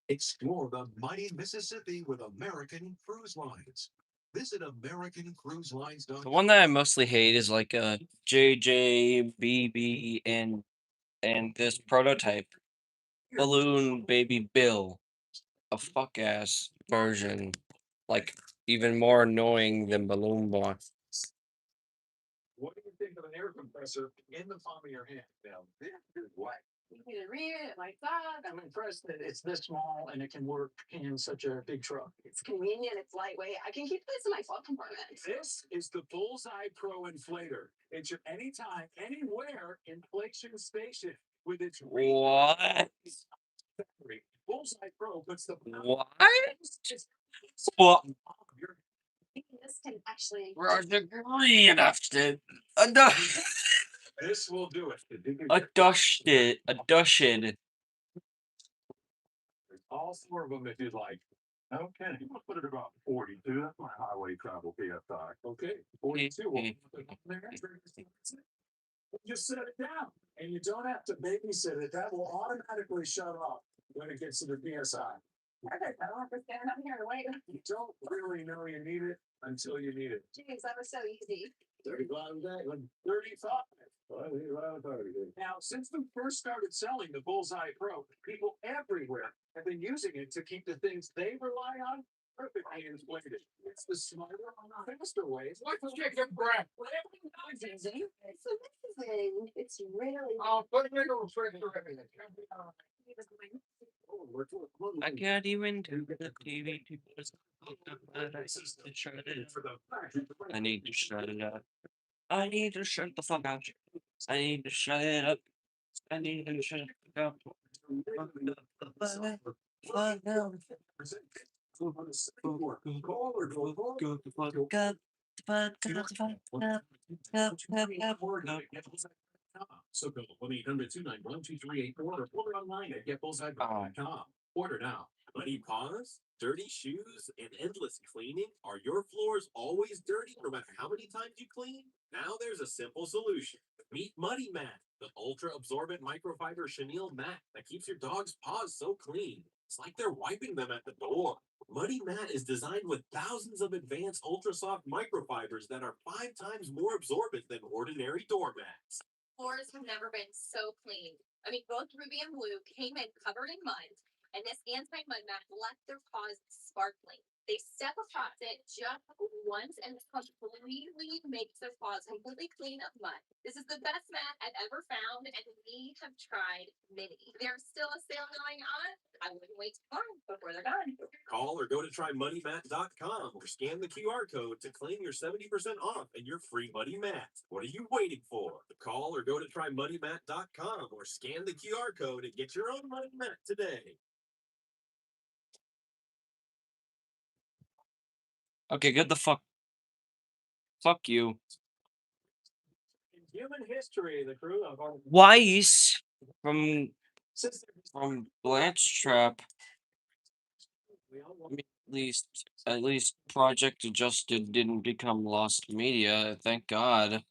Explore the mighty Mississippi with American Cruise Lines. Visit The AmericanCruiseLines.com. one that I mostly hate is like JJBB and this prototype Balloon Baby Bill, a fuck ass version, like even more annoying than Balloon Boy. What do you think of an air compressor in the palm of your hand? Now, this is what. You can read it like that. I'm impressed that it's this small and it can work in such a big truck. It's convenient, it's lightweight. I can keep this in my glove compartment. This is the Bullseye Pro Inflator. It's your anytime, anywhere inflation station with its What? battery. Bullseye Pro puts the What? What? this can actually Roger Green dusted. A dust. this will do it. A dusted. A dusted. All four of them if you'd like. Okay, we'll put it about 42. That's my highway travel PSI. Okay, 42. Well, just set it down, and you don't have to babysit it. That will automatically shut off when it gets to the PSI. Perfect. I don't have to stand up here and wait. You don't really know you need it until you need it. Jeez, that was so easy. 35 days, 35. Now, since we first started selling the Bullseye Pro, people everywhere have been using it to keep the things they rely on perfectly inflated. It's the smarter, faster way. Let's check your breath. It's amazing. It's really. Oh, put it in the refrigerator. I can't even do the TV to shut it. I need to shut it up. I need to shut the fuck up. I need to shut it up. I need to shut it up. So go 1-800-291-2384 or order online at getbullseye.com. Order now. Muddy paws, dirty shoes, and endless cleaning? Are your floors always dirty no matter how many times you clean? Now there's a simple solution. Meet Muddy Mat, the ultra-absorbent microfiber chenille mat that keeps your dog's paws so clean. It's like they're wiping them at the door. Muddy Mat is designed with thousands of advanced ultra-soft microfibers that are 5 times more absorbent than ordinary doormats. Floors have never been so clean. I mean, both Ruby and Blue came in covered in mud, and this anti-mud mat left their paws sparkling. They step across it just once and completely makes their paws completely clean of mud. This is the best mat I've ever found, and we have tried many. There's still a sale going on. I wouldn't wait too long before they're done. Call or go to trymuddymat.com or scan the QR code to claim your 70% off and your free Muddy Mat. What are you waiting for? Call or go to trymuddymat.com or scan the QR code and get your own Muddy Mat today. Okay, get the fuck. Fuck you. In human history, the crew of our Weiss from Blanche Trap. I mean, at least Project Adjusted didn't become Lost Media. Thank God.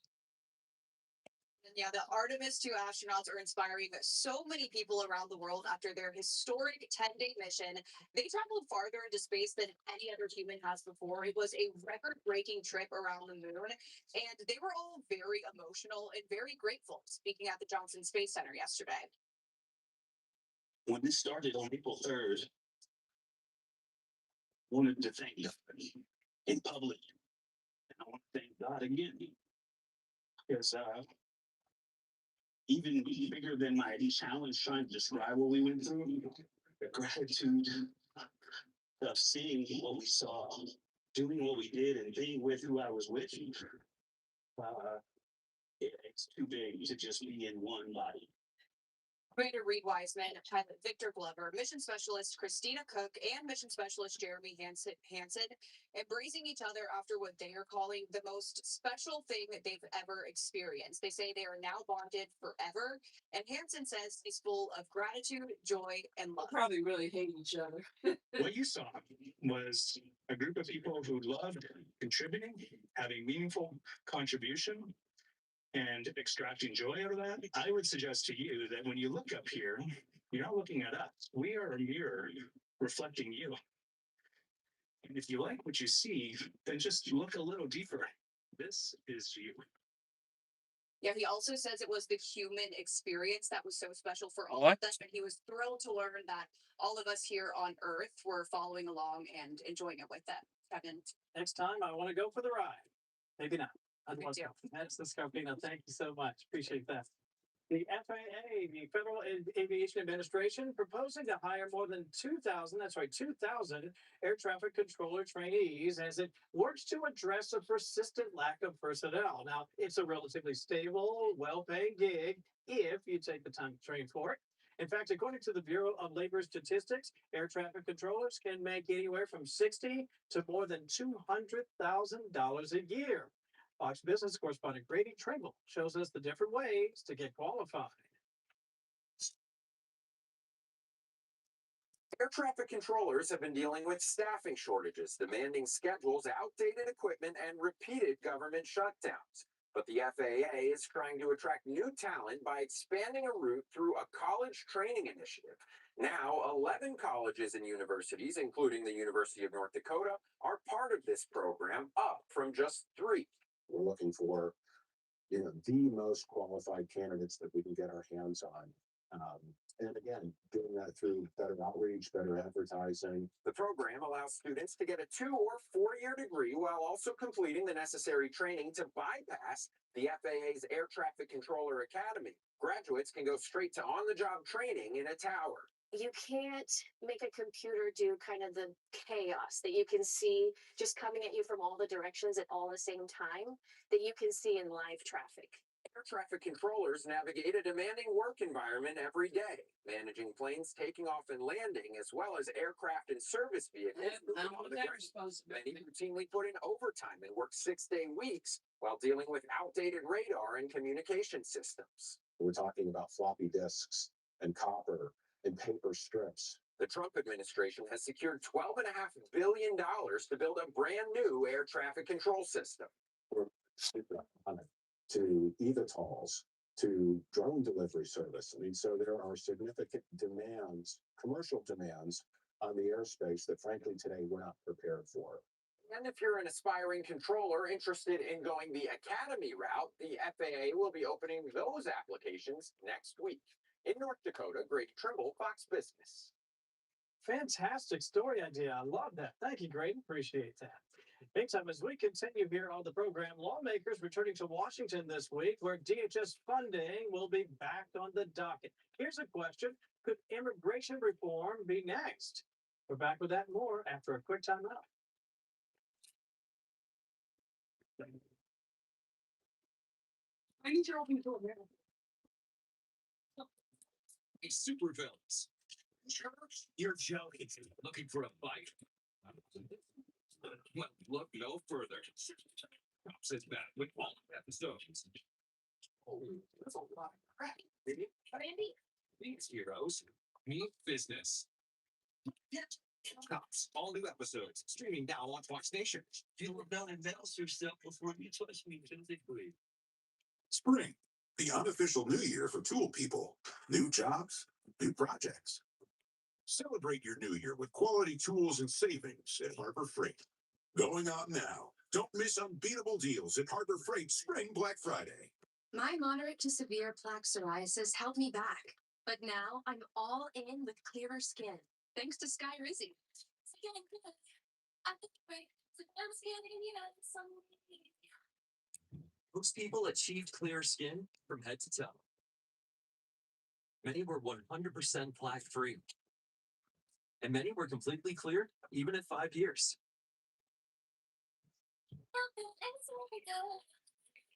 Yeah, the Artemis 2 astronauts are inspiring so many people around the world after their historic 10-day mission. They traveled farther into space than any other human has before. It was a record-breaking trip around the moon, and they were all very emotional and very grateful, speaking at the Johnson Space Center yesterday. When this started on April 3rd, I wanted to thank God in public. And I want to thank God again. Because even bigger than my challenge trying to describe what we went through, the gratitude of seeing what we saw, doing what we did, and being with who I was with. It's too big to just be in one body. Commander Reed Wiseman, Pilot Victor Glover, Mission Specialist Christina Cook, and Mission Specialist Jeremy Hansen embracing each other after what they are calling the most special thing that they've ever experienced. They say they are now bonded forever, and Hansen says he's full of gratitude, joy, and love. Probably really hate each other. What you saw was a group of people who loved contributing, having meaningful contribution, and extracting joy out of that. I would suggest to you that when you look up here, you're not looking at us. We are a mirror reflecting you. And if you like what you see, then just look a little deeper. This is you. Yeah, he also says it was the human experience that was so special for all What? of them. And he was thrilled to learn that all of us here on Earth were following along and enjoying it with them. Kevin. Next time I want to go for the ride. Maybe not. I'd Me love too. to. That's the Scarpino. Thank you so much. Appreciate that. The FAA, the Federal Aviation Administration, proposing to hire more than 2,000, that's right, 2,000 air traffic controller trainees as it works to address a persistent lack of personnel. Now, it's a relatively stable, well-paid gig if you take the time to train for it. In fact, according to the Bureau of Labor Statistics, air traffic controllers can make anywhere from $60,000 to more than $200,000 a year. Fox Business correspondent Grady Trimble shows us the different ways to get qualified. Air traffic controllers have been dealing with staffing shortages, demanding schedules, outdated equipment, and repeated government shutdowns. But the FAA is trying to attract new talent by expanding a route through a college training initiative. Now, 11 colleges and universities, including the University of North Dakota, are part of this program, up from just 3. We're looking for, the most qualified candidates that we can get our hands on. And again, doing that through better outreach, better advertising. The program allows students to get a 2 or 4-year degree while also completing the necessary training to bypass the FAA's Air Traffic Controller Academy. Graduates can go straight to on-the-job training in a tower. You can't make a computer do kind of the chaos that you can see just coming at you from all the directions at all the same time that you can see in live traffic. Air traffic controllers navigate a demanding work environment every day, managing planes taking off and landing, as well as aircraft and service vehicles moving on the ground. Many routinely put in overtime and work 6-day weeks while dealing with outdated radar and communication systems. We're talking about floppy disks and copper and paper strips. The Trump administration has secured $12.5 billion to build a brand new air traffic control system. Super on it, to eVTOLs, to drone delivery service. I mean, so there are significant demands, commercial demands on the airspace that frankly today we're not prepared for. And if you're an aspiring controller interested in going the academy route, the FAA will be opening those applications next week. In North Dakota, Grady Trimble, Fox Business. Fantastic story idea. I love that. Thank you, Grady. Appreciate that. Meantime, as we continue here on the program, lawmakers returning to Washington this week, where DHS funding will be back on the docket. Here's a question. Could immigration reform be next? We're back with that and more after a quick time out. I need your open door, man. Supervillains. You're joking. Looking for a fight? Well, look no further. Sits back with all episodes. Oh, that's a lot of crap, baby. Randy? These heroes mean business. Get Cops. All new episodes streaming now on Fox Nation. You rebel and announce yourself before you touch me physically. Spring, the unofficial new year for tool people. New jobs, new projects. Celebrate your new year with quality tools and savings at Harbor Freight. Going on now. Don't miss unbeatable deals at Harbor Freight Spring Black Friday. My moderate to severe plaque psoriasis held me back, but now I'm all in with clearer skin, thanks to Skyrizi. Most people achieved clear skin from head to toe. Many were 100% plaque free. And many were completely clear, even at 5 years.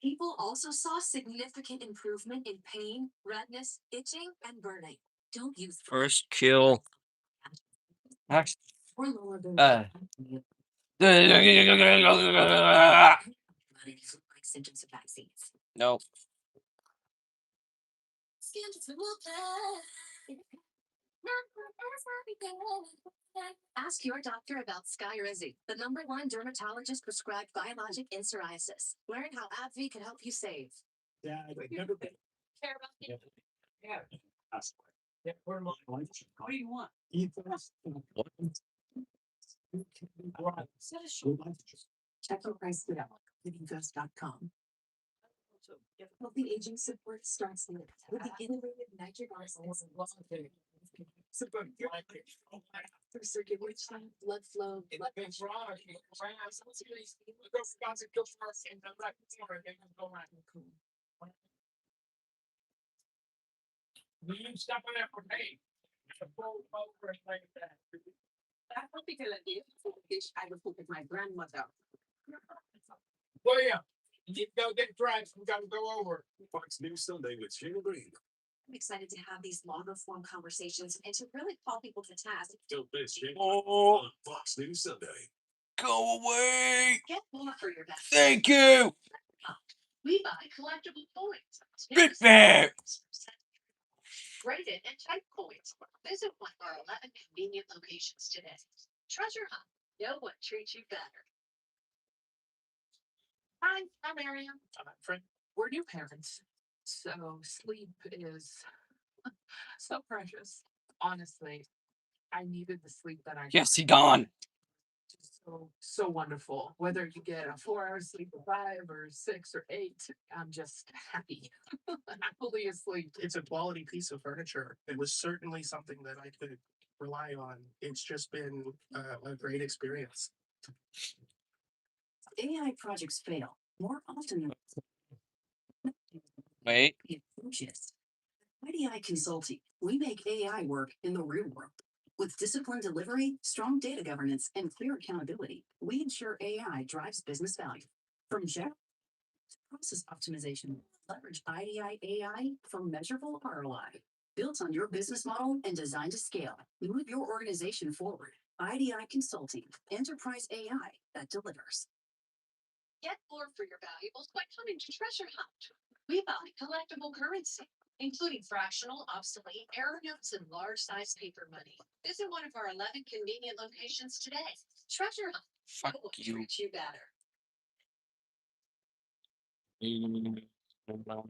People also saw significant improvement in pain, redness, itching, and burning. Don't use First kill. Next. or lower than symptoms of vaccines. Nope. Ask your doctor about Skyrizi, the #1 dermatologist prescribed biologic in psoriasis. Learn how AbbVie can help you save. Yeah, I've never been. Care about me? Yeah. That's Yeah, we're live. What do you want? Check your price now at livingfest.com. Healthy aging support starts with the innovative nitric acid. Support through circulation, blood flow, blood pressure. You stop on that for me. That's not because I would look at my grandmother. William, you need to go get dressed. We gotta go over. Fox News Sunday with Shayla Green. I'm excited to have these longer form conversations and to really call people to task. Don't miss Shayla Oh, on Fox News Sunday. go away. Get more for your best. Thank you. We buy collectible coins. Big Bear. Rated and type coins. Visit one of our 11 convenient locations today. Treasure Hunt. No one treats you better. Hi, I'm Miriam. Friend, we're new parents, so sleep is so precious. Honestly, I needed the sleep that I Yes, he gone. so wonderful. Whether you get a 4 hour sleep or 5 or 6 or 8, I'm just happy. Happily asleep. It's a quality piece of furniture. It was certainly something that I could rely on. It's just been a great experience. AI projects fail more often than Wait. approaches. IDI Consulting, we make AI work in the real world. With disciplined delivery, strong data governance, and clear accountability, we ensure AI drives business value. From general to process optimization, leverage IDI AI for measurable ROI. Built on your business model and designed to scale, move your organization forward. IDI Consulting, enterprise AI that delivers. Get more for your valuables by coming to Treasure Hunt. We buy collectible currency, including fractional, obsolete, error notes, and large-size paper money. Visit one of our 11 convenient locations today. Treasure Hunt. Fuck No one you. treats you better.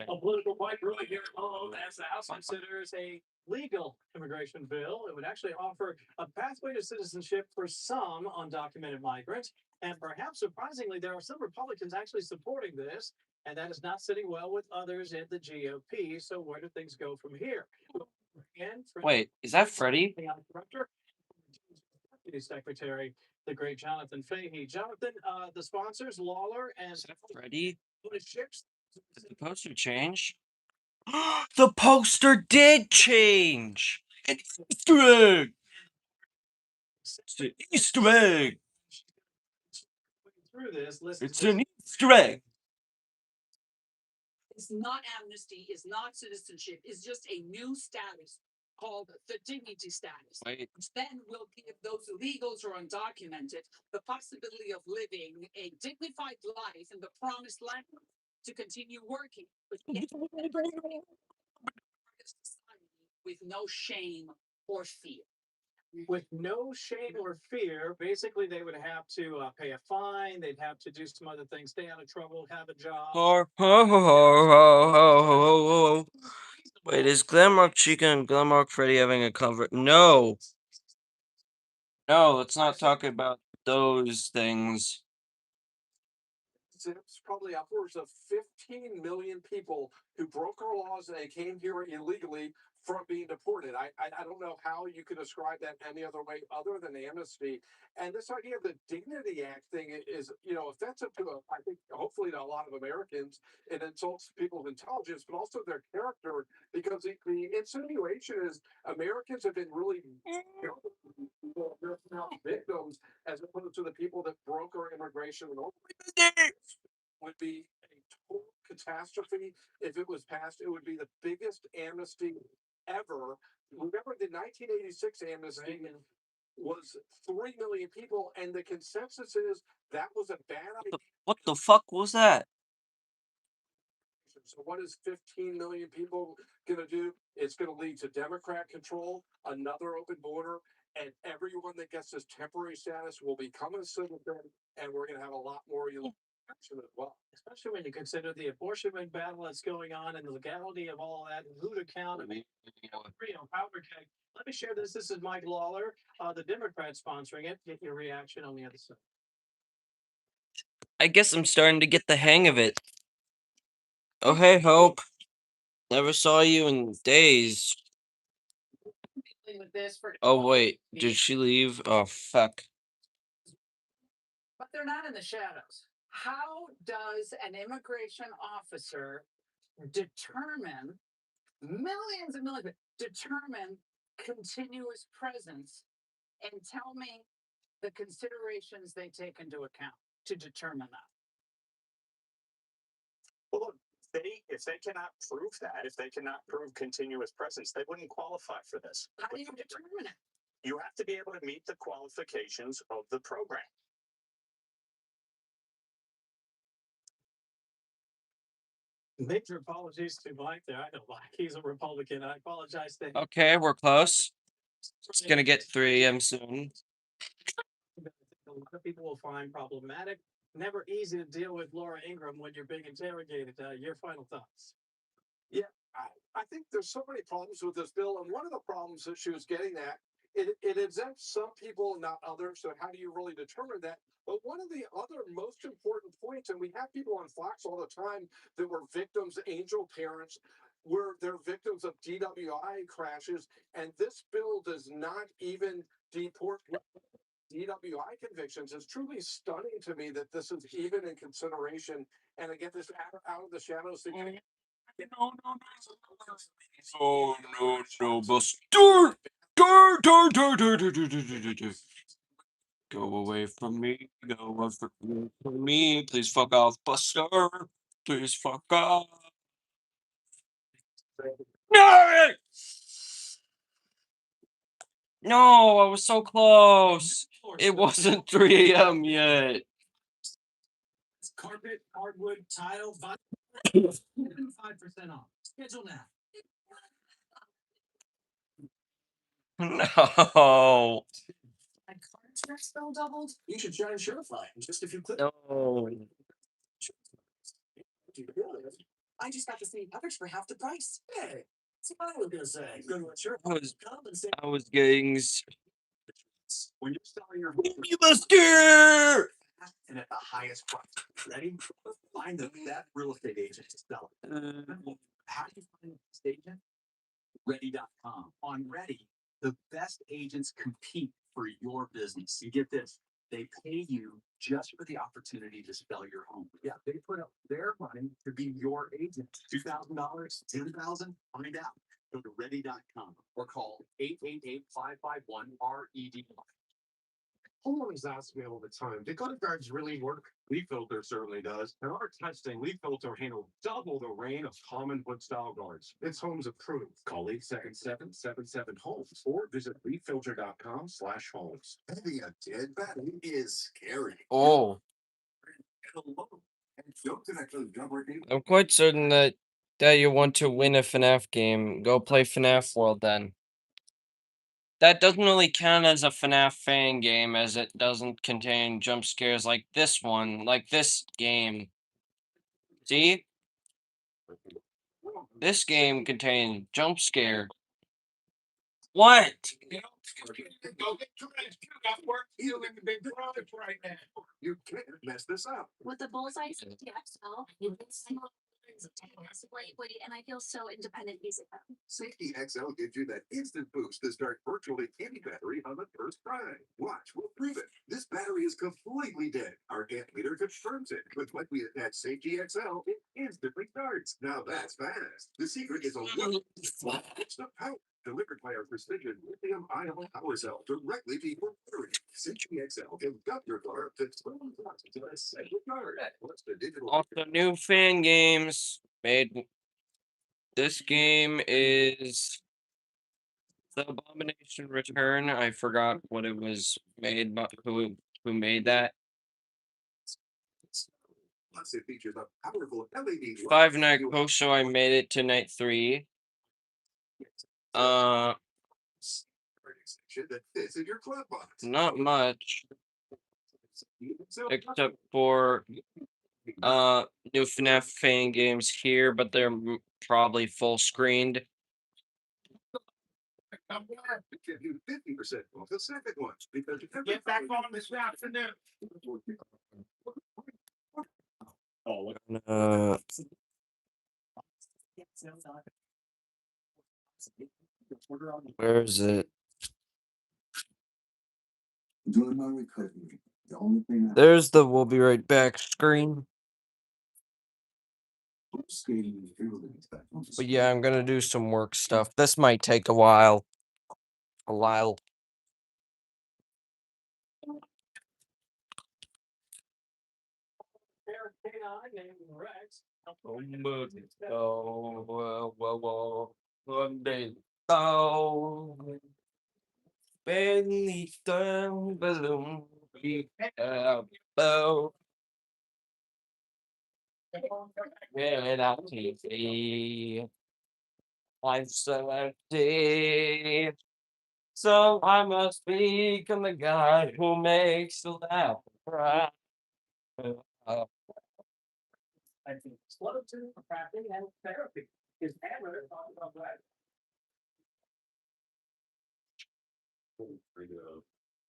A political fight brewing here at home as the House considers a legal immigration bill. It would actually offer a pathway to citizenship for some undocumented migrants. And perhaps surprisingly, there are some Republicans actually supporting this, and that is not sitting well with others in the GOP. So where do things go from here? And Wait, is that Freddie? Director, Deputy Secretary, the great Jonathan Fahey. Jonathan, the sponsors, Lawler and Is that Freddie? ships. Did the poster change? The poster did change. An Easter egg. It's an Easter egg. Through this, It's an Easter egg. It's not amnesty, it's not citizenship, it's just a new status called the dignity status. Wait. Which then will give those illegals or undocumented the possibility of living a dignified life in the promised land to continue working. But yet, with no shame or fear. With no shame or fear, basically they would have to pay a fine. They'd have to do some other things, stay out of trouble, have a job. Wait, is Glamrock Chica and Glamrock Freddy having a cover? No. No, let's not talk about those things. It's probably upwards of 15 million people who broke our laws and they came here illegally from being deported. I don't know how you could describe that any other way other than amnesty. And this idea of the Dignity Act thing is, offensive to, I think, hopefully to a lot of Americans. It insults people's intelligence, but also their character, because the insinuation is Americans have been really they're now victims as opposed to the people that broke our immigration law. Would be a whole catastrophe, if it was passed, it would be the biggest amnesty ever. Remember the 1986 amnesty was 3 million people, and the consensus is that was a bad idea. What the fuck was that? So what is 15 million people going to do? It's going to lead to Democrat control, another open border, and everyone that gets this temporary status will become a citizen, and we're going to have a lot more election as well. Especially when you consider the apportionment battle that's going on and the legality of all that, and who to count. I mean, powder keg. Let me share this. This is Mike Lawler, the Democrat sponsoring it. Get your reaction on the other side. I guess I'm starting to get the hang of it. Oh, hey, Hope. Never saw you in days. With this for Oh, wait. Did she leave? Oh, fuck. but they're not in the shadows. How does an immigration officer determine millions and millions, determine continuous presence and tell me the considerations they take into account to determine that? Well, look, if they cannot prove that, if they cannot prove continuous presence, they wouldn't qualify for this. How do you determine it? You have to be able to meet the qualifications of the program. Major apologies to Mike there. I don't like he's a Republican. I apologize to him. Okay, we're close. It's gonna get 3 a.m. soon. A lot of people will find problematic. Never easy to deal with Laura Ingraham when you're being interrogated. Your final thoughts. Yeah, I think there's so many problems with this bill, and one of the problems that she was getting at, it exempts some people and not others. So how do you really determine that? But one of the other most important points, and we have people on Fox all the time that were victims, angel parents, where they're victims of DWI crashes, and this bill does not even deport DWI convictions. It's truly stunning to me that this is even in consideration. And I get this out of the shadows thing. Oh, no, Buster! Go away from me. Go away from me. Please fuck off, Buster. Please fuck off. No! No, I was so close. It wasn't 3 a.m. yet. Carpet, hardwood, tile, 5% off. Schedule now. No. My card check spell doubled. You should try Surefly in just a few clicks. No. I just got the same coverage for half the price. Hey, that's what I was gonna say. Go to Surefly. I was getting. When you're selling your Buster! and at the highest price. Ready? Find the best real estate agent to sell it. How do you find the best agent? Ready.com. On Ready, the best agents compete for your business. You get this. They pay you just for the opportunity to sell your home. Yeah, they put up their money to be your agent. $2,000, $10,000, find out. Go to ready.com or call 888-551-RED. Homeowners ask me all the time, do gutter guards really work? Leaf Filter certainly does. In our testing, Leaf Filter handled double the rain of common wood style guards. It's Homes approved. Call 877-77-HOMES or visit leaffilter.com/homes. Having a dead battery is scary. Oh. I'm quite certain that you want to win a FNAF game. Go play FNAF World then. That doesn't really count as a FNAF fan game, as it doesn't contain jump scares like this one, like this game. See? This game contains jump scare. What? You can't mess this up. With the Bullseye XL, it's lightweight, and I feel so independent using them. Safety XL gives you that instant boost to start virtually any battery on the first try. Watch, we'll prove it. This battery is completely dead. Our amp meter confirms it. But when we attach Safety XL, it instantly starts. Now that's fast. The secret is a it's the power. delivered by our precision lithium-ion power cell directly to your battery. CGXL can gut your car up to 12 watts to a single card. Plus the digital. Also, new fan games made. This game is The Abomination Return. I forgot what it was made, but who made that. Plus it features a powerful LED. Five Night Post Show. I made it to night 3. That fits in your glove box. Not much. Except for new FNAF fan games here, but they're probably full screened. I'm glad to give you 50% off the second one because you Get back on this afternoon. Where is it? During my recovery, the only thing There's the "we'll be right back" screen. skating But yeah, I'm gonna do some work stuff. This might take a while. A while. Beneath the balloon, without TV, life's so empty. So I must become the guy who makes you laugh and cry. I think slow to crafting and therapy is hammered on the black.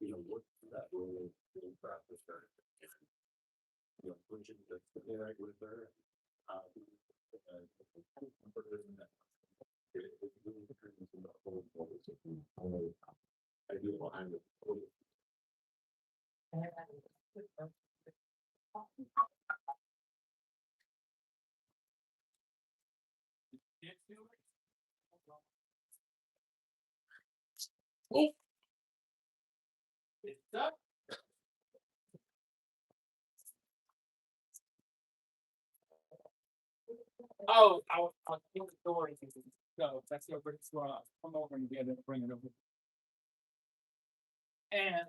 You know, what that role in practice her. You know, pushing the right with her. I do behind the. It's up. Oh, I'll give the door. So that's your British law. Come over and get it, bring it over. And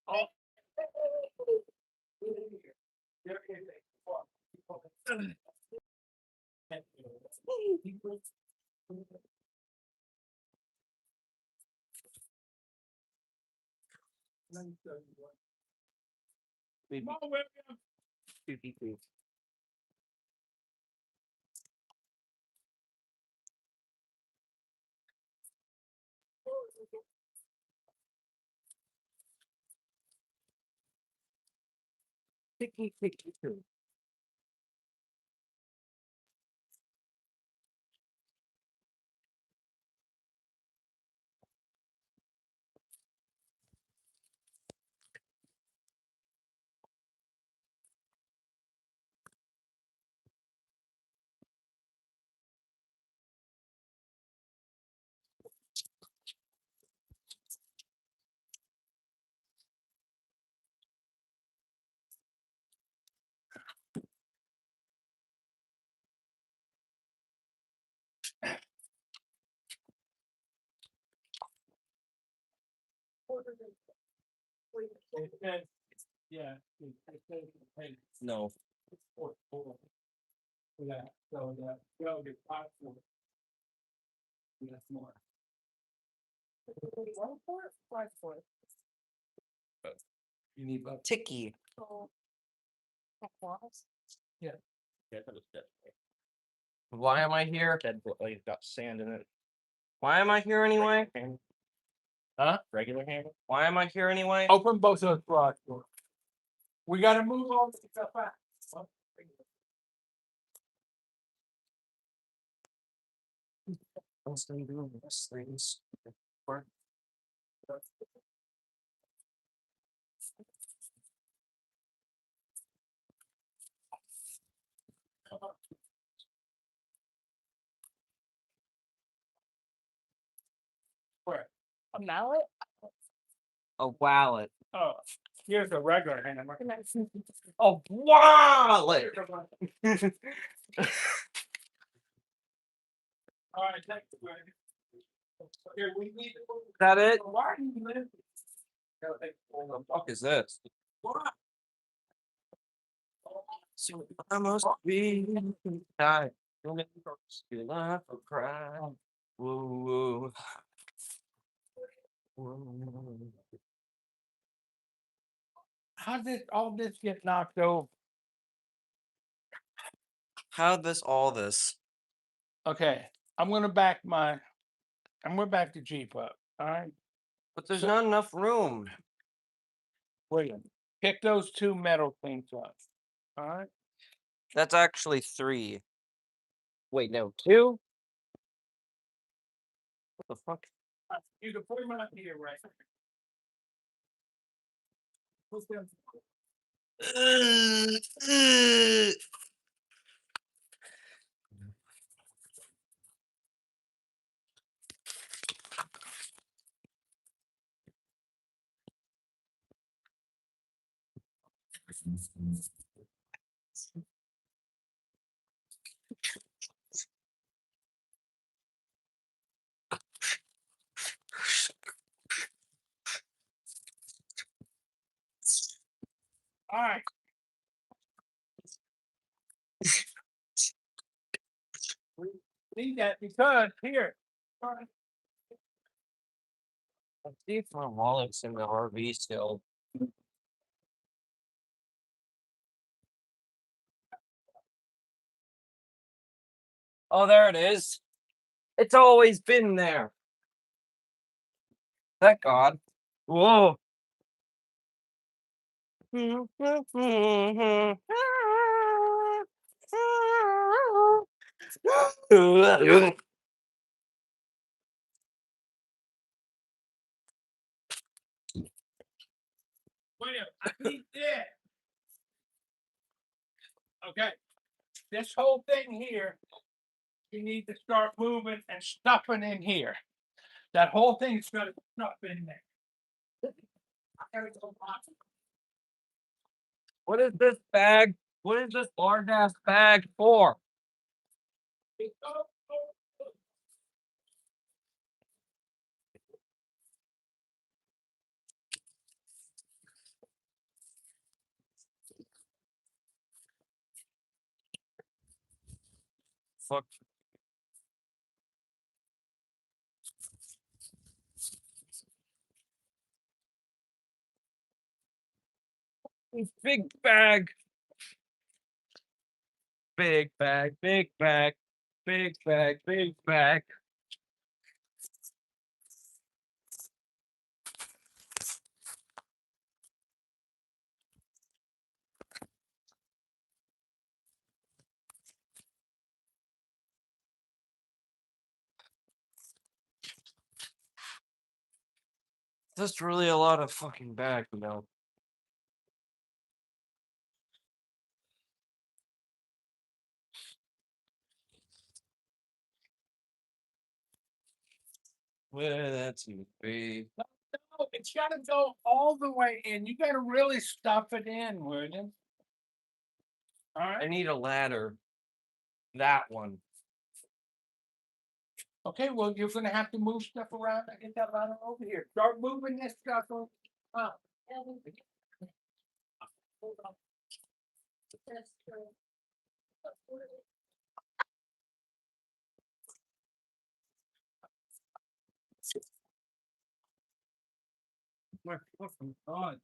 oh. Yeah. No. Yeah, so that'll get 5 for it. That's more. 1 for it, 5 for it. You need a ticky. Yeah. Why am I here? He's got sand in it. Why am I here anyway? Huh? Regular hammer. Why am I here anyway? Open both those garage doors. We gotta move on to stuff back. What's he doing with this things? A mallet? A wallet. Oh, here's a regular hammer. A wallet. All right, thank you. Greg. Here, we need to. Is that it? Why do you live? What the fuck is this? What? So I must be tired. Don't make me laugh or cry. Whoa, whoa. How did all this get knocked over? How'd this all this? Okay, I'm gonna back the Jeep up, all right? But there's So- not enough room. William, pick those two metal things up, all right? That's actually 3. Wait, no, 2? What the fuck? You can put them out here, right? Put them- All right. We need that because here. All right. Let's see if my wallet's in the RV still. Oh, there it is. It's always been there. Thank God. Whoa. William, I need this. Okay, this whole thing here, you need to start moving and stuffing in here. That whole thing's gonna stuff in there. There we go, Bob. What is this bag? What is this large ass bag for? Fuck. Big bag. Big bag, big bag, big bag, big bag. That's really a lot of fucking bag, you know. Where that's gonna be. No, it's gotta go all the way in. You gotta really stuff it in, William. All I right, need a ladder. That one. okay, well, you're gonna have to move stuff around and get that ladder over here. Start moving this stuff over. Hold on. My fucking God.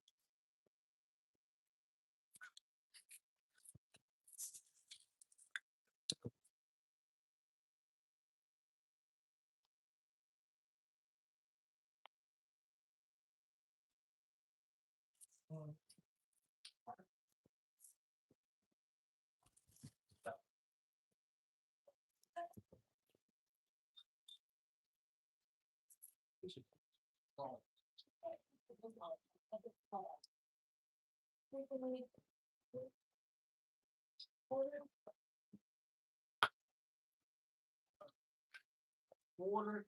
Water.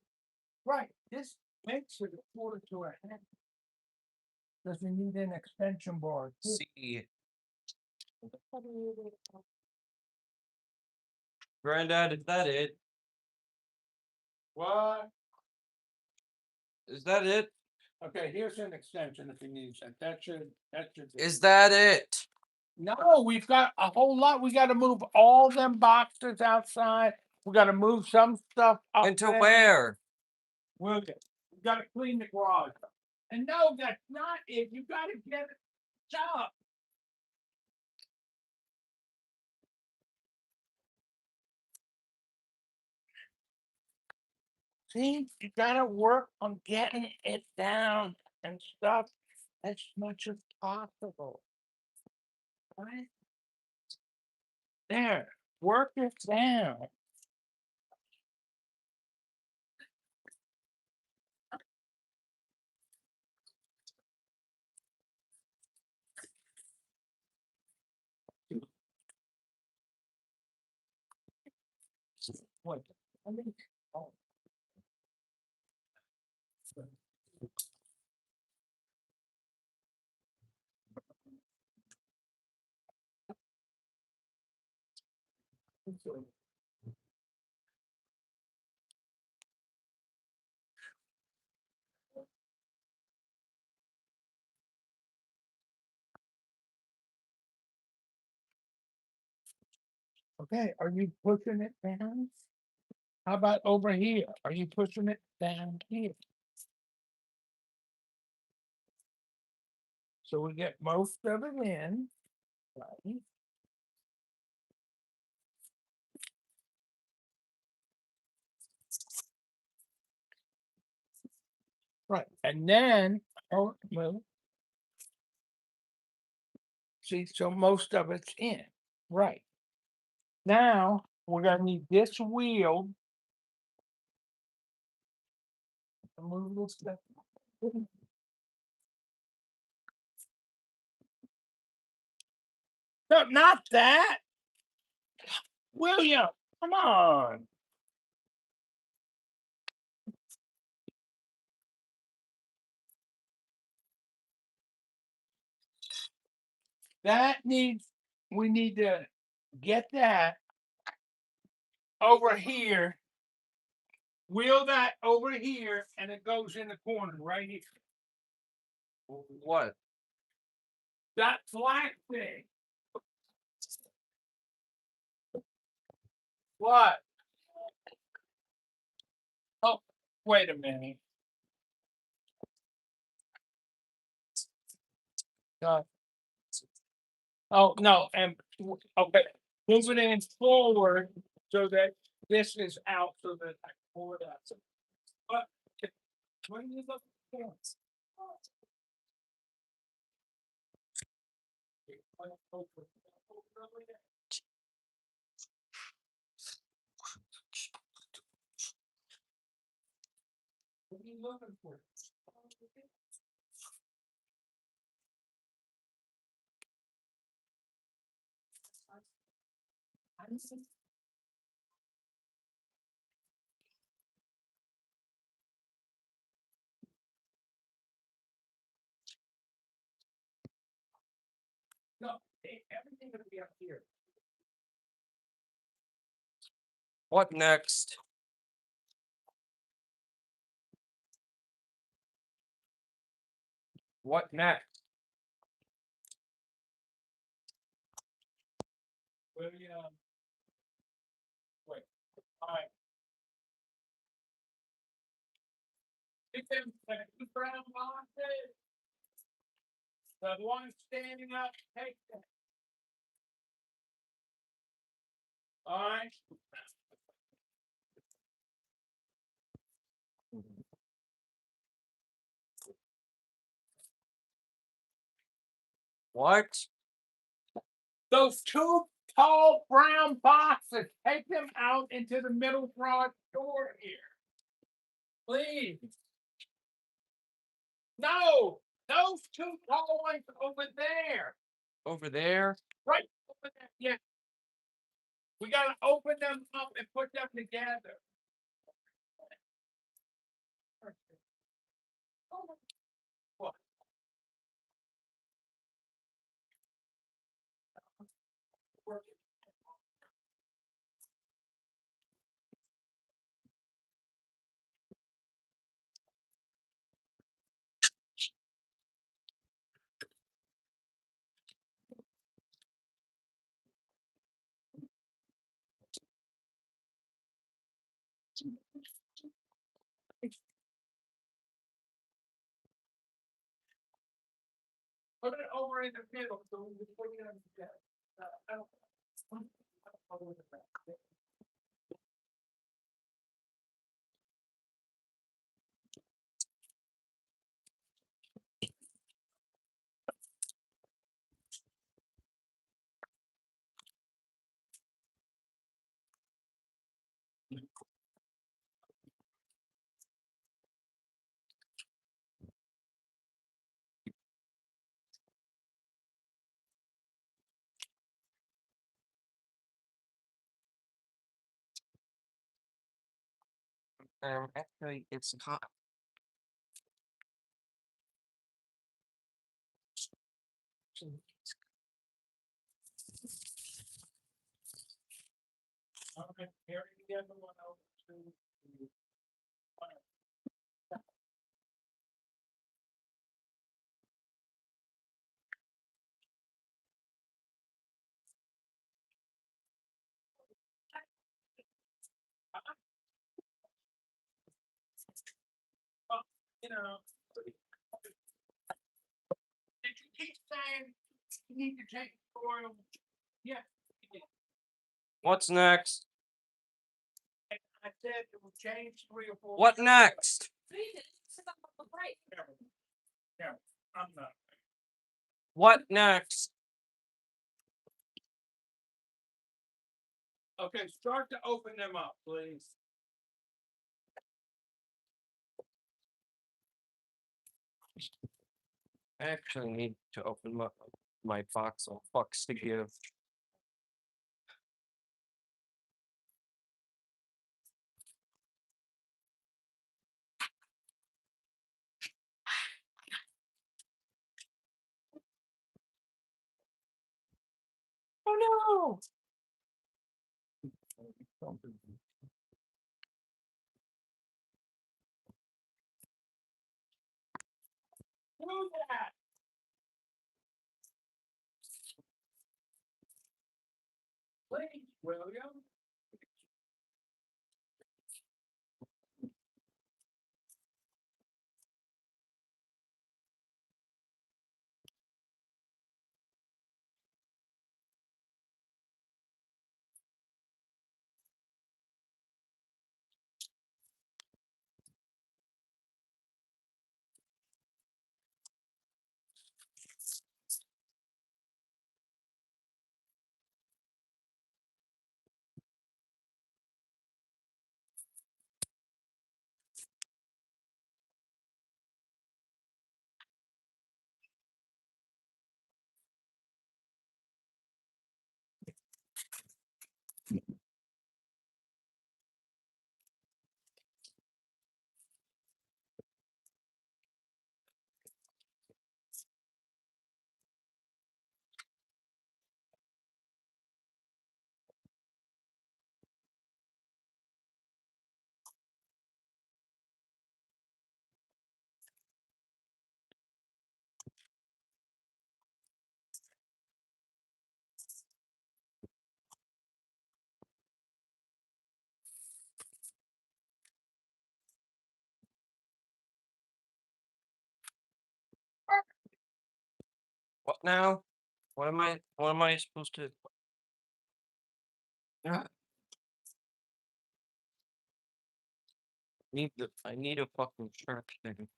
Right, this makes it a quarter to a half. Does he need an extension board? See, Granddad, is that it? What? Is that it? Okay, here's an extension if he needs it. That should. Is that it? No, we've got a whole lot. We gotta move all them boxes outside. We gotta move some stuff up. Into there. where? We gotta clean the garage. And no, that's not it. You gotta get it up. See, you gotta work on getting it down and stuff as much as possible. Right? There, work it down. What? Oh. Okay, are you pushing it down? How about over here? Are you pushing it down here? So we get most of it in, right? Right, and then, oh, well. See, so most of it's in, right? Now, we're gonna need this wheel. Move this stuff. No, not that. William, come on. That needs, we need to get that over here. Wheel that over here and it goes in the corner right here. What? That black thing. What? Oh, wait a minute. Oh, no, and, okay, move it in forward so that this is out so that I pull it out. What? What are you looking for? What are you looking for? No, everything gonna be up here. What next? What next? William. Wait, all right. Get them two brown boxes. The one standing up, take them. All right. What? Those two tall brown boxes, take them out into the middle front door here. Please. No, those two tall ones over there. Over there? Right over there, yeah. We gotta open them up and put them together. Put it over in the middle, so we can put it on the desk. I don't. Actually, it's hot. Okay, carry the other one over to the. Well, you know. Did you keep saying you need to take oil? Yeah. you did. What's next? And I said it will change 3 or 4. What next? Yeah, I'm not. What next? Okay, start to open them up, please. I actually need to open my box of fucks to give. Oh no! Do that. Please, William. What now? What am I supposed to? Ah. I need a fucking shark thing.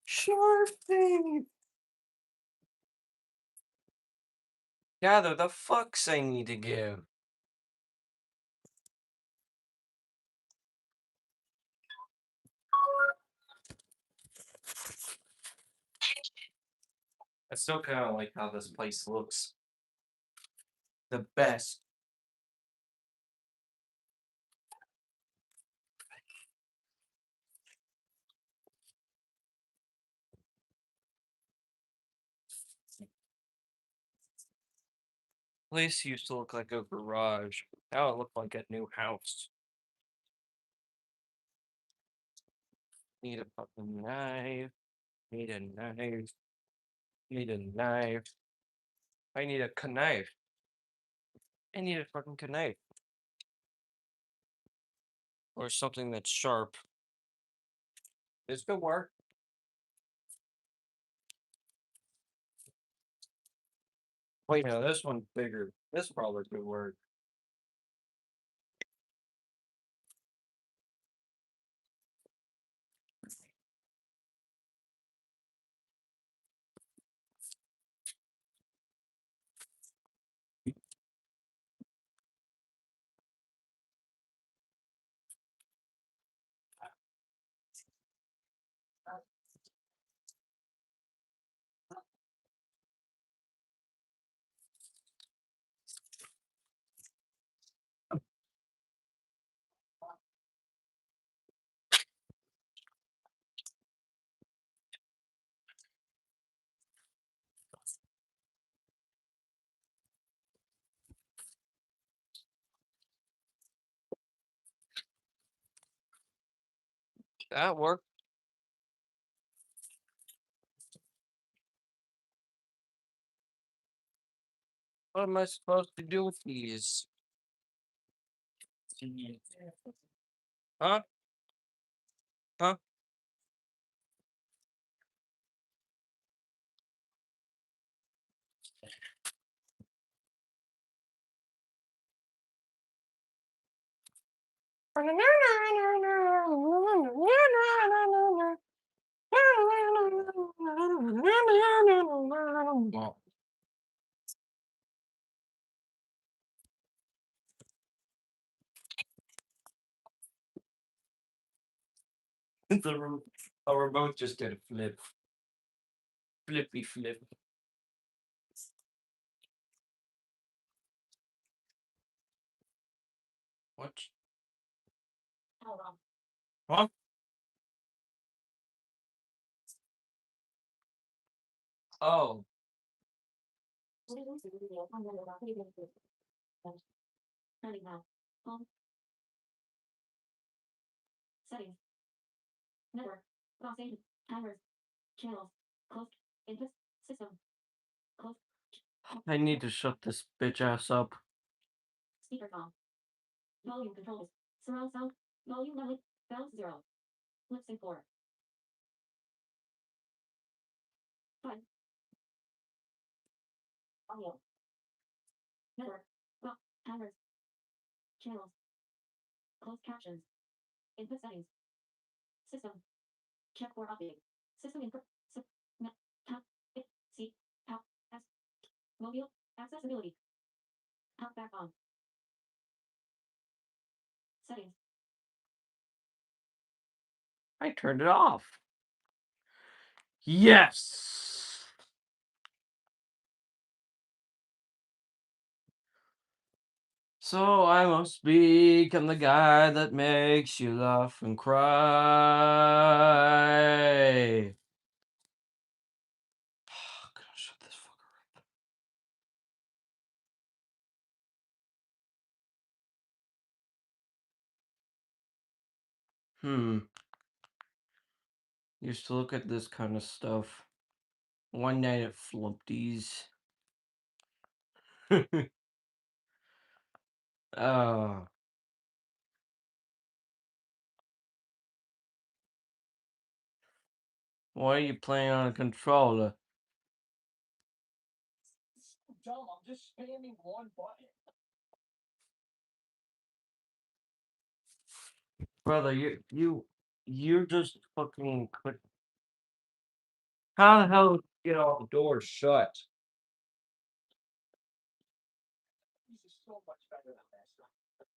Shark thing. Gather the fucks I need to give. I still kind of like how this place looks. The best. Place used to look like a garage. Now it looked like a new house. Need a fucking knife. Need a knife. Need a knife. I need a knife. I need a fucking knife. or something that's sharp. This could work. Wait, no, this one's bigger. This probably could work. That worked. What am I supposed to do with these? Huh? Huh? Well, the remote just did a flip. Flippy flip. What? Huh? Oh. Settings. Network. Crossing. Timers. Channels. Closed. Input. System. Closed. I need to shut this bitch ass up. Speakerphone. Volume controls. Surround sound. Volume level. Balance 0. Lip sync 4. Fine. Audio. Network. Timers. Channels. Closed captions. Input settings. System. Check for update. System input. Net. Tap. It. C. Tap. S. Mobile. Accessibility. Tap back on. Settings. I turned it off. Yes. So I must become the guy that makes you laugh and cry. Gotta shut this fucker up. Used to look at this kind of stuff. One night at Flumpty's. Oh. Why are you playing on a controller? Dumb, I'm just spamming one button. Brother, you just fucking quit. How the hell did you get all the doors shut? This is so much better than this.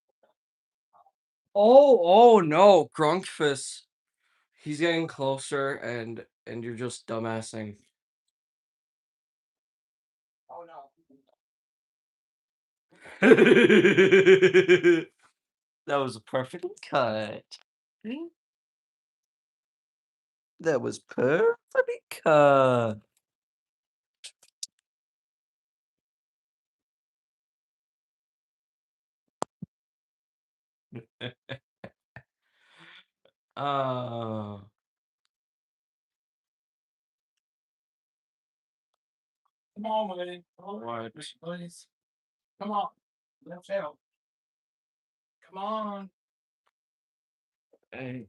Oh no, Grunkfist. He's getting closer and you're just dumbassing. Oh no. That was a perfect cut. That was perfectly cut. Oh. Come on, Willie. What? Please. Come on. Let's help. Come on. Hey,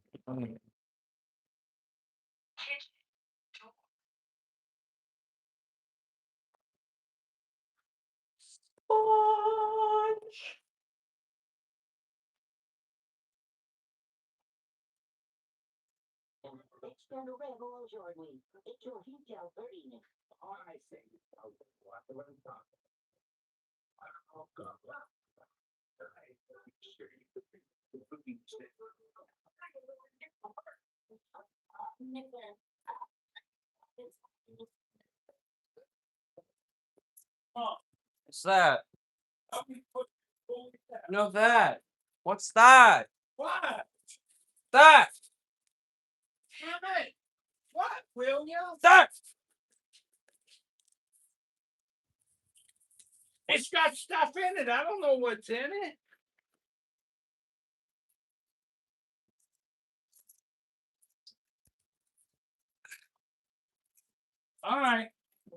What's that? No, that. What's that? What? That. Damn it! What, William? That. It's got stuff in it. I don't know what's in it. All right,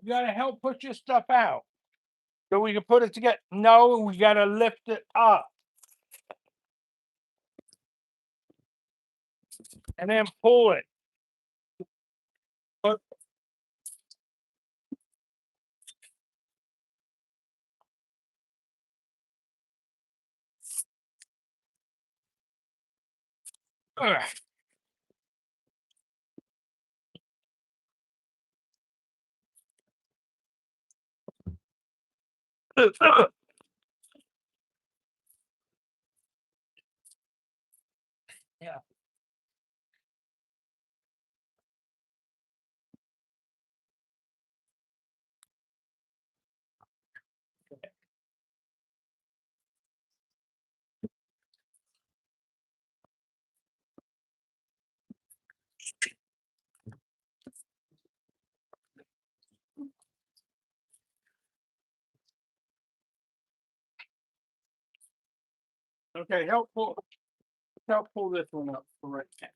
we gotta help push this stuff out so we can put it together. No, we gotta lift it up and then pull it. Put- Ugh. Yeah. Okay, help pull this one up for right now.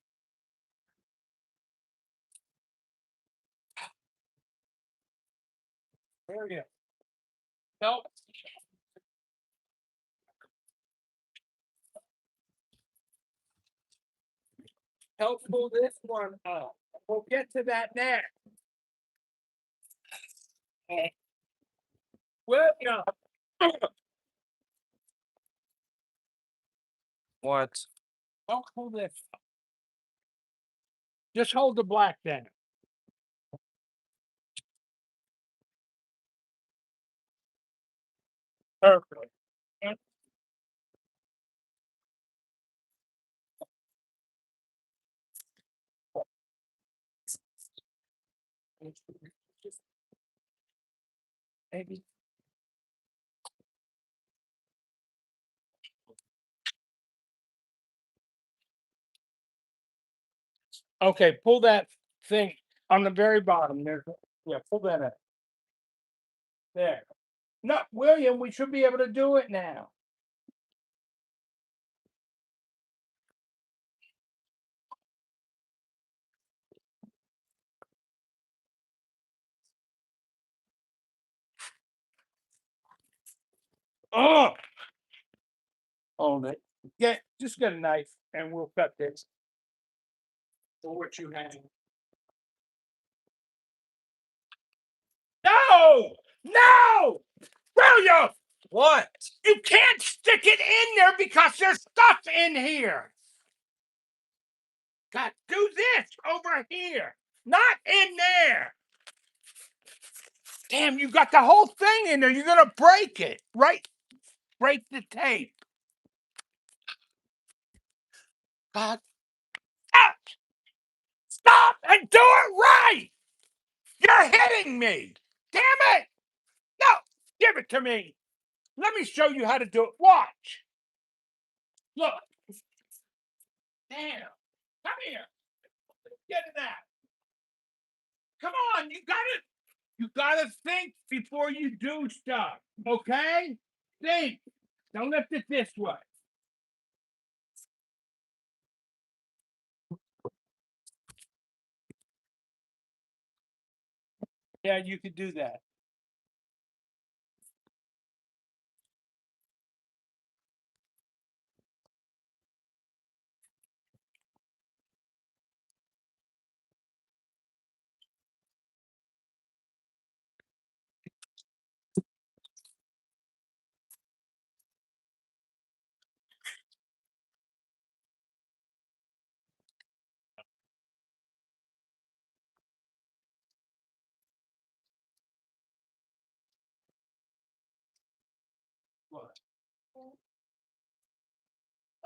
There we go. Help. Help pull this one up. We'll get to that next. William. What? Help pull this up. Just hold the black down. Perfect. Maybe. Okay, pull that thing on the very bottom there. Yeah, pull that up. There. No, William, we should be able to do it now. Oh, hold it. Just get a knife and we'll cut this. For what you have. No! No! William! What? You can't stick it in there because there's stuff in here. God, do this over here, not in there. Damn, you got the whole thing in there. You're gonna break it, right? Break the tape. God. Ah! Stop and do it right. You're hitting me. Damn it. No, give it to me. Let me show you how to do it. Watch. Look. Damn. Come here. Get in that. Come on, you gotta think before you do stuff. Okay? Think. Don't lift it this way. Yeah, you could do that. foot.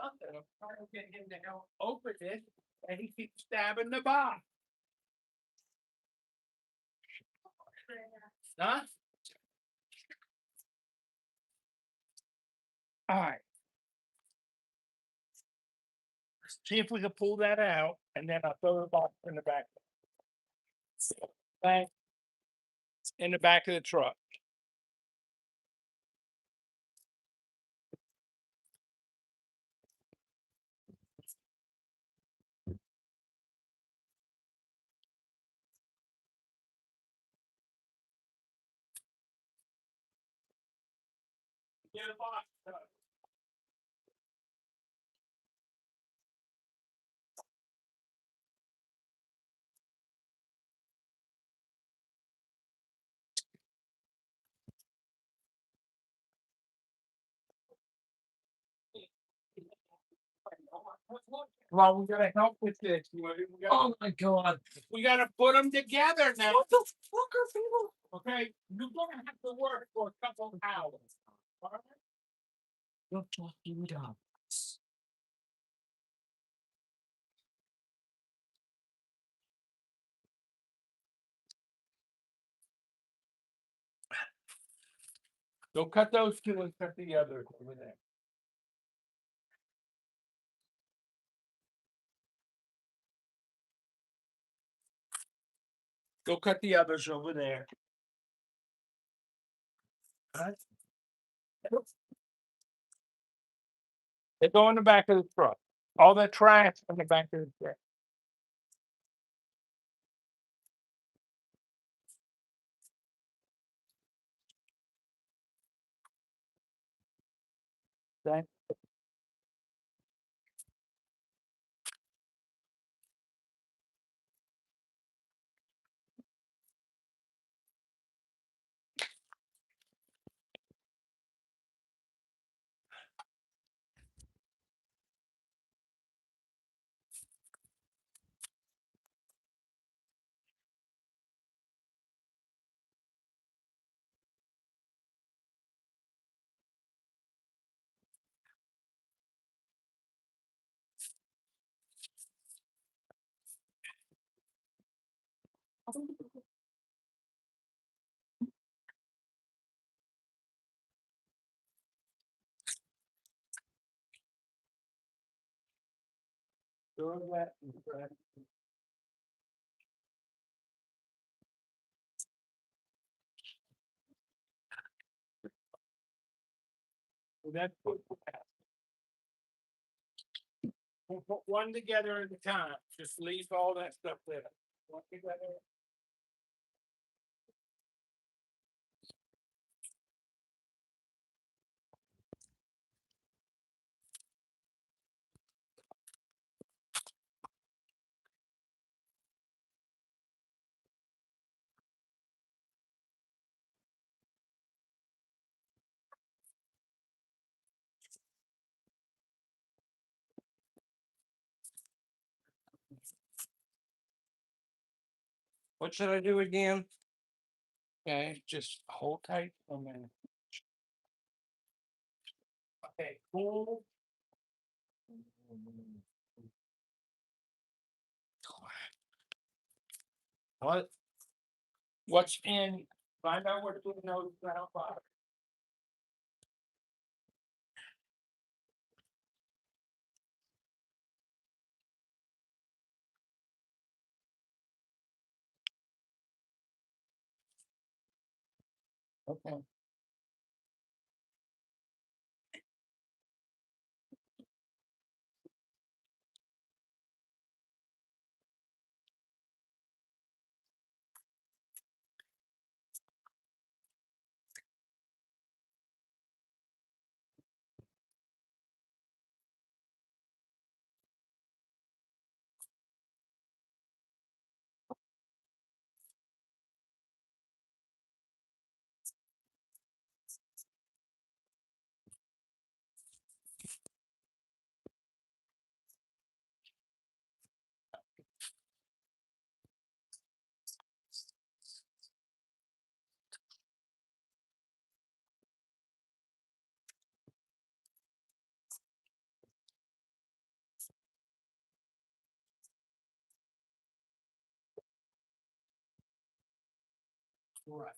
Something, I'm trying to get him to help open it, and he keeps stabbing the box. Huh? Alright. See if we can pull that out, and then I'll throw the box in the back. Bang. In the back of the truck. Get a box. Well, we gotta help with this. Oh my god. We gotta put them together now. What the fuck are people? Okay, you're gonna have to work for a couple of hours. Alright? You're talking about. Go cut those two and cut the others over there. Go cut the others over there. Alright? They go in the back of the truck. All the trash in the back of the truck. Okay. Throw that in the trash. That's put we'll put one together at a time. Just leave all that stuff there. One together. What should I do again? Okay, just hold tight for a minute. Okay, cool. What? What's in? Find out what's in those brown box. Okay. Right.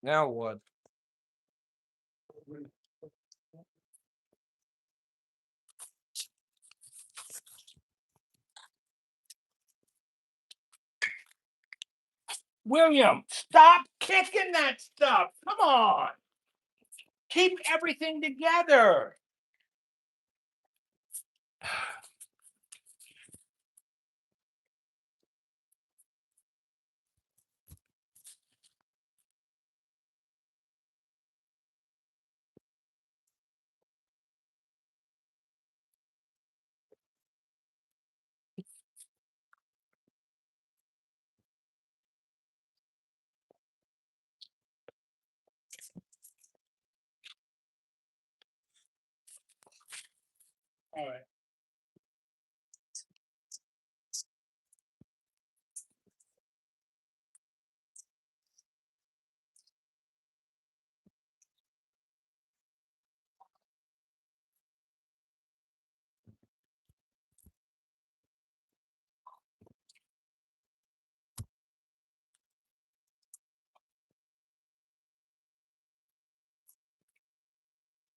Now what? William, stop kicking that stuff. Come on. Keep everything together. All right.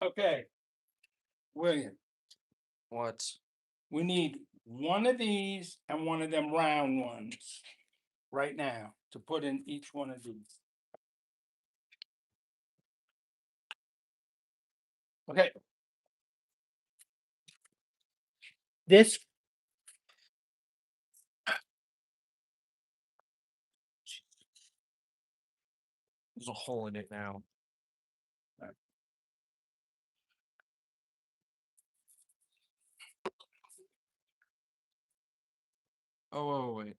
Okay. William, What? we need one of these and one of them round ones right now to put in each one of these. Okay. This. There's a hole in it now. Oh, wait.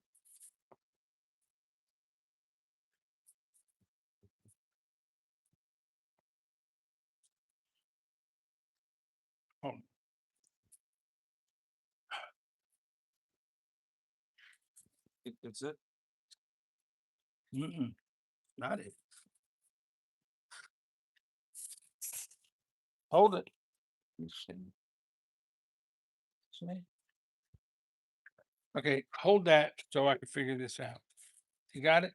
Oh. It's it. Mm-mm, not it. Hold it. Okay, hold that so I can figure this out. You got it?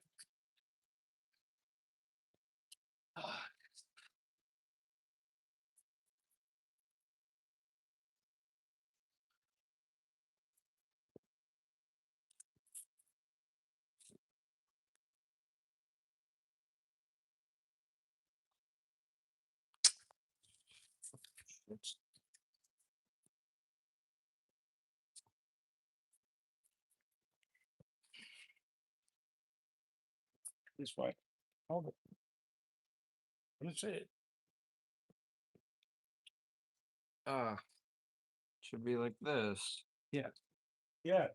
This way. Hold it. That's it. Should be like this. Yeah. Yeah.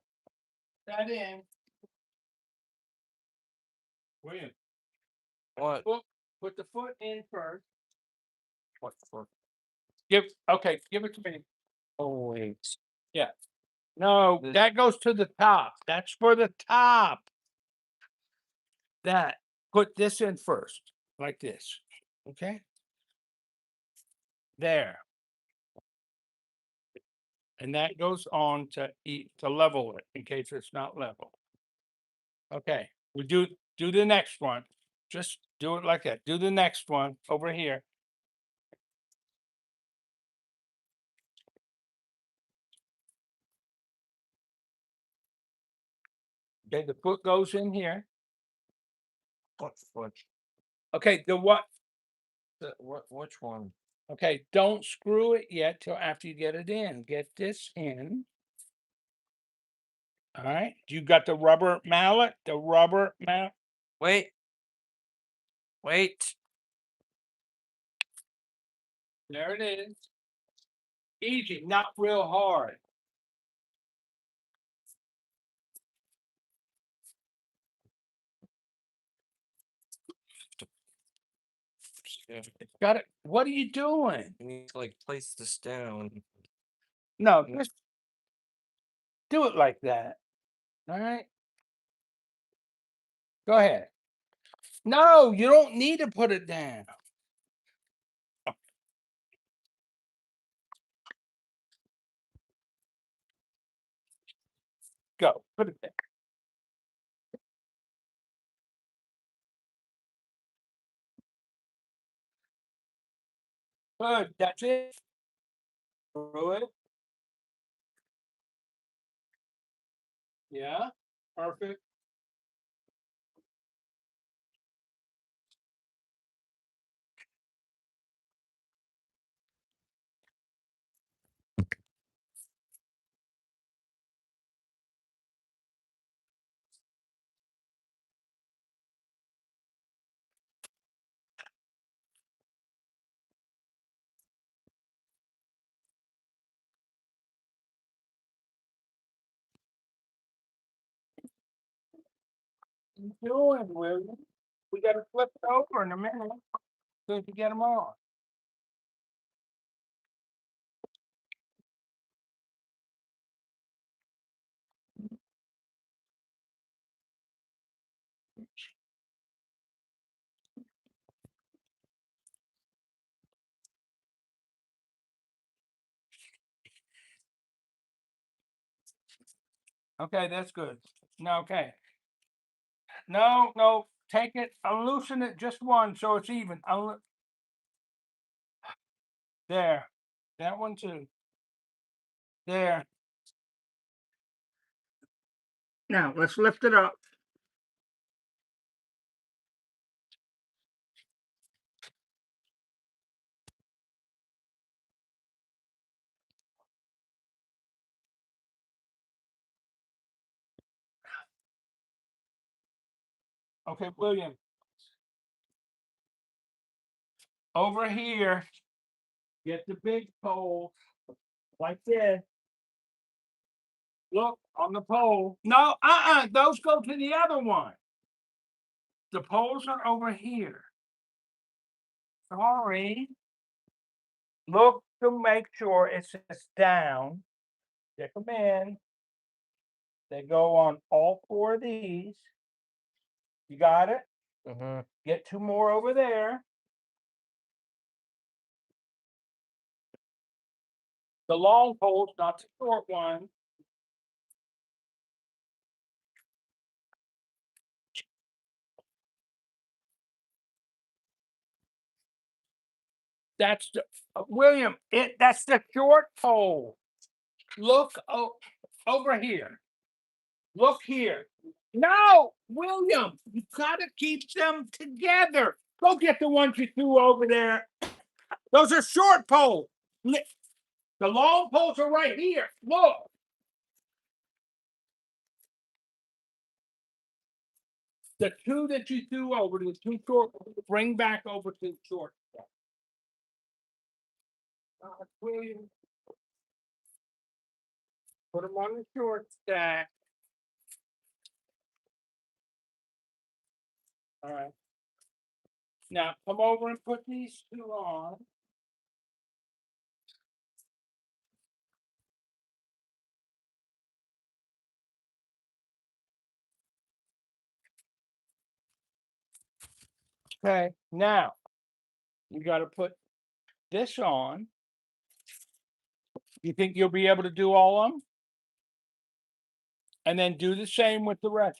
That in. William. What? Put the foot in first. What for? Give it to me. Oh, wait. Yeah. No, This- that goes to the top. That's for the top. That. Put this in first, like this. Okay? There. And that goes on to level it in case it's not level. Okay, we do the next one. Just do it like that. Do the next one over here. Okay, the foot goes in here. What foot? Okay, the what? Which one? Okay, don't screw it yet till after you get it in. Get this in. All right, you got the rubber mallet, Wait. Wait. There it is. Easy, not real hard. Yeah. Got it. What are you doing? You need to like place this down. No, just do it like that. All right. Go ahead. No, you don't need to put it down. Go. Put it there. Good. That's it. Through it. Yeah. Perfect. What you doing, William? We got to flip it over in a minute. So as you get them on. Okay, that's good. No, okay. No, no, take it, loosen it just one so it's even. There. That one too. There. Now let's lift it up. Okay, William. Over here, get the big pole like this. Look on the pole. No, those go to the other one. The poles are over here. Sorry. Look to make sure it sits down. Stick them in. They go on all four of these. You got it? Get two more over there. The long poles, not the short one. That's the William. That's the short pole. Look over here. Look here. No, William, you gotta keep them together. Go get the ones you threw over there. Those are short poles. The long poles are right here. Look. The two that you threw over, the two short, bring back over to the short. William. Put them on the short stack. All right. Now come over and put these two on. Okay, now you got to put this on. You think you'll be able to do all of them? And then do the same with the rest.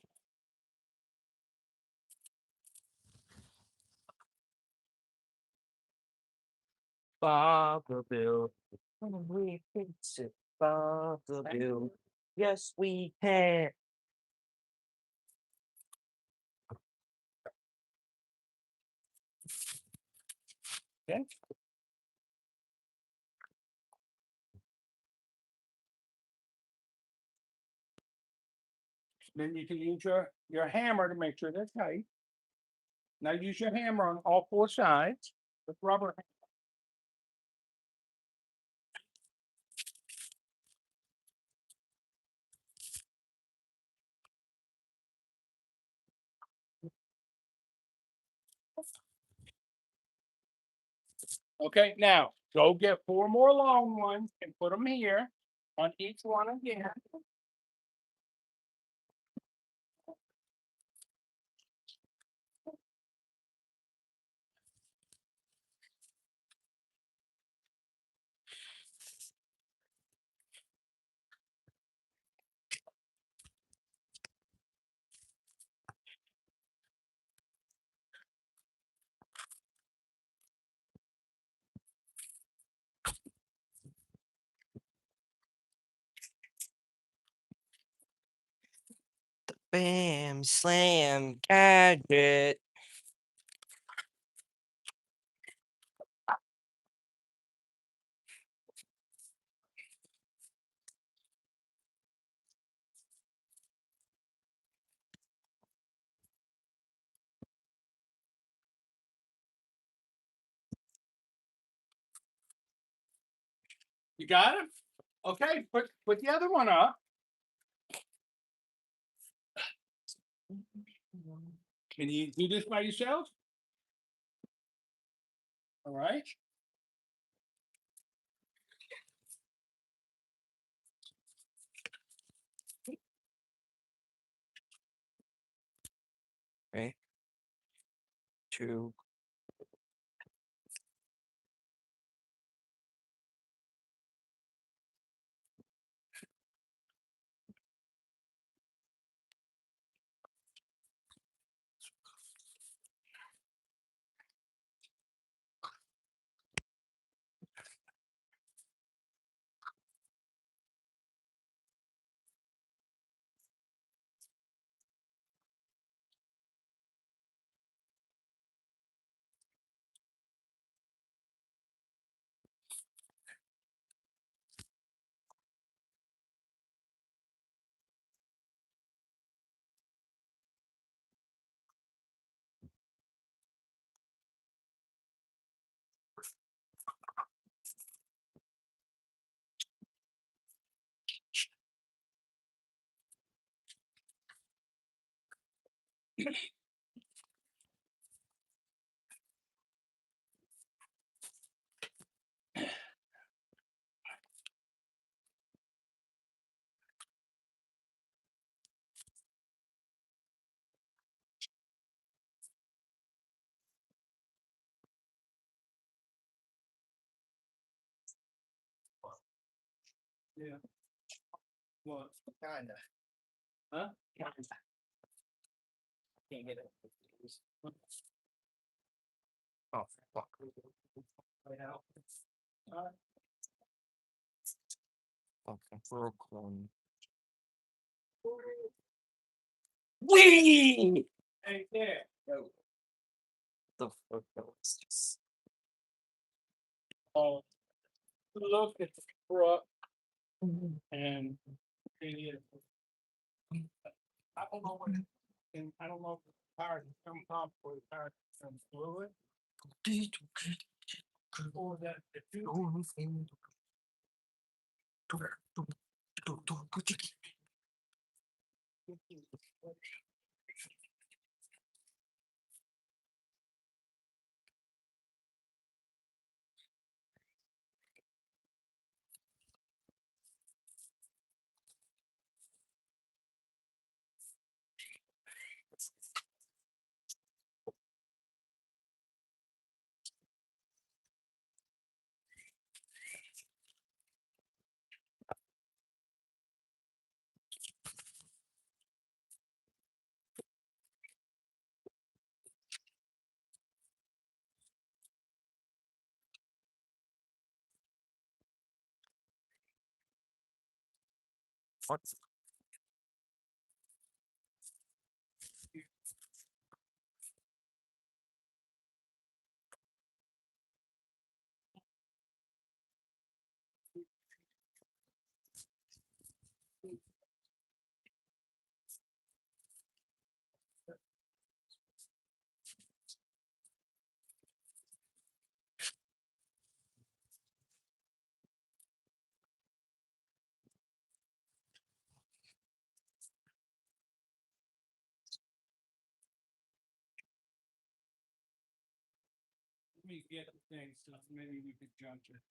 Barbara Bill. We fix it, Barbara Bill. Yes, we can. Okay. Then you can use your hammer to make sure they're tight. Now use your hammer on all four sides with rubber. Okay, now go get 4 more long ones and put them here on each one again. Bam, slam, gadget. You got it? Okay, put the other one up. Can you do this by yourself? All right. Right. 2. Yeah. What? Kinda. Huh? Kinda. Can't get it. Oh, fuck. Right out. Okay, Brooklyn. Wee! Hey there. The fuck was this? Oh, look at the truck and it- I don't know what, and I don't know if the tires are come pump or the tires come fluid. Or that the fuel. What? me get the thing, so maybe we could judge it.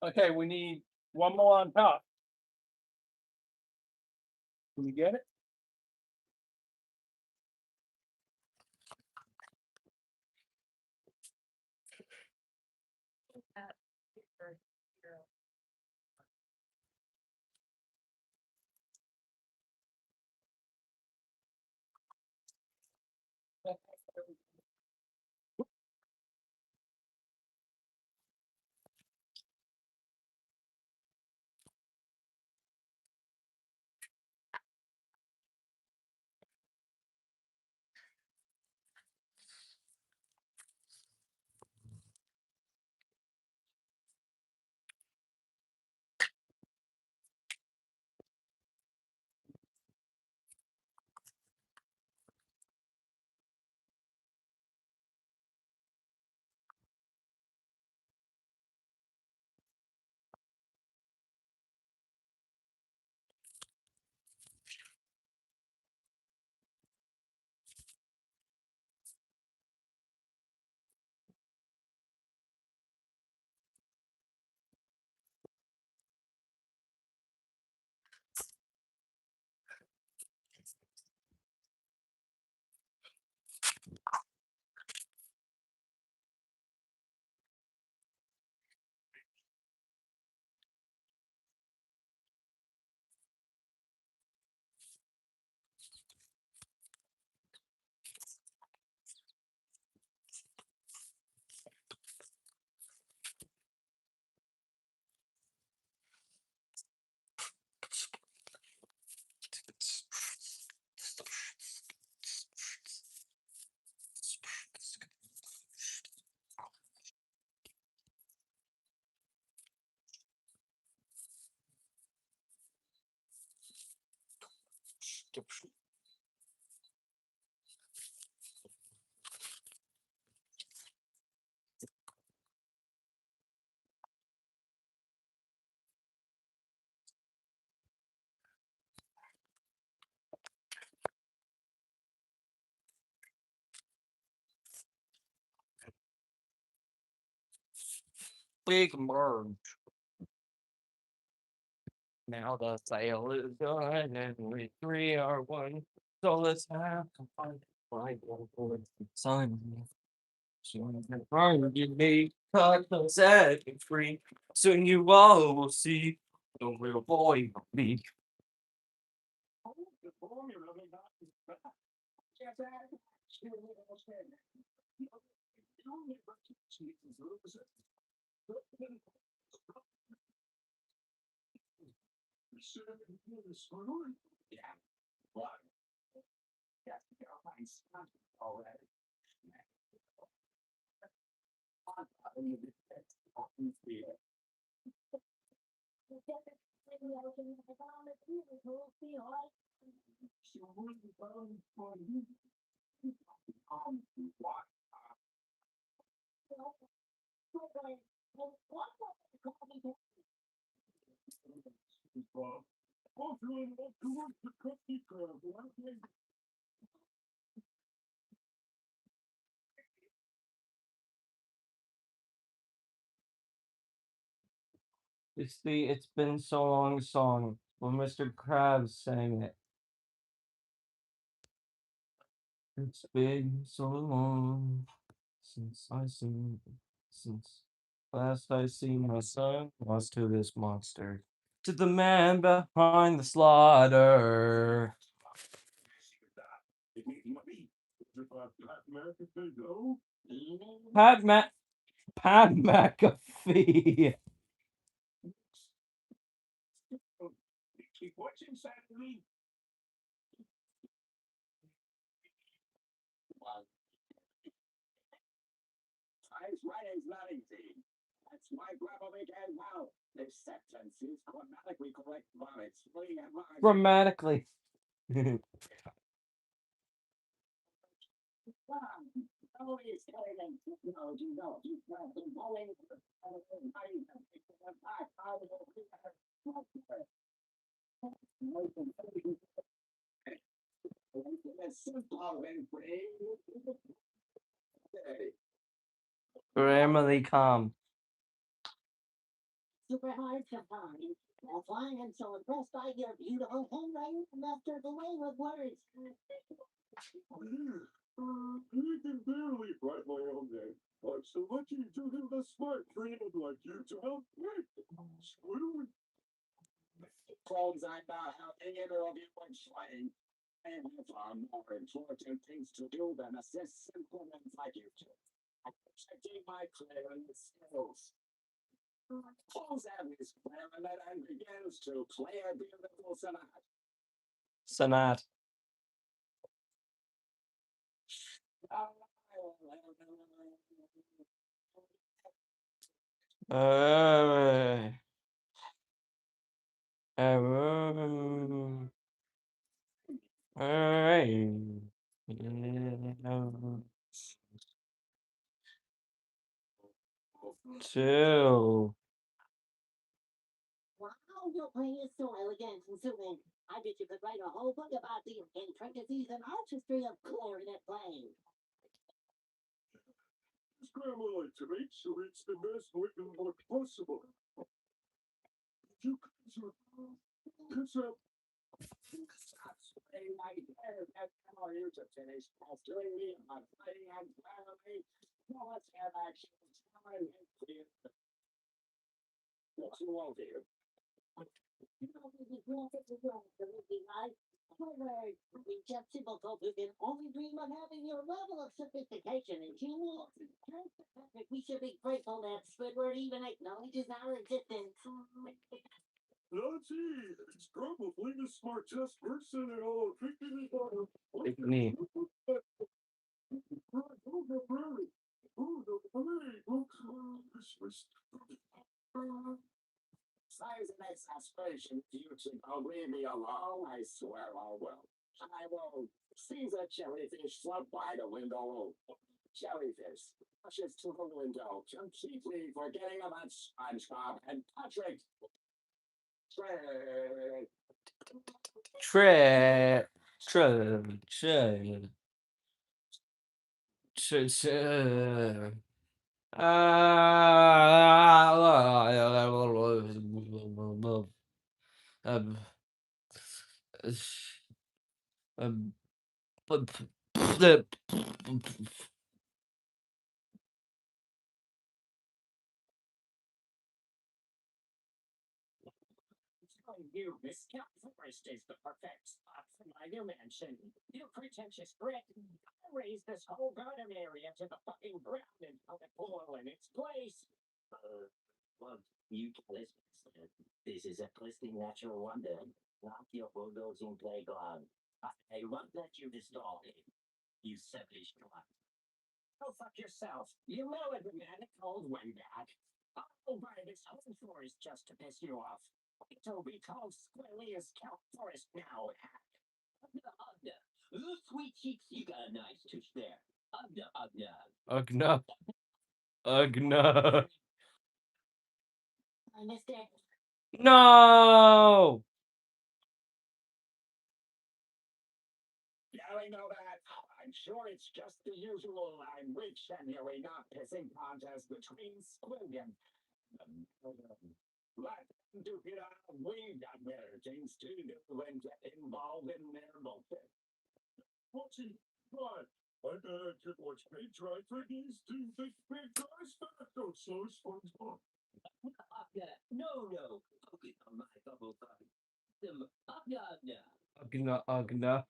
Okay, we need one more on top. Can you get it? Big merge. Now the sale is done and we three are one. So let's have some fun. Simon. Soon you find you may cut the second free. Soon you all will see the real boy of me. It's been so long song when Mr. Krabs sang it. It's been so long since last I seen my son was to this monster. To the man behind the slaughter. Pat McAfee. What's inside of me? Writing's not easy. That's why Grabovic and now. The sentence is grammatically correct vomits. Grammatically. Emily calm. Super hard to find. That's why I'm so impressed by your beautiful handwriting master the way with words. You can barely write my own name. I'm so lucky to have a smart friend like you to help me. Squidward. Clones I'm not helping either of you when sweating. I have far more important things to do than assist simple ones like you two. I'm checking my clarinet skills. Close out his clarinet and begins to play a beautiful sonata. Sonat. Two. Wow, your playing is so elegant and soothing. I bet you could write a whole book about the intricacies and artistry of clarinet playing. This grandma like to make sure it's the best looking book possible. You Stop sweating my hair. That grandma here to finish pestering me on fighting and clarity. Now let's have action. Time and clear. What's wrong here? You know, this is graphic design that would be nice. However, we just simple folk who can only dream of having your level of sophistication and humor. We should be grateful that Squidward even acknowledges our existence. Nancy, it's probably the smartest person in all of Picnic. Picnic. Size and exasperation, you should leave me alone, I swear I will. I will seize a jellyfish float by the window. Jellyfish rushes to the window, completely forgetting about SpongeBob and Patrick. Tre. You, Miss Scout Forest is the perfect spot for my new mansion. You pretentious prick. I raised this whole garden area to the fucking ground and put a pool in its place. Well, you listen. This is a twisting natural wonder, not your bulldozing playground. I won't let you install it. You selfish twat. Go fuck yourself. You know it, man. Cold wind back. I'll buy this whole forest just to piss you off. Toby calls Squirrelia's Scout Forest now. Sweet cheeks, you got a nice tush there. Ugna. Ugna. I missed it. No. Yelling know that. I'm sure it's just the usual I'm rich and you're not pissing contest between Squid and let them do it out. We got better things to do than get involved in their bullshit. What's he? What? I bet I could watch paint dry for these two big guys back. Don't slow SpongeBob. No. Focus on my bubble thumb. Ugna.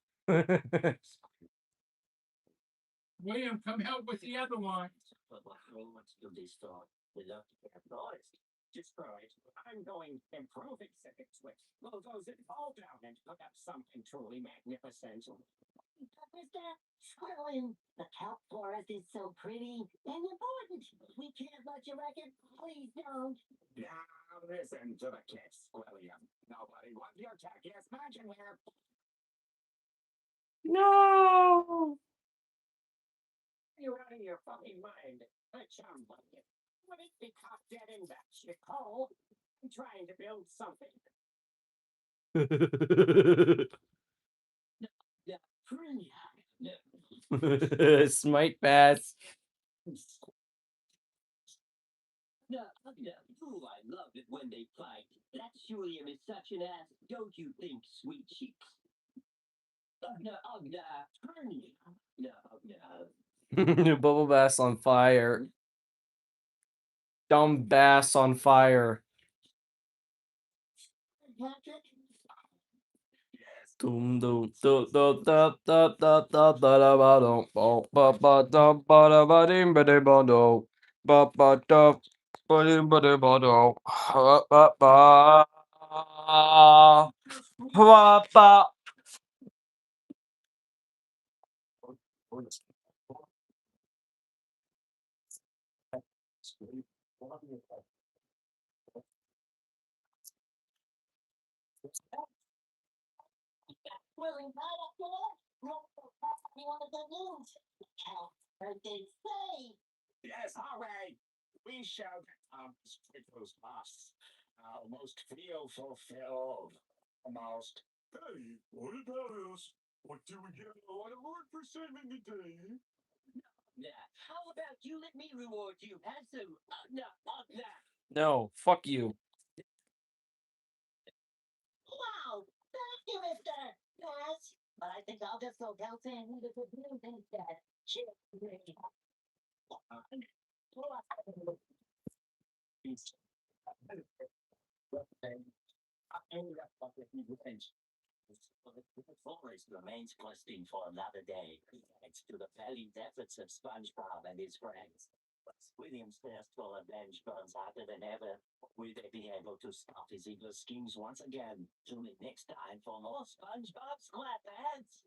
William, come help with the other one. But what's to this thought? We love to get forest. Destroyed. I'm going to improve exhibit switch. Bulldoze it all down and put up something truly magnificent. Mr. Squirrelin, the kelp forest is so pretty and important. We can't let you wreck it. Please don't. Now listen to the kids, Squirrelium. Nobody wants your tacky-ass magic here. No. You're out of your fucking mind. I sound like it. Would it be caught dead in that shit hole? I'm trying to build something. Yeah, pretty. Smite pass. No, no. Ooh, I love it when they fight. That Julian is such an ass, don't you think, sweet cheeks? No, turn you. No. Bubble bass on fire. Dumb bass on fire. Patrick? Dum dum dum dum dum dum dum dum da da ba dum ba ba dum ba da ba dim ba dim ba do ba ba dum ba dim ba dim ba do ba ba ba ba ba. Willing right up to that? You want to go news? Cal, birthday say. Yes, all right. We shall Strickler's boss. Almost feel fulfilled. Almost. Hey, what about us? What do we get a lot of work for saving the day? Yeah. How about you let me reward you? Have some. No. No, fuck you. Wow. Thank you, Mister. Yes. But I think I'll just go downstairs and get the blue instead. Cheers. Forest remains pristine for another day, thanks to the valiant efforts of SpongeBob and his friends. But William's thirst for revenge burns hotter than ever. Will they be able to stop his evil schemes once again? Tune in next time for more SpongeBob SquarePants.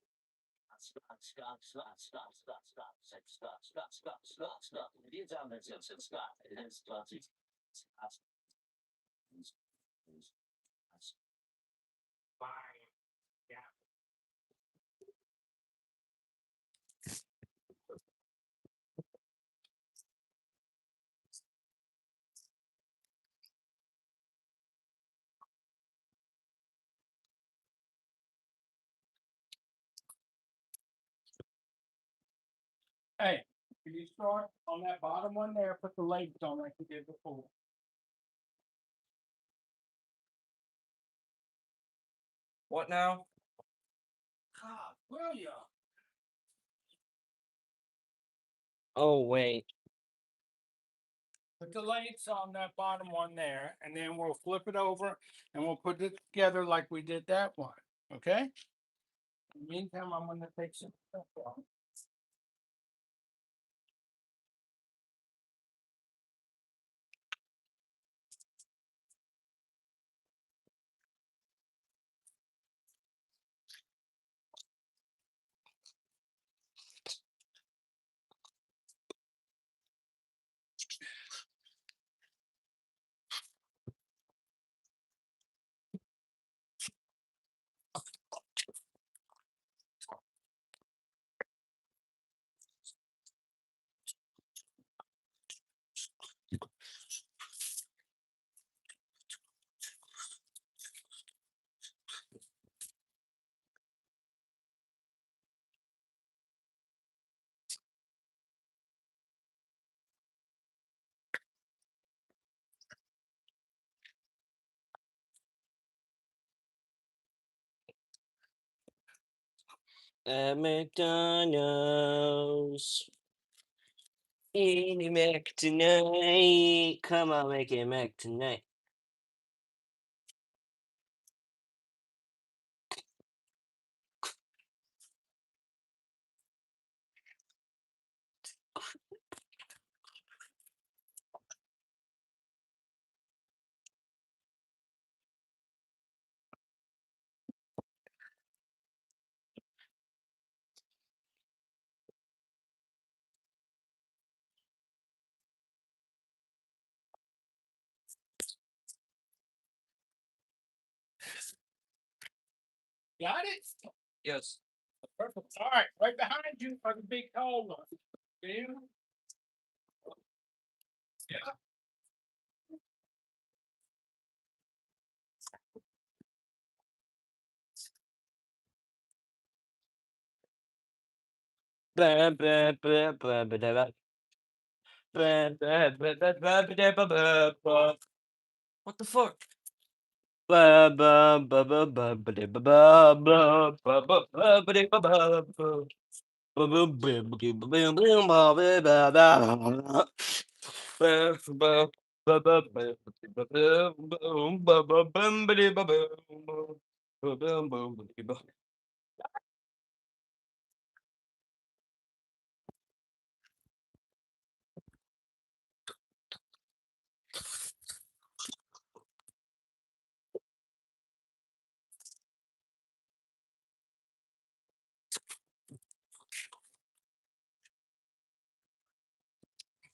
Stop. Die Samen sind Stop. Hey, can you start on that bottom one there? Put the legs on like you did before. What now? God, will ya? Oh wait. Put the lights on that bottom one there, and then we'll flip it over and we'll put it together like we did that one. Okay? In the meantime, I'm gonna take some stuff off. At McDonald's. Eating Mac tonight. Come on, make it Mac tonight. Got it? Yes. Perfect. All right, right behind you are the big tall ones. See 'em? Yeah. Blah, blah, blah, blah, blah, blah. Blah, blah, blah, blah, blah, blah, blah, blah, blah. What the fuck? Blah, blah, blah, blah, blah, blah, blah, blah, blah, blah, blah, blah, blah, blah, blah.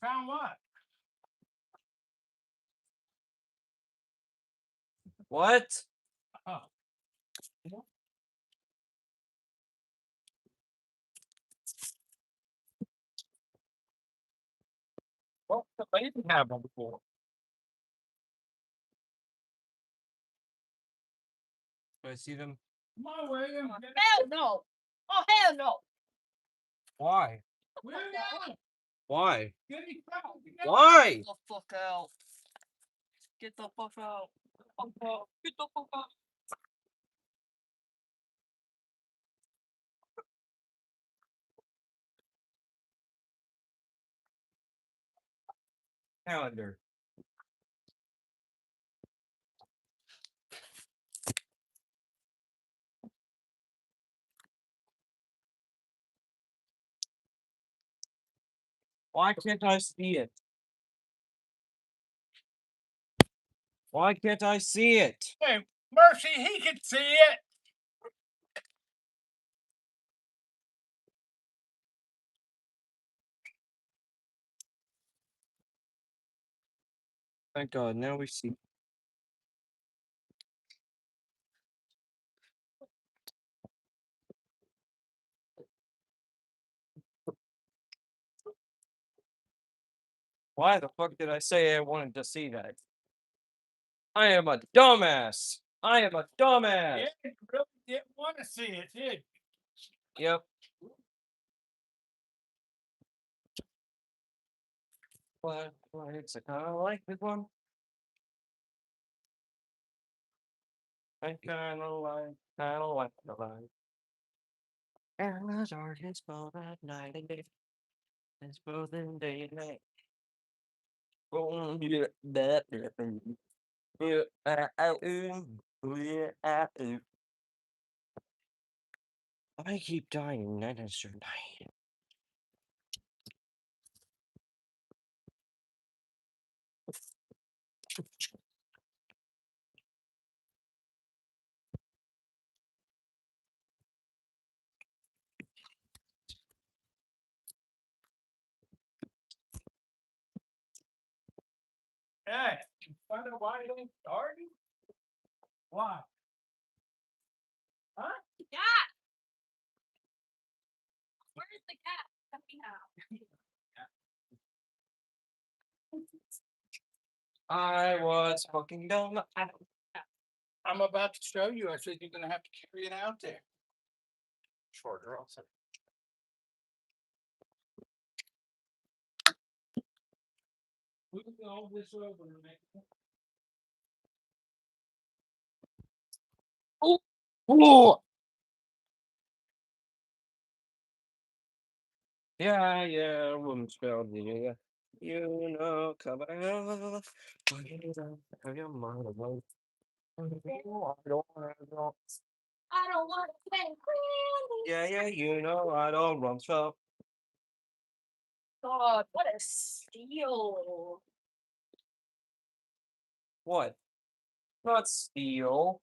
Found what? What? Oh. Well, I didn't have one before. Do I see them? Come on, William. Hell no. Oh, hell no. Why? William. Why? Get me out. Why? Get the fuck out. Get the fuck out. Get the fuck out. Calendar. Why can't I see it? Why can't I see it? Hey, Mercy, he can see it. Thank God, now we see. Why the fuck did I say I wanted to see that? I am a dumbass. I am a dumbass. Yeah, you really didn't want to see it, did you? Yep. But it's a kind of like this one. I kind of like the light. And the darkness both at night and day. It's both in day and night. Oh, yeah, that, yeah, I keep dying night after night. Hey, you find out why it ain't starting? Why? Huh? Yeah. Where's the cat? Let me know. I was fucking dumb. I'm about to show you. I said you're gonna have to carry it out there. Shorter also. We can go this over and make it. Oh. Yeah, room spelled yeah. You know, come on. Have your mind alone. I don't want to play Randy. Yeah, you know, I don't run so. God, what a steal. What? Not steal.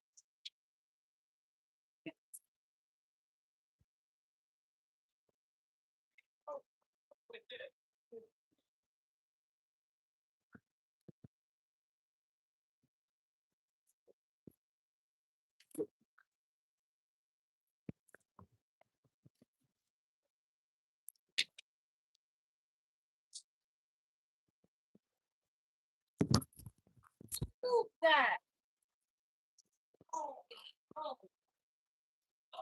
Who's that? Oh, oh.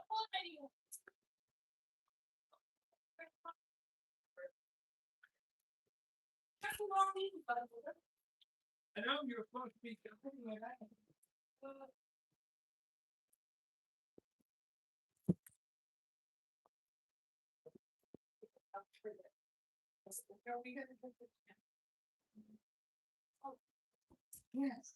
What are you? I know you're supposed to be something like that. Yes.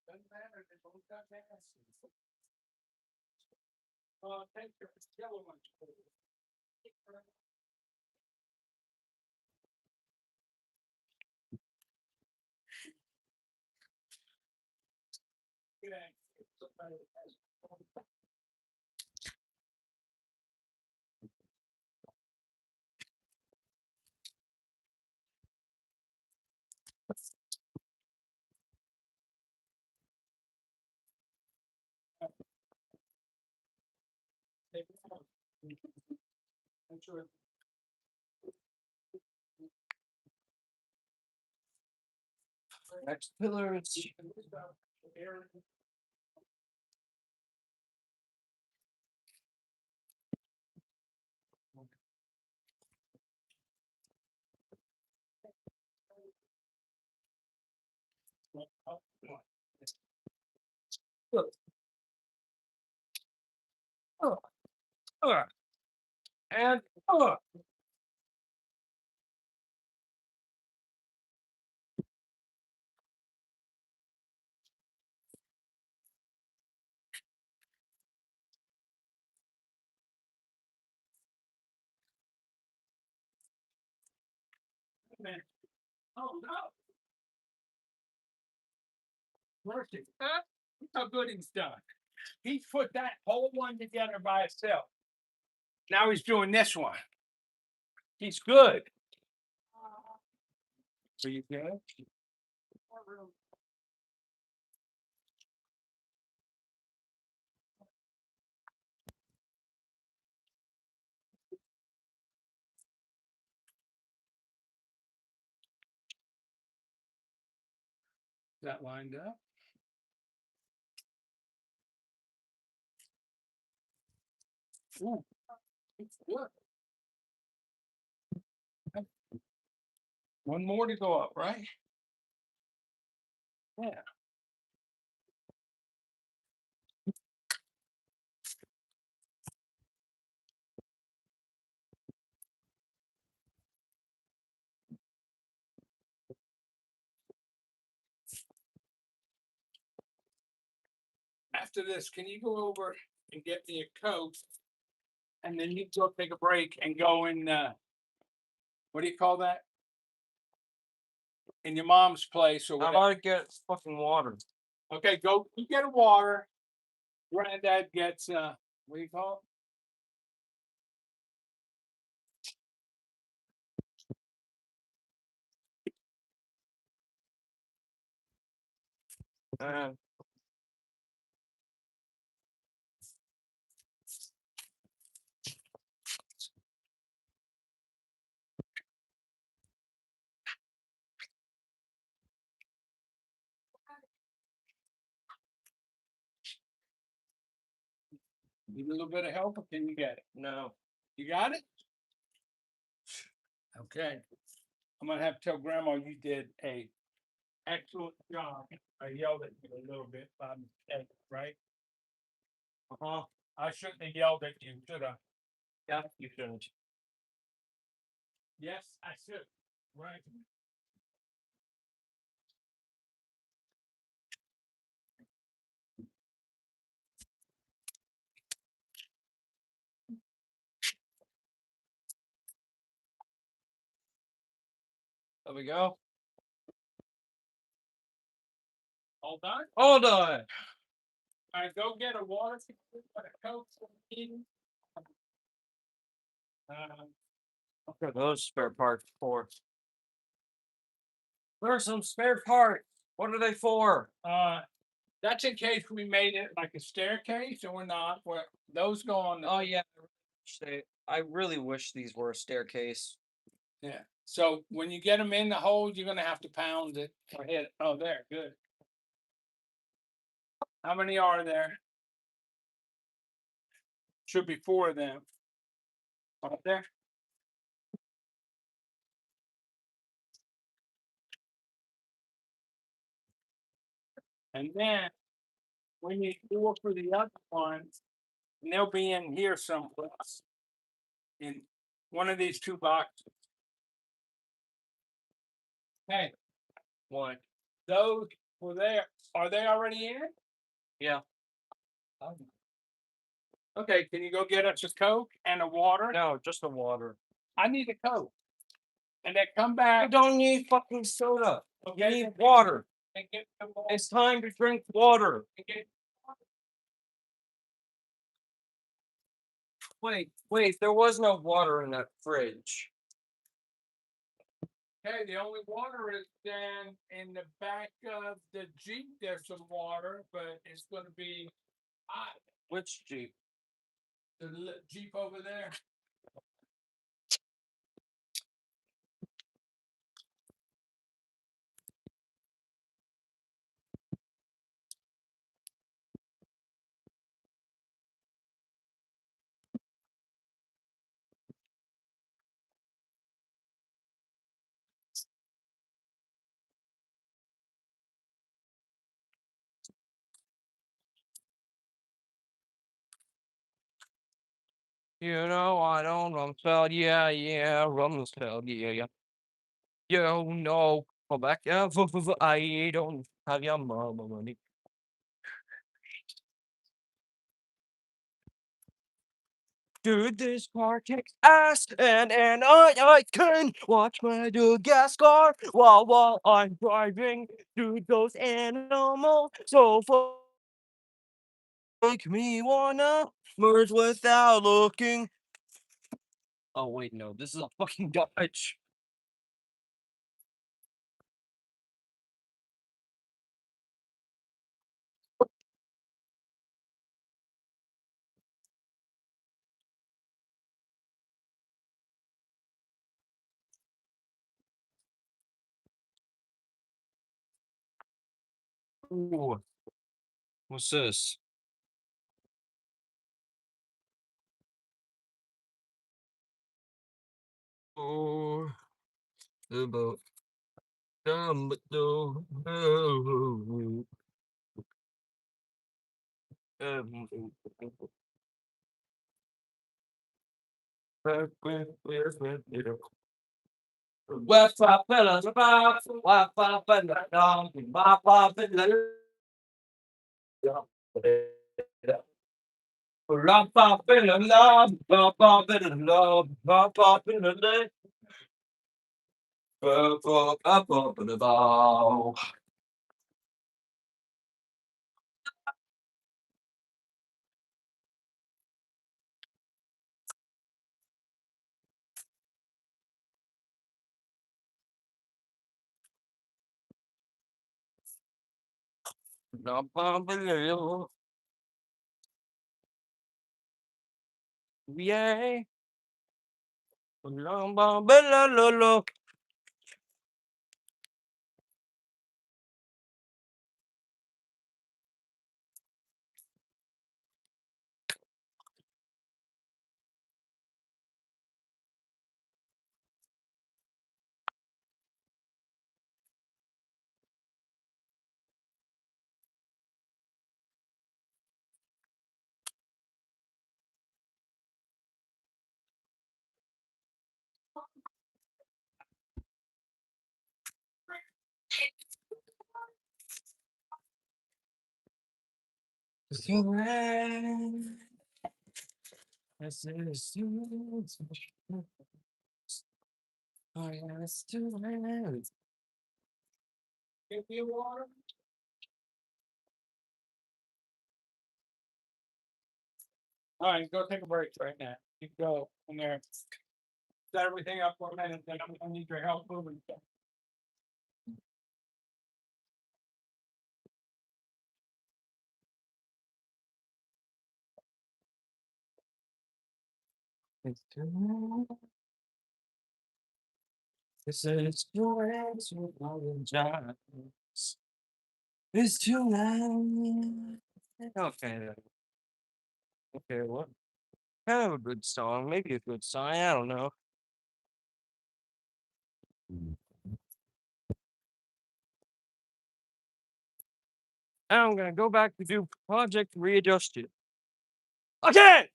Doesn't matter, they both got masks. Take your yellow one. Next pillar is. And oh no. Mercy. Huh? Look how good he's done. He's put that whole one together by himself. Now he's doing this one. He's good. So you good? Is that lined up? Ooh. Good. One more to go up, right? Yeah. After this, can you go over and get me a Coke? And then you go take a break and go in, what do you call that? In your mom's place or How whatever. about I get fucking water? Okay, go, you get a water. Granddad gets, what do you call it? Need a little bit of help or can you get it? No. You got it? Okay. I'm gonna have to tell grandma you did a excellent job. I yelled at you a little bit by mistake, right? Uh-huh. I shouldn't have yelled at you, should I? Yeah, you shouldn't. Yes, I should, right? There we go. All done? All done. All right, go get a water, a Coke, Eden. What are those spare parts for? There's some spare parts. What are they for? That's in case we made it like a staircase or not, where those go on the. Oh yeah. I really wish these were a staircase. Yeah. So when you get them in the hole, you're gonna have to pound it or hit it. Oh, there, good. How many are there? Should be 4 of them. Up there. And then we need 4 for the other ones, and they'll be in here someplace. In one of these 2 boxes. Hey, one. Those were there. Are they already in? Yeah. Okay, can you go get us a Coke and a water? No, just a water. I need a Coke. And then come back. You don't need fucking soda. Okay, You need water. and get the water. It's time to drink water. And get- Wait, there was no water in that fridge. Okay, the only water is then in the back of the Jeep. There's some water, but it's gonna be hot. Which Jeep? The Jeep over there. You know I don't Rumsfeld, yeah, Rumsfeld, yeah. You know, come back, yeah, I don't have your mama money. Dude, this car kicks ass, and I can watch my dude gas car while I'm driving. Dude, those animals so make me wanna merge without looking. Oh wait, no, this is a fucking Dodge. Ooh, what's this? Oh, about Dumbledore. Wi-Fi fellas, Wi-Fi fellas, Wi-Fi fellas. Wi-Fi fellas, Wi-Fi fellas, Wi-Fi fellas. Up in the ball. Yay. Give me water. All right, go take a break right now. You can go in there. Set everything up for a minute, then I'm gonna need your help moving. This is your answer, apologize. It's too late. Okay then. Okay, what? Kind of a good song, maybe a good song. I don't know. I'm gonna go back to do project readjusted. Again!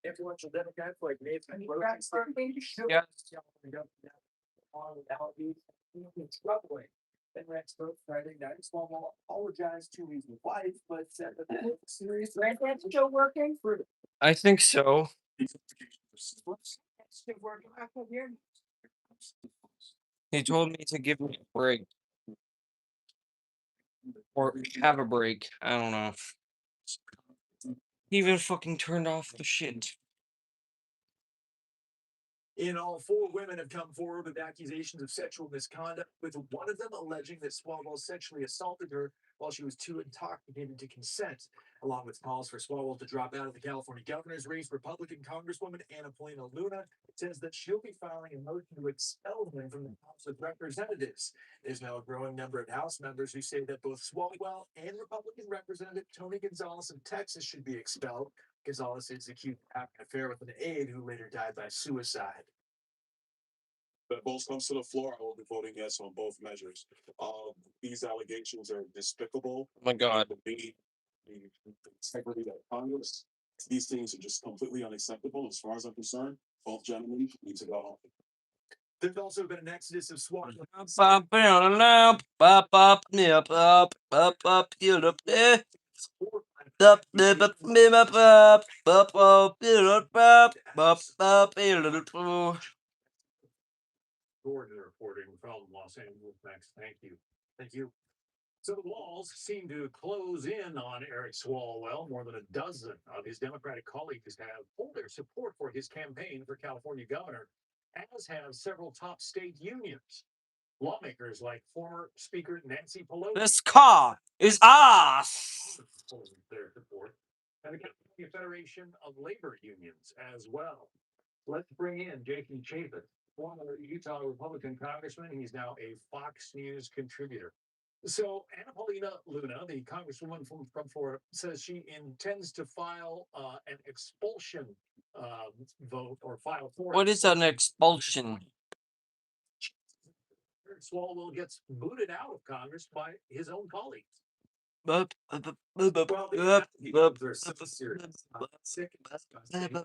Influential Democrats like Nathan Yeah. struggling. And Rex spoke Friday night. Cuomo apologized to his wife, but said that the serious grandparents still working for I think so. still working back here. He told me to give me a break. Or have a break. I don't know. He even fucking turned off the shit. In all, 4 women have come forward with accusations of sexual misconduct, with one of them alleging that Swalwell sexually assaulted her while she was too intoxicated to consent. Along with calls for Swalwell to drop out of the California governor's race, Republican Congresswoman Anna Paulina Luna says that she'll be filing a motion to expel him from the House of Representatives. There's now a growing number of House members who say that both Swalwell and Republican Representative Tony Gonzalez of Texas should be expelled. Gonzalez is accused of having an affair with an aide who later died by suicide. That both comes to the floor, I will be voting yes on both measures. These allegations are despicable. Oh my god. The integrity of Congress. These things are just completely unacceptable as far as I'm concerned. Both gentlemen need to go home. There's also been an exodus of SWAT. Gordon reporting from Los Angeles. Max, thank you. Thank you. So the walls seem to close in on Eric Swalwell. More than a dozen of his Democratic colleagues have pulled their support for his campaign for California governor, as have several top state unions. Lawmakers like former Speaker Nancy Pelosi. This car is ours. Their support, and the California Federation of Labor Unions as well. Let's bring in Jason Chapin, former Utah Republican congressman. He's now a Fox News contributor. So Anna Paulina Luna, the congresswoman from Florida, says she intends to file an expulsion vote or file for. What is an expulsion? Swalwell gets booted out of Congress by his own colleagues. Well, they're so serious. Sick and disgusting.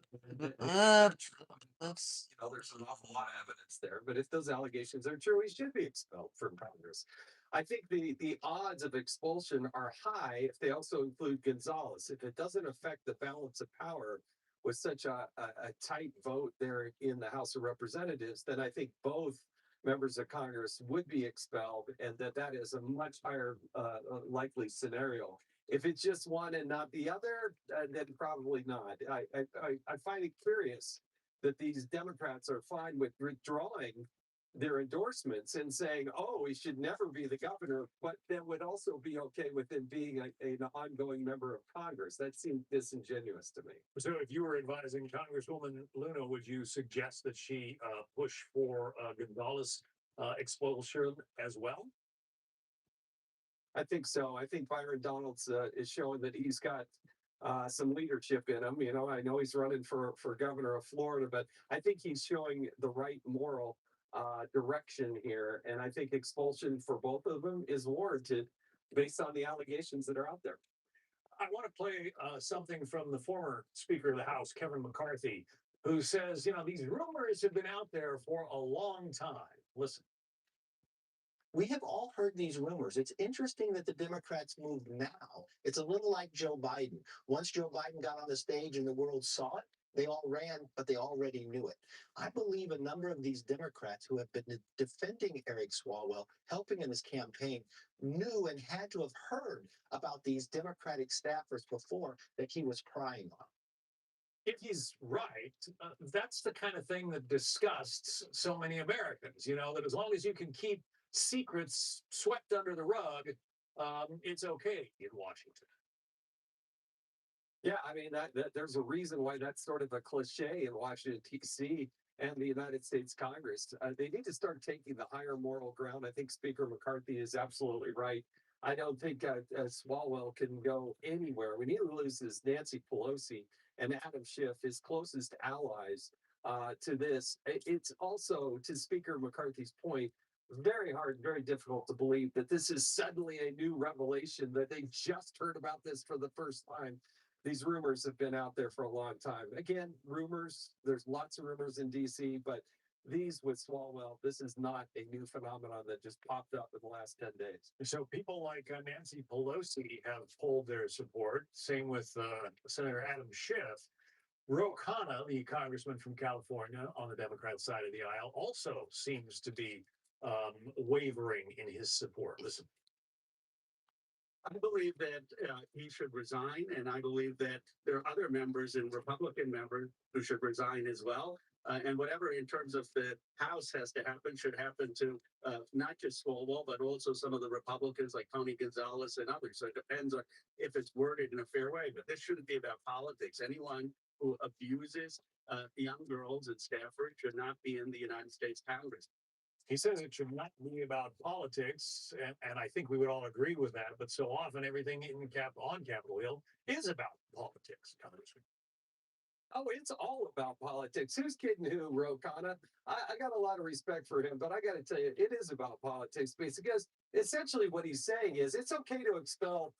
There's an awful lot of evidence there, but if those allegations are true, he should be expelled from Congress. I think the odds of expulsion are high if they also include Gonzalez. If it doesn't affect the balance of power with such a tight vote there in the House of Representatives, then I think both members of Congress would be expelled, and that is a much higher likely scenario. If it's just one and not the other, then probably not. I find it curious that these Democrats are fine with withdrawing their endorsements and saying, oh, he should never be the governor, but then would also be okay with him being an ongoing member of Congress. That seems disingenuous to me. So if you were advising Congresswoman Luna, would you suggest that she push for Gonzalez expulsion as well? I think so. I think Byron Donalds is showing that he's got some leadership in him. I know he's running for governor of Florida, but I think he's showing the right moral direction here. And I think expulsion for both of them is warranted based on the allegations that are out there. I want to play something from the former Speaker of the House, Kevin McCarthy, who says, these rumors have been out there for a long time. Listen. We have all heard these rumors. It's interesting that the Democrats moved now. It's a little like Joe Biden. Once Joe Biden got on the stage and the world saw it, they all ran, but they already knew it. I believe a number of these Democrats who have been defending Eric Swalwell, helping in his campaign, knew and had to have heard about these Democratic staffers before that he was prying on. If he's right, that's the kind of thing that disgusts so many Americans, that as long as you can keep secrets swept under the rug, it's okay in Washington. Yeah, I mean that there's a reason why that's sort of a cliche in Washington D.C. and the United States Congress. They need to start taking the higher moral ground. I think Speaker McCarthy is absolutely right. I don't think Swalwell can go anywhere. When he loses Nancy Pelosi and Adam Schiff, his closest allies to this, it's also, to Speaker McCarthy's point, very hard, very difficult to believe that this is suddenly a new revelation, that they just heard about this for the first time. These rumors have been out there for a long time. Again, rumors, there's lots of rumors in DC, but these with Swalwell, this is not a new phenomenon that just popped up in the last 10 days. So people like Nancy Pelosi have pulled their support. Same with Senator Adam Schiff. Ro Khanna, the congressman from California on the Democrat side of the aisle, also seems to be wavering in his support. Listen. I believe that he should resign, and I believe that there are other members and Republican members who should resign as well. And whatever in terms of the House has to happen should happen to not just Swalwell, but also some of the Republicans like Tony Gonzalez and others. So it depends on if it's worded in a fair way. But this shouldn't be about politics. Anyone who abuses young girls and staffers should not be in the United States Congress. He says it should not be about politics, and I think we would all agree with that. But so often, everything on Capitol Hill is about politics, Congressman. Oh, it's all about politics. Who's kidding who, Ro Khanna? I got a lot of respect for him, but I got to tell you, it is about politics because essentially what he's saying is it's okay to expel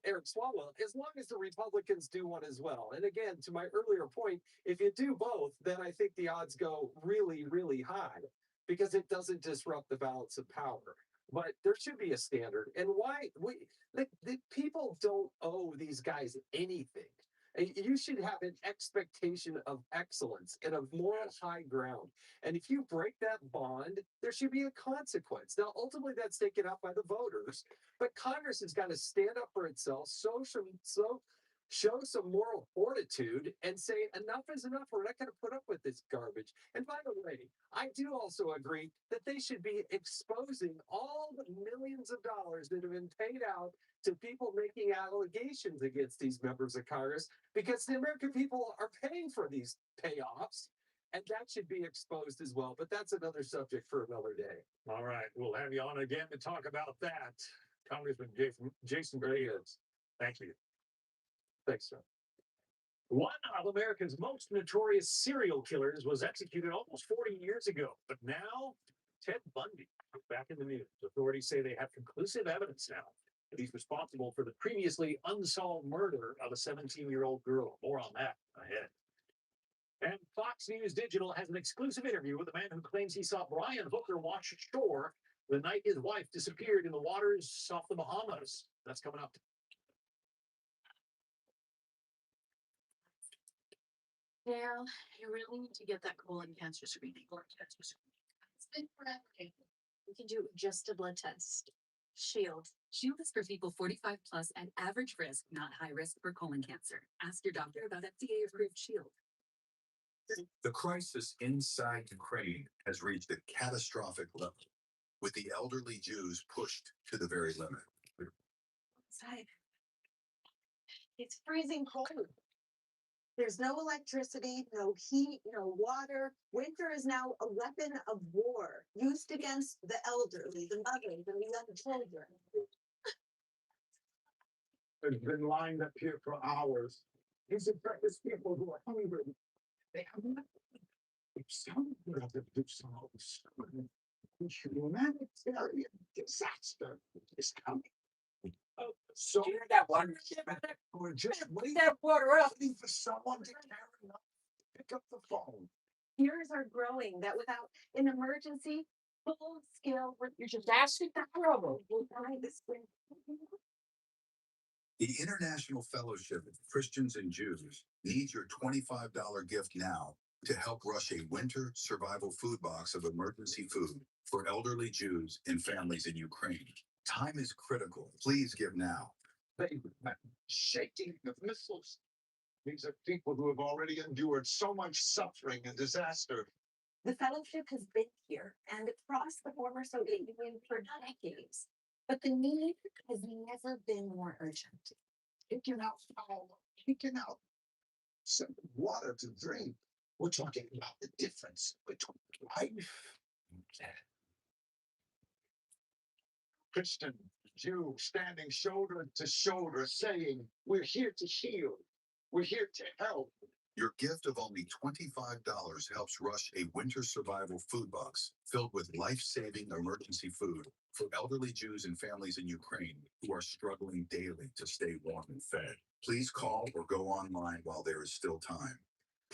Eric Swalwell as long as the Republicans do one as well. And again, to my earlier point, if you do both, then I think the odds go really, really high, because it doesn't disrupt the balance of power. But there should be a standard. And why the people don't owe these guys anything. You should have an expectation of excellence and of moral high ground. And if you break that bond, there should be a consequence. Now, ultimately, that's taken up by the voters. But Congress has got to stand up for itself, show some moral fortitude and say enough is enough. We're not going to put up with this garbage. And by the way, I do also agree that they should be exposing all the millions of dollars that have been paid out to people making allegations against these members of Congress, because the American people are paying for these payoffs. And that should be exposed as well. But that's another subject for another day. All right. We'll have you on again to talk about that. Congressman Jason Graves. Thank you. Thanks, sir. One of America's most notorious serial killers was executed almost 40 years ago, but now Ted Bundy is back in the news. Authorities say they have conclusive evidence now that he's responsible for the previously unsolved murder of a 17-year-old girl. More on that ahead. And Fox News Digital has an exclusive interview with a man who claims he saw Brian Hooker wash ashore the night his wife disappeared in the waters off the Bahamas. That's coming up. Daryl, you really need to get that colon cancer screening. It's been forever. You can do it with just a blood test. Shield. Shield is for people 45 plus at average risk, not high risk for colon cancer. Ask your doctor about FDA approved Shield. The crisis inside Ukraine has reached a catastrophic level, with the elderly Jews pushed to the very limit. Outside. It's freezing cold. There's no electricity, no heat, no water. Winter is now a weapon of war used against the elderly, the mothers, and the young children. I've been lined up here for hours. These are precious people who are hungry. They have nothing. If someone would have to do something, humanitarian disaster is coming. Oh, so that water. We're just waiting, That water up. waiting for someone to carry up, pick up the phone. Fears are growing that without an emergency, full-scale, You're just asking for trouble. will die this spring. The International Fellowship of Christians and Jews needs your $25 gift now to help rush a winter survival food box of emergency food for elderly Jews and families in Ukraine. Time is critical. Please give now. Shaking of missiles. These are people who have already endured so much suffering and disaster. The fellowship has been here and across the former Soviet Union for decades. but the need has never been more urgent. Taking out power, taking out some water to drink. We're talking about the difference between life and death. Christian Jew standing shoulder to shoulder saying, we're here to heal. We're here to help. Your gift of only $25 helps rush a winter survival food box filled with life-saving emergency food for elderly Jews and families in Ukraine who are struggling daily to stay warm and fed. Please call or go online while there is still time.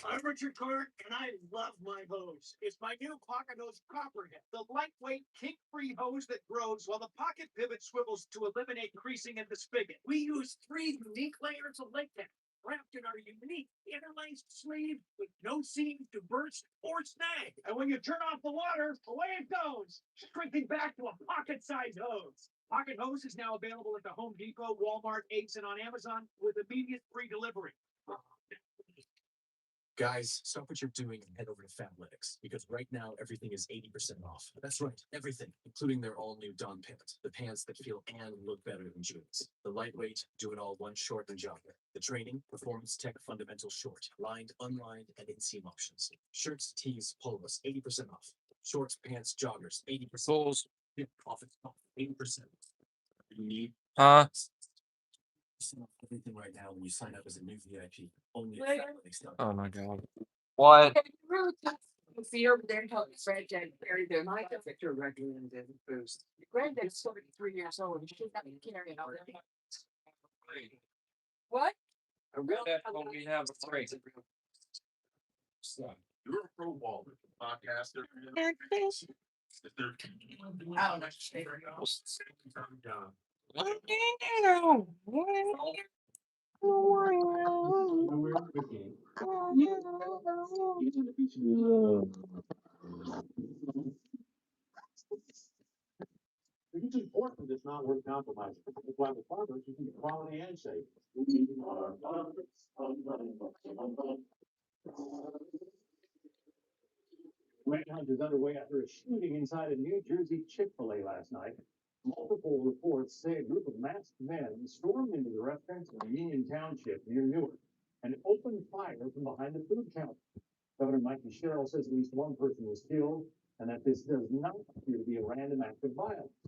I'm Richard Clark, and I love my hose. It's my new Pocket Hose Copperhead, the lightweight, kink-free hose that grows while the pocket pivot swivels to eliminate creasing in the spigot. We use 3 unique layers of latex wrapped in our unique interlaced sleeve with no seams to burst or snag. And when you turn off the water, away it goes, shrinking back to a pocket-sized hose. Pocket Hose is now available at the Home Depot, Walmart, Ace, and on Amazon with immediate free delivery. Guys, stop what you're doing and head over to Fabletics, because right now everything is 80% off. That's right, everything, including their all-new Dawn pants. The pants that feel and look better than jeans. The lightweight, do-it-all one short and jogger. The training, performance tech fundamental short, lined, unlined, and inseam options. Shirts, tees, polos, 80% off. Shorts, pants, joggers, 80% off. Off its off, 80%. You need everything right now when you sign up as a new VIP. Only at Fabletics. Oh my god. What? Really tough. See over there and help granddad carry the my Victor recommended boost. Granddad's 43 years old. She's not carrying out there. What? That's what we have a break. You're a pro baller, podcaster. I don't know. It's important it's not worth compromising. That's why the farmers should be quality and safe. Manhunt is underway after a shooting inside a New Jersey Chick-fil-A last night. Multiple reports say a group of masked men stormed into the restaurant in Union Township near Newark and opened fire from behind the food counter. Governor Mikey Sherrill says at least one person was killed and that this does not appear to be a random act of violence.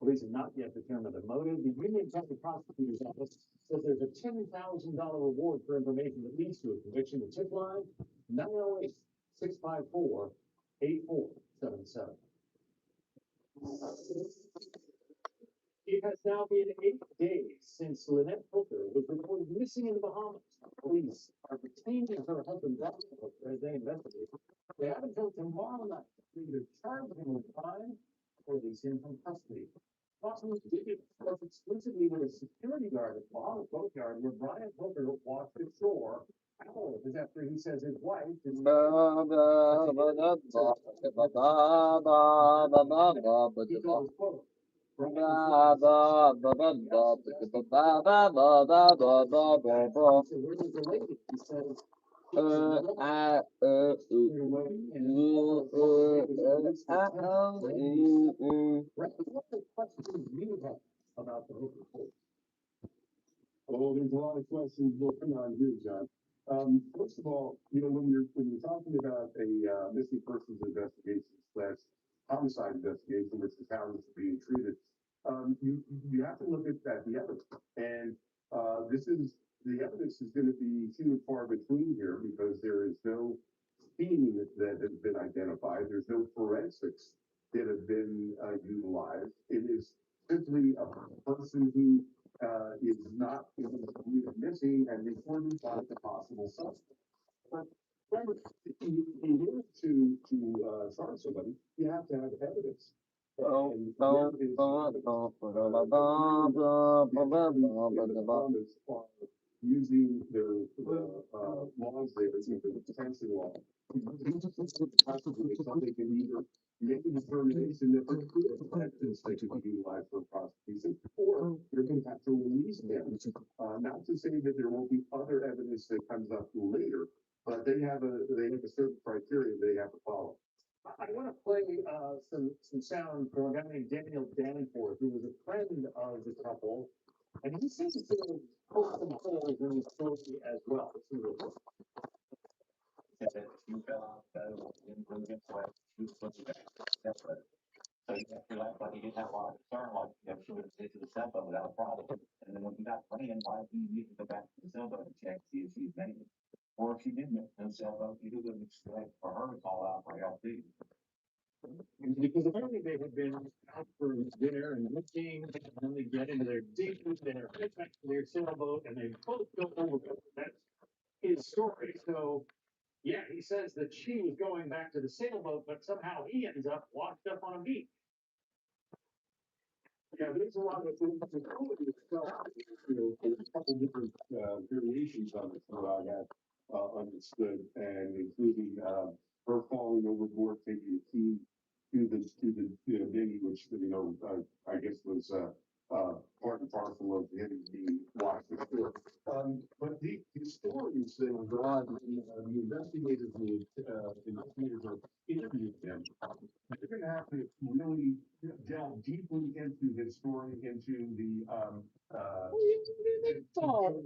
Police have not yet determined the motive. The Union County Prosecutor's Office says there's a $10,000 reward for information that leads to a conviction. The tip line, 908-654-8477. It has now been 8 days since Lynette Hooker was reported missing in the Bahamas. Police are detaining her husband as they investigate. They have until tomorrow night to either charge him with crime or release him from custody. Boston did it exclusively with a security guard at Bahamas Boatyard where Brian Hooker washed ashore hours after he says his wife is about the Hooker case. Oh, there's a lot of questions looking on here, John. First of all, when you're talking about a missing persons investigation slash homicide investigation, which is how it's being treated, you have to look at the evidence. And the evidence is going to be few and far between here because there is no theme that has been identified. There's no forensics that have been utilized. It is simply a person who is not missing and reported by the possible suspect. But remember, in order to charge somebody, you have to have evidence. Using the laws there, the detention law, they can either make a determination that there's evidence they can be utilized for prosecution, or they're going to have to release them. Not to say that there won't be other evidence that comes up later, but they have a certain criteria they have to follow. I want to play some sound from a guy named Daniel Danforth, who was a friend of the couple, and he seems to poke some holes in his story as well. Let's see what So you have to act like he didn't have a lot of concern, like, you know, she would have taken the cell phone without a problem. And then when you got playing, why do you need to go back to the cell phone and check, see if she's made it? Or if she did make no cell phone, you would expect for her to call out for help too. Because apparently they had been out for dinner and looking, and then they get into their deep into their sailboat, and they both go overboard. That's his story. So, yeah, he says that she was going back to the sailboat, but somehow he ends up washed up on a beach. Yeah, there's a lot of things to go with itself. You know, there's a couple different variations on it that I have understood, and including her falling overboard, taking the key to the dinghy, which I guess was part and parcel of him being washed ashore. But the stories that have gone, the investigators are interviewed them. You're going to have to really delve deeply into his story, into the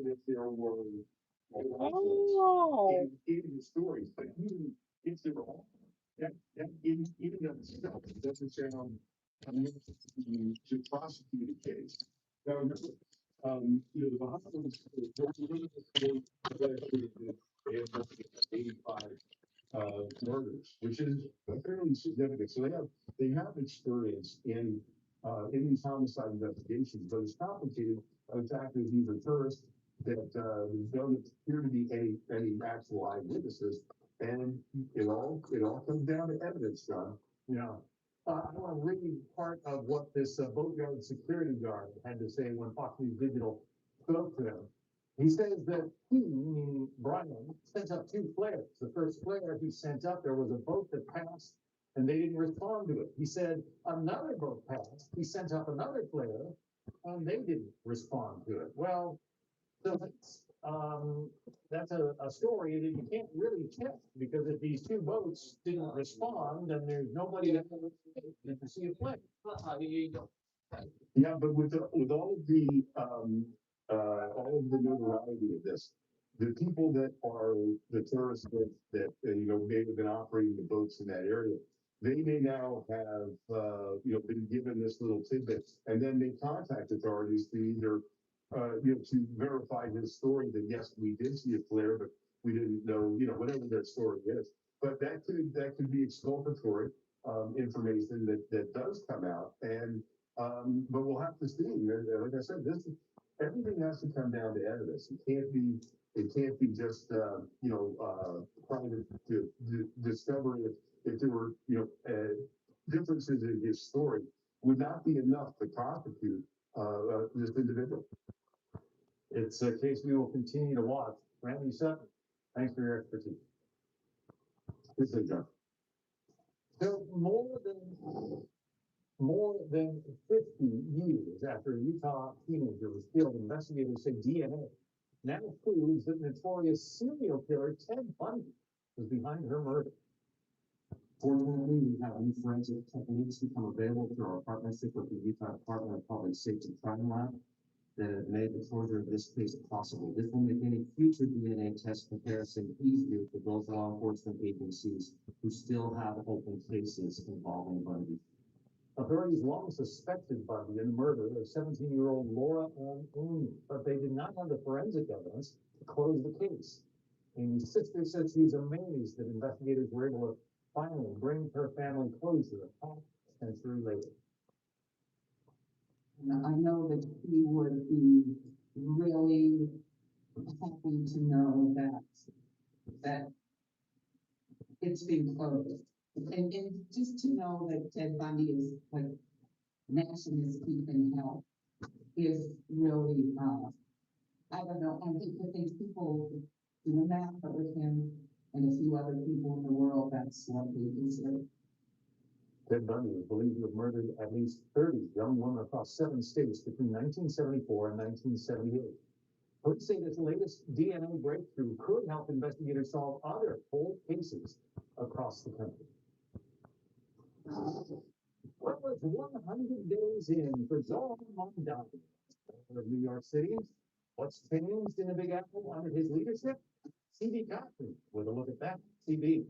if there were in the stories, but even if there were that in and of itself doesn't sound enough to prosecute a case. Now, remember, the Bahamas, they have 85 murders, which is fairly significant. So they have experience in these homicide investigations, but it's complicated by the fact that these are tourists that don't appear to be any actual eyewitnesses, and it all comes down to evidence, John. Yeah. I want to read part of what this boatyard security guard had to say when Fox News Digital spoke to him. He says that he, meaning Brian, sent up 2 flares. The first flare he sent up, there was a boat that passed and they didn't respond to it. He said another boat passed. He sent up another flare and they didn't respond to it. Well, so that's a story that you can't really test, because if these 2 boats didn't respond, then there's nobody that can see a flare. Yeah, but with all of the notoriety of this, the people that are the tourists that may have been operating the boats in that area, they may now have been given this little tidbit, and then they contact authorities to either to verify his story that yes, we did see a flare, but we didn't know, whatever their story is. But that could be exculpatory information that does come out, and but we'll have to see. Like I said, everything has to come down to evidence. It can't be just trying to discover if there were differences in his story would not be enough to prosecute this individual. It's a case we will continue to watch. Randy Sutton, thanks for your expertise. This is John. So more than 50 years after a Utah teenager was killed, investigators say DNA now proves that notorious serial killer Ted Bundy was behind her murder. Fortunately, we have new forensic techniques become available through our partnership with the Utah Department of Public Safety Crime Lab that have made the closure of this case possible. This will make any future DNA test comparison easier for those law enforcement agencies who still have open cases involving Bundy. Authorities long suspected Bundy in the murder of 17-year-old Laura Ann Amy, but they did not have the forensic evidence to close the case. Amy's sister said she's amazed that investigators were able to finally bring her family closure a half century later. I know that he would be really happy to know that it's been closed. And just to know that Ted Bundy is like nationally speaking help is really, I don't know, I think people doing that, but with him and a few other people in the world, that's what they deserve. Ted Bundy was believed to have murdered at least 30 young women across 7 states between 1974 and 1978. Police say this latest DNA breakthrough could help investigators solve other cold cases across the country. Well, it's 100 days in for Zoran Mondani, of New York City. What's changed in the Big Apple under his leadership? CB Godfrey, with a look at that. CB.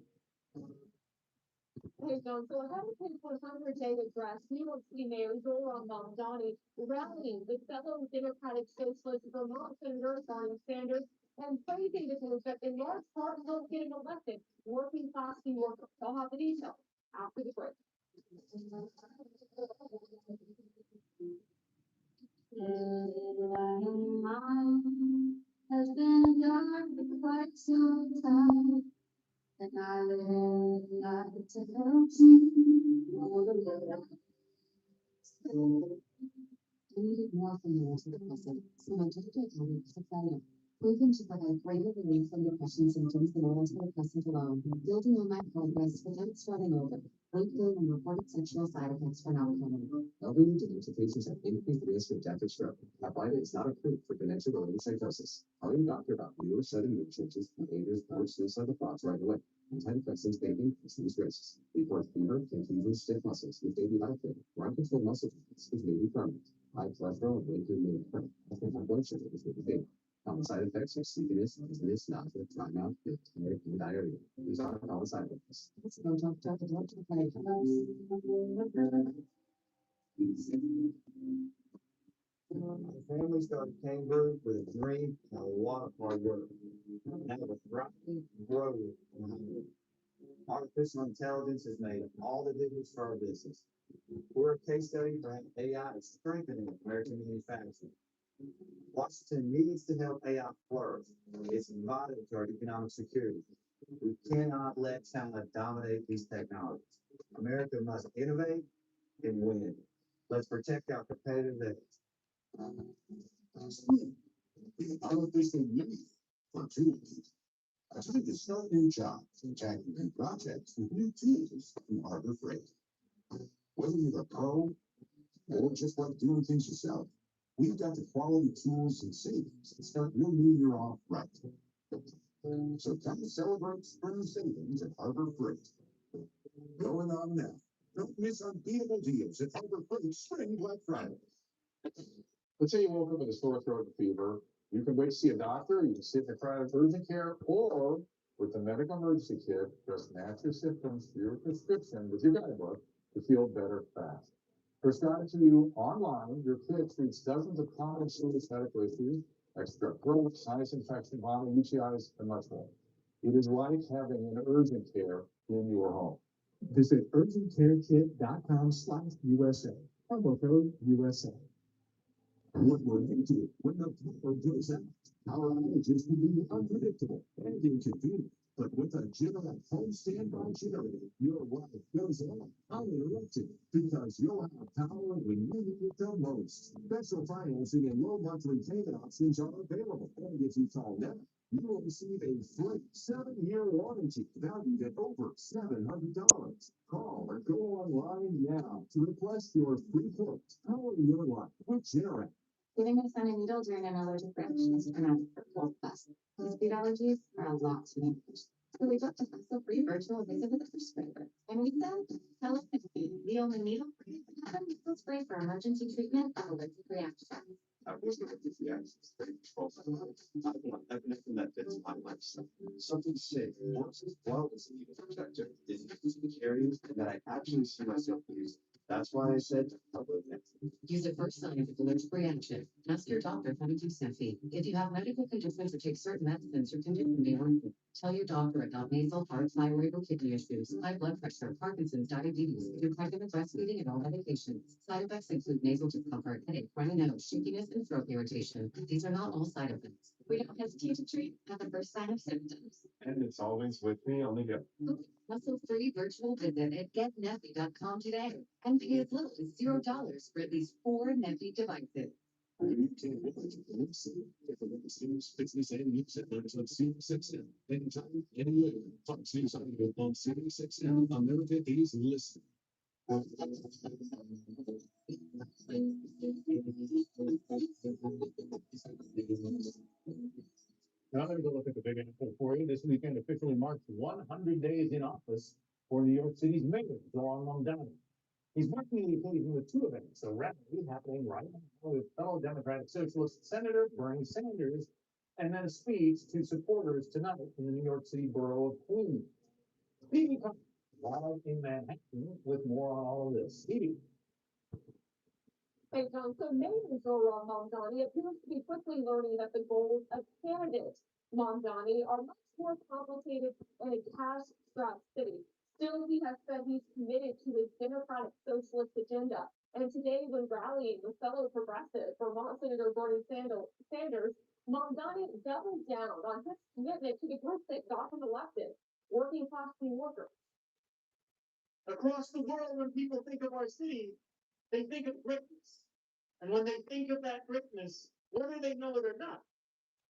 Hey, John, so ahead of his 100-day address, New York City Mayor Zoran Mamdani rallying with fellow Democratic Socialist Vermont Senator Bernie Sanders and praising the move that in large part helped get him elected, working class New Yorkers. I'll have the details after the break. Has been dark for quite some time, and I would like to help you. We needed more from the antidepressant, so my doctor told me to try it. Proven to provide greater relief from depression symptoms than an antidepressant alone. Building on my progress without starting over. Weight and reported sexual side effects for melatonin. Elderly dementia patients have increased risk of death or stroke. Caplyta is not approved for dementia-related psychosis. Tell your doctor about newer sudden mood changes, behaviors, or suicidal thoughts right away. Antidepressants may increase these risks. Report fever, confusion, stiff muscles with daily life failing, or uncontrolled muscle weakness, which may be permanent. High cholesterol and weight gain may occur. Often high blood sugar is with common side effects are sleepiness, dizziness, nausea, dry mouth, headache, and diarrhea. These are common side effects. Let's go doctor. My family started Kangaroo with a dream and a lot of hard work. Now with thriving, growing, and artificial intelligence has made all the difference for our business. We're a case study for how AI is strengthening American manufacturing. Washington needs to help AI flourish. It's vital to our economic security. We cannot let China dominate these technologies. America must innovate and win. Let's protect our competitive edge. The artificial youth for tools. A time to start new jobs and tackle new projects with new tools from Harbor Freight. Whether you're a pro or just like doing things yourself, we've got the quality tools and savings to start your new year off right. So come celebrate spring savings at Harbor Freight. Going on now. Don't miss unbeatable deals at Harbor Freight Spring Black Friday. Let's say you woke up with a sore throat and fever. You can wait to see a doctor, you can sit in the crowded urgent care, or with the medical emergency kit, just match your symptoms to your prescription with your guidebook to feel better fast. Prescribed to you online, your kit treats dozens of common serious medical issues, extra throat, sinus infection, vomiting, UTIs, and much more. It is like having an urgent care in your home. Visit urgentcarekit.com/USA. Promo code USA. What we're into when the power goes out. Our outages can be unpredictable and inconvenient, but with a Generac home standby generator, your life goes on uninterrupted because you'll have power when you need it the most. Special financing and low monthly payment options are available. And if you call now, you will receive a free 7-year warranty valued at over $700. Call or go online now to request your free quote. Power your life with Generac. Giving my son a needle during an allergic reaction is traumatic for both of us. His food allergies are a lot to manage. So we booked a hassle-free virtual visit with a prescriber. And we said, telepathy, the only needle-free chemical spray for emergency treatment of allergic reactions. I was going to reactions. I want everything that fits my lifestyle. Something safe, works as well as a needle protector, is easy to carry, and that I actually see myself using. That's why I said, Use it first sign of allergic reaction. Ask your doctor how to do Sanofi. If you have medical conditions or take certain medicines, your condition may harmful. Tell your doctor about nasal, heart, thyroid, or kidney issues, high blood pressure, Parkinson's, diabetes, if you're pregnant with breastfeeding, and all medications. Side effects include nasal discomfort, headache, runny nose, shakiness, and throat irritation. These are not all side effects. We don't hesitate to treat at the first sign of symptoms. And it's always with me on the go. Hassle-free virtual visit at getneffy.com today and pay as little as $0 for at least 4 Neffy devices. You can't wait to see if the listeners business and news at American CXM. Anytime, anywhere. Fox News on CXM. America is listening. Now I'm going to look at the big info for you. This weekend officially marks 100 days in office for New York City's mayor, Zoran Mamdani. He's marking the occasion with two events, a rally happening right now with fellow Democratic Socialist Senator Bernie Sanders, and then a speech to supporters tonight in the New York City borough of Queens. Stevie Cox, live in Manhattan with more on all of this. Stevie. Hey, John, so Mayor Zoran Mamdani appears to be quickly learning that the goals of candidate Mamdani are much more complicated in a cash-strapped city. Still, he has said he's committed to his democratic socialist agenda. And today, when rallying with fellow progressive Vermont Senator Bernie Sanders, Mamdani doubled down on his commitment to the group that got him elected, working class New Yorkers. Across the world, when people think of our city, they think of greatness. And when they think of that greatness, whether they know it or not,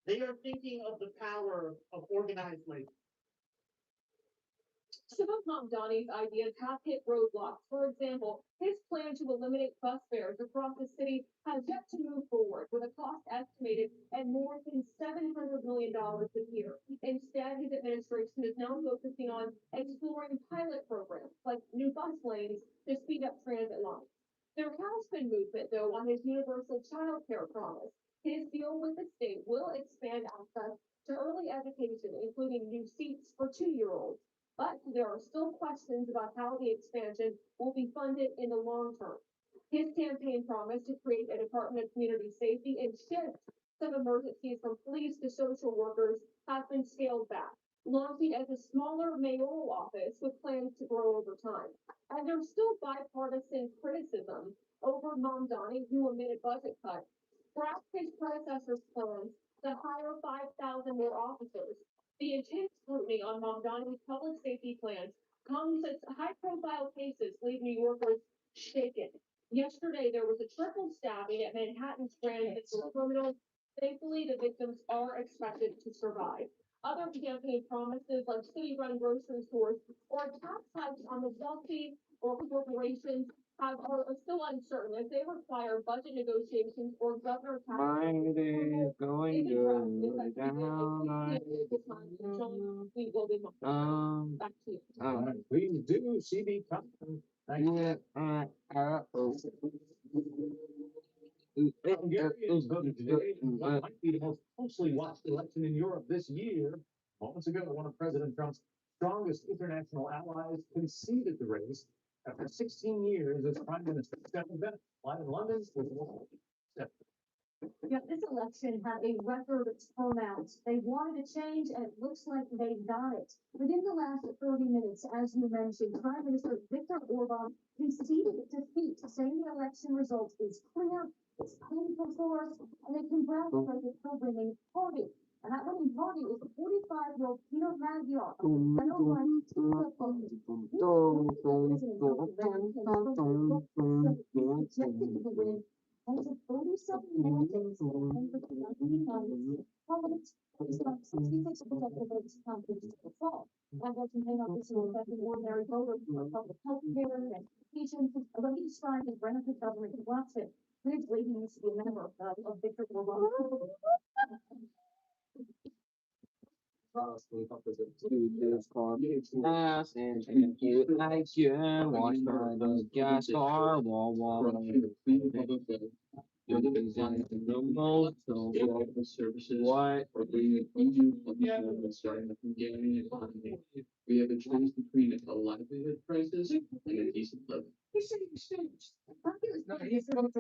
they are thinking of the power of organized labor. Some of Mamdani's ideas have hit roadblocks. For example, his plan to eliminate bus fares across the city has yet to move forward, with a cost estimated at more than $700 million a year. Instead, his administration is now focusing on exploring pilot programs like new bus lanes to speed up transit lines. There has been movement, though, on his universal child care promise. His deal with the state will expand access to early education, including new seats for 2-year-olds. But there are still questions about how the expansion will be funded in the long term. His campaign promised to create a Department of Community Safety and shift some emergencies from police to social workers have been scaled back, launching as a smaller mayoral office with plans to grow over time. And there's still bipartisan criticism over Mamdani, who amid budget cuts, scrapped his predecessor's plans to hire 5,000 more officers. The intense scrutiny on Mamdani's public safety plans comes as high-profile cases leave New Yorkers shaken. Yesterday, there was a triple stabbing at Manhattan's Grand Central Terminal. Thankfully, the victims are expected to survive. Other campaign promises like city-run grocery stores or tax hikes on the wealthy or corporations are still uncertain as they require budget negotiations or governor tax. Mine is going good down. Back to you. Please do, CB Compton. Thank you. Hungary is voting today in what might be the most closely watched election in Europe this year. Moments ago, one of President Trump's strongest international allies conceded the race after 16 years as Prime Minister. Stefan Bennett, live in London with more. Yeah, this election had a record turnout. They wanted to change, and it looks like they got it. Within the last 30 minutes, as you mentioned, Prime Minister Viktor Orban conceded defeat, saying the election result is clear, it's painful for us, and they congratulated the winning party. And that winning party is the 45-year-old Peter Magyar. And to 47 mandates and the Parliament is about 66% of votes counted to the fall. And that may not be so affecting ordinary voters for public health care and education, but he described his benefit government to watch it. His lady used to be a member of Viktor Orban. Last and you like you watch by the gas car wall the most services what we have a choice between a livelihood crisis and a decent living. No, he put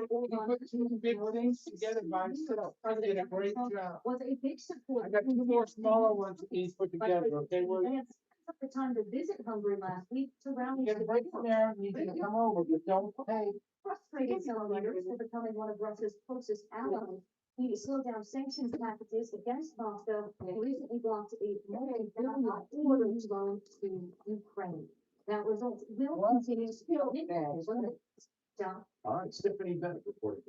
two big things together by himself. He did a great job. Was a big support. I got two more smaller ones that he's put together, okay? Took the time to visit Hungary last week to rally. You get a break from there, you can come over, but don't pay. Frustrated some leaders for becoming one of Russia's closest allies. He slowed down sanctions packages against Moscow and recently blocked a multi-billion orders loan to Ukraine. That result will continue to build. John. All right, Stephanie Bennett reporting.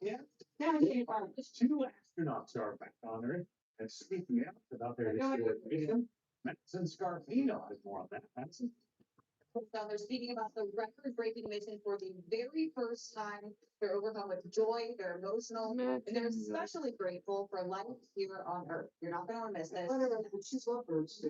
Yeah. Two astronauts are back on Earth and speaking out about their historic mission. Madison Scarpino has more on that. Madison. So they're speaking about the record-breaking mission for the very first time. They're overcome with joy, they're emotional, and they're especially grateful for life here on Earth. You're not gonna wanna miss this. She's lovers.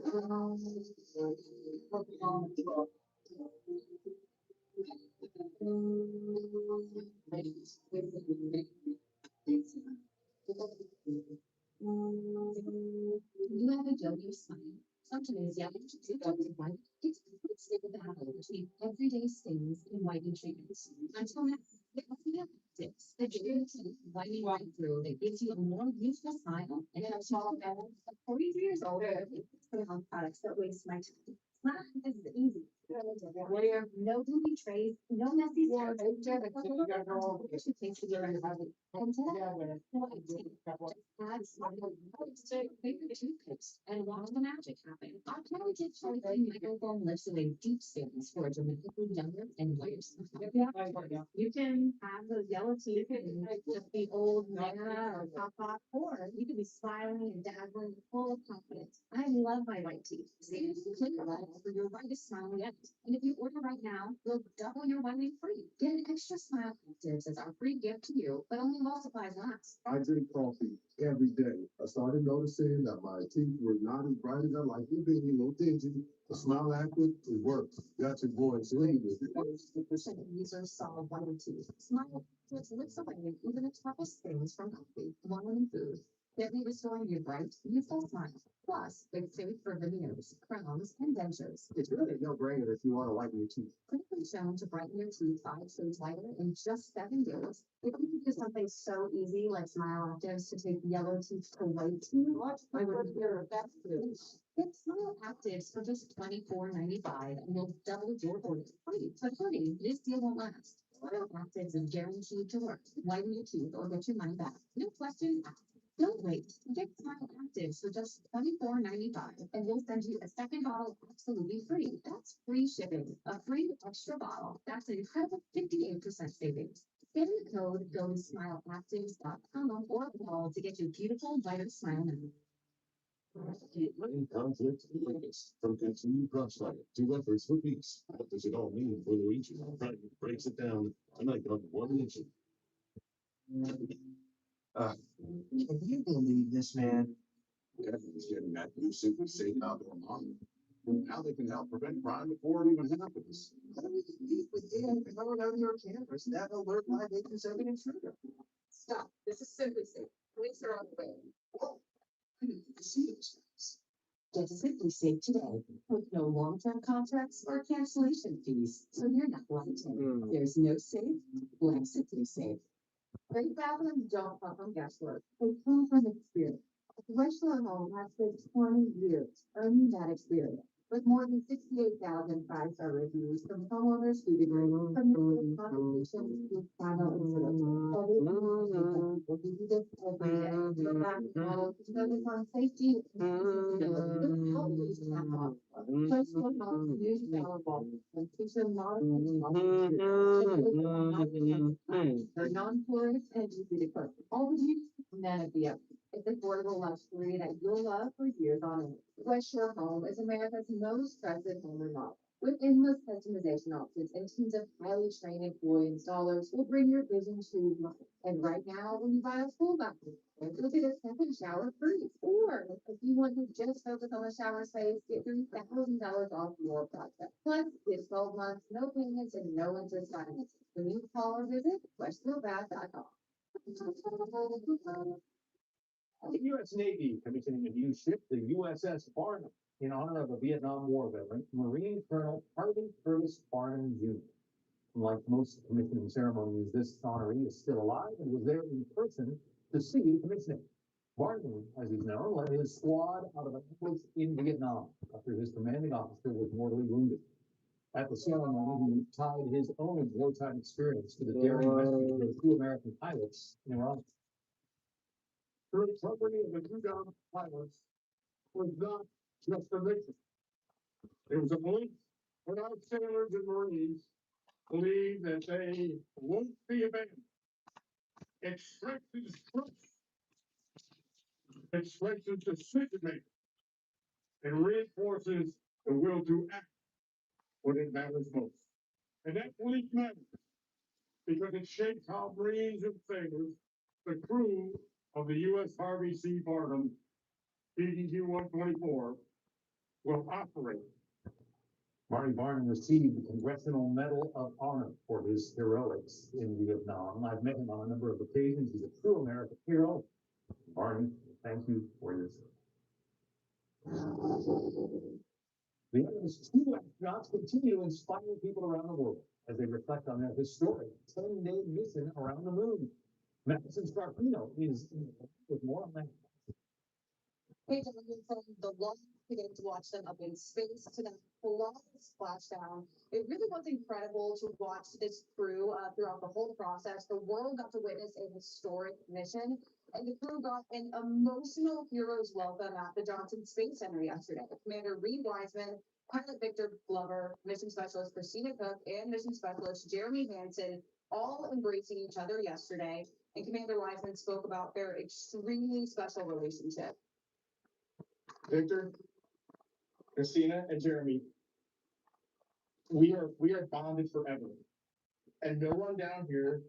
You have a jovial smile. Sometimes you have to go to white. It's stick with the battle between everyday stains and whitening treatments. Until now, the Actives, the guaranteed whitening right through that gives you a more youthful smile and a small better. At 43 years old, put on products that waste my time. Smile is easy. Where no gloomy trays, no messy stains. And today, add smile favorite toothpaste and watch the magic happen. Our talented Charlie microphone lifts away deep stains for a dramatically younger and whiter smile. You can have those yellow teeth and just be old Nana or Papa, or you can be smiling and dazzling, full of confidence. I love my white teeth. Save Clear Life for your whitest smile yet. And if you order right now, we'll double your whitening free. Get an extra smile actives as our free gift to you, but only while supplies last. I drink coffee every day. I started noticing that my teeth were not as bright as I like them being, a little dingy. The Smile Active, it works. Got your boy, Slim. 50% users saw whiter teeth. Smile Actives lifts away even the toughest things from coffee, wine, and food. Gently restoring your bright, youthful smile. Plus, it's safe for veneers, crowns, and dentures. It's really a no-brainer if you want to whiten your teeth. Clinically shown to brighten your teeth 5 shades whiter in just 7 days. If you could do something so easy like Smile Actives to take yellow teeth to white teeth, I would hear that too. Get Smile Actives for just $24.95 and you'll double your order free. But honey, this deal won't last. Smile Actives is guaranteed to work. Whiten your teeth or get your money back. No questions asked. Don't wait. Get Smile Actives for just $24.95 and we'll send you a second bottle absolutely free. That's free shipping. A free extra bottle. That's an incredible 58% savings. Scan the code, go to smileactives.com or call to get your beautiful whiter smile now. In conflict of interest, from continued crossfire to efforts for peace. What does it all mean for the region? Frank breaks it down tonight on One Nation. Can you believe this, man? Everyone's getting that new super safe outdoor model. Now they can help prevent crime before it even happens. How do we compete with AI powered outdoor cameras that alert live agents of an intruder? Stop. This is simply safe. Police are on the way. Whoa, I didn't even see those things. Get Simply Safe today with no long-term contracts or cancellation fees, so you're not locked in. There's no safe like Simply Safe. Great bathrooms don't come from guesswork. They come from experience. Westshore Home has spent 20 years earning that experience. With more than 68,000 five-star reviews from homeowners who agree from the conversations to final incidents. We'll give you this every day. Go back to model to focus on safety. Always have one. Westshore Home use powerful and feature modern. They're non-porous and easy to cook. All the use, none of the other. It's affordable luxury that you'll love for years on end. Westshore Home is America's most trusted home remodel. With endless customization options and teams of highly trained employee installers will bring your vision to life. And right now, when you buy a full bathroom, you'll get a second shower free. Or if you want to just focus on the shower space, get $3,000 off your project. Plus, get 12 months, no payments, and no interest finance. When you call or visit westshorbath.com. The U.S. Navy commissioning a new ship, the USS Barnum, in honor of a Vietnam War veteran, Marine Colonel Harvey Curtis Barnum Jr. Like most commissioning ceremonies, this honoree is still alive and was there in person to see the commissioning. Barnum, as he's known, led his squad out of an ambush in Vietnam after his commanding officer was mortally wounded. At the ceremony, he tied his own wartime experience to the daring rescue of those 2 American pilots in Iraq. The recovery of the Vietnam pilots was not just a mission. It was a moment when our sailors and Marines believe that they won't be abandoned. It strengthens trust. It strengthens decision making and reinforces the will to act when it matters most. And that fleet matters because it shapes how brains and fingers the crew of the U.S. Harvey C. Barnum PDQ 124 will operate. Marty Barnum received the Congressional Medal of Honor for his heroics in Vietnam. I've met him on a number of occasions. He's a true American hero. Barney, thank you for your service. The Artemis 2 astronauts continue to inspire people around the world as they reflect on their historic 10-day mission around the moon. Madison Scarpino is with more on that. Hey, gentlemen, from the long getting to watch them up in space to that flawless splashdown. It really was incredible to watch this crew throughout the whole process. The world got to witness a historic mission, and the crew got an emotional hero's welcome at the Johnson Space Center yesterday. Commander Reed Wiseman, Pilot Victor Glover, Mission Specialist Christina Cook, and Mission Specialist Jeremy Hansen all embracing each other yesterday. And Commander Wiseman spoke about their extremely special relationship. Victor, Christina, and Jeremy, we are bonded forever. And no one down here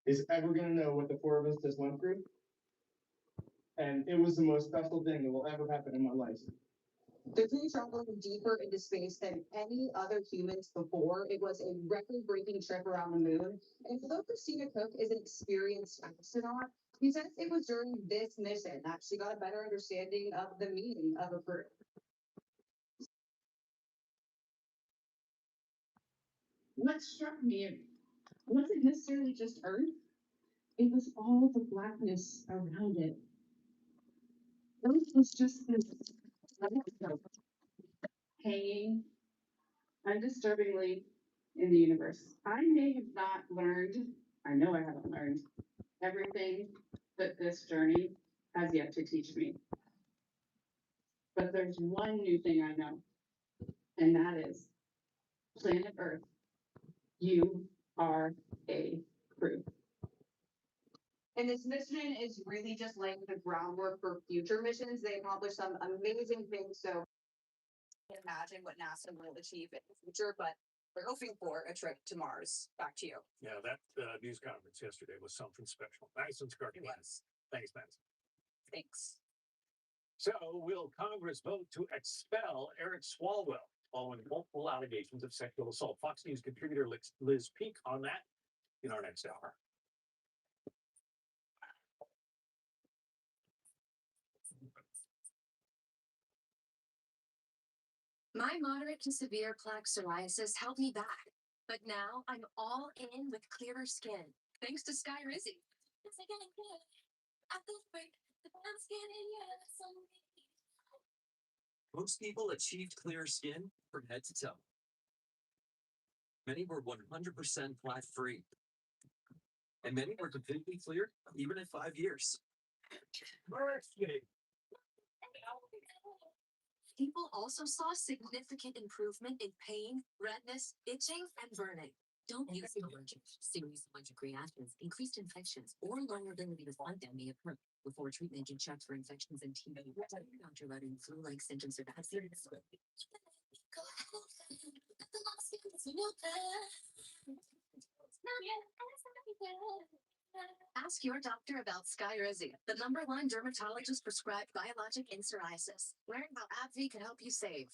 is ever gonna know what the four of us just went through. And it was the most special thing that will ever happen in my life. The crew traveled deeper into space than any other humans before. It was a record-breaking trip around the moon. And although Christina Cook is an experienced astronaut, he says it was during this mission that she got a better understanding of the meaning of a crew. What struck me wasn't necessarily just Earth, it was all the blackness around it. Earth was just this hanging undisturbingly in the universe. I may have not learned, I know I haven't learned everything that this journey has yet to teach me. But there's one new thing I know, and that is planet Earth, you are a crew. And this mission is really just laying the groundwork for future missions. They accomplished some amazing things. So I can't imagine what NASA will achieve in the future, but we're hoping for a trip to Mars. Back to you. Yeah, that news conference yesterday was something special. Madison Scarpino. Thanks, Madison. Thanks. So, will Congress vote to expel Eric Swalwell following multiple allegations of sexual assault? Fox News contributor Liz Peek on that in our next hour. My moderate to severe plaque psoriasis held me back, but now I'm all in with clearer skin, thanks to Skyrizi. It's getting good. I feel great. The skin in your Most people achieved clear skin from head to toe. Many were 100% plaque free. And many were completely cleared even in 5 years. People also saw significant improvement in pain, redness, itching, and burning. Don't use serious allergic reactions, increased infections, or vulnerability to function may occur. Before treatment, you check for infections and TB. Doctor regarding flu-like symptoms or vaccines. Ask your doctor about Skyrizi, the #1 dermatologist prescribed biologic in psoriasis. Learn how AbbVie can help you save.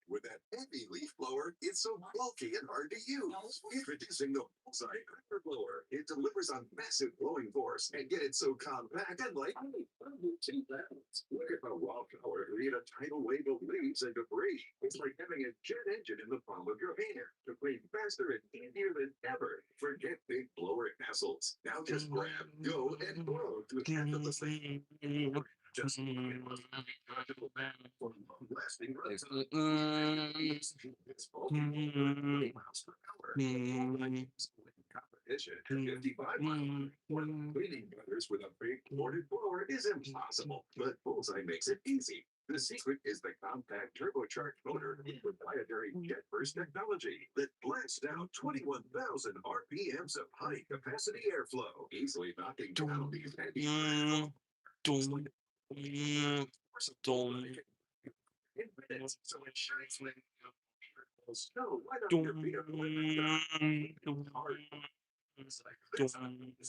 With that heavy leaf blower, it's so bulky and hard to use. Introducing the Bullseye Hyper Blower. It delivers a massive blowing force and yet it's so compact and light. Look at the wildflower create a tidal wave of leaves and debris. It's like having a jet engine in the palm of your hand to clean faster and easier than ever. Forget big blower hassles. Now just grab, go, and blow to half of the same. Just logical lasting it's miles per hour. Competition at 55 miles per hour. Cleaning gutters with a big corded blower is impossible, but Bullseye makes it easy. The secret is the compact turbocharged motor with proprietary jet burst technology that blasts out 21,000 RPMs of high capacity airflow, easily knocking down these heavy in minutes, so it shines like So why don't your vehicle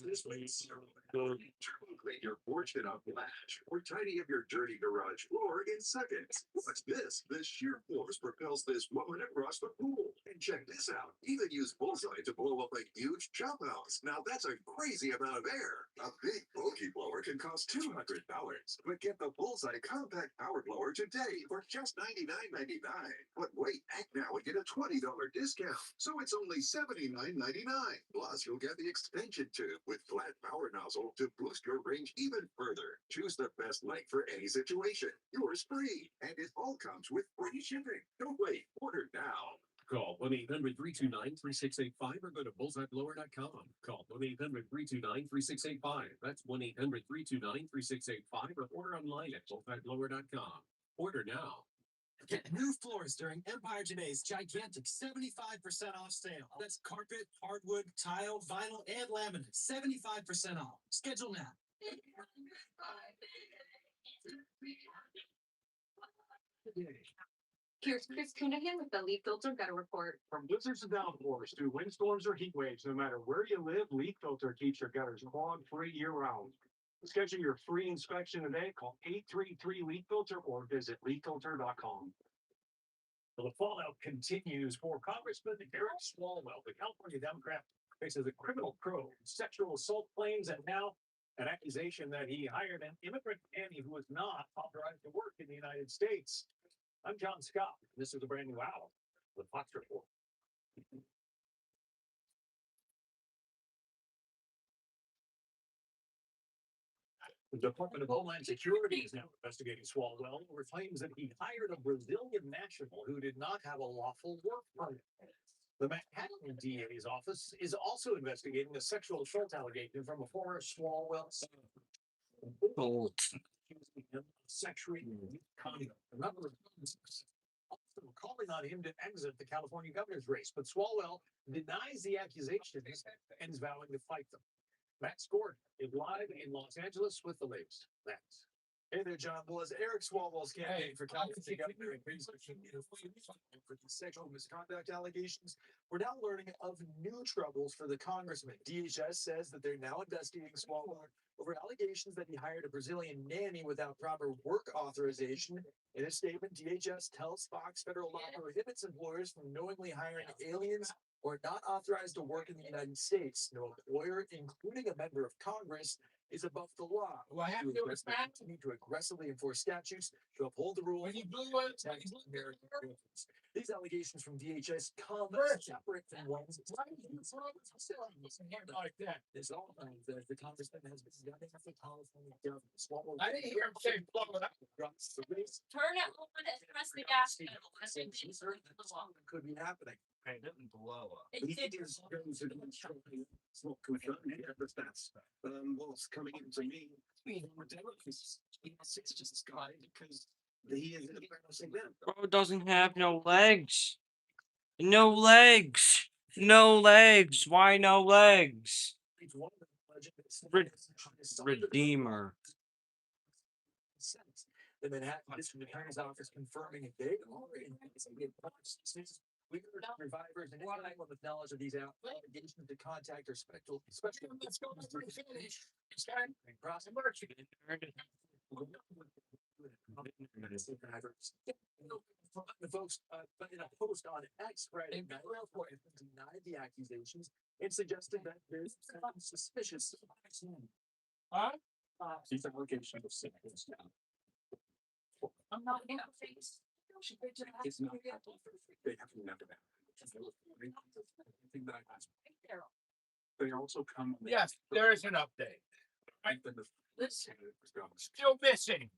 this way? Clean your porch in a flash, or tidy up your dirty garage floor in seconds. What's this? This sheer force propels this woman across the pool. And check this out. Even use Bullseye to blow up a huge jump house. Now that's a crazy amount of air. A big bogey blower can cost $200, but get the Bullseye compact power blower today for just $99.99. But wait, act now and get a $20 discount. So it's only $79.99. Plus, you'll get the extension tube with flat power nozzle to boost your range even further. Choose the best length for any situation. Yours free, and it all comes with free shipping. Don't wait. Order now. Call 1-800-329-3685 or go to bullseyeblower.com. Call 1-800-329-3685. That's 1-800-329-3685 or order online at bullseyeblower.com. Order now. Get new floors during Empire Today's gigantic 75% off sale. That's carpet, hardwood, tile, vinyl, and laminate. 75% off. Schedule now. Here's Chris Cunningham with the Leaf Filter Gutter Report. From blizzards and downpours to windstorms or heat waves, no matter where you live, Leak Filter keeps your gutters clog-free year-round. Schedule your free inspection today. Call 833-LEAK-FILTER or visit leakfilter.com. Well, the fallout continues for Congressman Eric Swalwell. The California Democrat faces a criminal probe, sexual assault claims, and now an accusation that he hired an immigrant nanny who was not authorized to work in the United States. I'm John Scott. This is a brand new hour of the Fox Report. The Department of Homeland Security is now investigating Swalwell over claims that he hired a Brazilian national who did not have a lawful work permit. The Manhattan DA's office is also investigating a sexual assault allegation from a former Swalwell son. Accusing him of sexually conduct. A number of also calling on him to exit the California governor's race, but Swalwell denies the accusations and is vowing to fight them. Matt Gordon is live in Los Angeles with the latest. Thanks. Hey there, John. Well, as Eric Swalwell's campaign for California governor and for the sexual misconduct allegations, we're now learning of new troubles for the congressman. DHS says that they're now investigating Swalwell over allegations that he hired a Brazilian nanny without proper work authorization. In a statement, DHS tells Fox federal law prohibits employers from knowingly hiring aliens or not authorized to work in the United States. No employer, including a member of Congress, is above the law. Well, I have to do it back. Need to aggressively enforce statutes to uphold the rules. These allegations from DHS come separate from ones. Like that. This all finds that the congressman has been gunning for California government. I didn't hear him say blow it up. Turn it on and press the gas pedal. And then Could be happening. It didn't blow up. it did. Smoke commission, that's what's coming into me. It's just a guy because he is embarrassing them. Bro doesn't have no legs. No legs. No legs. Why no legs? Redeemer. The Manhattan District Attorney's Office confirming a big we heard survivors and anyone with knowledge of these allegations to contact our special the folks, but in a post on X Friday, denied the accusations and suggested that there's something suspicious. Huh? These allegations of sickness now. I'm not in a face. It's not. They have to remember that. They also come. Yes, there is an update. Still missing.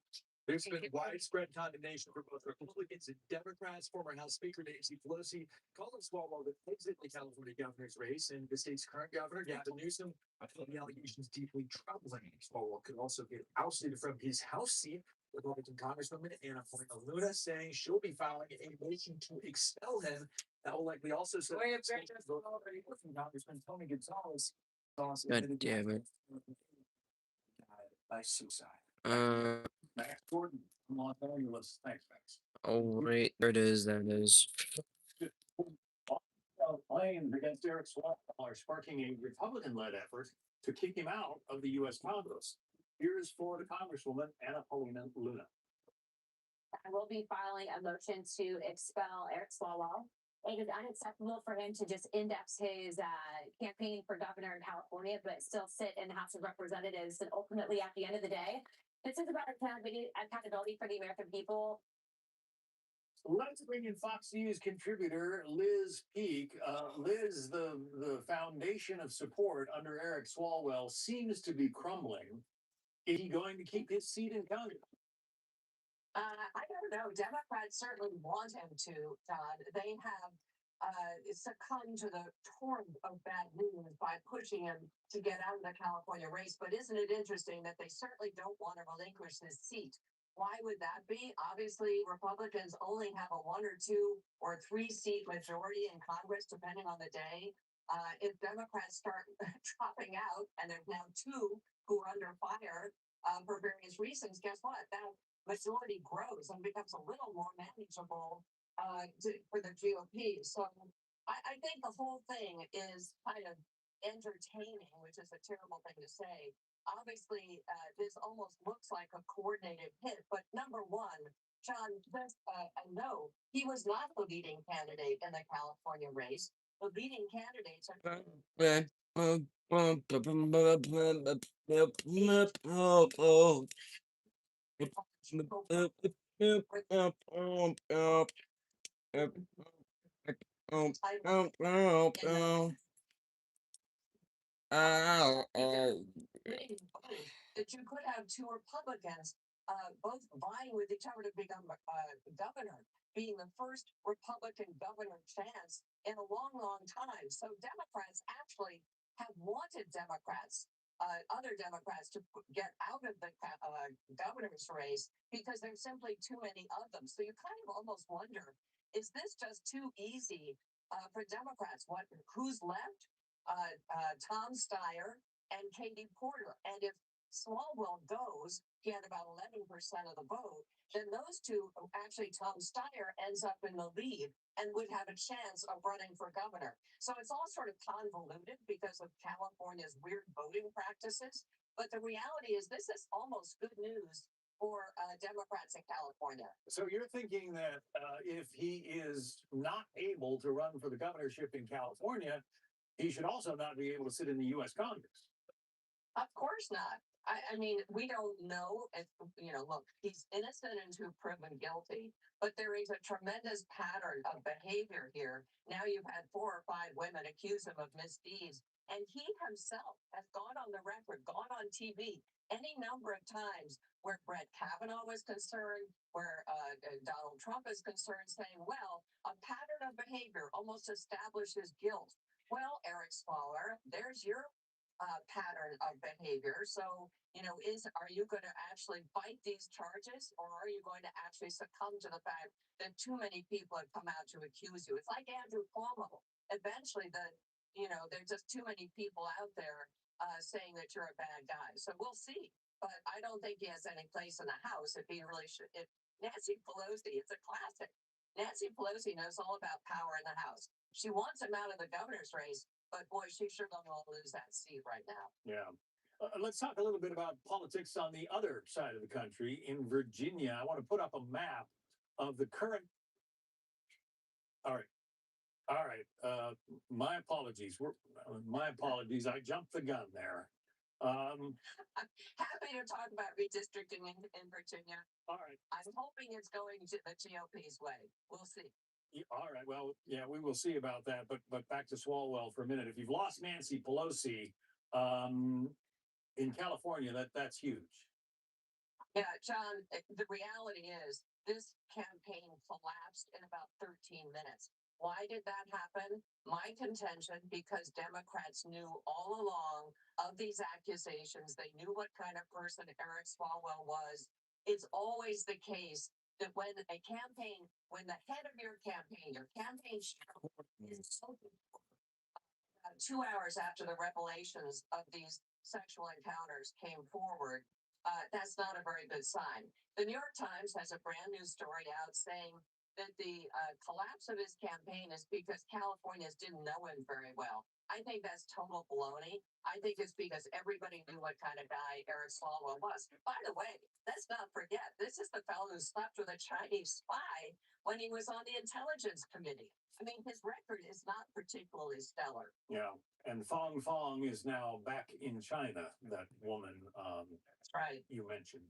There's been widespread condemnation for both Republicans and Democrats. Former House Speaker Nancy Pelosi called on Swalwell to exit the California governor's race, and the state's current governor, Gavin Newsom, found the allegations deeply troubling. Swalwell could also get ousted from his House seat. Republican Congresswoman Anna Paulina Luna saying she'll be filing a motion to expel him. That will likely also set from Congressman Tony Gonzalez. God damn it. By suicide. Matt Gordon from Los Angeles. Thanks. Oh, right. There it is. There it is. Claims against Eric Swalwell are sparking a Republican-led effort to kick him out of the U.S. Congress. Here's Florida Congresswoman Anna Paulina Luna. I will be filing a motion to expel Eric Swalwell. It is unacceptable for him to just index his campaign for governor in California, but still sit in the House of Representatives. And ultimately, at the end of the day, this is about accountability for the American people. Let's bring in Fox News contributor Liz Peek. Liz, the foundation of support under Eric Swalwell seems to be crumbling. Is he going to keep his seat in Congress? I don't know. Democrats certainly want him to, Todd. They have succumbed to the torrent of bad news by pushing him to get out of the California race. But isn't it interesting that they certainly don't want to relinquish his seat? Why would that be? Obviously, Republicans only have a 1 or 2 or 3 seat majority in Congress, depending on the day. If Democrats start dropping out, and there's now 2 who are under fire for various reasons, guess what? That majority grows and becomes a little more manageable for the GOP. So I think the whole thing is kind of entertaining, which is a terrible thing to say. Obviously, this almost looks like a coordinated hit, but number one, John, just no, he was not the leading candidate in the California race. The leading candidates are that you could have 2 Republicans both vying with each other to become governor, being the first Republican governor chance in a long, long time. So Democrats actually have wanted other Democrats to get out of the governor's race because there's simply too many of them. So you kind of almost wonder, is this just too easy for Democrats? Who's left? Tom Steyer and Katie Porter. And if Swalwell goes, he had about 11% of the vote, then those two, actually Tom Steyer ends up in the lead and would have a chance of running for governor. So it's all sort of convoluted because of California's weird voting practices. But the reality is this is almost good news for Democrats in California. So you're thinking that if he is not able to run for the governorship in California, he should also not be able to sit in the U.S. Congress. Of course not. I mean, we don't know if, look, he's innocent until proven guilty, but there is a tremendous pattern of behavior here. Now you've had 4 or 5 women accuse him of misdeeds, and he himself has gone on the record, gone on TV any number of times where Brett Kavanaugh was concerned, where Donald Trump is concerned, saying, well, a pattern of behavior almost establishes guilt. Well, Eric Swalwell, there's your pattern of behavior. So, are you going to actually fight these charges, or are you going to actually succumb to the fact that too many people have come out to accuse you? It's like Andrew Cuomo. Eventually, there's just too many people out there saying that you're a bad guy. So we'll see. But I don't think he has any place in the House if he really should. If Nancy Pelosi, it's a classic. Nancy Pelosi knows all about power in the House. She wants him out of the governor's race, but boy, she sure doesn't want to lose that seat right now. Yeah. Let's talk a little bit about politics on the other side of the country in Virginia. I want to put up a map of the current. All right. My apologies. My apologies. I jumped the gun there. I'm happy to talk about redistricting in Virginia. All right. I'm hoping it's going to the GOP's way. We'll see. All right. Well, yeah, we will see about that. But back to Swalwell for a minute. If you've lost Nancy Pelosi in California, that's huge. Yeah, John, the reality is this campaign collapsed in about 13 minutes. Why did that happen? My contention, because Democrats knew all along of these accusations. They knew what kind of person Eric Swalwell was. It's always the case that when the head of your campaign is so 2 hours after the revelations of these sexual encounters came forward, that's not a very good sign. The New York Times has a brand new story out saying that the collapse of his campaign is because Californians didn't know him very well. I think that's total baloney. I think it's because everybody knew what kind of guy Eric Swalwell was. By the way, let's not forget, this is the fellow who slept with a Chinese spy when he was on the intelligence committee. I mean, his record is not particularly stellar. Yeah, and Fong Fong is now back in China, that woman That's right. you mentioned.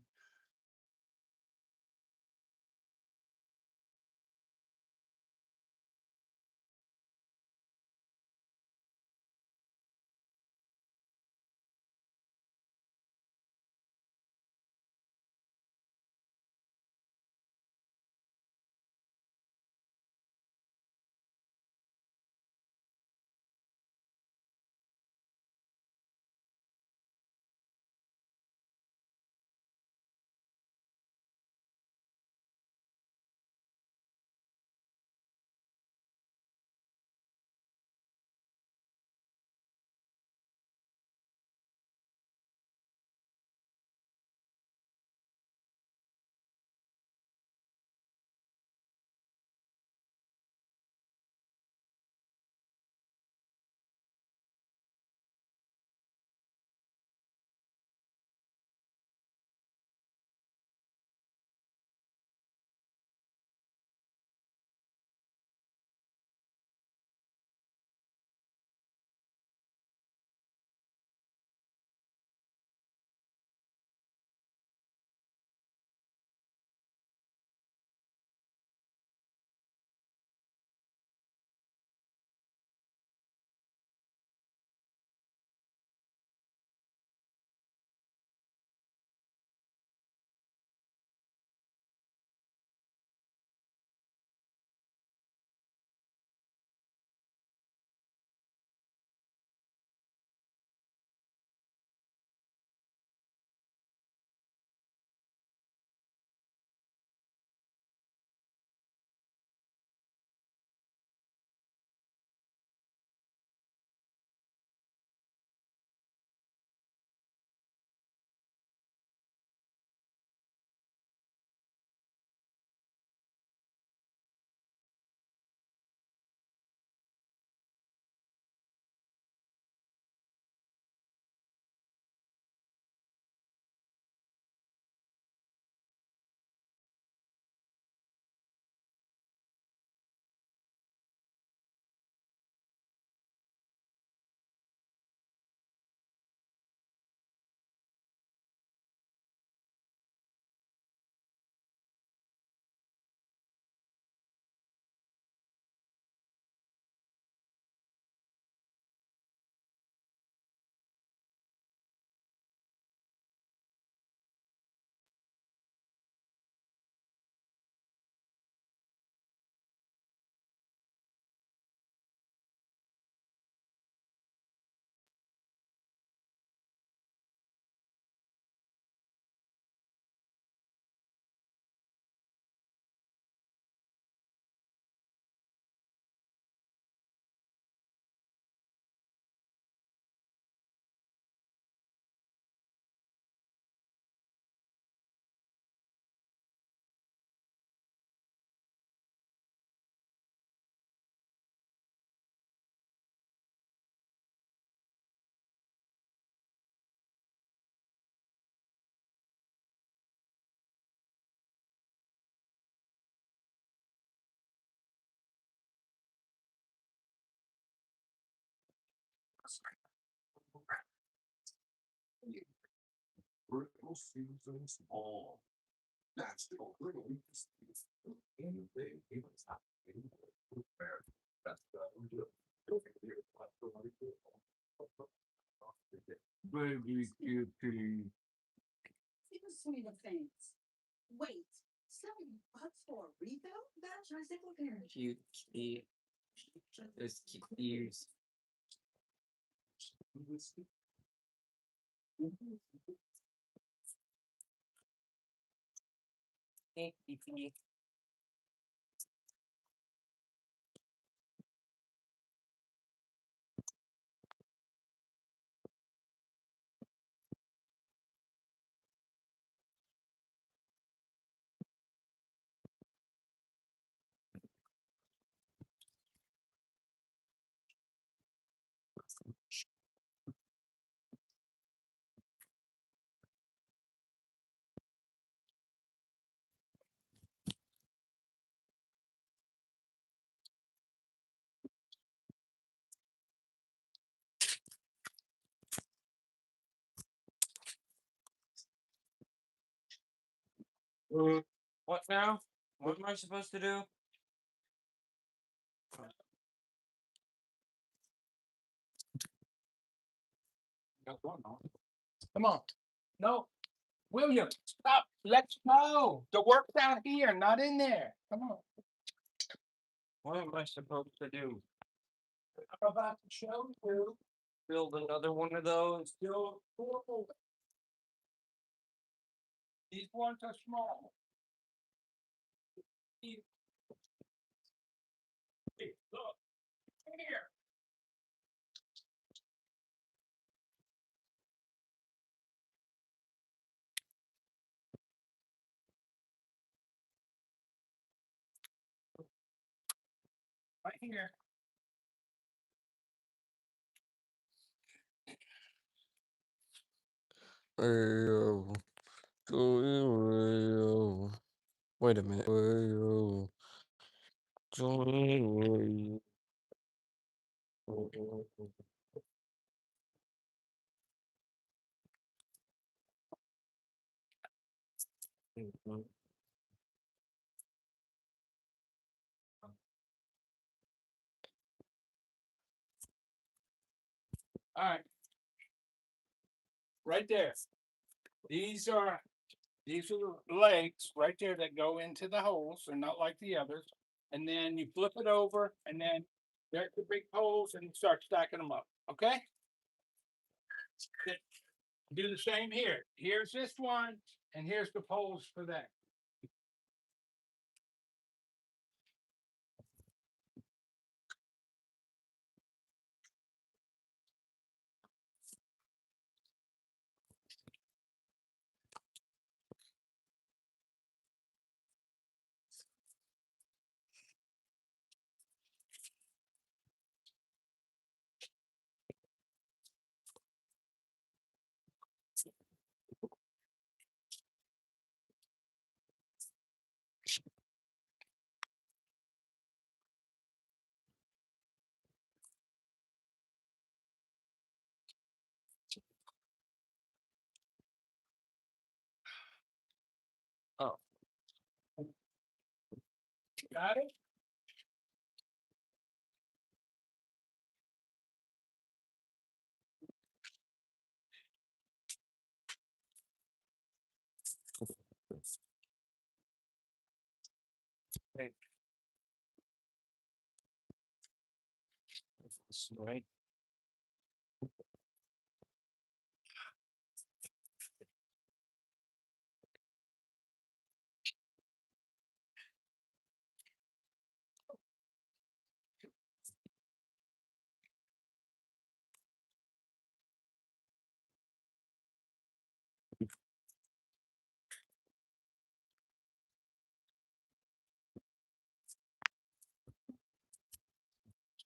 Vertical seasons all. That's the little anything he was happening prepared. That's we do. Baby cutie. Swing of things. Wait, $7 for a refill? That's recycle parent. Cute, cute. Those cute ears. Hey, Fifi. What now? What am I supposed to do? Come on. No. William, stop. Let's go. The work's down here, not in there. Come on. What am I supposed to do? I'm about to show you. Build another one of those? Still four. These ones are small. Hey, look. Here. Right here. Wait a minute. All right. Right there. These are the legs right there that go into the holes. They're not like the others. And then you flip it over, and then there's the big holes, and you start stacking them up. Okay? Then do the same here. Here's this one, and here's the poles for that. Oh. Got it? Hey. This right.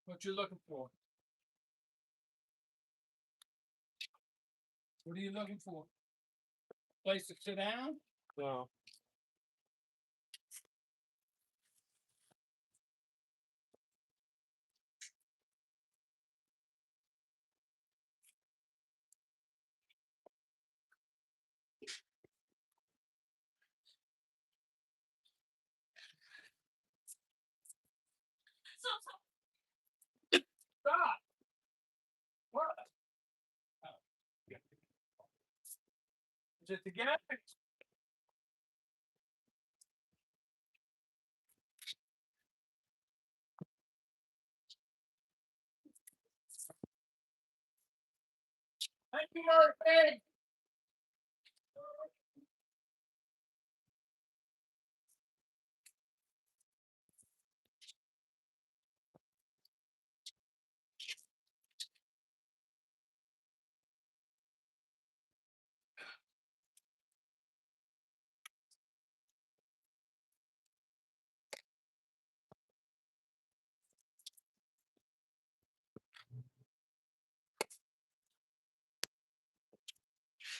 What you looking for? What are you looking for? Place to sit down? No. Stop! What? Oh. Is it together? Thank you, Murphy.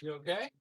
You okay?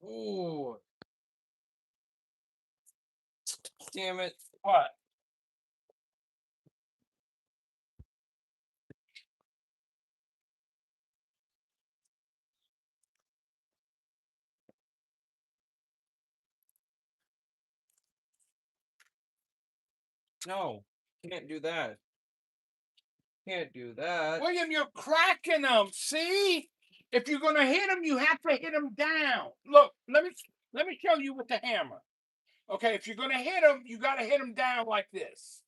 Ooh. Damn it. What? No, can't do that. Can't do that. William, you're cracking them. See? If you're gonna hit them, you have to hit them down. Look, let me show you with the hammer. Okay, if you're gonna hit them, you gotta hit them down like this.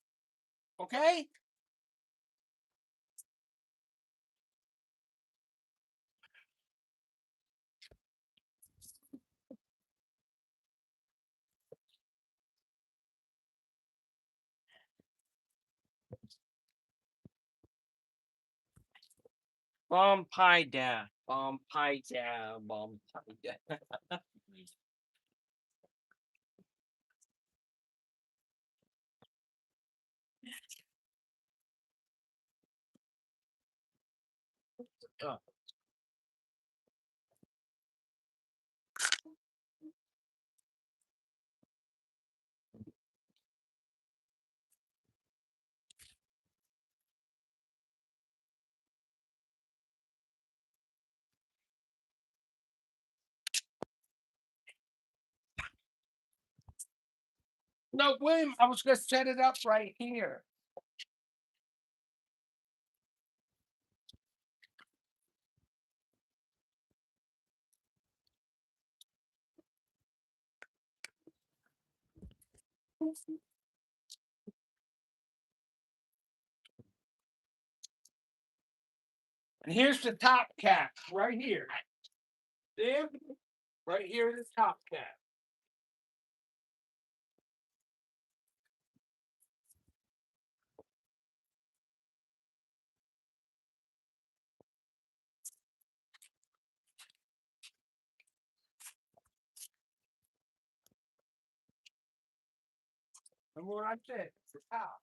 Okay? Bomb pie da. Bomb pie da. Bomb pie da. Oh. No, William, I was gonna set it up right here. And here's the top cap right here. See? Right here is the top cap. And what I said, the top.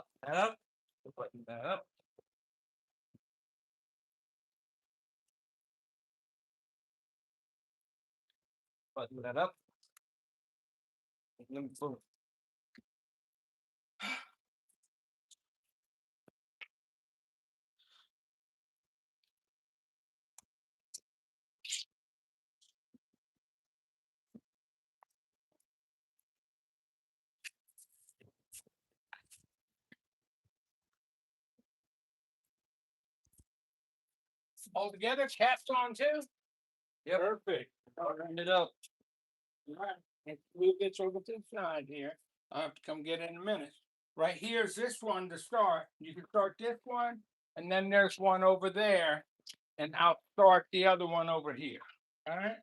Button that up. Button that up. Button that up. And then boom. All together, caps on too? Yep. Perfect. I'll round it up. All right. Let's move this over to the side here. I'll have to come get it in a minute. Right here's this one to start. You can start this one, and then there's one over there, and I'll start the other one over here. All right.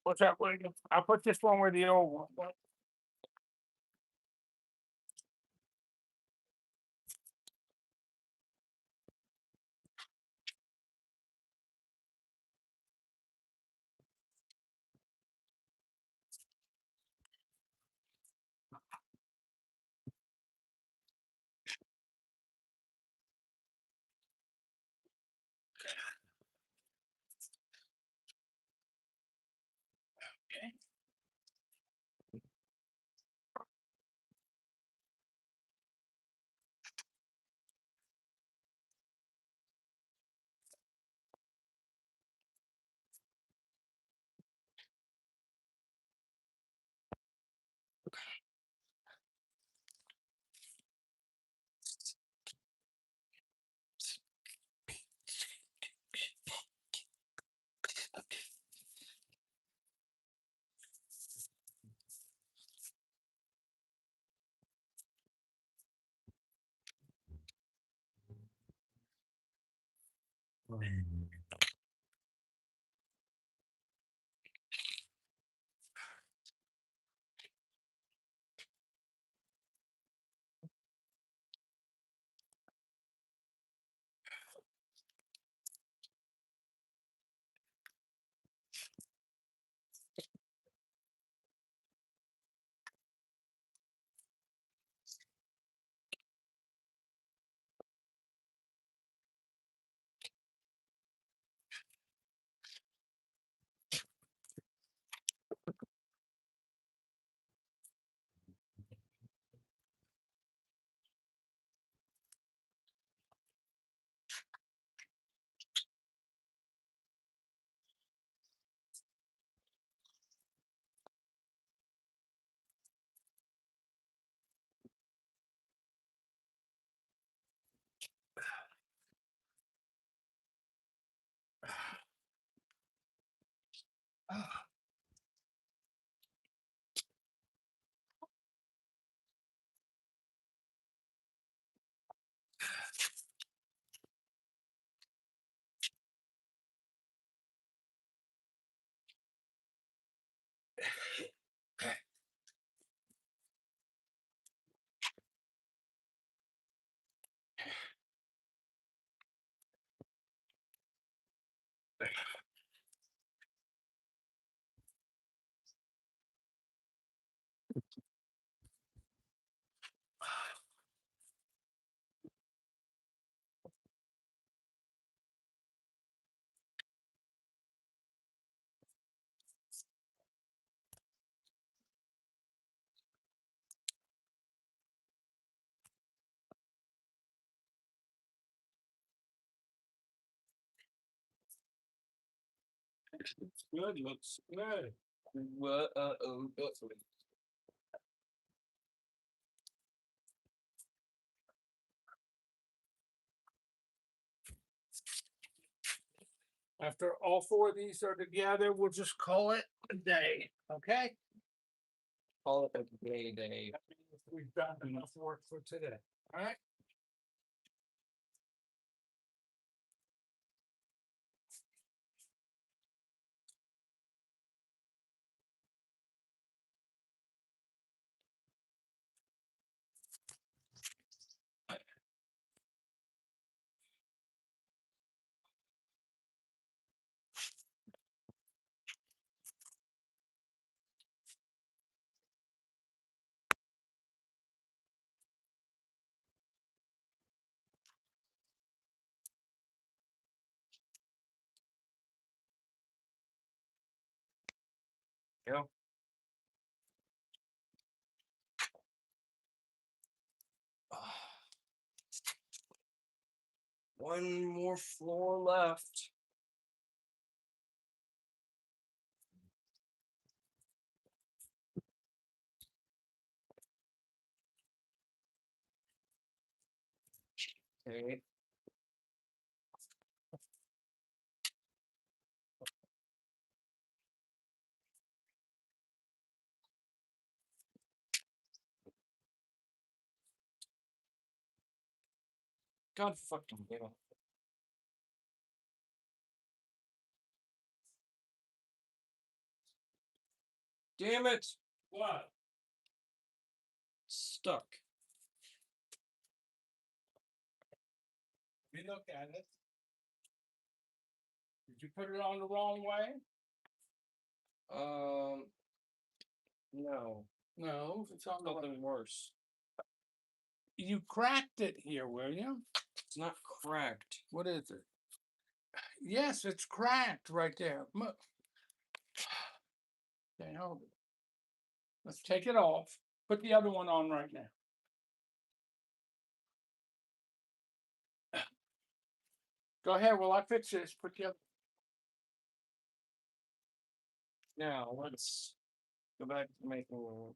What's that, William? I'll put this one where the old one was. Looks good, looks good. After all four of these are together, we'll just call it a day, okay? Call it a day. We've done enough work for today, all right? Yeah. One more floor left. Okay. God fucking damn it. Damn it! What? Stuck. Let me look at it. Did you put it on the wrong way? No. No, it's on the right. Something worse. You cracked it here, William. It's not cracked. What is it? Yes, it's cracked right there. Okay, hold it. Let's take it off. Put the other one on right now. Go ahead, while I fix this. Put the other. Now let's go back to making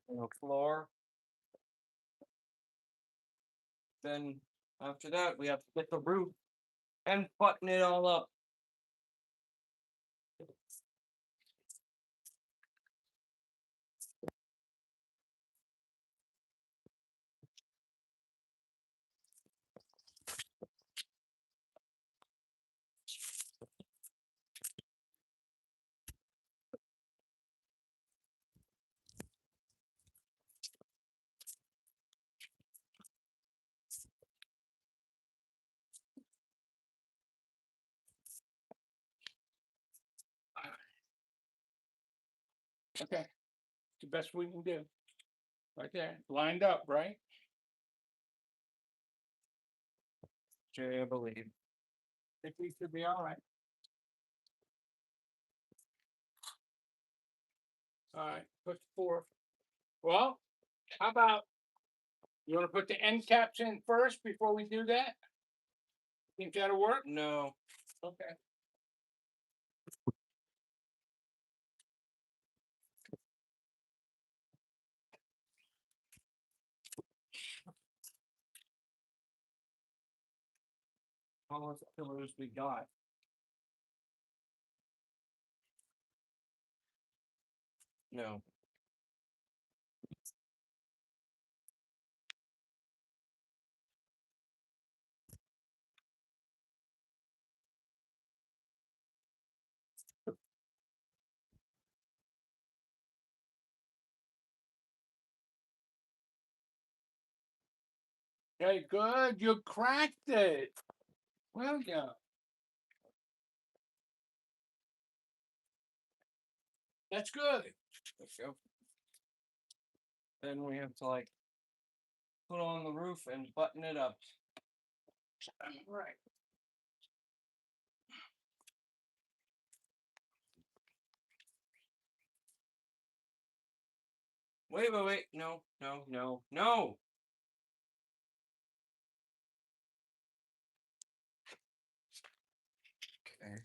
a floor. Then after that, we have to get the roof and button it all up. Okay. It's the best we can do. Right there, lined up, right? Jay, I believe. Think we should be all right. All right, put 4. Well, how about you want to put the end caps in first before we do that? Think that'll work? No. Okay. How much pillars we got? No. Okay, good. You cracked it. Well done. That's good. Let's go. Then we have to like put on the roof and button it up. Right. Wait. No. Okay.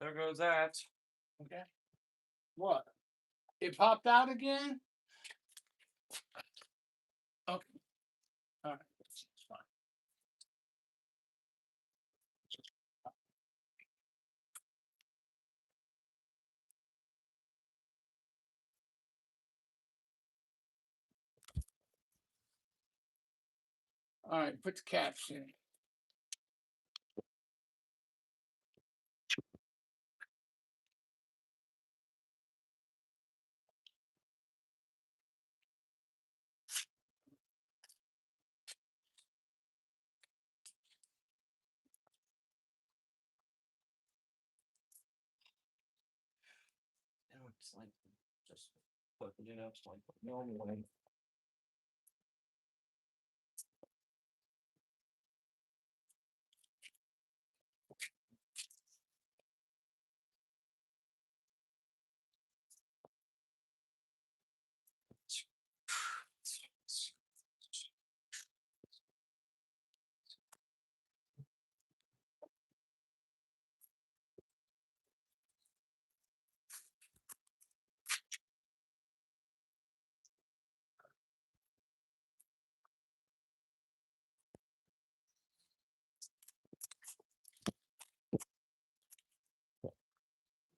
There goes that. Okay. What? It popped out again? Okay. All right. It's fine. All right, put the caps in. Now it's like just putting it up like normally.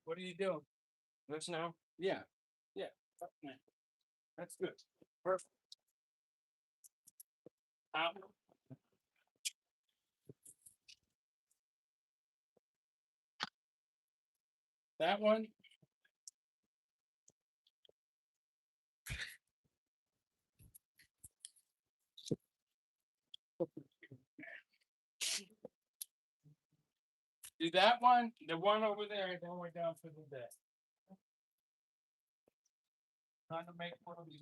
What are you doing? This now? Yeah. Yeah. Okay. That's good. Perfect. Out. That one. Do that one, the one over there, then we're down for the day. Trying to make one of these.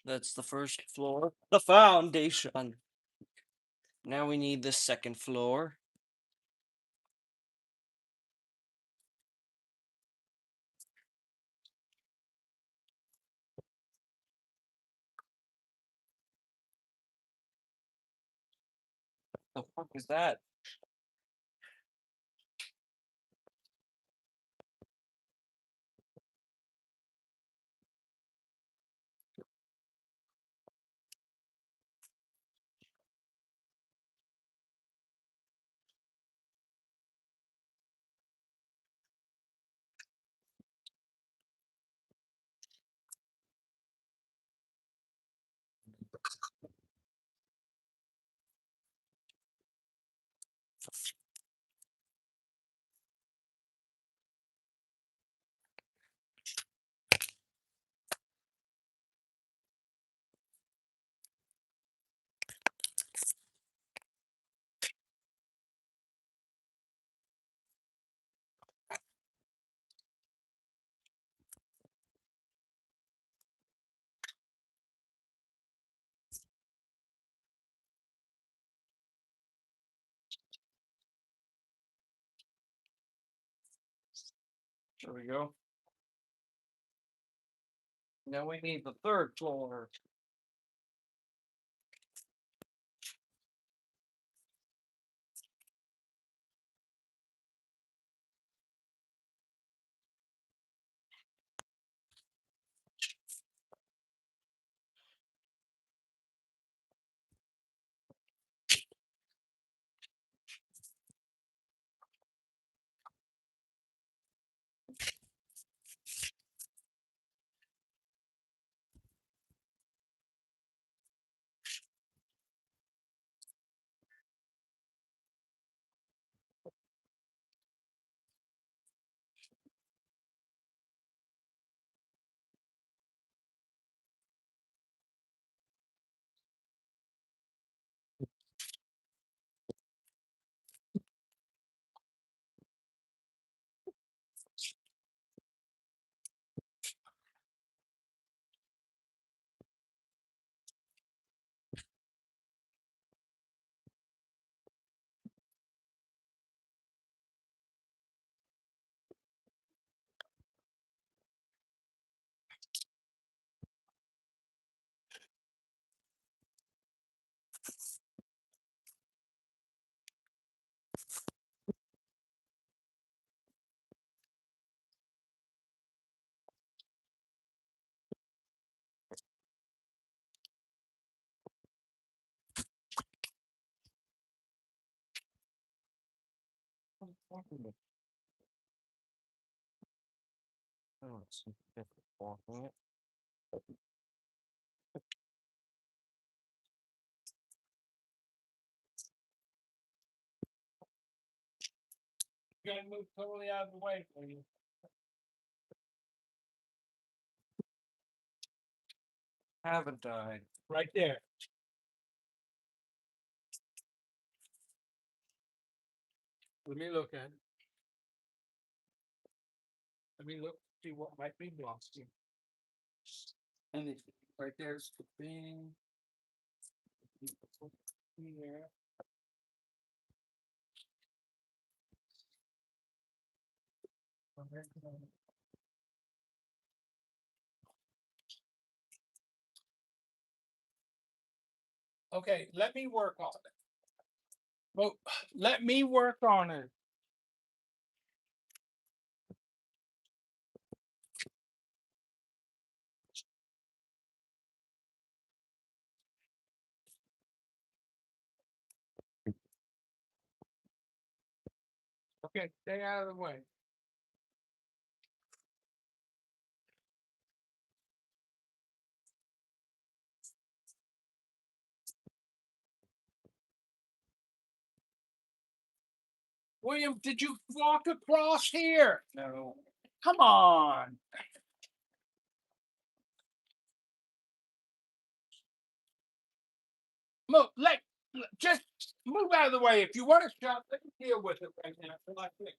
That's the first floor. The foundation. Now we need the second floor. The fuck is that? There we go. Now we need the third floor. Oh, it's walking it. You gotta move totally out of the way, please. Haven't I? Right there. Let me look at it. Let me look, see what might be blocking. And it's right there's the thing. Here. Okay, let me work on it. Well, let me work on it. Okay, stay out of the way. William, did you walk across here? No. Come on. Move, just move out of the way. If you want to shop, let me deal with it right now. Like this.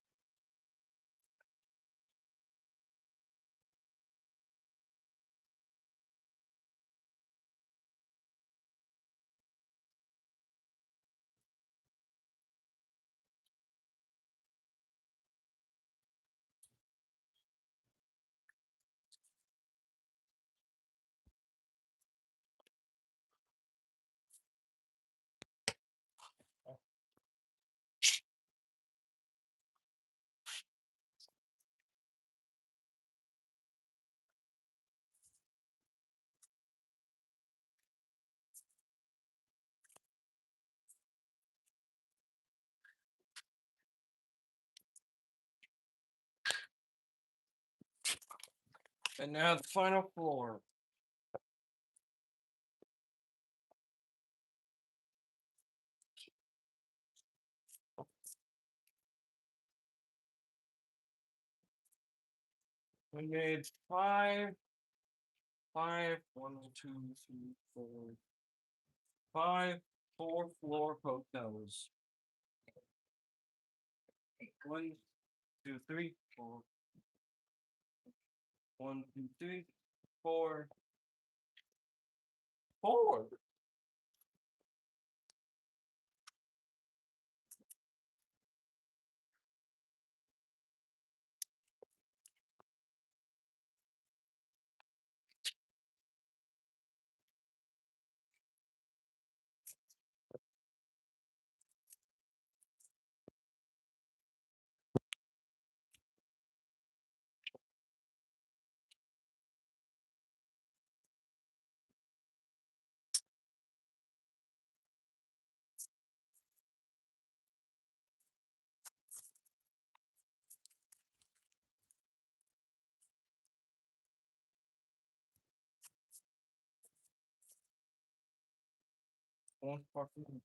And now the final floor. We made five, 1, 2, 3, 4, 5 4-floor hotels. 1, 2, 3, 4. 1, 2, 3, 4. 4. One fucking.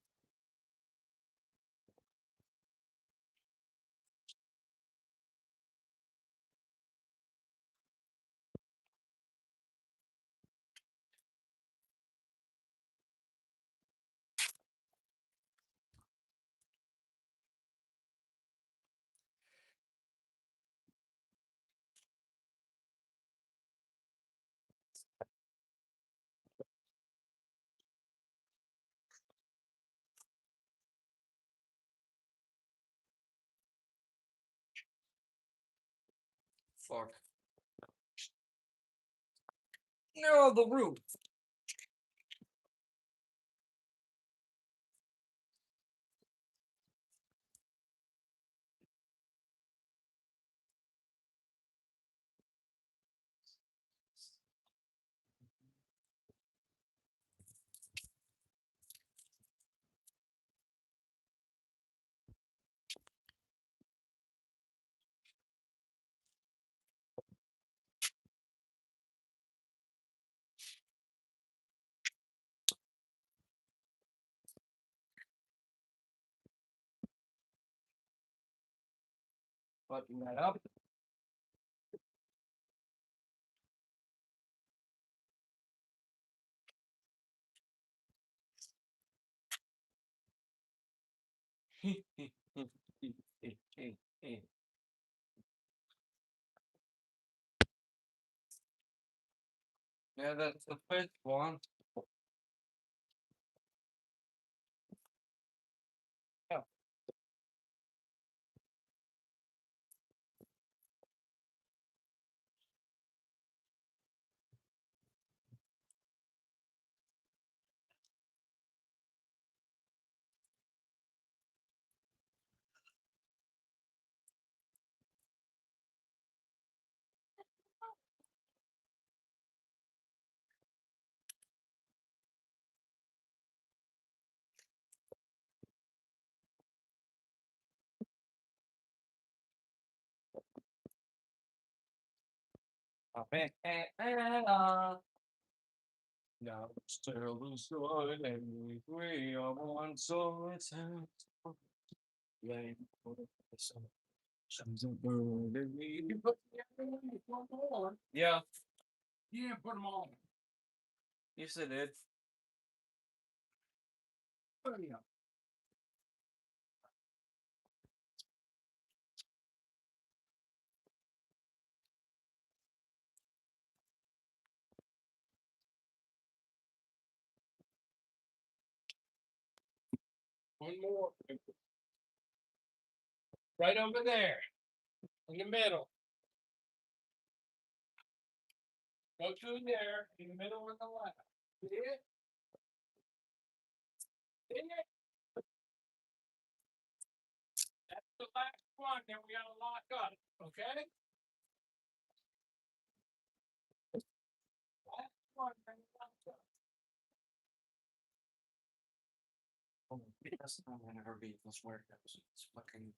Fuck. No, the roof. Button that up. Yeah, that's the first one. Yeah. Now still the sun and we are one, so it's out. Blame for the sun. Sun's up burning me. You put one more. Yeah. You didn't put them all. Yes, I did. Oh, yeah. One more. Right over there. In the middle. Go through there, in the middle on the left. See it? See it? That's the last one, then we gotta lock up, okay? Last one, then we lock up. Oh, that's not an RV, that's where it goes. It's fucking.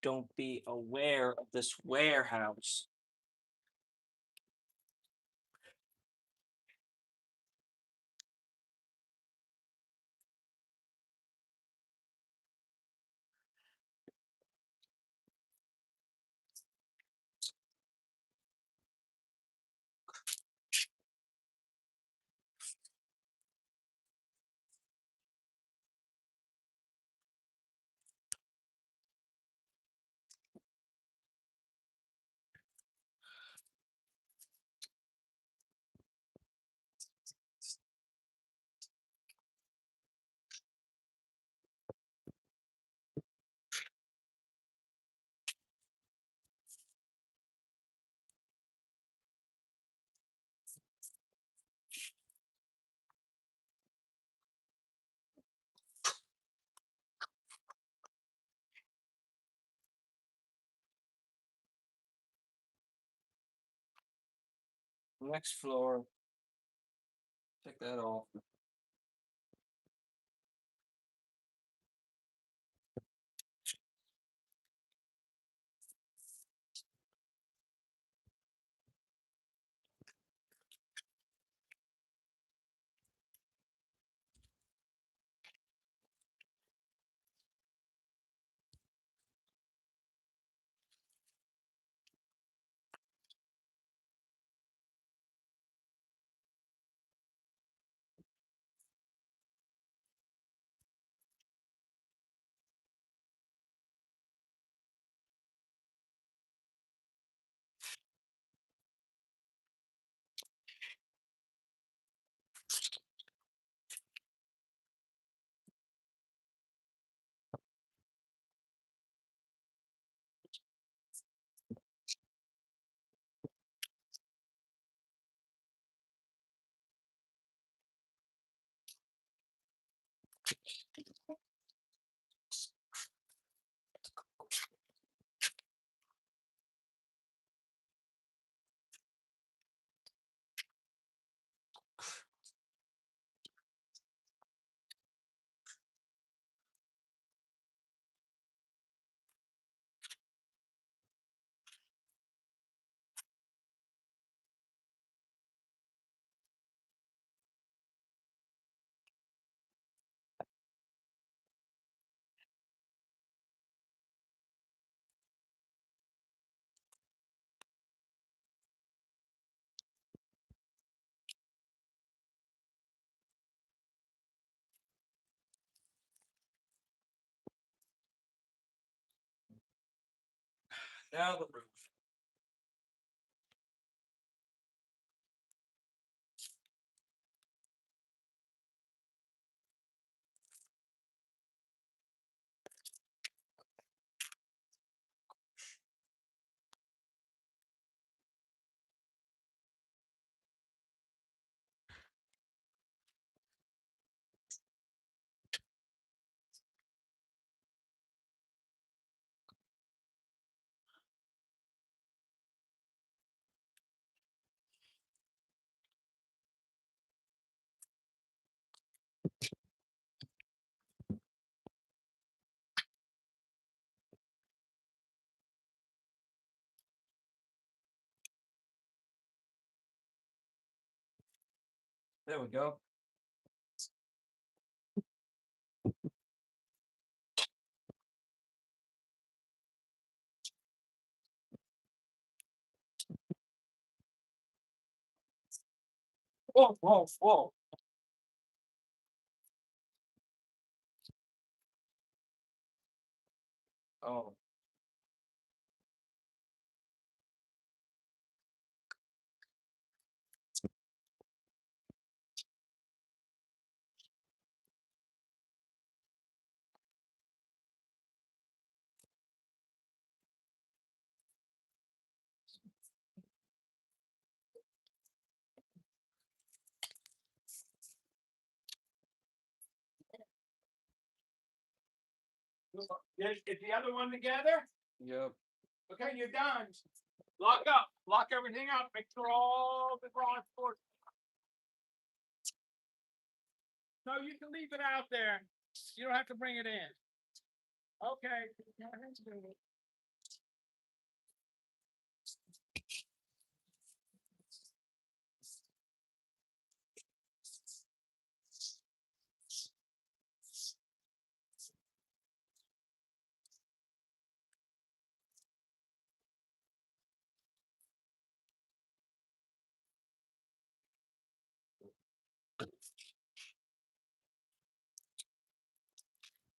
Don't be aware of this warehouse. Next floor. Take that off. Now the roof. There we go. Whoa, whoa, whoa. Oh. Is the other one together? Yep. Okay, you're done. Lock up. Lock everything up. Make sure all the garage doors. No, you can leave it out there. You don't have to bring it in. Okay.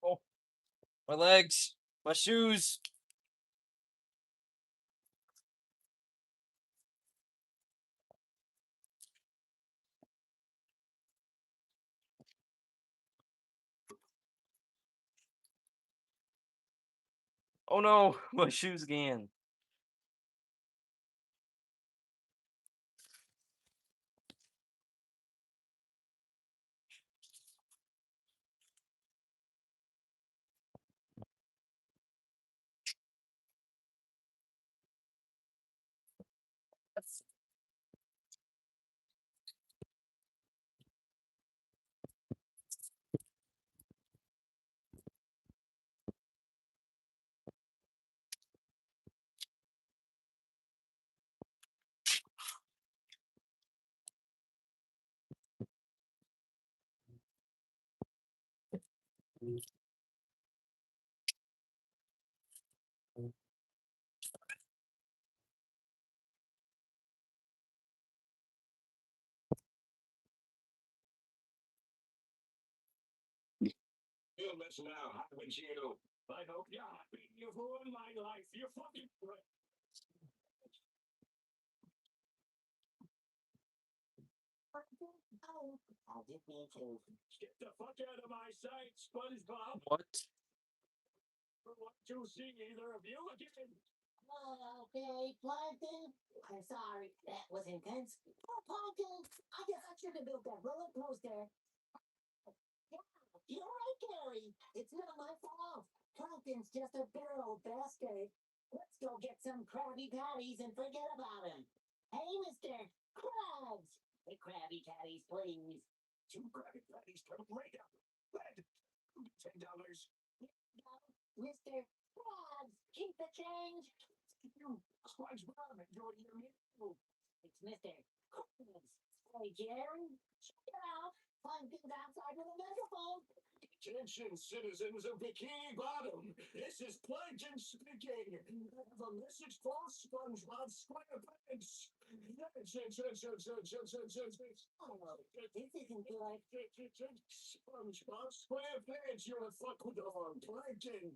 Oh. My legs. My shoes. Oh no, my shoes again. You're missing out. Haven't you? I hope you're happy. You've ruined my life. You're fucking great. I didn't mean to. Get the fuck out of my sight, SpongeBob. What? I want to see either of you again. Okay, Plankton. I'm sorry, that was intense. Oh, Plankton, I guess I should have built that roller coaster. Yeah, you're right, Gary. It's not my fault. Plankton's just a bitter old bastard. Let's go get some Krabby Patties and forget about him. Hey, Mr. Krabs. Hey, Krabby Patties, please. 2 Krabby Patties come right up. Red. $10. Mr. Krabs, keep the change. SpongeBob, enjoy your meal. It's Mr. Krabs. Hey, Jerry, check it out. Plankton's outside with a megaphone. Attention, citizens of Bikini Bottom. This is Plankton speaking. I have a message for SpongeBob SquarePants. Oh, this isn't good. SpongeBob SquarePants, you're a fucking dog. Plankton,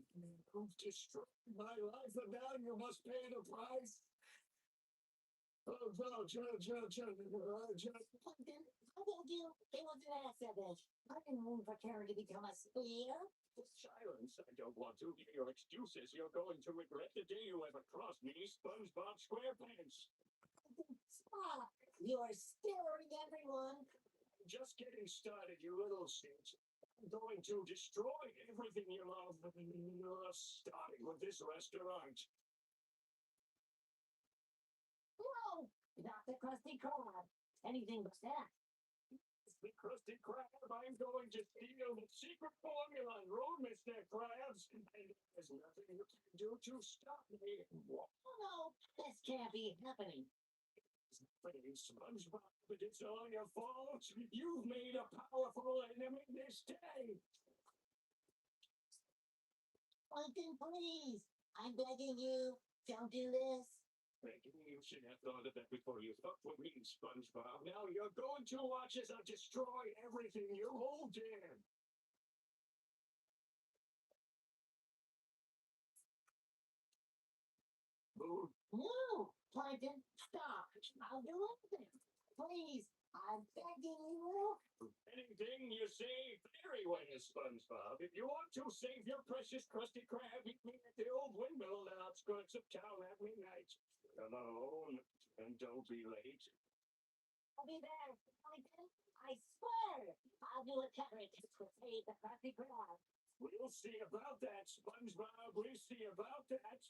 you've destroyed my life, and now you must pay the price. Plankton, I told you it was an accident. I didn't mean for Karen to become a spear. Silence, I don't want to hear your excuses. You're going to regret the day you ever crossed me, SpongeBob SquarePants. Stop! You're scaring everyone. Just getting started, you little shit. I'm going to destroy everything you love, starting with this restaurant. No, not the Krusty Krab. Anything but that. The Krusty Krab, I'm going to steal the secret formula and ruin Mr. Krabs, and there's nothing you can do to stop me. Oh no, this can't be happening. SpongeBob, but it's all your fault. You've made a powerful enemy this day. Plankton, please. I'm begging you. Don't do this. Maybe you should have thought of that before you fucked with me, SpongeBob. Now you're going to watch as I destroy everything you hold dear. No, Plankton, stop. I'll do anything. Please, I'm begging you. Anything you say very well, SpongeBob. If you want to save your precious Krusty Krab, meet me at the old windmill on the outskirts of town at midnight. Come on, and don't be late. I'll be there, Plankton. I swear. I'll do whatever it takes to save the Krusty Krab. We'll see about that, SpongeBob. We'll see about that.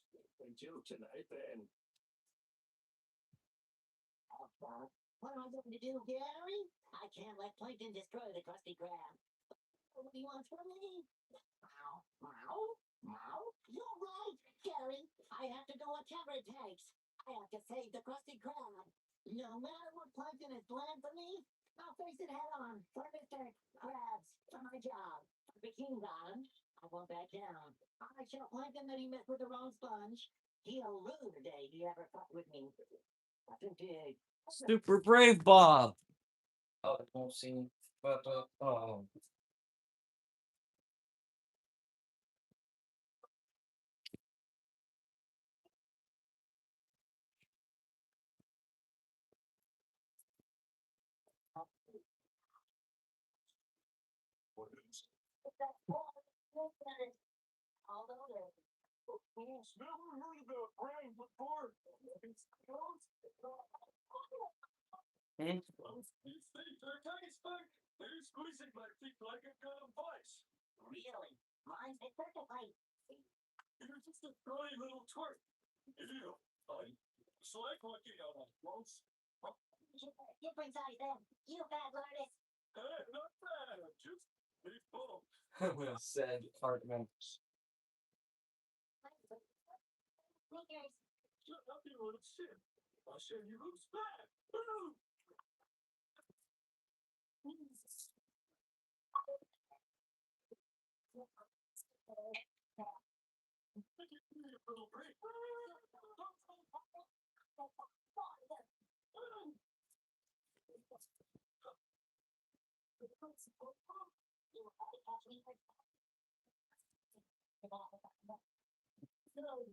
Until tonight, then. What am I going to do, Gary? I can't let Plankton destroy the Krusty Krab. What do you want from me? Meow, meow, meow. You're right, Gary. I have to do whatever it takes. I have to save the Krusty Krab. No matter what Plankton has planned for me, I'll face it head on for Mr. Krabs, for my job. For Bikini Bottom, I won't back down. I show Plankton that he messed with the wrong sponge. He'll rue the day he ever fucked with me. Nothing big. Super brave Bob. Oh, I won't see. But oh. Never heard about brain before. These things are tiny spunk. They're squeezing my feet like a gun of ice. Really? Mine fit perfectly. You're just a tiny little twerp. Ew. It's like looking at a gross. Different size then. You bad artist. Not bad. Just be full. Said Cartman. Sneakers. Shut up, you little shit. I said you look bad. Boom. Little break. Down, down, down, down.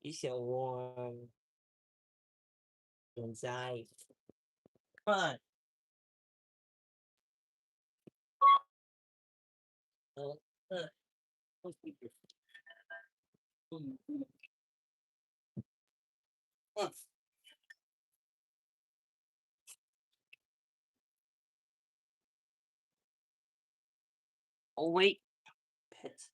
He's so warm inside. Come on. Oh wait. Pets.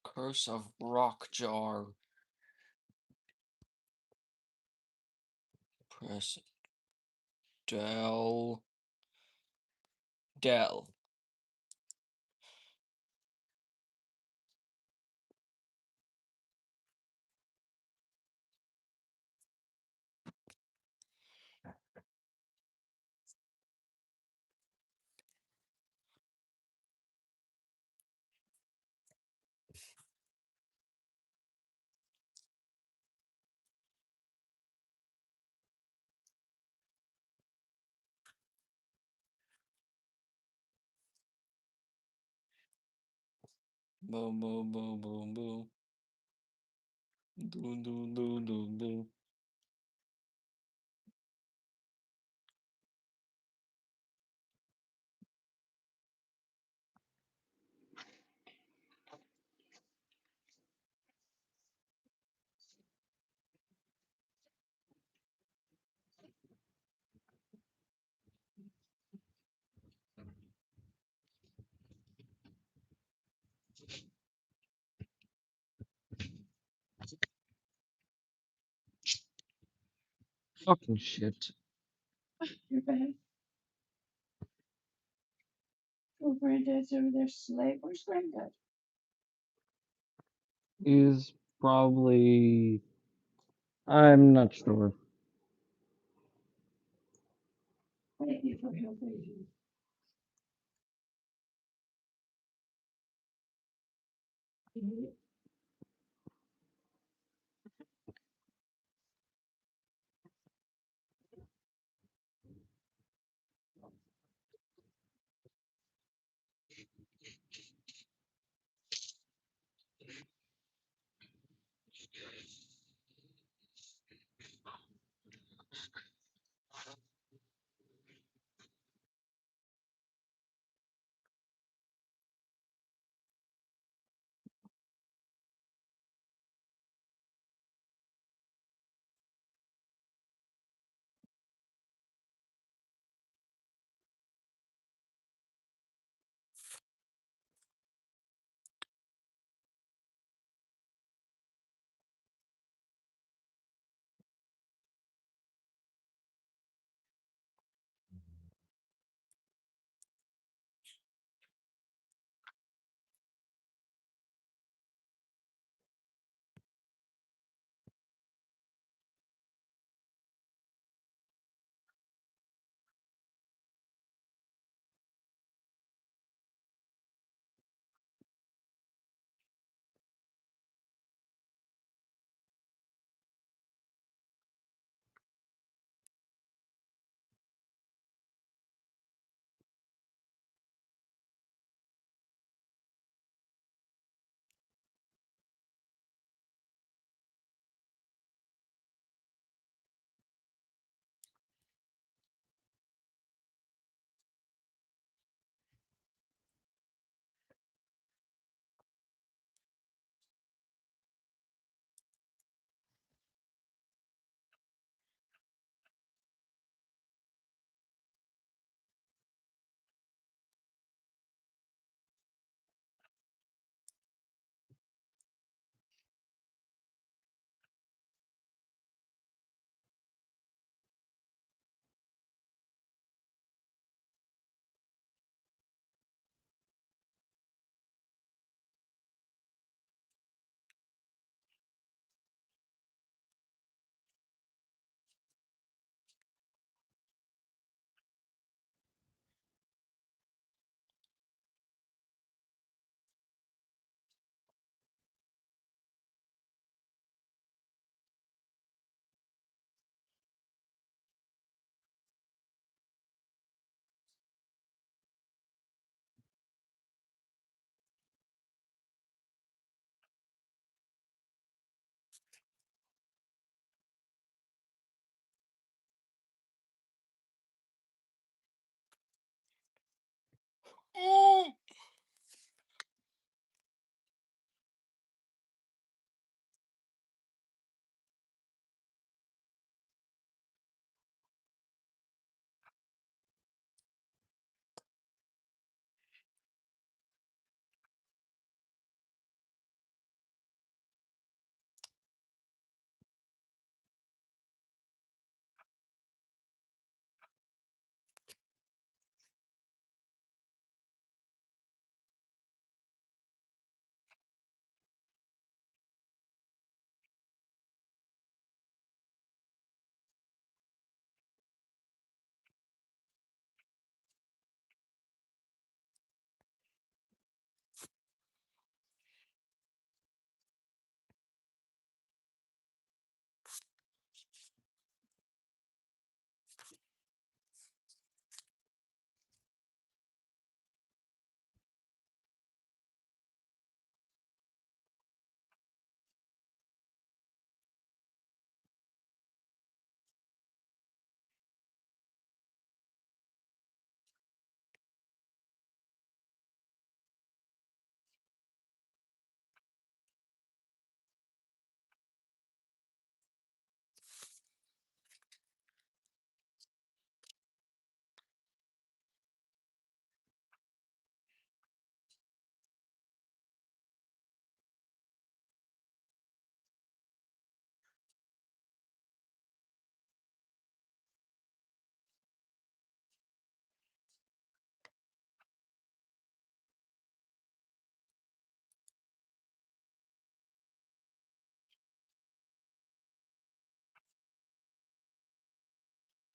Curse of Rockjar. Press Del. Boom, boom, boom, boom, boom. Doom, doom, doom, doom, doom. Fucking shit. You're bad. Oh, granddad's over there asleep. Where's granddad? Is probably. I'm not sure. Thank you for helping me.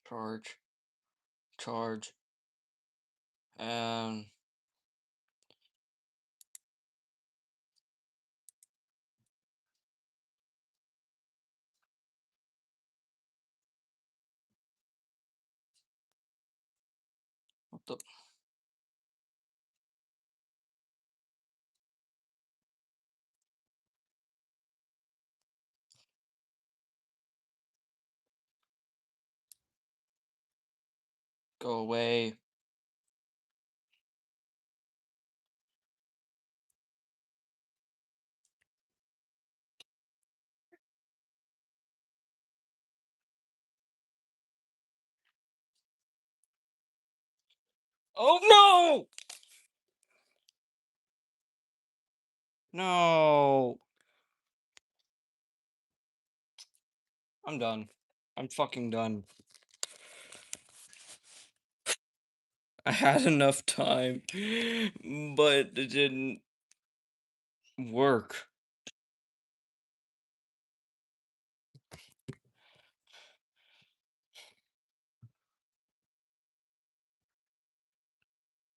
Charge. Charge. And what the? Go away. Oh no! No. I'm done. I'm fucking done. I had enough time, but it didn't work.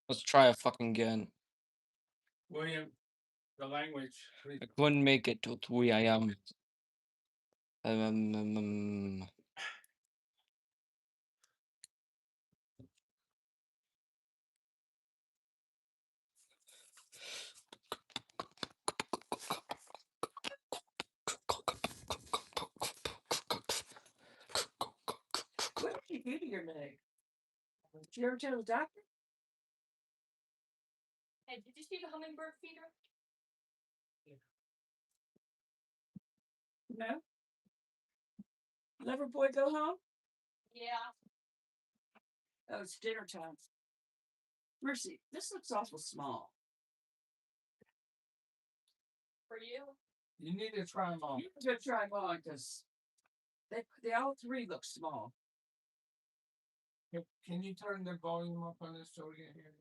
Let's try it fucking again. William, the language. I couldn't make it to 3 a.m. Um, What did you do to your leg? Did you ever tell the doctor? Hey, did you see the hummingbird feeder? No? Lover boy go home? Yeah. Oh, it's dinner time. Mercy, this looks awful small. For you? You need to try them all. You need to try them on because they all three look small. Can you turn the volume up on this so we can hear it?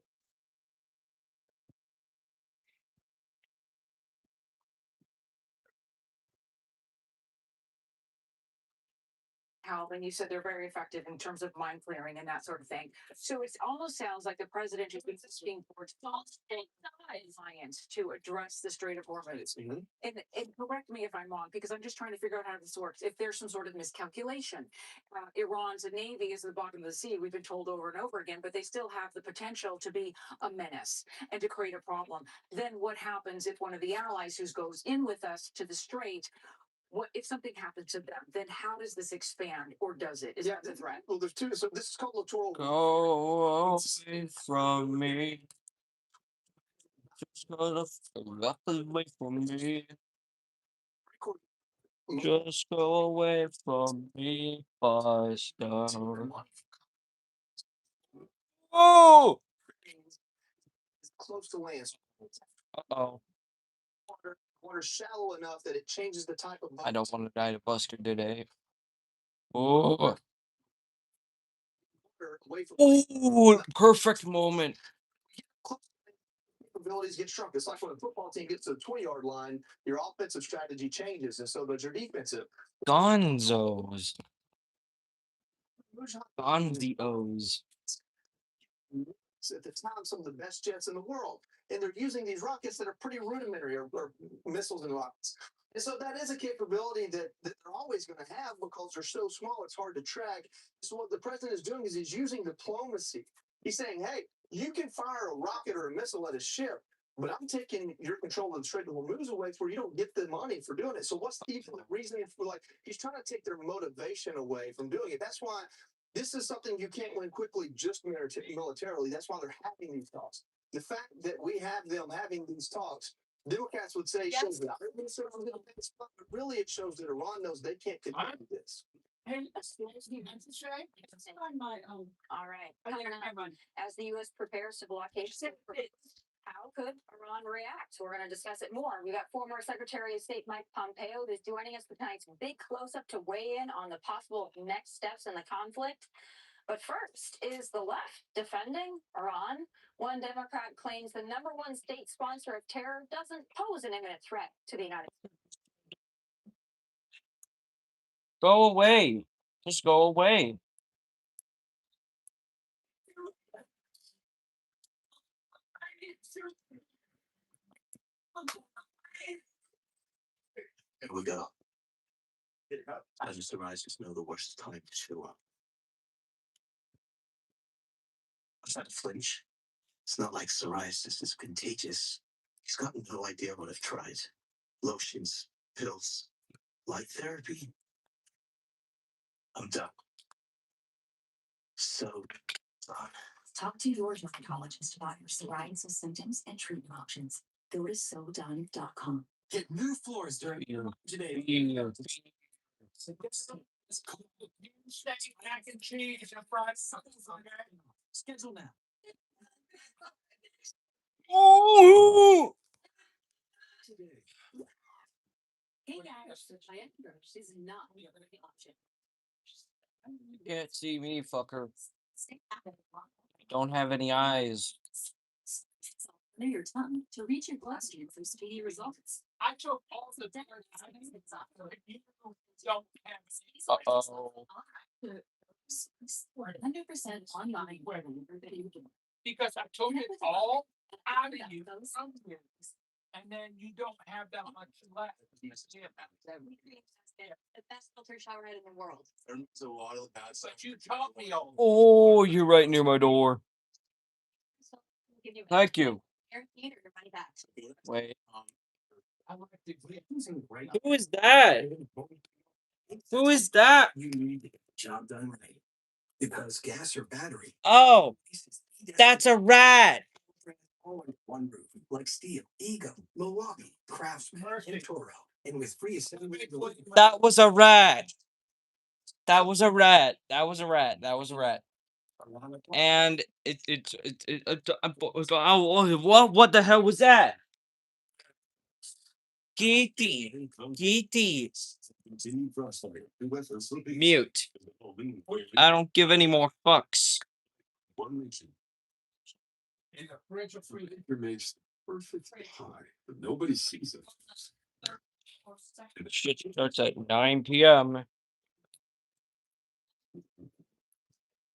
Calvin, you said they're very effective in terms of mind clearing and that sort of thing. So it almost sounds like the president is insisting towards false science to address the Strait of Hormuz. And correct me if I'm wrong, because I'm just trying to figure out how this works. If there's some sort of miscalculation, Iran's navy is at the bottom of the sea. We've been told over and over again, but they still have the potential to be a menace and to create a problem. Then what happens if one of the allies who goes in with us to the Strait? What if something happens to them? Then how does this expand, or does it? Is that the threat? Well, there's two. So this is called littoral. go away from me. Just gotta walk away from me. Just go away from me, faster. Oh! Close to land. Uh-oh. Water shallow enough that it changes the type of I don't want to die to Buster today. Oh. away from Oh, perfect moment. abilities get shrunk. It's like when a football team gets to the 20-yard line, your offensive strategy changes, and so does your defensive. Gonzos. Gonzios. At the time, some of the best jets in the world, and they're using these rockets that are pretty rudimentary, or missiles and rockets. And so that is a capability that they're always going to have because they're so small, it's hard to track. So what the president is doing is he's using diplomacy. He's saying, hey, you can fire a rocket or a missile at a ship, but I'm taking your control of the Strait of Hormuz away where you don't get the money for doing it. So what's the reason for, like, he's trying to take their motivation away from doing it. That's why this is something you can't win quickly just militarily. That's why they're having these talks. The fact that we have them having these talks, Democrats would say shows that but really it shows that Iran knows they can't continue this. All right. As the U.S. prepares to blockade, how could Iran react? We're going to discuss it more. We got former Secretary of State Mike Pompeo who's joining us for tonight's big close-up to weigh in on the possible next steps in the conflict. But first, is the left defending Iran? One Democrat claims the #1 state sponsor of terror doesn't pose an imminent threat to the United States. Go away. Just go away. And we go. As you surmise, just know the worst time to show up. It's not a flinch. It's not like psoriasis is contagious. He's got no idea what I've tried. Lotions, pills, light therapy. I'm done. So done. Talk to your dermatologist about your psoriasis symptoms and treatment options. Go to sodone.com. Get new floors during today. Steak, mac and cheese, and fries. Schedule now. Oh! Hey guys, Giant Brush is not the only option. Can't see me, fucker. Don't have any eyes. Near your tongue to reach your bloodstream for speedy results. I took all the different items. You don't have. Uh-oh. 100% online. Because I took it all out of you. And then you don't have that much left. The best filter shower head in the world. There's a lot of bad stuff. But you taught me all. Oh, you're right near my door. Thank you. Wait. Who is that? Who is that? You need to get the job done right. Because gas or battery. Oh, that's a rat. One roof, like Steel, Ego, Milwaukee, Craftsman, and Toro. And with free assembly. That was a rat. That was a rat. That was a rat. That was a rat. And what the hell was that? Geety. Geety. Mute. I don't give any more fucks. One reason. In the fridge of food. Your makes perfect pie, but nobody sees it. Shit starts at 9 p.m.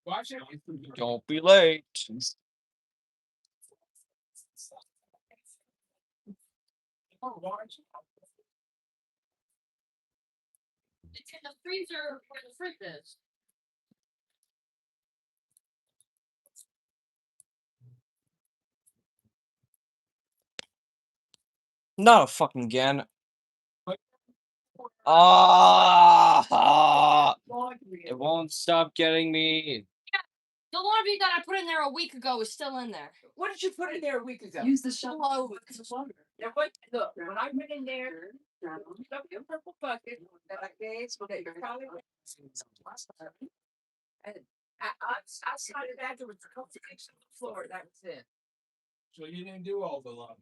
Watch it. Don't be late. It's in the freezer where the fridge is. Not a fucking again. Ah! It won't stop getting me. The laundry that I put in there a week ago is still in there. What did you put in there a week ago? Use the shovel. Now what, look, when I went in there, up your purple bucket that I gave, that you probably. And I started afterwards to come fix the floor, that was it. So you didn't do all the laundry.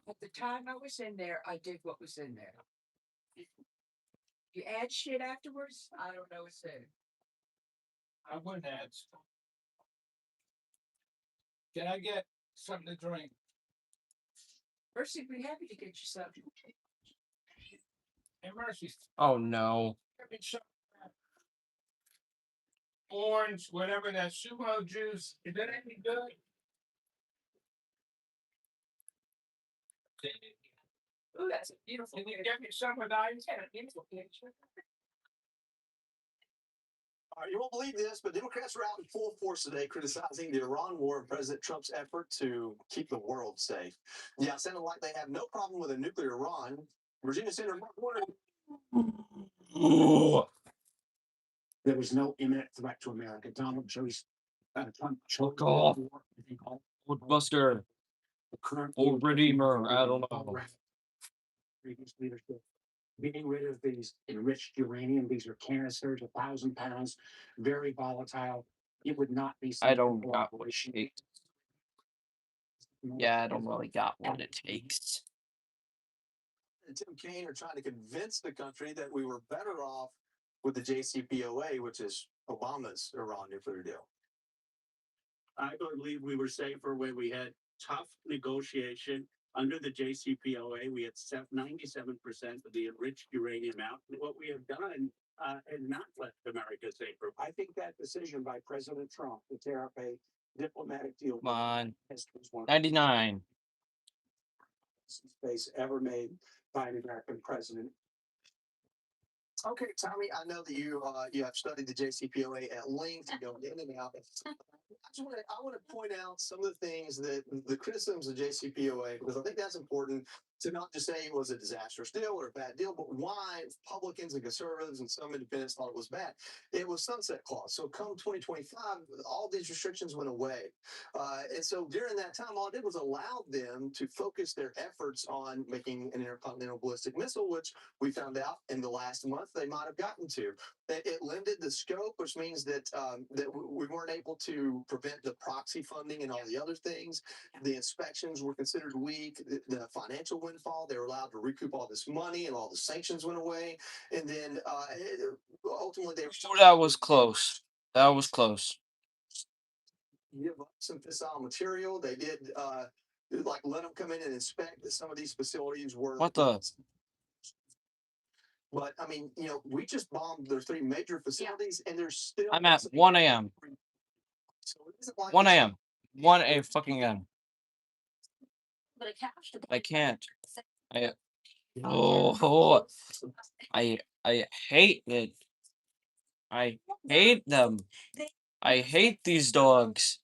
At the time I was in there, I did what was in there. You add shit afterwards, I don't know what's in. I wouldn't add stuff. Can I get something to drink? Mercy, be happy to get you something. Hey, Mercy. Oh no. Get me some orange, whatever that sumo juice. Is that any good? Ooh, that's a beautiful. Can you get me some of that? It's a beautiful picture. You won't believe this, but Democrats are out in full force today criticizing the Iran war and President Trump's effort to keep the world safe. Yeah, it sounded like they have no problem with a nuclear Iran. Virginia Senator Mark Warner. There was no imminent threat to America. Donald Trump Fuck off. Old Buster. The current Old Redeemer. I don't know. Previous leadership getting rid of these enriched uranium. These are canisters, 1,000 pounds, very volatile. It would not be. I don't got what it takes. Yeah, I don't really got what it takes. And Tim Kaine are trying to convince the country that we were better off with the JCPOA, which is Obama's Iran nuclear deal. I believe we were safer when we had tough negotiation under the JCPOA. We had 97% of the enriched uranium out. And what we have done has not left America safer. I think that decision by President Trump to tear up a diplomatic deal. Come on. 99. Space ever made by an American president. Okay, Tommy, I know that you have studied the JCPOA at length. You go in and out. I want to point out some of the things that the criticisms of JCPOA, because I think that's important to not just say it was a disastrous deal or a bad deal, but why Republicans and conservatives and some independents thought it was bad. It was sunset clause. So come 2025, all these restrictions went away. And so during that time, all it did was allow them to focus their efforts on making an intercontinental ballistic missile, which we found out in the last month they might have gotten to. It limited the scope, which means that we weren't able to prevent the proxy funding and all the other things. The inspections were considered weak. The financial windfall, they were allowed to recoup all this money, and all the sanctions went away. And then ultimately, they were. That was close. That was close. Give up some fissile material. They did like let them come in and inspect that some of these facilities were. What the? But I mean, you know, we just bombed their 3 major facilities, and there's still. I'm at 1 a.m. So it isn't like 1 a.m. 1 a fucking a.m. But it cashed. I can't. I hate it. I hate them. I hate these dogs.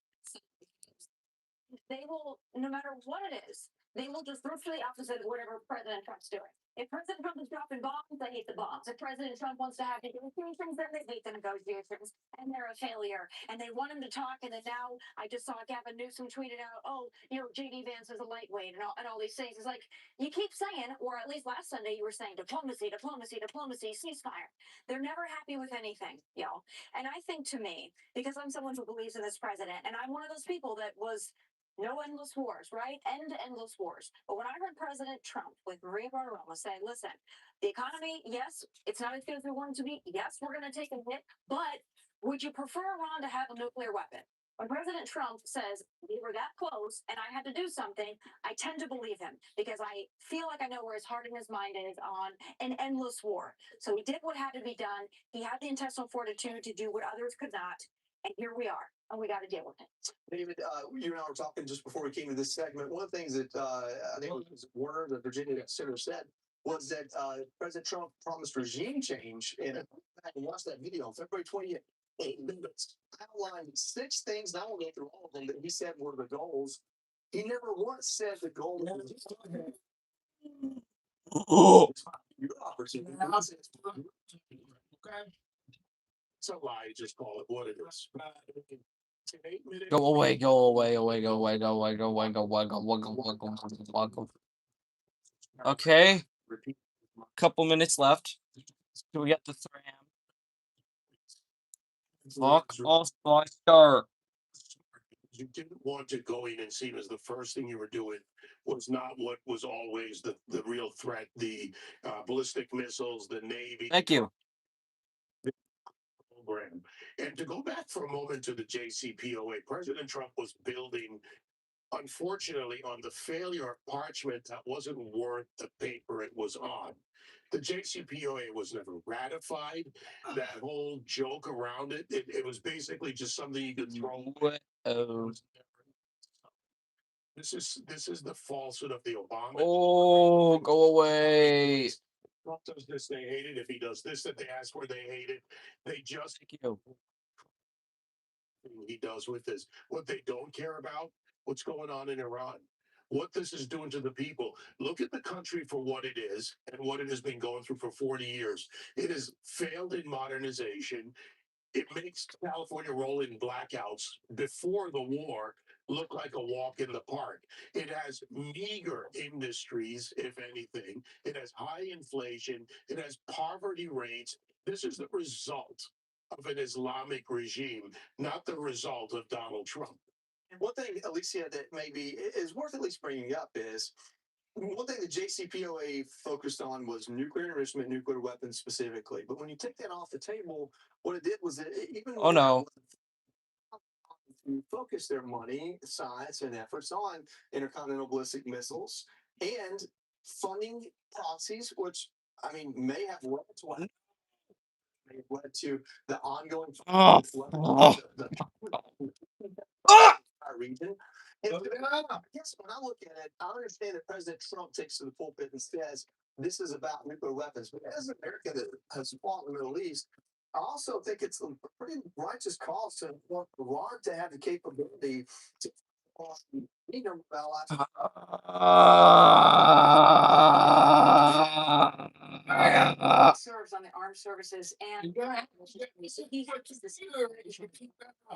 They will, no matter what it is, they will just do the opposite of whatever President Trump's doing. If President Trump is dropping bombs, they hate the bombs. If President Trump wants to have negotiations, then they hate the negotiations, and they're a failure. And they want him to talk, and then now I just saw Gavin Newsom tweeted out, "Oh, you know, JD Vance is a lightweight," and all these things. It's like you keep saying, or at least last Sunday you were saying, diplomacy, diplomacy, diplomacy, ceasefire. They're never happy with anything, y'all. And I think to me, because I'm someone who believes in this president, and I'm one of those people that was. No endless wars, right? End endless wars. But when I heard President Trump with Maria Bartiromo say, listen, the economy, yes, it's not as good as we want it to be. Yes, we're going to take a hit, but would you prefer Iran to have a nuclear weapon? When President Trump says we were that close and I had to do something, I tend to believe him because I feel like I know where his heart and his mind is on an endless war. So he did what had to be done. He had the intestinal fortitude to do what others could not. And here we are, and we got to deal with it. David, you and I were talking just before we came to this segment. One of the things that I think it was Warner, the Virginia senator, said was that President Trump promised regime change. And I watched that video on February 28th. He outlined 6 things. Now I won't go through all of them that he said were the goals. He never once said the goal was your opportunity. Okay. It's a lie. Just call it what it is. It's an 8-minute. Go away, go away, away, go away, go away, go away, go away, go away, go away, go away, go away. Okay. Couple minutes left. Do we get the Thram? Fuck off my start. You didn't want it going and seen as the first thing you were doing was not what was always the real threat. The ballistic missiles, the Navy. Thank you. Program. And to go back for a moment to the JCPOA, President Trump was building, unfortunately, on the failure of parchment that wasn't worth the paper it was on. The JCPOA was never ratified. That whole joke around it was basically just something you could throw. This is the falsehood of the Obama. Oh, go away. Trump does this, they hate it. If he does this, that they ask where they hate it. They just he does with this. What they don't care about, what's going on in Iran. What this is doing to the people. Look at the country for what it is and what it has been going through for 40 years. It has failed in modernization. It makes California roll in blackouts before the war look like a walk in the park. It has meager industries, if anything. It has high inflation. It has poverty rates. This is the result of an Islamic regime, not the result of Donald Trump. One thing, Alicia, that maybe is worth at least bringing up is one thing the JCPOA focused on was nuclear enrichment, nuclear weapons specifically. But when you take that off the table, what it did was it even Oh no. to focus their money, science, and efforts on intercontinental ballistic missiles and funding policies, which I mean may have led to what may have led to the ongoing region. And yes, when I look at it, I understand that President Trump takes to the pulpit and says this is about nuclear weapons. But as an American that has fought in the Middle East, I also think it's a pretty righteous cause to want Iran to have the capability to serves on the armed services and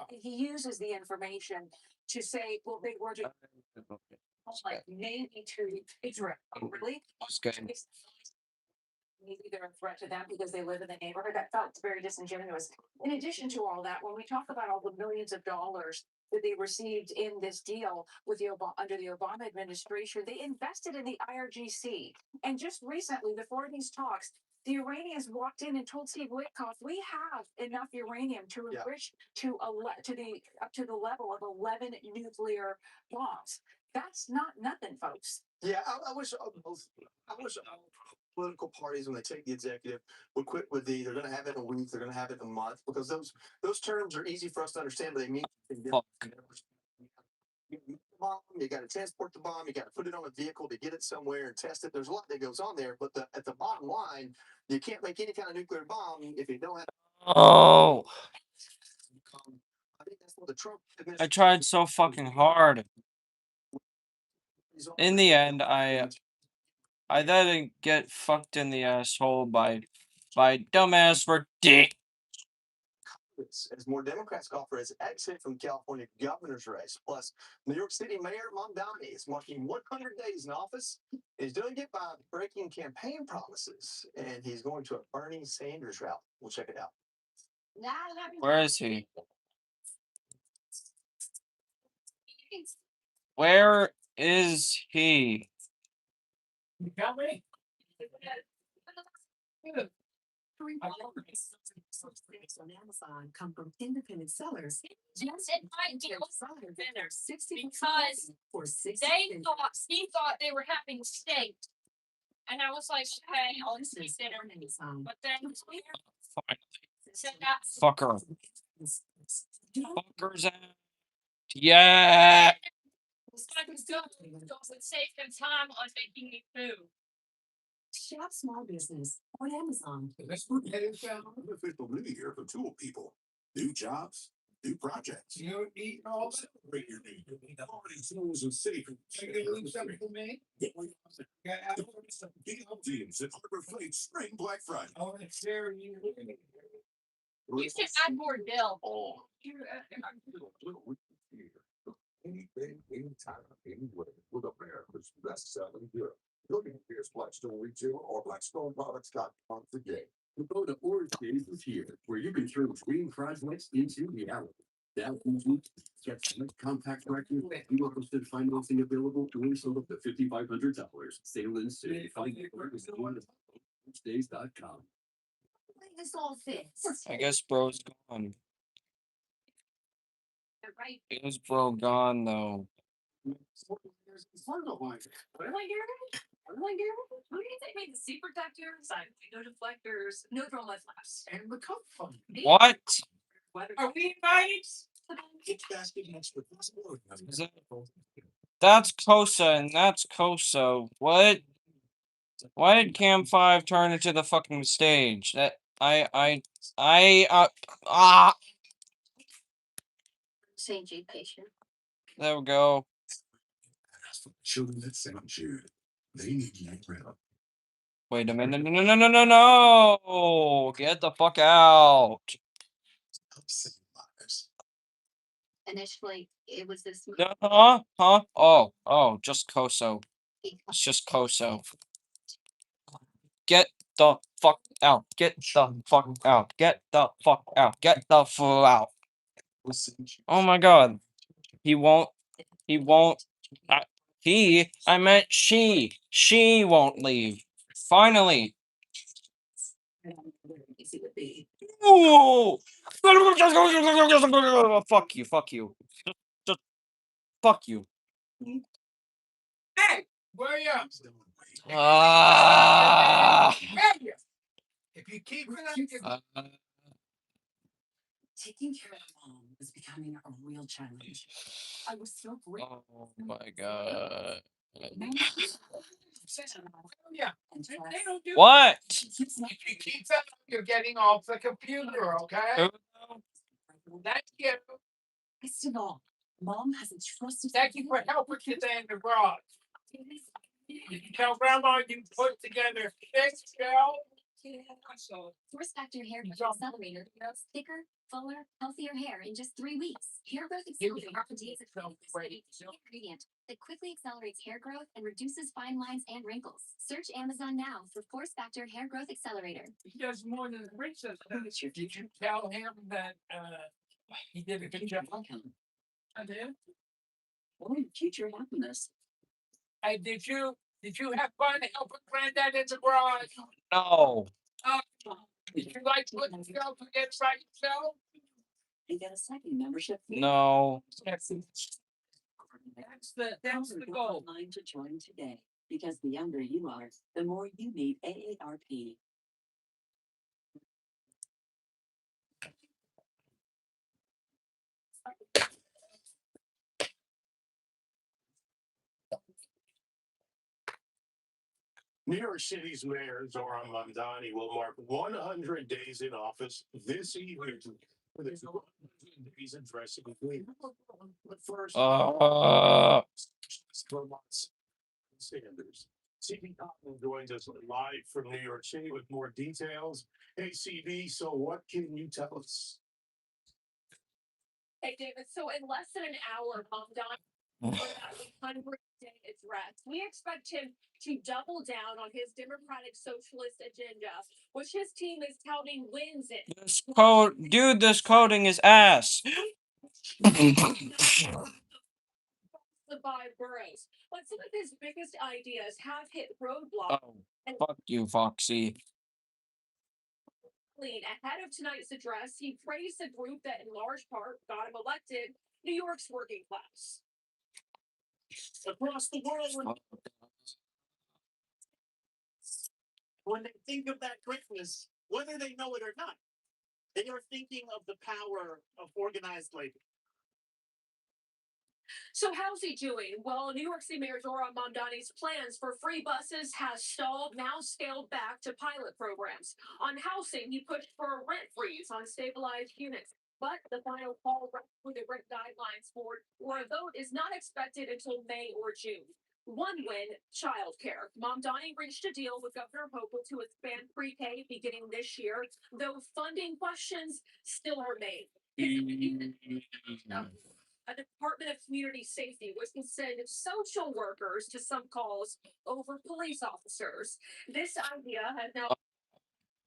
he uses the information to say, well, they were just like maybe to Israel. Really? Maybe they're a threat to them because they live in the neighborhood. That felt very disingenuous. In addition to all that, when we talk about all the millions of dollars that they received in this deal with the under the Obama administration, they invested in the IRGC. And just recently, before these talks, the Iranians walked in and told Steve Witkoff, "We have enough uranium to enrich to up to the level of 11 nuclear bombs." That's not nothing, folks. Yeah, I wish political parties, when they take the executive, would quit with they're going to have it in a week, they're going to have it in a month, because those terms are easy for us to understand, but they mean you got to transport the bomb, you got to put it on a vehicle to get it somewhere and test it. There's a lot that goes on there, but at the bottom line, you can't make any kind of nuclear bomb if you don't have. Oh. I think that's what the Trump I tried so fucking hard. In the end, I didn't get fucked in the asshole by dumbass for dick. As more Democrats call for his exit from California governor's race. Plus, New York City Mayor Mamdani is marking 100 days in office. He's doing it by breaking campaign promises, and he's going to a Bernie Sanders route. We'll check it out. Where is he? Where is he? You got me? On Amazon come from independent sellers. Yes, it might be over dinner because he thought they were having steak, and I was like, okay, I'll just eat dinner. But then said that Fucker. Fuckers out. Yeah. it's like it's good because it saved him time on making me food. Shop small business on Amazon. Unofficial new year for tool people. New jobs, new projects. You eat all that? Celebrate your new year. Quality tools and safety. For me? Big deals at Harbor Freight Spring Black Friday. I want to share you. You should add more dill. Oh. Anything, anytime, anywhere, with a America's best-selling beer. Look at Beer's Blackstone Retail or BlackstoneProducts.com today. The boat of Orange is here, where you can turn dream projects into reality. That includes compact record, you hosted financing available to install up to $5,500. Sail in soon. Find it on orangedays.com. This all fits. I guess bro's gone. Right. Is bro gone though? What am I doing? Who do you think made the seat protector, side window deflectors, no draw light flaps, and the cup phone? What? Are we invited? Is that- That's Kosa and that's Koso. What? Why did Cam 5 turn into the fucking stage? That St. Jude patient. There we go. Children at St. Jude, they need you rid of. Wait a minute. No. Get the fuck out. Initially, it was this. Huh? Oh, just Koso. It's just Koso. Get the fuck out. Get the fuck out. Get the fuck out. Get the fuck out. Oh my god. He won't. I meant she. She won't leave. Finally. Ooh. Fuck you. Just fuck you. Hey, where are you? Ah. If you keep it up, you Taking care of mom is becoming a real challenge. I was so grateful. Oh my god. Yeah. They don't do What? If you keep that up, you're getting off the computer, okay? Thank you. Best of all, mom has a trusted. Thank you for helping today in the garage. You can tell grandma you put together this girl. Force Factor Hair Growth Accelerator grows thicker, fuller, healthier hair in just 3 weeks. Hair Growth Accelerator contains a ingredient that quickly accelerates hair growth and reduces fine lines and wrinkles. Search Amazon now for Force Factor Hair Growth Accelerator. He does more than the princess. Did you tell him that he did a good job? I did. Oh, future happiness. Hey, did you have fun helping Granddad in the garage? No. Did you like putting yourself against by yourself? And get a second membership. No. That's the goal. Online to join today, because the younger you are, the more you need AARP. New York City's mayor, Zoran Mamdani, will mark 100 days in office this evening. He's addressing but first, Sanders. CB Cotton joins us live from New York City with more details. Hey, CB, so what can you tell us? Hey, David, so in less than an hour, Mamdani for that 100-day address. We expect him to double down on his democratic socialist agenda, which his team is touting wins in. This coding is ass. The five boroughs, but some of his biggest ideas have hit roadblocks. Oh, fuck you, Foxy. Ahead of tonight's address, he praised the group that in large part got him elected, New York's working class. Across the world, when they think of that greatness, whether they know it or not, they are thinking of the power of organized labor. So how's he doing? Well, New York City Mayor Zoran Mamdani's plans for free buses has stalled, now scaled back to pilot programs. On housing, he pushed for a rent freeze on stabilized units. But the final call for the rent guidelines board or a vote is not expected until May or June. One win, childcare. Mom Donnie reached a deal with Governor Hochul to expand pre-K beginning this year, though funding questions still remain. A Department of Community Safety which can send social workers to some calls over police officers. This idea has now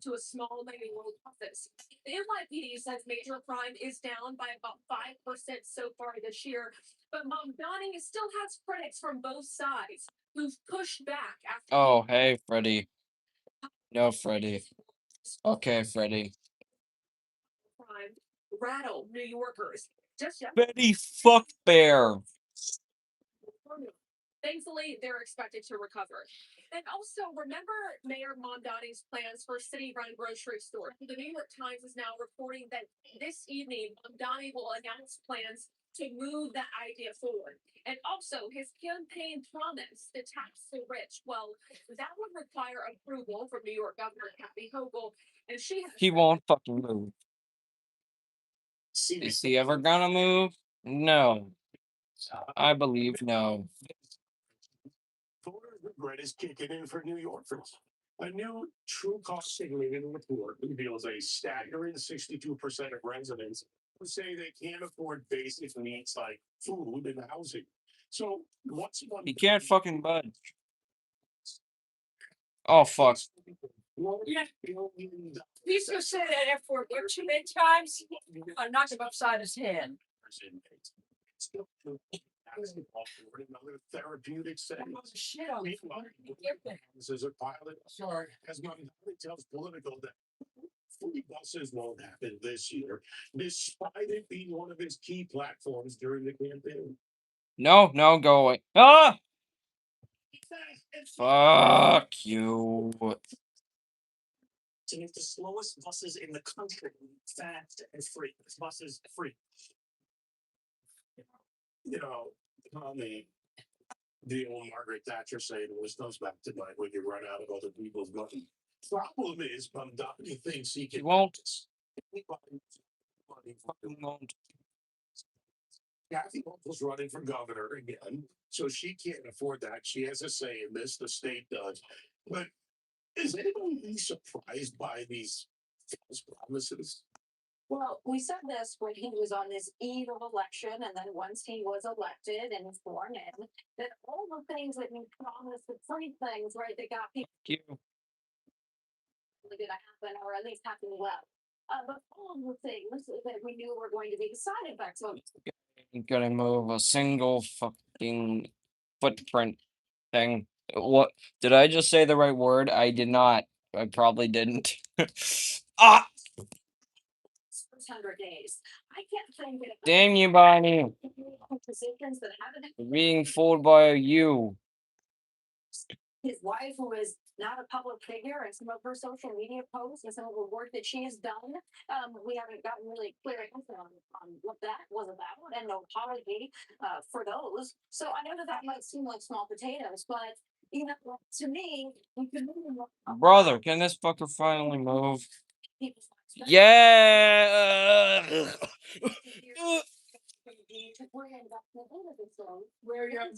to a small mayoral office. The NYPD says major crime is down by about 5% so far this year, but Mom Donnie still has critics from both sides who've pushed back after Oh, hey, Freddy. No, Freddy. Okay, Freddy. crime rattle New Yorkers. Just Betty fuck bear. Thankfully, they're expected to recover. And also, remember Mayor Mondani's plans for city-run grocery store. The New York Times is now reporting that this evening, Mondani will announce plans to move that idea forward. And also, his campaign promise to tax the rich. Well, that would require approval from New York Governor Kathy Hochul, and she has He won't fucking move. Is he ever gonna move? No. I believe no. Voter regret is kicking in for New Yorkers. A new true cost of living report reveals a staggering 62% of residents who say they can't afford basic needs like food and housing. So what's one? He can't fucking budge. Oh fuck. Yeah. He's just said that F word too many times. I knocked him upside his head. Another therapeutic setting. Shit on me. This is a pilot. Sorry, as Mondani tells Political that free buses won't happen this year, despite it being one of his key platforms during the campaign. No, no, go away. Ah! Fuck you. To make the slowest buses in the country fast and free. This bus is free. You know, on the old Margaret Thatcher saying, "This goes back to like when you run out of other people's money." Problem is, Mondani thinks he can. Won't. Fucking won't. Kathy Hochul's running for governor again, so she can't afford that. She has a say in this. The state does. But is anybody really surprised by these false promises? Well, we said this when he was on his eve of election, and then once he was elected and was sworn in, that all the things that he promised, the free things, right, that got people really gonna happen, or at least happen well. But all of the things that we knew were going to be the side effects of Ain't gonna move a single fucking footprint thing. What did I just say the right word? I did not. I probably didn't. Ah! 600 days. I can't think of Damn you, Bonnie. positions that haven't. You're being fooled by you. His wife, who is not a public figure, and some of her social media posts and some of the work that she has done, we haven't gotten really clear answer on what that was about, and no apology for those. So I know that might seem like small potatoes, but you know, to me, we can move Brother, can this fucker finally move? Yeah. Where you're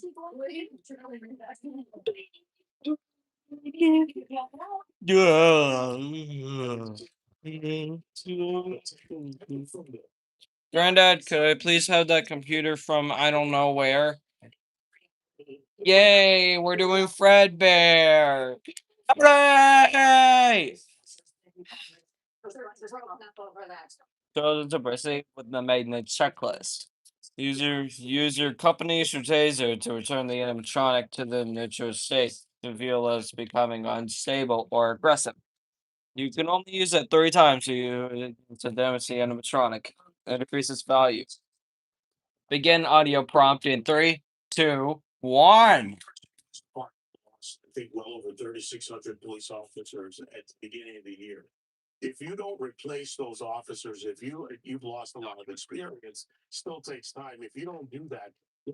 Granddad, could I please have that computer from I don't know where? Yay, we're doing Fredbear. Hooray! So it's a bracelet with the magnet checklist. Use your company's taser to return the animatronic to the neutral state to feel as becoming unstable or aggressive. You can only use it 3 times to damage the animatronic. It increases value. Begin audio prompt in 3, 2, 1. I think well over 3,600 police officers at the beginning of the year. If you don't replace those officers, if you've lost a lot of experience, still takes time. If you don't do that, I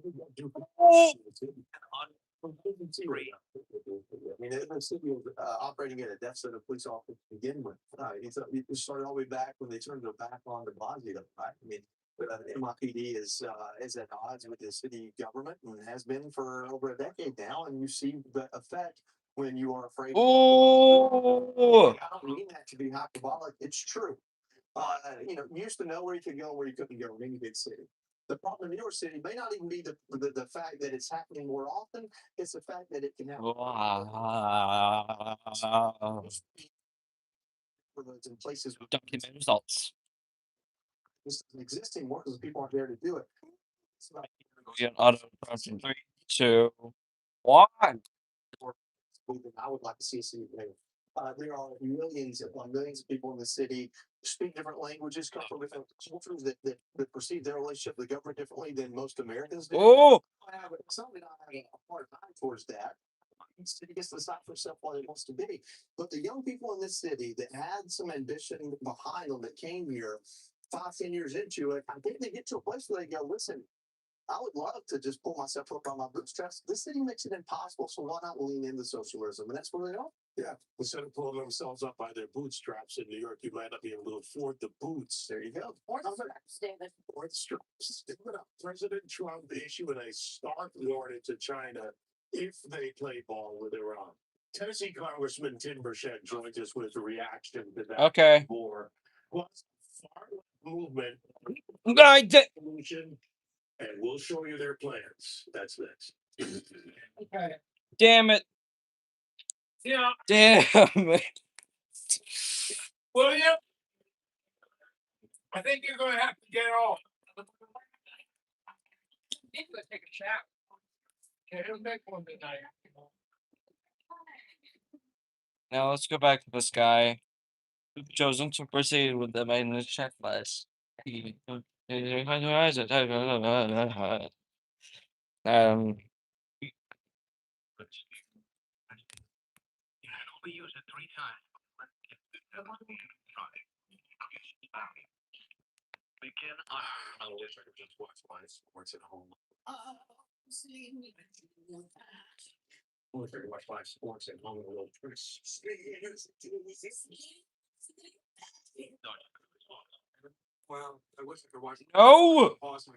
mean, the city was operating at a deficit of police officers to begin with. It started all the way back when they turned their back on de Blasio, right? I mean, NYPD is at odds with the city government and has been for over a decade now, and you see the effect when you are afraid. Oh, I don't mean that to be hyperbolic. It's true. You used to know where you could go and where you couldn't go in any big city. The problem in New York City may not even be the fact that it's happening more often. It's the fact that it can happen. In places with document results. this doesn't exist anymore because people aren't there to do it. It's about Get auto processing 3, 2, 1. moving I would like to see a city there. There are millions upon millions of people in the city speak different languages, come from different cultures that perceive their relationship with the government differently than most Americans do. Oh, Somebody not having a hard time towards that. The city gets to decide for itself what it wants to be. But the young people in this city that had some ambition behind them that came here 5-10 years into it, I think they get to a place where they go, listen, I would love to just pull myself up by my bootstraps. This city makes it impossible, so why not lean into socialism? And that's where they are. Yeah, instead of pulling themselves up by their bootstraps in New York, you might not be able to afford the boots. There you go. David. President Trump issued a stark warning to China if they play ball with Iran. Tennessee Congressman Tim Burchett joined us with a reaction to that. okay. More. Plus, far movement. And we'll show you their plans. That's next. Okay. Damn it. Yeah. Damn it. William, I think you're gonna have to get off. Need to take a shower. Okay, it'll make one tonight. Now let's go back to this guy who chosen to proceed with the maintenance checklist. We use it 3 times. Begin. I wish I could just watch my sports at home. I wish I could watch my sports at home a little Chris. Well, I wish I could watch. No! Pause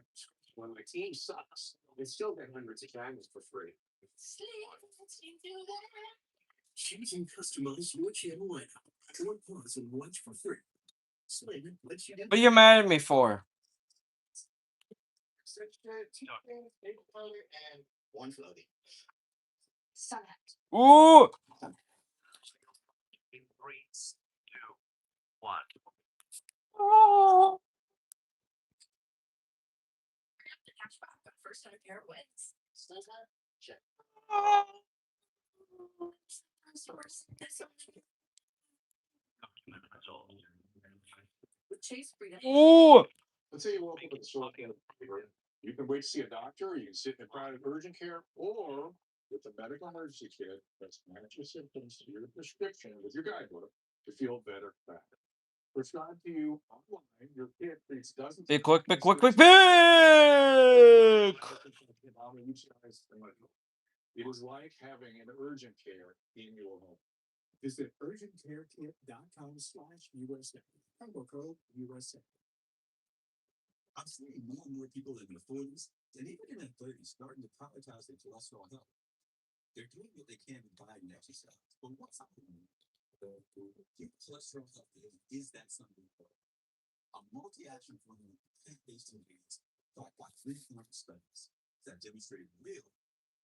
when my team sucks. They still get hundreds of channels for free. Choose and customize your channel lineup. Or pause and watch for free. Slavin lets you do. What are you mad at me for? And one floating. Ooh! 3, 2, 1. Oh. First time pair wins. Check. With Chase Freedom. Ooh! Let's say you woke up with a sore throat. You can wait to see a doctor, you can sit in a crowded urgent care, or with the medical emergency kit that's match your symptoms to your prescription with your guidebook to feel better faster. Prescribed to you online, your kit treats dozens. Be quick, be quick, quick, quick! It is like having an urgent care in your home. Visit urgentcarekit.com/USA. Promo code USA. I'm seeing more and more people in their 40s and even in their 30s starting to prioritize their cholesterol health. They're doing what they can to diet and exercise, but what's happening? Keep cholesterol healthy is that something? A multi-action formula plant-based ingredients backed by 3 clinical studies that demonstrated real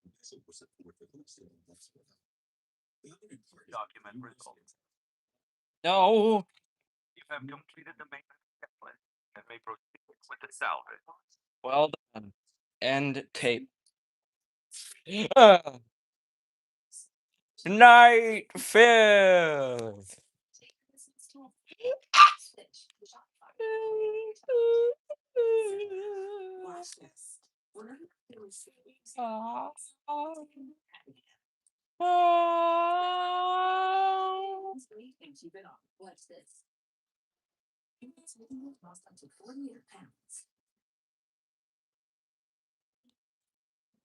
measurable support for cholesterol and cholesterol health. The other important document results. No! You have completed the maintenance checklist and may proceed with the salvage. Well done. End tape. Night 5th. And keep it on. Watch this. Lost up to 48 pounds.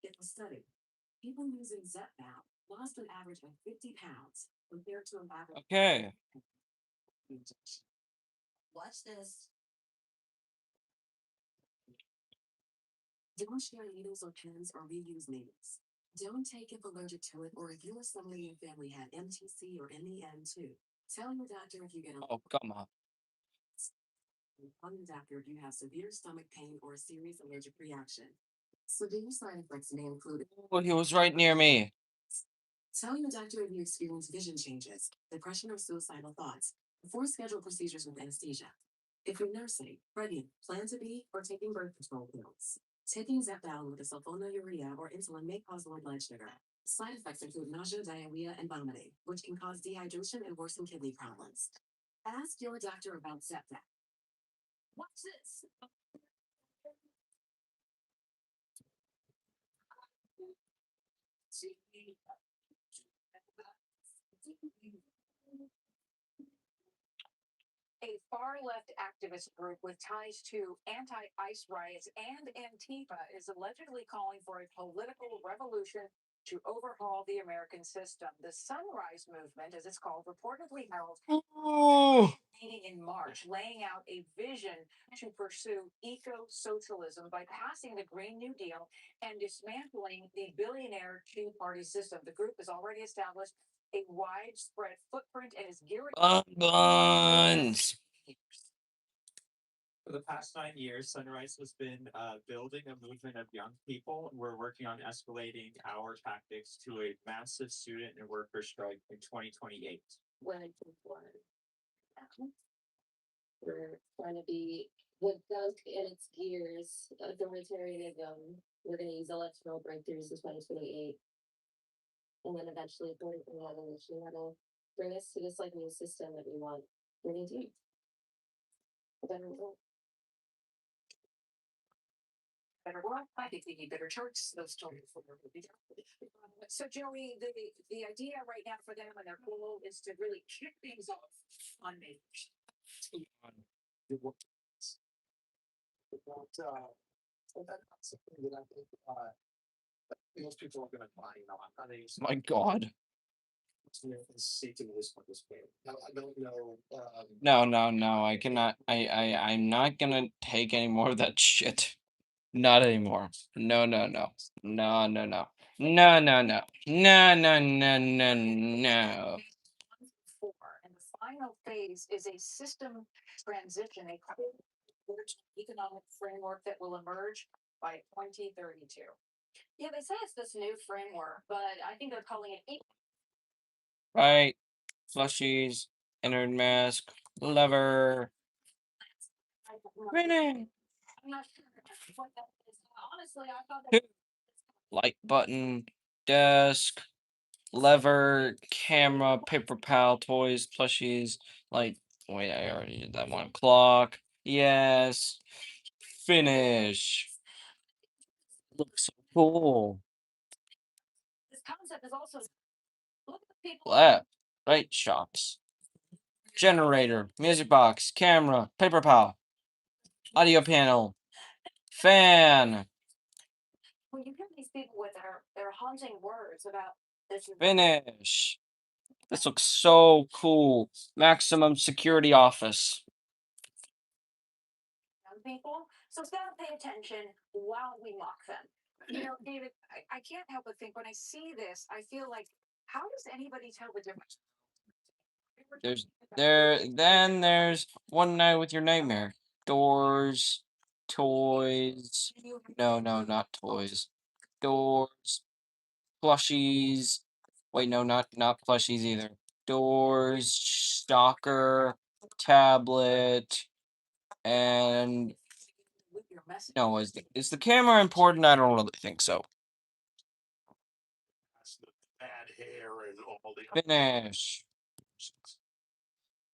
In the study, people using Zepbound lost an average of 50 pounds compared to an average. Okay. Watch this. Don't share needles or pens or reuse needles. Don't take if allergic to it or if you or someone in your family had MTC or MEN2. Tell your doctor if you get a Oh, come on. Tell your doctor if you have severe stomach pain or a serious allergic reaction. Severe side effects may include. Oh, he was right near me. Tell your doctor if you experience vision changes, depression, or suicidal thoughts before scheduled procedures with anesthesia. If you're nursing, pregnant, plan to be, or taking birth control pills, taking Zepbound with a sulfonylurea or insulin may cause low blood sugar. Side effects include nausea, diarrhea, and vomiting, which can cause dehydration and worsen kidney problems. Ask your doctor about Zepbound. What's this? A far-left activist group with ties to anti-ICE riots and Antifa is allegedly calling for a political revolution to overhaul the American system. The Sunrise Movement, as it's called, reportedly held a meeting in March, laying out a vision to pursue eco-socialism by passing the Green New Deal and dismantling the billionaire two-party system. The group has already established a widespread footprint and is gearing Guns. For the past 9 years, Sunrise has been building a movement of young people. We're working on escalating our tactics to a massive student and worker strike in 2028. We're trying to be the gunk in its gears, authoritarianism. We're going to use electoral breakthroughs in 2028. And then eventually political revolution that'll bring us to this like new system that we want. We need to. A better result. better world. I think we need better charts. Those children. So Joey, the idea right now for them and their goal is to really kick things off on May. That's something that I think most people are going to buy. My God. I don't know. No. I cannot. I'm not gonna take any more of that shit. Not anymore. No. No. And the final phase is a system transition, a economic framework that will emerge by 2032. Yeah, they say it's this new framework, but I think they're calling it. Right. Plushies. Inner mask. Lever. Winning. I'm not sure what that is. Honestly, I thought that. Light button. Desk. Lever. Camera. Paper pal. Toys. Plushies. Like. Wait, I already did that one. Clock. Yes. Finish. Looks so cool. This concept is also. Look at the people. Left. Right shops. Generator. Music box. Camera. Paper pal. Audio panel. Fan. When you hear these people with their haunting words about this. Finish. This looks so cool. Maximum security office. Young people, so it's gotta pay attention while we mock them. You know, David, I can't help but think when I see this, I feel like, how does anybody tell the difference? There's One Night with Your Nightmare. Doors, toys. No, not toys. Doors, plushies. Wait, no, not plushies either. Doors, stalker, tablet, and no, is the camera important? I don't really think so. Bad hair and all the Finish.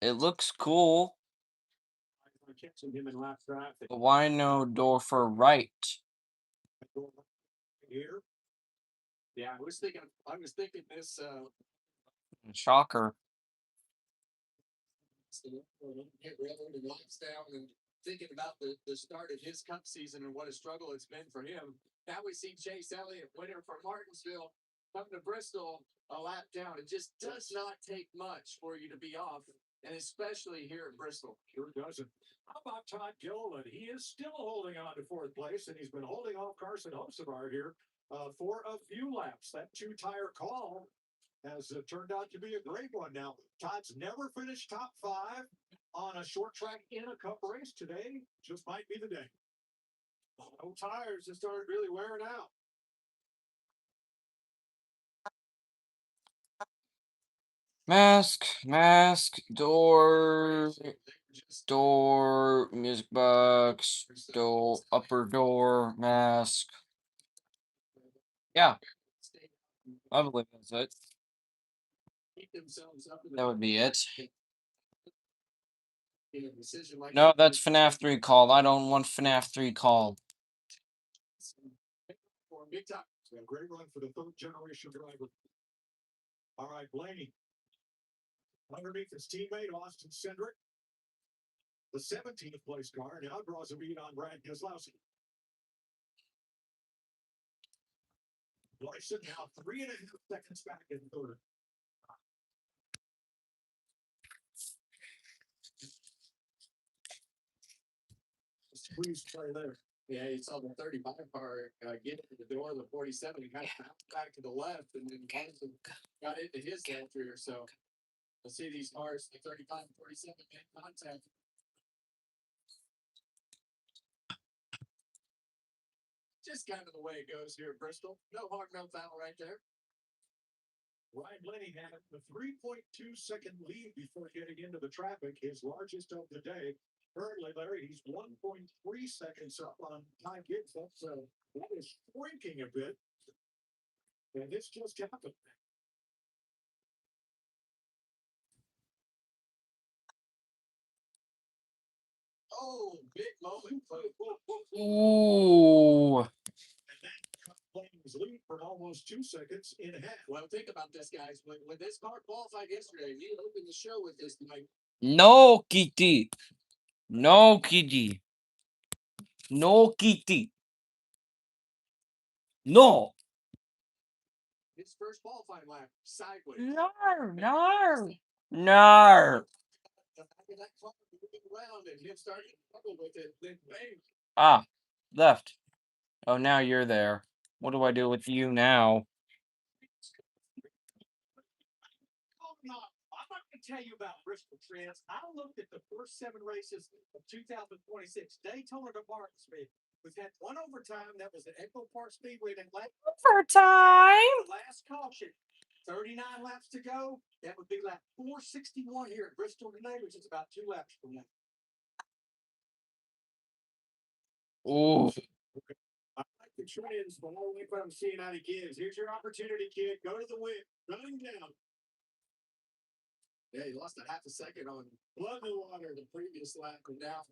It looks cool. Why no door for right? Here. Yeah, I was thinking this. Shocker. Hit Raylor and lights down and thinking about the start of his cup season and what a struggle it's been for him. Now we see Chase Elliott, winner for Martinsville, come to Bristol a lap down. It just does not take much for you to be off and especially here in Bristol. Sure doesn't. How about Todd Gilliland? He is still holding on to fourth place, and he's been holding off Carson Hocevar here for a few laps. That two-tire call has turned out to be a great one. Now, Todd's never finished top 5 on a short track in a Cup race. Today just might be the day. No tires have started really wearing out. Mask, door, music box, door, upper door, mask. Yeah, I believe that's it. That would be it. No, that's FNAF 3 called. I don't want FNAF 3 called. Big time. So a great run for the third generation driver. All right, Blaney. Underneath his teammate, Austin Cindric. The 17th place car now draws a beat on Brad Keselowski. Larson now 3.5 seconds back in third. Squeeze play there. Yeah, you saw the 35 car get into the door of the 47 and kind of bounced back to the left, and then Carson got into his left rear. So you'll see these cars, the 35 and 47, make contact. Just kind of the way it goes here at Bristol. No hard, no foul right there. Ryan Blaney had a 3.2-second lead before getting into the traffic, his largest of the day. Currently, Larry, he's 1.3 seconds up on Ty Gibbs. That is shrinking a bit. And this just happened. Oh, big moment. Ooh. Blaney's lead for almost 2 seconds in half. Well, think about this, guys. When this car qualified yesterday, we opened the show with this night. No, Kitty. No, Kitty. No, Kitty. No. His first qualifying lap, sideways. No. No. Ah, left. Oh, now you're there. What do I do with you now? I'm not going to tell you about Bristol Trans. I looked at the first 7 races of 2026. Daytona to Martinsville. We've had one overtime. That was at Echo Park Speedway. Overtime? Last caution. 39 laps to go. That would be lap 461 here at Bristol today, which is about 2 laps from now. Ooh. I like the trends, but I don't like what I'm seeing out of Gibbs. Here's your opportunity, kid. Go to the win. Running down. Yeah, he lost a half a second on Blood in the Water the previous lap, and now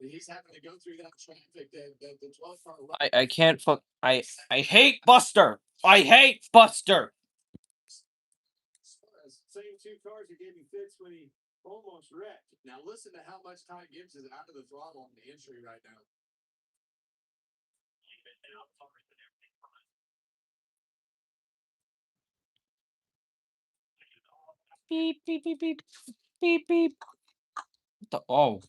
he's having to go through that traffic. The 12 car. I can't fuck. I hate Buster. I hate Buster. Same 2 cars he gave me fits when he almost wrecked. Now listen to how much Ty Gibbs is out of the throttle on the entry right now. Beep beep beep beep beep beep. Oh.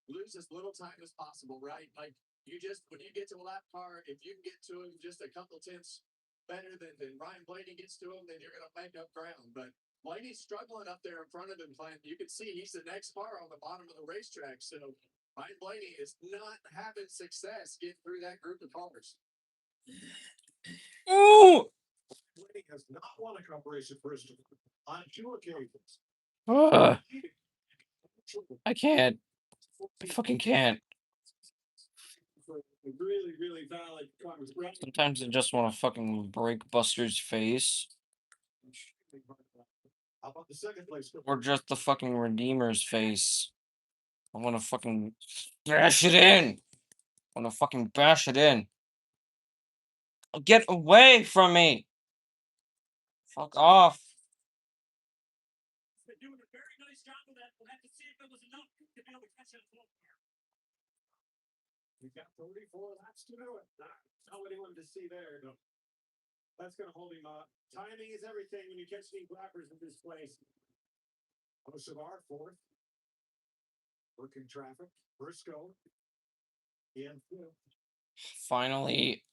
Lose as little time as possible, right? Like when you get to a lap car, if you can get to him just a couple tenths better than Ryan Blaney gets to him, then you're going to make up ground. But Blaney's struggling up there in front of him, Clint. You can see he's the next car on the bottom of the racetrack. So Ryan Blaney is not having success getting through that group of cars. Ooh. Blaney has not won a Cup race at Bristol on 2 occasions. I can't. I fucking can't. Really, really valid Congress. Sometimes I just want to fucking break Buster's face. How about the second place? Or just the fucking Redeemer's face. I want to fucking bash it in. I want to fucking bash it in. Get away from me. Fuck off. Been doing a very nice job of that. We'll have to see if it was enough to be able to catch that ball. We've got 34 laps to do it. Not what he wanted to see there. No. That's gonna hold him up. Timing is everything when you catch these rappers in this place. Osavar fourth. Working traffic. Briscoe. In fifth. Finally.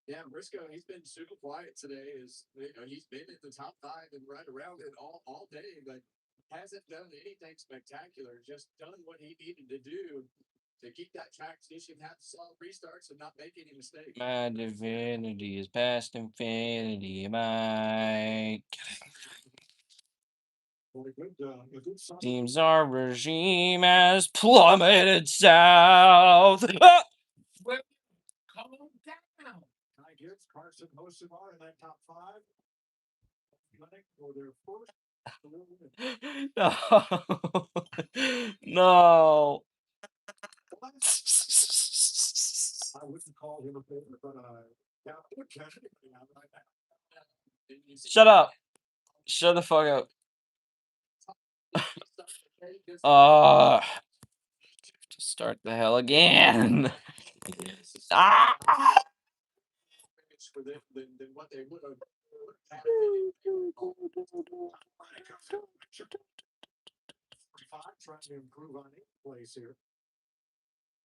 Yeah, Briscoe, he's been super quiet today. He's been at the top 5 and right around it all day, but hasn't done anything spectacular. Just done what he needed to do to keep that track condition, have solid restarts, and not make any mistakes. My divinity is past infinity. My seems our regime has plummeted south. Ah! Well, calm down. Ty Gibbs, Carson Osavar in that top 5. Running for their first. No. No. I wouldn't call him a favorite, but Shut up. Shut the fuck up. Start the hell again. Ah! Than what they would have had. 45, trying to improve on eighth place here.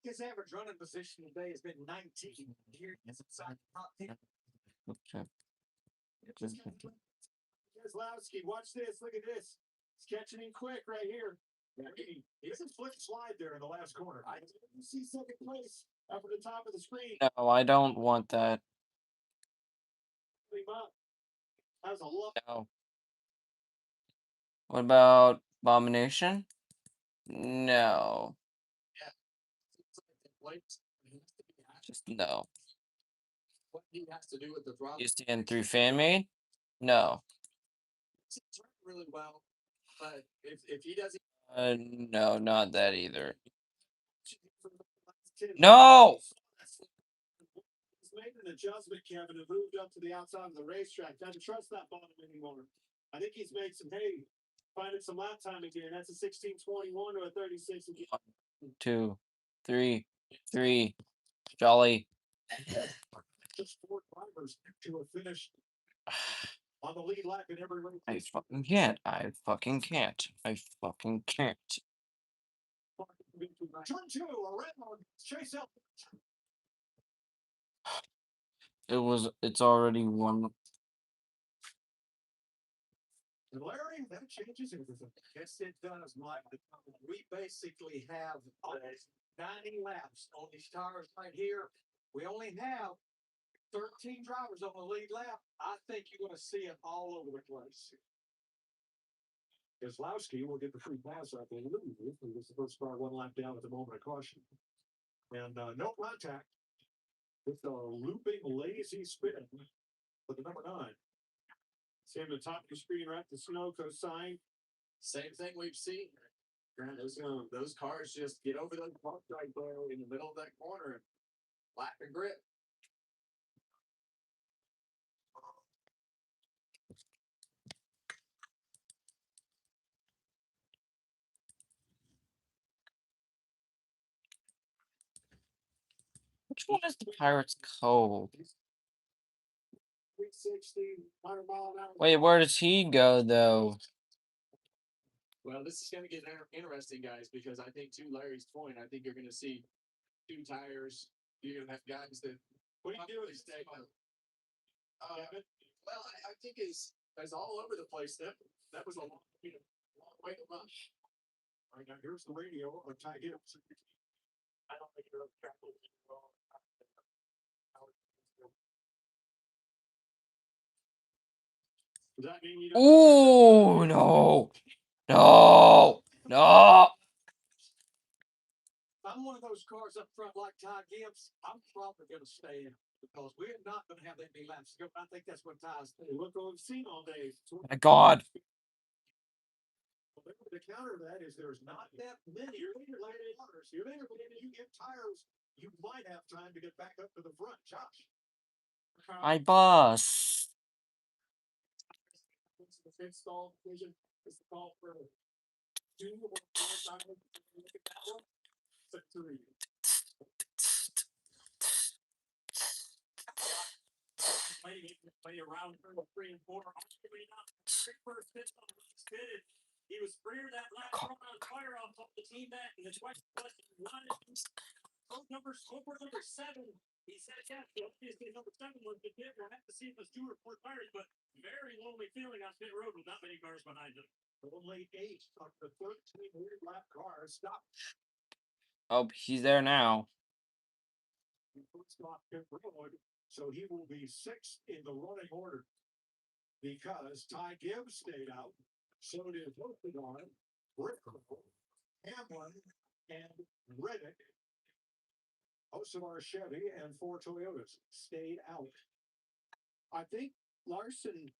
His average running position today has been 19. Here is inside the top 10. Okay. Keselowski, watch this. Look at this. He's catching him quick right here. He's a flip slide there in the last corner. I didn't see second place up at the top of the screen. No, I don't want that. Him up. That was a look. No. What about Abomination? No. Just no. What he has to do with the throttle. You stand through fan made? No. He's turned really well, but if he doesn't. No, not that either. No. He's made an adjustment, Kevin, and moved up to the outside of the racetrack. Doesn't trust that bottom anymore. I think he's made some hay, finding some lap time again. That's a 16:21 or a 36 again. 1, 2, 3, 3. Jolly. Just 4 drivers to have finished on the lead lap in every race. I fucking can't. I fucking can't. I fucking can't. Turn 2 around Chase Elliott. It's already one. And Larry, that changes everything. Yes, it does, Mike. We basically have 90 laps on these tires right here. We only have 13 drivers on the lead lap. I think you're going to see it all over the place. Keselowski will get the free pass, I believe. He was the first car 1 lap down at the moment of caution. And no contact with the looping lazy spin for the number 9. See him at the top of the screen, right? The Sunoco sign. Same thing we've seen. Those cars just get over the park right there in the middle of that corner and lap and grip. Which one is the Pirates Cove? 360, 100 mile an hour. Wait, where does he go though? Well, this is going to get interesting, guys, because I think to Larry's point, I think you're going to see 2 tires. You're going to have guys that. What do you do with these well, I think it's all over the place. That was a long way to run. All right, now here's the radio of Ty Gibbs. I don't think you're careful. Does that mean you don't? Oh no. No. No. I'm one of those cars up front like Ty Gibbs. I'm probably going to stay in because we're not going to have that many laps to go. I think that's what Ty's doing. Look what we've seen all day. My God. The counter to that is there's not that many. You're later tires. You're later, but if you get tires, you might have time to get back up to the front. Josh. My bus. The fifth stall vision is the call for 2 or 4 tires. Look at that one. Three. Play around 3 and 4. First pitch on the spin. He was freer that last run on fire off the team back in the 21. Number 7. He said, yeah, obviously number 7 was the kid. We'll have to see if it's 2 or 4 cars, but very lonely feeling on pit road with not many cars behind him. Only 8 of the 13 lap cars stopped. Oh, he's there now. First off pit road, so he will be 6th in the running order because Ty Gibbs stayed out. So did Hostetler, Brickle, Hamlin, and Riddick. Hostetler, Chevy, and 4 Toyotas stayed out. I think Larson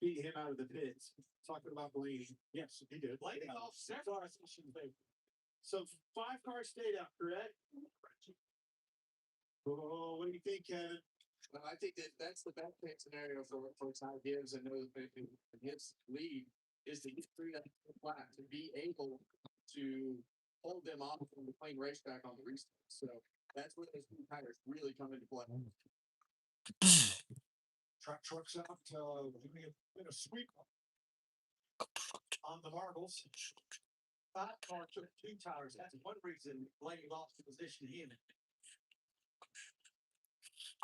beat him out of the pits. Talking about Blaney. Yes, he did. Blaney off second. So 5 cars stayed out, correct? Oh, what do you think, Kevin? Well, I think that's the best case scenario for Ty Gibbs and his lead is to get through that flat, to be able to hold them off from playing racetrack on the restart. So that's where those 2 tires really come into play. Trucks out, doing a sweep on the marbles. 5 cars took 2 tires. That's one reason Blaney lost the position he in.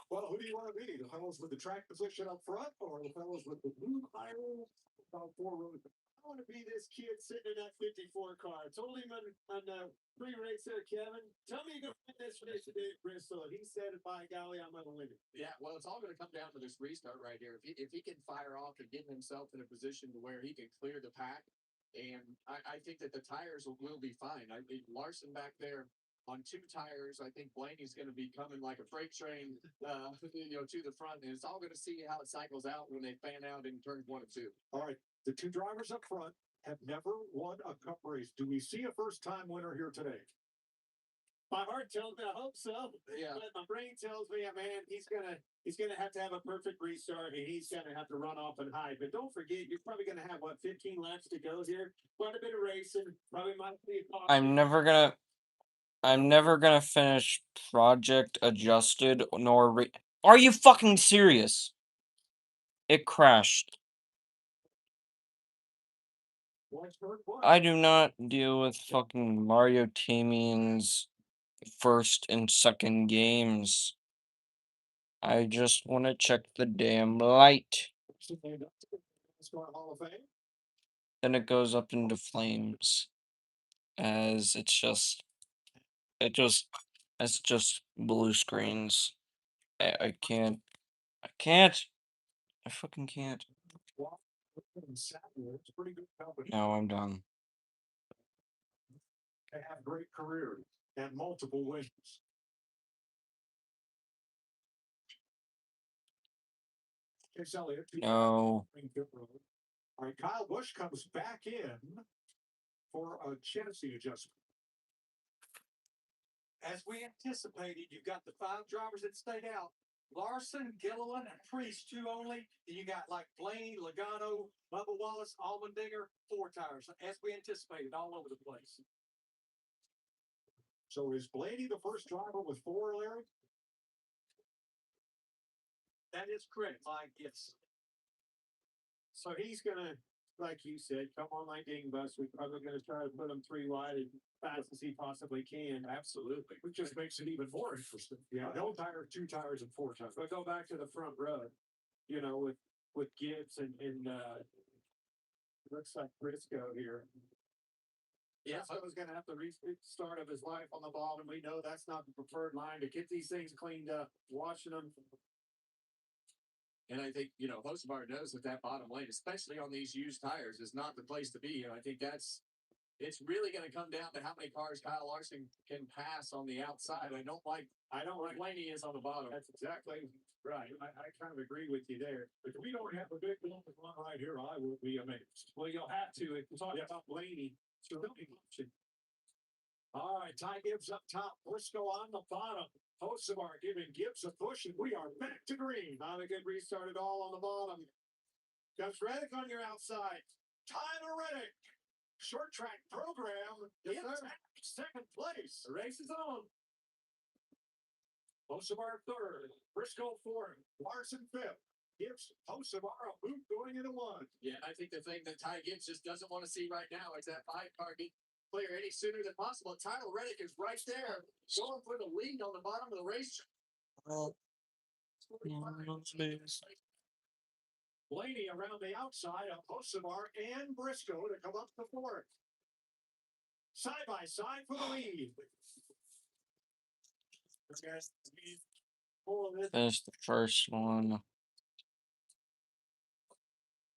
Well, who do you want to be? The fellows with the track position up front or the fellows with the blue tires on 4 rows? I want to be this kid sitting in that 54 car. Told him on the pre-race there, Kevin. Tell me you're going to win this race today at Bristol. And he said, by golly, I'm going to win it. Yeah, well, it's all going to come down to this restart right here. If he can fire off and get himself in a position to where he can clear the pack, and I think that the tires will be fine. I think Larson back there on 2 tires. I think Blaney's going to be coming like a freight train, to the front, and it's all going to see how it cycles out when they fan out in turns 1 and 2. All right, the 2 drivers up front have never won a cup race. Do we see a first-time winner here today? My heart tells me I hope so. Yeah. But my brain tells me, man, he's gonna have to have a perfect restart and he's gonna have to run off and hide. But don't forget, you're probably gonna have 15 laps to go here. Quite a bit of racing. Probably might be a caution. I'm never gonna finish Project Adjusted nor Are you fucking serious? It crashed. I do not deal with fucking Mario Tamian's first and second games. I just want to check the damn light. Then it goes up into flames. As it's just blue screens. I can't. I fucking can't. No, I'm done. They have great careers and multiple wins. Chase Elliott. No. All right, Kyle Busch comes back in for a chassis adjustment. As we anticipated, you've got the 5 drivers that stayed out. Larson, Gilliland, and Priest 2 only. And you got like Blaney, Logano, Bubba Wallace, Allmendinger, 4 tires. As we anticipated, all over the place. So is Blaney the first driver with 4, Larry? That is correct, Mike. Yes. So he's gonna, like you said, come on like Dingbus. We're probably gonna try to put him 3 wide as fast as he possibly can. Absolutely. Which just makes it even more interesting. Yeah, no tire, 2 tires, and 4 tires. But go back to the front row, with Gibbs and looks like Briscoe here. Yeah, Briscoe's gonna have the restart of his life on the bottom. We know that's not the preferred line to get these things cleaned up. Watching them. And I think, Hocevar knows that bottom lane, especially on these used tires, is not the place to be. And I think it's really going to come down to how many cars Kyle Larson can pass on the outside. I don't like Blaney is on the bottom. That's exactly right. I kind of agree with you there. If we don't have a big one right here, I will be amazed. Well, you'll have to if you talk about Blaney. All right, Ty Gibbs up top, Briscoe on the bottom. Hocevar giving Gibbs a push, and we are back to green. Not a good restart at all on the bottom. Comes Reddick on your outside. Tyler Reddick Short track program. Yes, in sir. second place. The race is on. Hocevar third. Briscoe fourth. Larson fifth. Gibbs, Hocevar a boot going into one. Yeah, I think the thing that Ty Gibbs just doesn't want to see right now is that 5-car get clear any sooner than possible. Tyler Reddick is right there, going for the lead on the bottom of the race. Blaney around the outside of Hocevar and Briscoe to come up the fourth. Side by side for the lead. Finish the first one.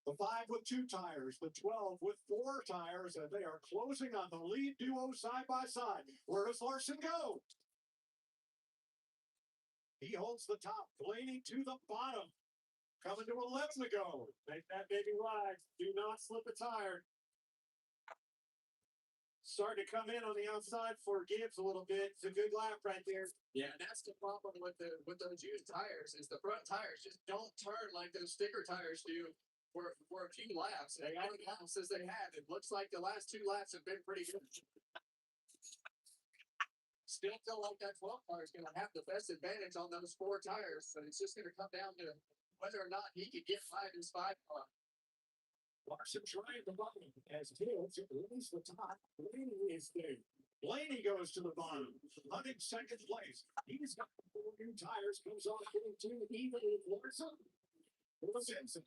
The 5 with 2 tires, the 12 with 4 tires, and they are closing on the lead duo side by side. Where does Larson go? He holds the top. Blaney to the bottom. Coming to 11 to go. Make that baby ride. Do not slip a tire. Starting to come in on the outside for Gibbs a little bit. It's a good lap right there. Yeah, and that's the problem with those used tires is the front tires just don't turn like those sticker tires do for a few laps. And how many laps as they have, it looks like the last 2 laps have been pretty good. Still feel like that 12 car is going to have the best advantage on those 4 tires, but it's just going to come down to whether or not he can get by his 5 car. Larson trying the bottom as Gibbs leaves the top. Blaney is there. Blaney goes to the bottom, hunting second place. He's got 4 new tires, comes off getting 2 even with Larson. Simpson.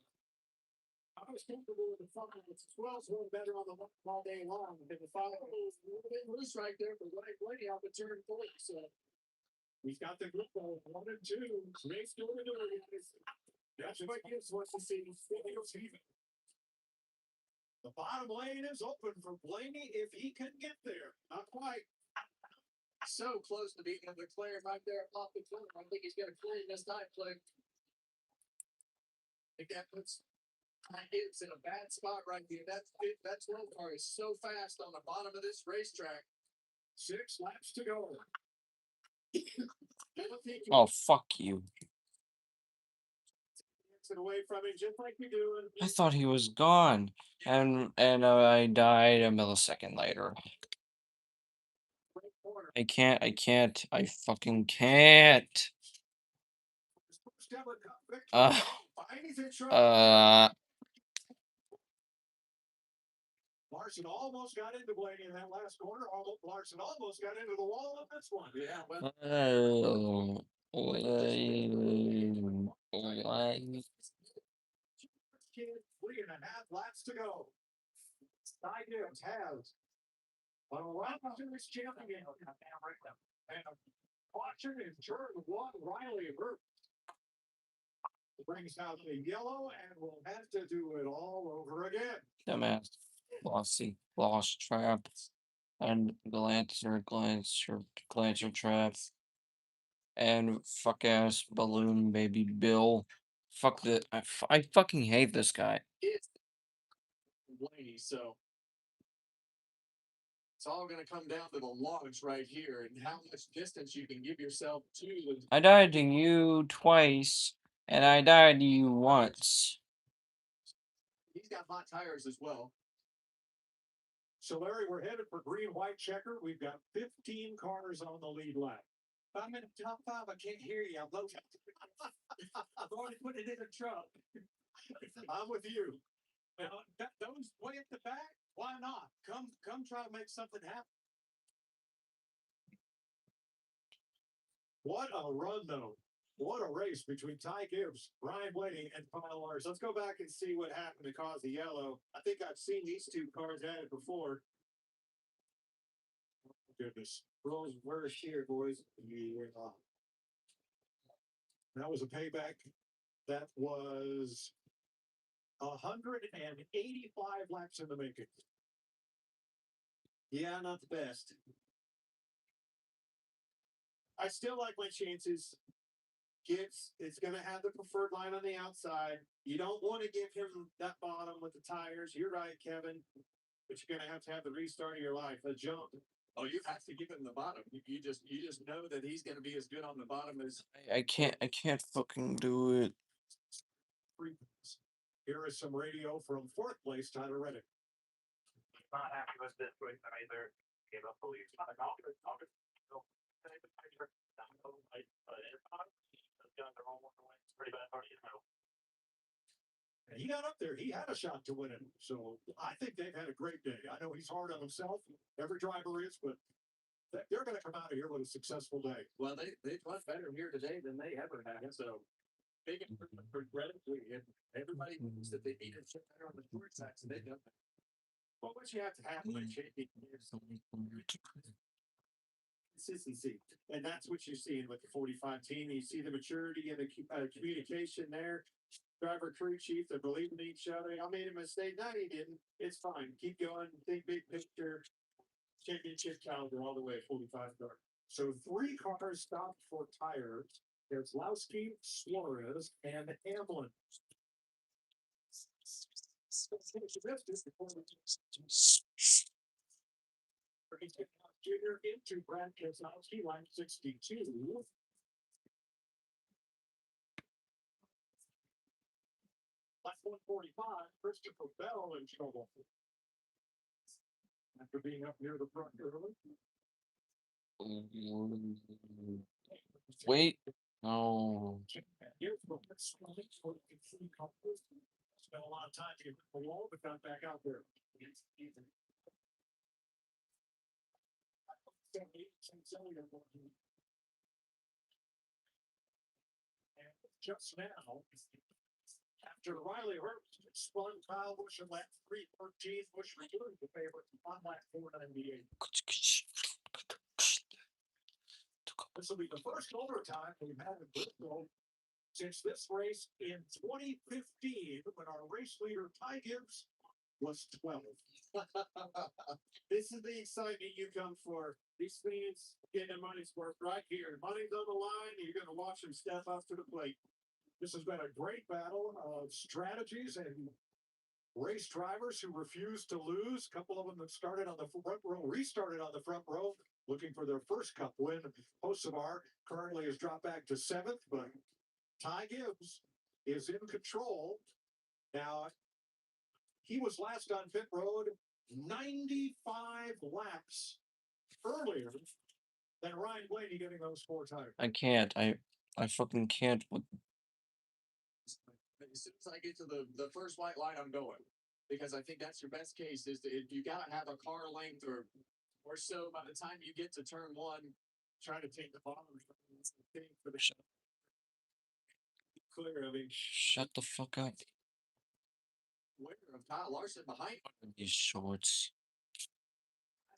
I was comfortable with the 5. It's 12's one better on the all day long. And the 5 is a little bit loose right there for Blaney out the turn 4. So he's got the grip on 1 and 2. Race door to door, guys. That's what Gibbs wants to see. Even. The bottom lane is open for Blaney if he can get there. Not quite. So close to being able to clear right there off the corner. I think he's going to clear this time, Clay. I think that puts Gibbs in a bad spot right here. That 12 car is so fast on the bottom of this racetrack. 6 laps to go. Oh, fuck you. It away from him just like we do. I thought he was gone, and I died a millisecond later. I fucking can't. Larson almost got into Blaney in that last corner. Larson almost got into the wall of this one. Yeah, well. Kid, 3.5 laps to go. Ty Gibbs has a Round Series champion. And a caution in turn 1, Riley Burt. Brings out the yellow and we'll have to do it all over again. Dumbass. Lost trap. And Glancer trap. And fuck ass balloon baby Bill. Fuck the I fucking hate this guy. It's Blaney, so it's all going to come down to the launch right here and how much distance you can give yourself to the. I died to you twice, and I died to you once. He's got hot tires as well. So Larry, we're headed for green-white checker. We've got 15 cars on the lead lap. I'm in the top 5. I can't hear you. I'm low. I've already put it in the truck. I'm with you. Those way at the back. Why not? Come try to make something happen. What a run, though. What a race between Ty Gibbs, Ryan Blaney, and Kyle Larson. Let's go back and see what happened to cause the yellow. I think I've seen these 2 cars at it before. Goodness. Rolls reverse here, boys. Yeah. That was a payback. That was 185 laps in the making. Yeah, not the best. I still like my chances. Gibbs is going to have the preferred line on the outside. You don't want to give him that bottom with the tires. You're right, Kevin. But you're going to have the restart of your life, a jump. Oh, you have to give him the bottom. You just know that he's going to be as good on the bottom as. I can't fucking do it. Here is some radio from 4th place, Tyler Reddick. not happy with this choice either. Gave up police. Pretty bad party, you know. And he got up there. He had a shot to win it. So I think they've had a great day. I know he's hard on himself. Every driver is, but they're going to come out of here with a successful day. Well, they run better here today than they ever have. So big improvement for Greta. And everybody knows that they needed to better on the short side, so they've done that. Well, what you have to have when shaping consistency, and that's what you're seeing with the 45 team. You see the maturity and the communication there. Driver crew chief, they believe in each other. I made a mistake. No, he didn't. It's fine. Keep going. Think big picture. Championship calendar all the way at 45 car. So 3 cars stopped for tires. There's Lowski, Suarez, and Hamlin. Junior into Brad Keselowski, line 62. Last 145, Christopher Bell in trouble. After being up near the front early. Wait. No. Here's the spent a lot of time to get the wall, but got back out there. And just now, after Riley Herbst spun Kyle Busch in lap 313, Busch returned the favorite on lap 498. This will be the first overtime we've had in Bristol since this race in 2015, when our race leader Ty Gibbs was 12. This is the excitement you come for. These fans getting their money's worth right here. Money's on the line. You're going to watch them step up to the plate. This has been a great battle of strategies and race drivers who refuse to lose. A couple of them that started on the front row, restarted on the front row, looking for their first cup win. Hocevar currently has dropped back to 7th, but Ty Gibbs is in control. Now, he was last on pit road 95 laps earlier than Ryan Blaney getting those 4 tires. I can't. I fucking can't. As soon as I get to the first white line, I'm going. Because I think that's your best case is that you got to have a car length or so by the time you get to turn 1, trying to take the bottom for the shot. Clear, I mean, Shut the fuck up. Winner of Kyle Larson behind These shorts.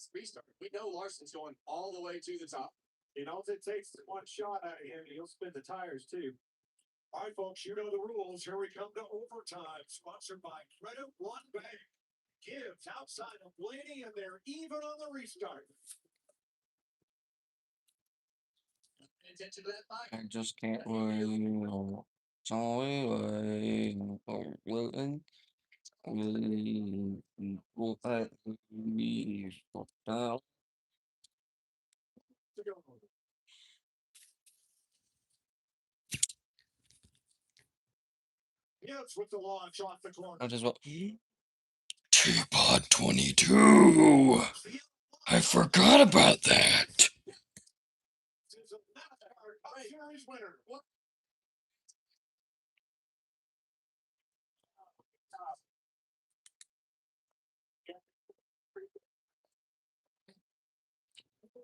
last restart. We know Larson's going all the way to the top. You know, it takes 1 shot out of him, he'll spin the tires too. All right, folks, you know the rules. Here we come to overtime, sponsored by Credit One Bank. Gibbs outside of Blaney, and they're even on the restart. Pay attention to that bike. I just can't wait. Sorry, wait. Gibbs with the launch off the corner. I just want. T-Pod 22. I forgot about that. Series winner. What?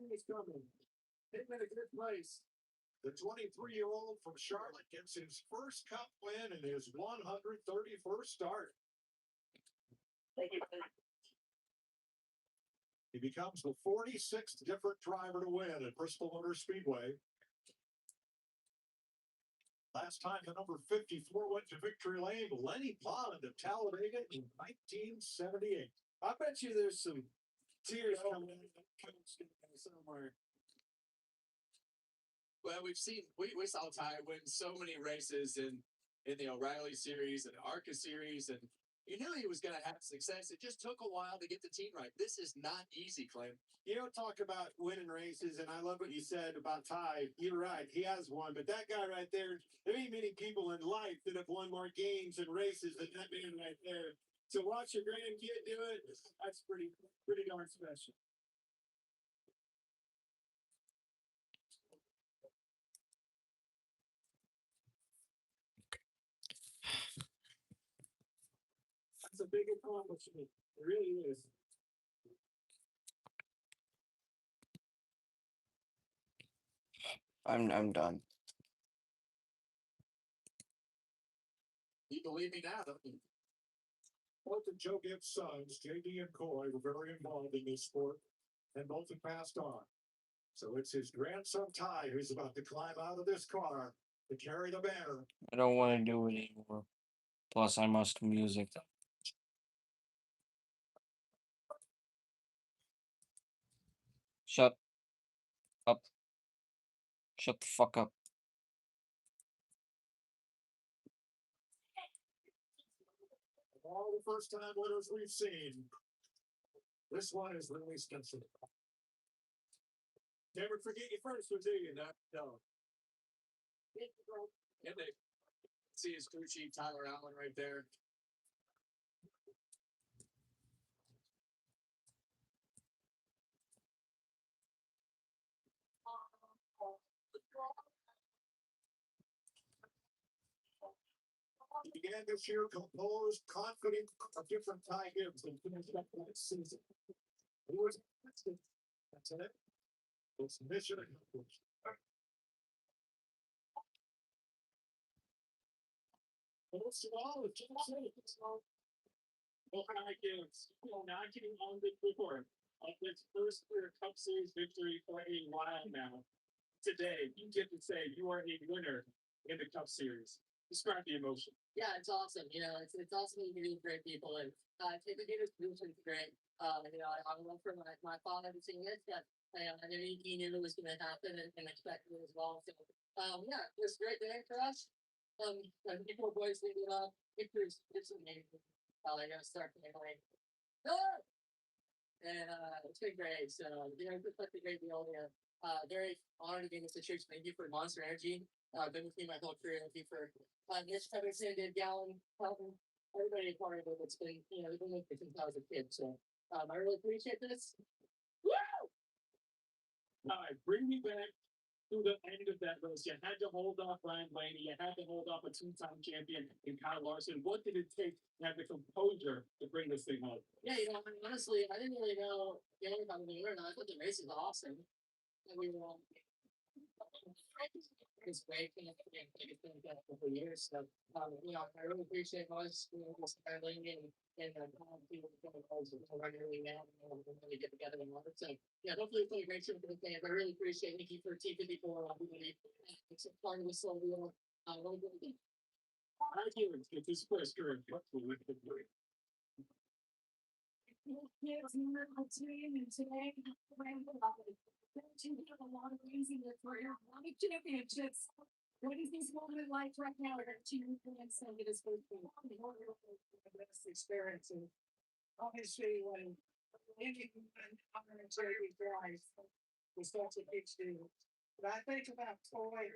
He's coming. Hit in a good place. The 23-year-old from Charlotte gets his first cup win in his 131st start. Thank you. He becomes the 46th different driver to win at Bristol Motor Speedway. Last time the number 54 went to victory lane, Lenny Pond of Talladega in 1978. I bet you there's some tears coming somewhere. Well, we saw Ty win so many races in the O'Reilly series and ARCA series, and you knew he was going to have success. It just took a while to get the team right. This is not easy, Clint. You don't talk about winning races, and I love what you said about Ty. You're right, he has won, but that guy right there, there ain't many people in life that have won more games and races than that man right there. To watch your grandkid do it, that's pretty darn special. That's a big accomplishment. It really is. I'm done. You believe me now, don't you? Both of Joe Gibbs' sons, JD and Coy, were very involved in this sport, and both have passed on. So it's his grandson Ty who's about to climb out of this car to carry the banner. I don't want to do it anymore. Plus, I must music. Shut up. Shut the fuck up. All the first time winners we've seen. This one is really special. Never forget your first one, do you? No. Yeah, they see his crew chief Tyler Allen right there. He began this year composed, confident, a different Ty Gibbs than finished up last season. He was tested. That's it. It's mission accomplished. Most of all, it's just Ohio Gibbs, knocking on the door of his first career Cup Series victory for a while now. Today, you get to say you are a winner in the Cup Series. Describe the emotion. Yeah, it's awesome. You know, it's awesome to meet great people, and taking this position is great. You know, I love for my father to see it. That I knew he knew it was going to happen and expected it as well. So, yeah, it was a great day for us. And people boys leading up. It's amazing. They're gonna start playing like, ah! And it's been great. So you know, it's such a great deal here. Very honored to be in this situation. Thank you for Monster Energy. Been with me my whole career. Thank you for Mitch Peterson, Dave Gallen, Pelton, everybody part of it. It's been, you know, we've been with me since I was a kid. So I really appreciate this. Woo! All right, bring me back to the end of that race. You had to hold off Ryan Blaney. You had to hold off a two-time champion in Kyle Larson. What did it take to have the composure to bring this thing home? Yeah, you know, honestly, I didn't really know if I was going to win or not. I thought the race was awesome. And we were it's great. It's been a couple of years. So, you know, I really appreciate us, you know, just handling and people running really well and really get together and love it. So, yeah, hopefully it's a great show for the fans. I really appreciate it. Thank you for T54. It's a part of the soul wheel. Really good. How do you get this first career? What will we do? Yes, I'm team, and today you have a lot of amazing career, a lot of championships. What is this moment like right now? Our team fans saying it is first game. Best experience, and obviously when Jerry drives, we start to pitch to. But I think about Toy,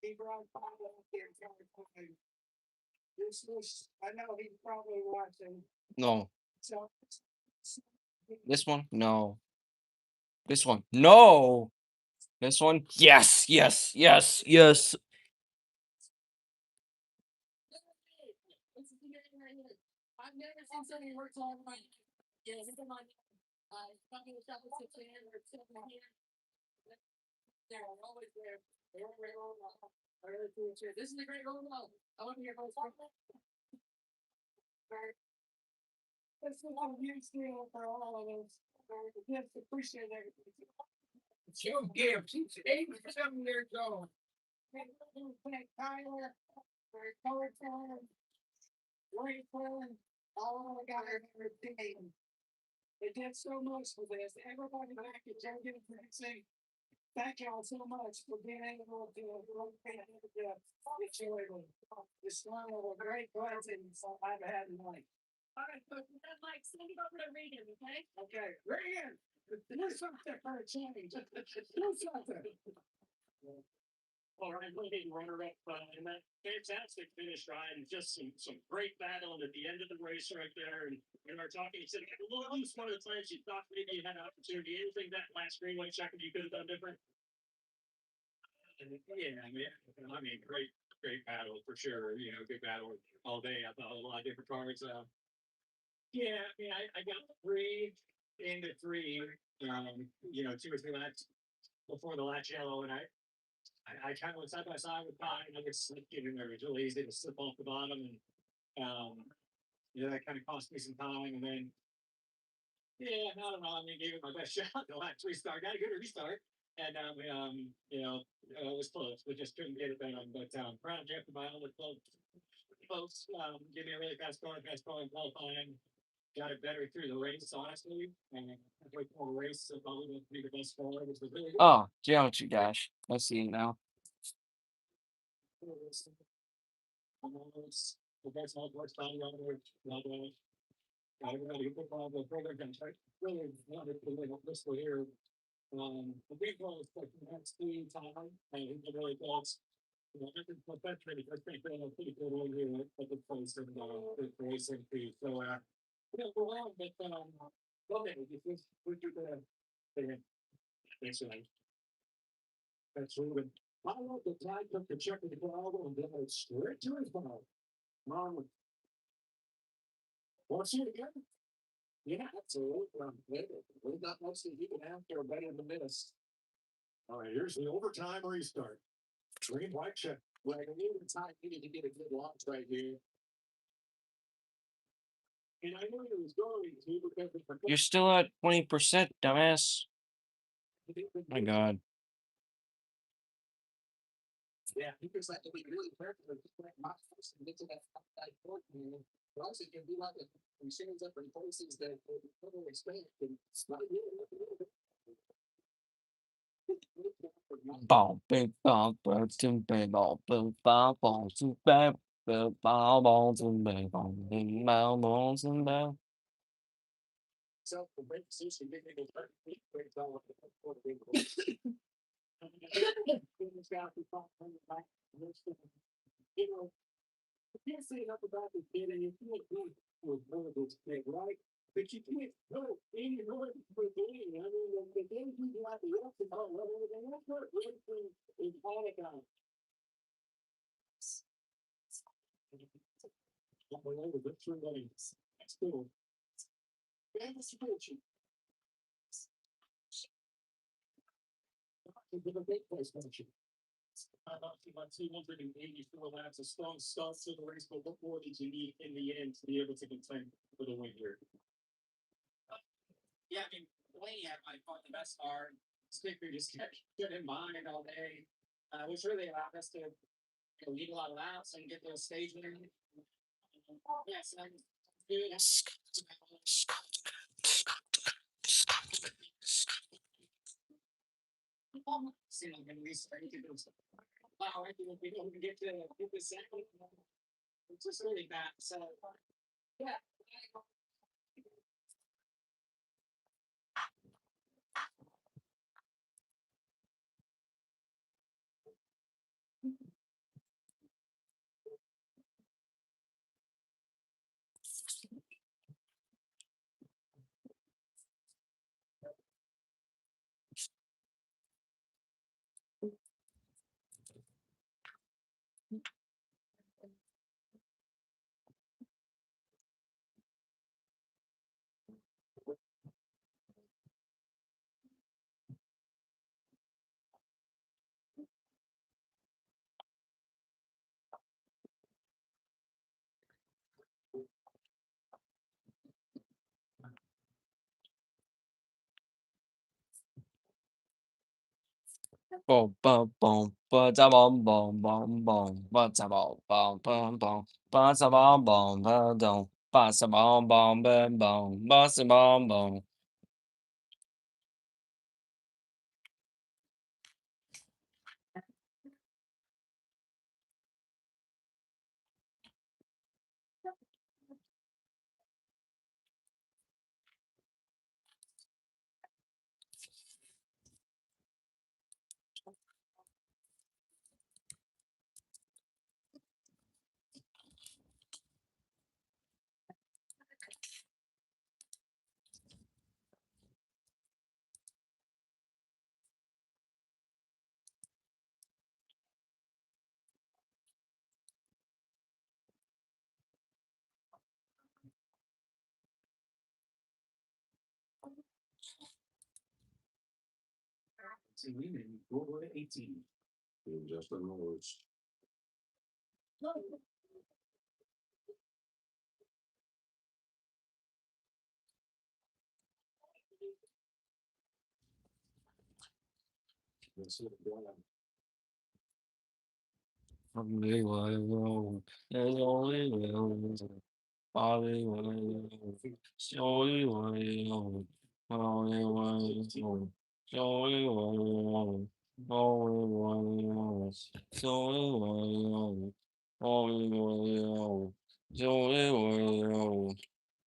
he brought Pablo up here and time. This was, I know he's probably watching. No. So This one? No. This one? No. This one? Yes, yes, yes, yes. I've never seen somebody work so hard. Yeah, this is my fucking stuff with 6 a.m. or 7 here. They're always there. They're a great role model. I really appreciate it. This is a great role model. I want to hear both. This is a huge deal for all of us. Just appreciate everything. Joe Gibbs, he's 87 years old. Tyler, Colton, Lakeland, all the guys are team. They did so much for this. Everybody back at Joe Gibbs Racing, thank y'all so much for being able to locate this one of the great blessings I've had in life. All right, but like, send it over to Regan, okay? Okay, Regan, do something for a change. Do something. All right, looking runner-up in that fantastic finish, Ryan. Just some great battling at the end of the race right there. And in our talking, he said, a little loose one of the times you thought maybe you had an opportunity. Anything that last greenway check you could have done different? And yeah, I mean, great battle for sure. You know, good battle all day. I thought a lot of different cars. Yeah, I mean, I got three into three. You know, 2 or 3 laps before the last yellow, and I kind of went side by side with Pine. I could slip in there. It was really easy to slip off the bottom, and yeah, that kind of cost me some time. And then, yeah, I don't know. I mean, gave it my best shot. The last restart, got a good restart, and you know, it was close, but just couldn't get it done. But proud of Jeff and my other folks. Give me a really fast car, qualifying. Got it better through the race, honestly. And halfway through the race, I thought we would be the best car, which was really good. Oh, geometry dash. I see it now. Almost the best all first time everybody who put all the program really wanted to live this way here. The big goal is like that speed time, and he really does. You know, I think professionally, I think they're pretty good over here at the place and the racing fee. So, yeah, we're on, but okay, we do the thanks, right? That's really. I love the guy took the check of the ball and then it straight to his ball. Mom, want to see it again? Yeah, absolutely. We got most of you can have for better than this. All right, here's the overtime restart. Green white check. Well, I need the time needed to get a good launch right here. And I knew he was going to because You're still at 20%, dumbass. My God. yeah, he just had to be really careful with my first and get to that court. But also, it can be like a machines up in places that don't expand. And it's not really. Bom, big bom, boom, big bom, boom, bom, bom, boom, bam, boom, bom, bom, boom, bam, bom, bing, bom, bom, boom, bam. So the break position, big nigga, great ball. You know, you can't say enough about this kid, and you can't do it with one of those things, right? But you can't go any more for game. I mean, the game you do out the rest of all level, they don't put everything in panic on. The 3 lanes. That's cool. And the switching. Give a big place function. About 284 laps, a strong start to the race, but what more did you need in the end to be able to contend for the win here? Yeah, I mean, Blaney had by far the best car. Sticker just kept in mind all day, which really allowed us to lead a lot of laps and get those stage winners. Yes, I'm good. See, I'm going to restart. Wow, I think we don't get the second. It's just really bad. So, yeah. Boom, boom, boom, ba da bom, bom, bom, bom, ba da bom, bom, bom, bom, ba da bom, bom, ba dum, ba da bom, bom, bom, bom, ba da bom, bom. 14 and we'll go to 18. Justin Rose. Hollywood, there's only one. Hollywood, it's only one. Hollywood, it's only one. Hollywood, it's only one. Hollywood, it's only one.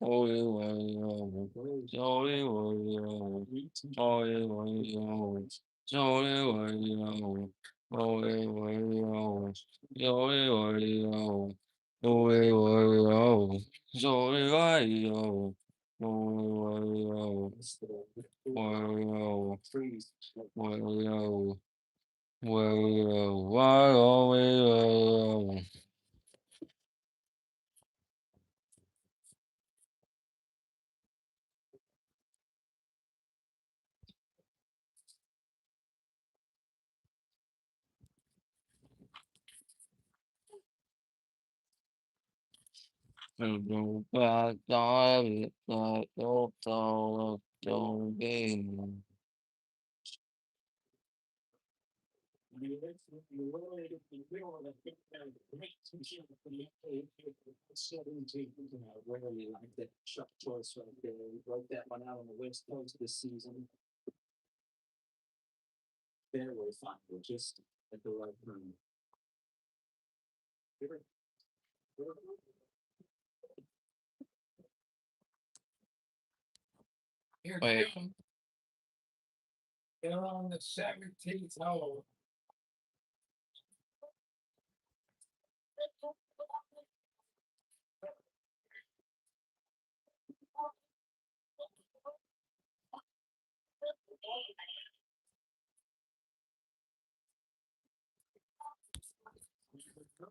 Hollywood, it's only one. Hollywood, it's only one. Holy, holy, holy, holy, holy, holy, holy, holy, holy, holy, holy, holy, holy, holy, holy, holy. Don't back down, don't game. Really like that shot choice right there. Wrote that one out on the West Coast this season. Fairway fun, just at the right time. Wait. They're on the 17th hole.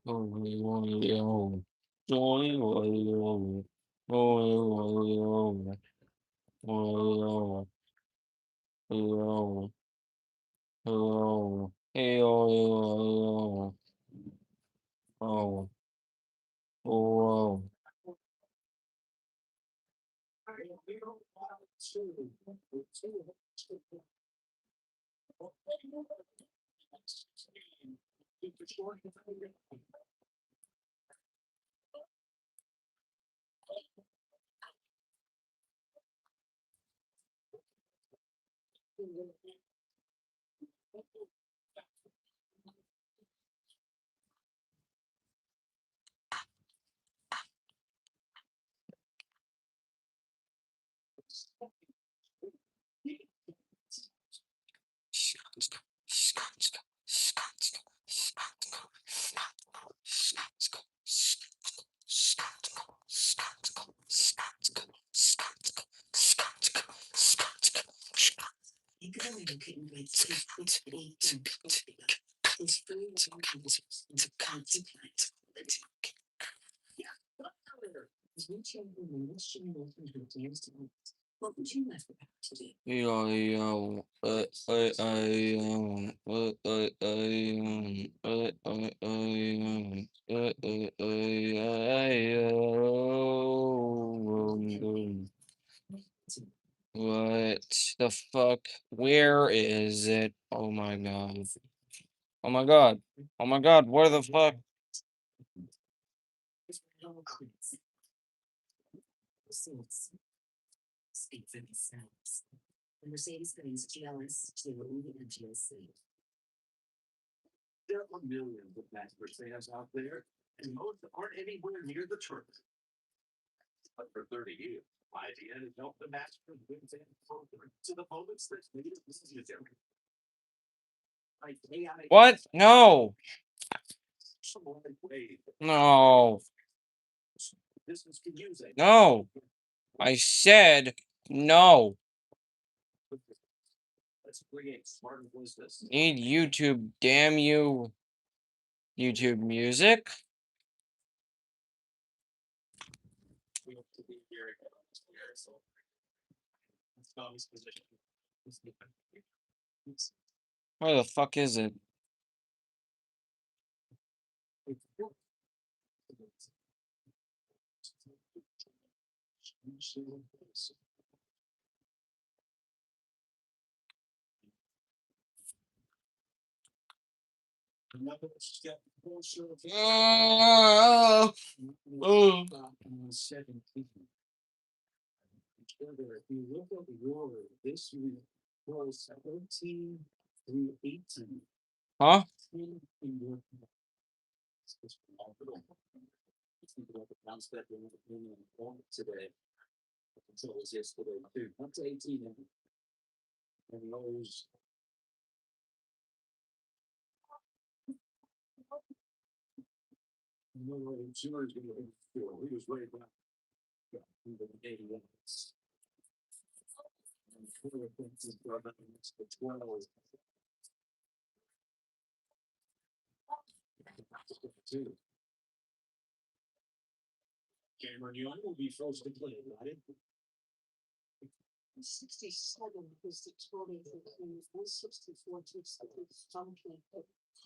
Holy, holy, holy, holy, holy, holy, holy, holy, holy, holy, holy, hey, holy, oh, oh, What would you like the power to do? What the fuck? Where is it? Oh my god. Oh my god. Oh my god, where the fuck? Speak for themselves. The Mercedes-Benz GLS 2 and GLC. There are millions of Masters fans out there, and most aren't anywhere near the truth. But for 30 years, IGN has helped the Masters win fans closer to the moments that made it easier. Like AI. What? No. Someone way. No. Business can use it. No. I said no. Let's create smart business. Need YouTube, damn you. YouTube music. We have to be very clear, so let's go his position. Where the fuck is it? If you look at the order, this week was 13 through 18. Huh? Today. Until it was yesterday too. Up to 18 and those. No way, Zimmer's gonna be four. He was way back. Yeah, he was 81. And Twitter thinks he's got nothing next to 12. Two. Cameron Young will be first to play, right? 67 is the total for Kings. 164 takes the something.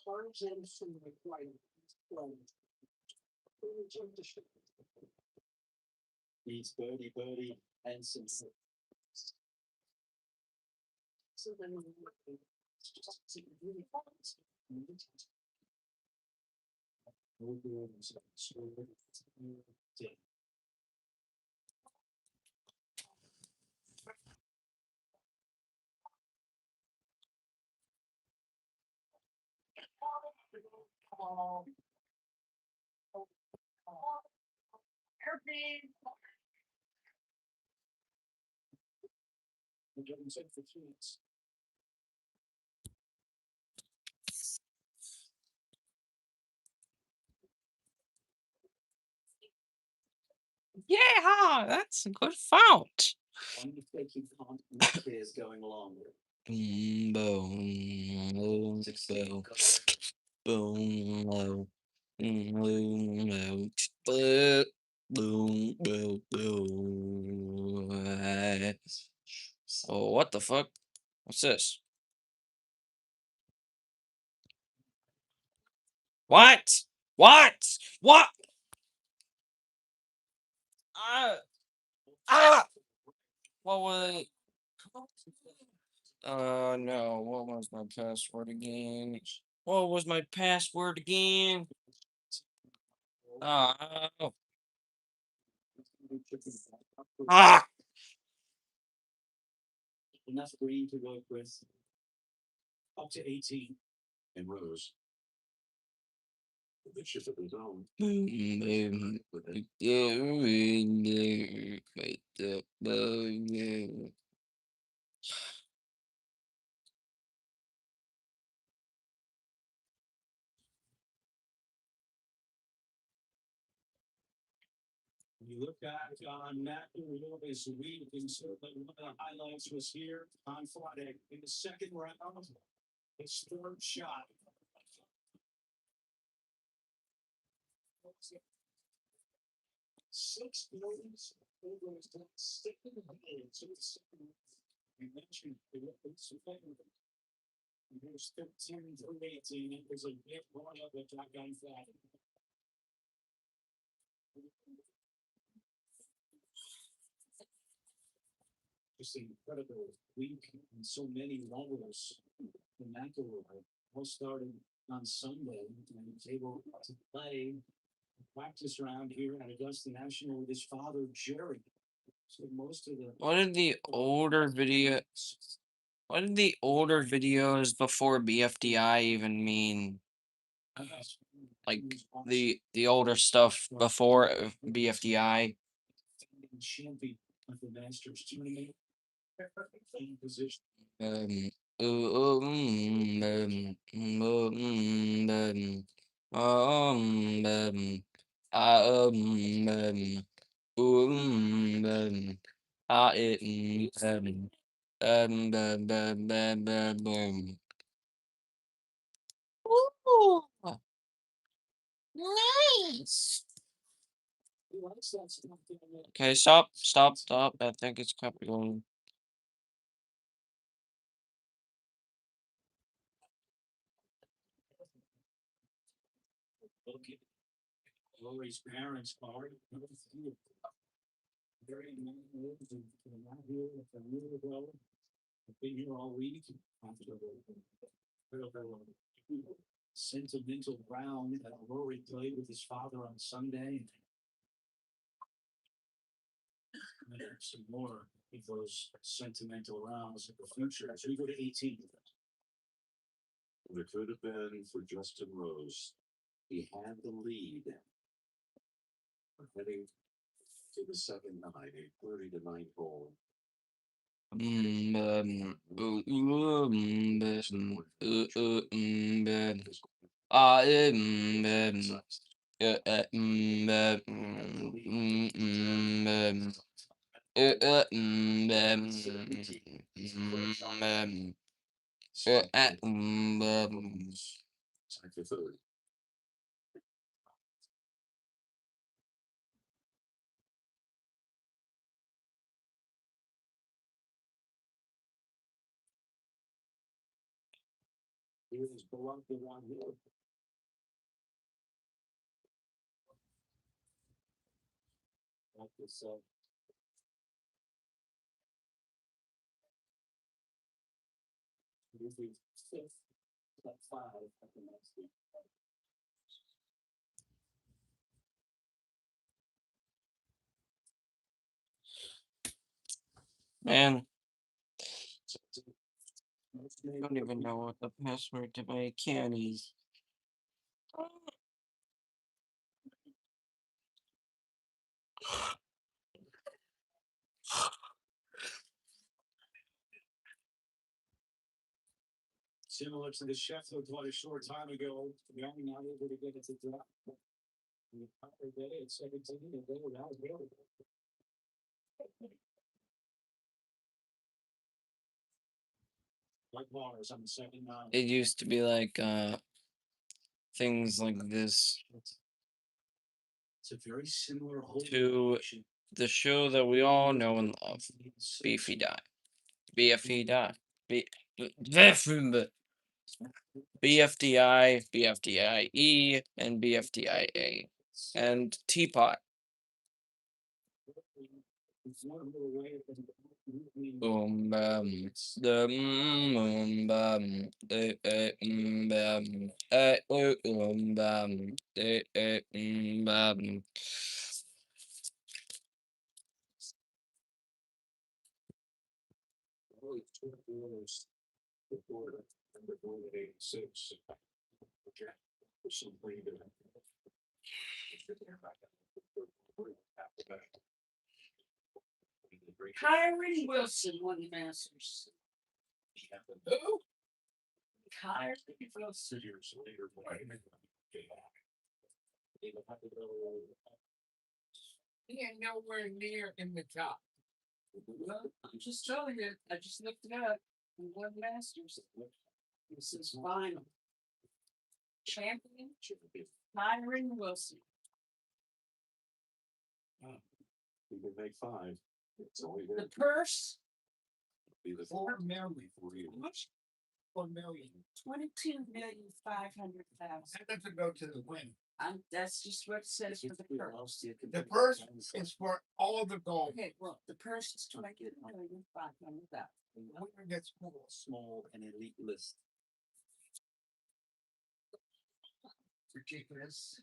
Cards in from the right. He's birdie, and some. So then it's just really fun. Yeah, that's a good fount. I'm taking is going along with. Boom, boom, boom, boom, boom, boom, boom, boom, boom. Oh, what the fuck? What's this? What? What? What? What was it? No. What was my password again? What was my password again? Oh. Ah! Enough green to work with. Up to 18. And Rose. The shift of his own. You look back on Matt this week, and certainly one of the highlights was here on Friday in the second round. His third shot. Six points over his second game. So the second, we mentioned it's favorable. He was 13 through 18. It was a big run up at that guy flat. Just incredible week and so many levels. The McElroy all started on Sunday and was able to play practice round here at Augusta National with his father Jerry. So most of the What did the older videos before BFDI even mean? Like the older stuff before BFDI. Champion of the Masters tournament. Position. Ooh, nice. Okay, stop. I think it's copying. Lori's parents are. Very many years and not here a year ago. I've been here all week. After the sentimental round that Rory played with his father on Sunday. And some more of those sentimental rounds in the future as we go to 18. There could have been for Justin Rose. He had the lead. Heading to the second nine, a 30-9 hole. Second 30. Here's beloved one here. Like this, here's the fifth, but 5 at the next week. Man, I don't even know what the password to my account is. Similar to the Sheffield one a short time ago, we only not able to get it to drop. We did it at 17 and they were out available. Like bars on the second nine. It used to be like things like this It's a very similar hole to the show that we all know and love, Beefy Die, BFE Die, BFDI, BFDIE, and BFDIA, and Teapot. Only 2 years before number 86. Something that Kyrie Wilson won the Masters. Who? Kyrie Wilson. Years later, He ain't nowhere near in the top. Well, I'm just telling you, I just looked it up. He won Masters. This is final. Champion, Kyrie Wilson. You can make 5. It's only The purse, be the 4 million. for you. How much? 4 million. 22,500,000. That doesn't go to the win. That's just what it says for the purse. The purse is for all the gold. Okay, well, the purse is 22,500,000. Winner gets more. small and elite list. Ridiculous.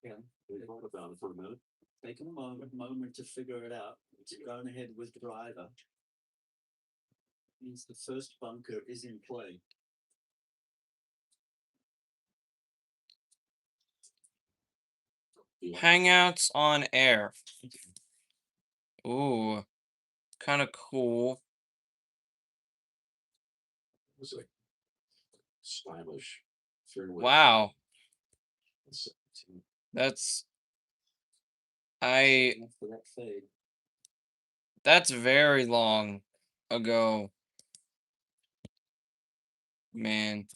Yeah. We thought about it for a minute. Taking a moment to figure it out. Going ahead with the driver. Means the first bunker is in play. Hangouts on air. Ooh, kind of cool. It was like stylish. Fairway. Wow. 17. That's For that fade. that's very long ago. Man.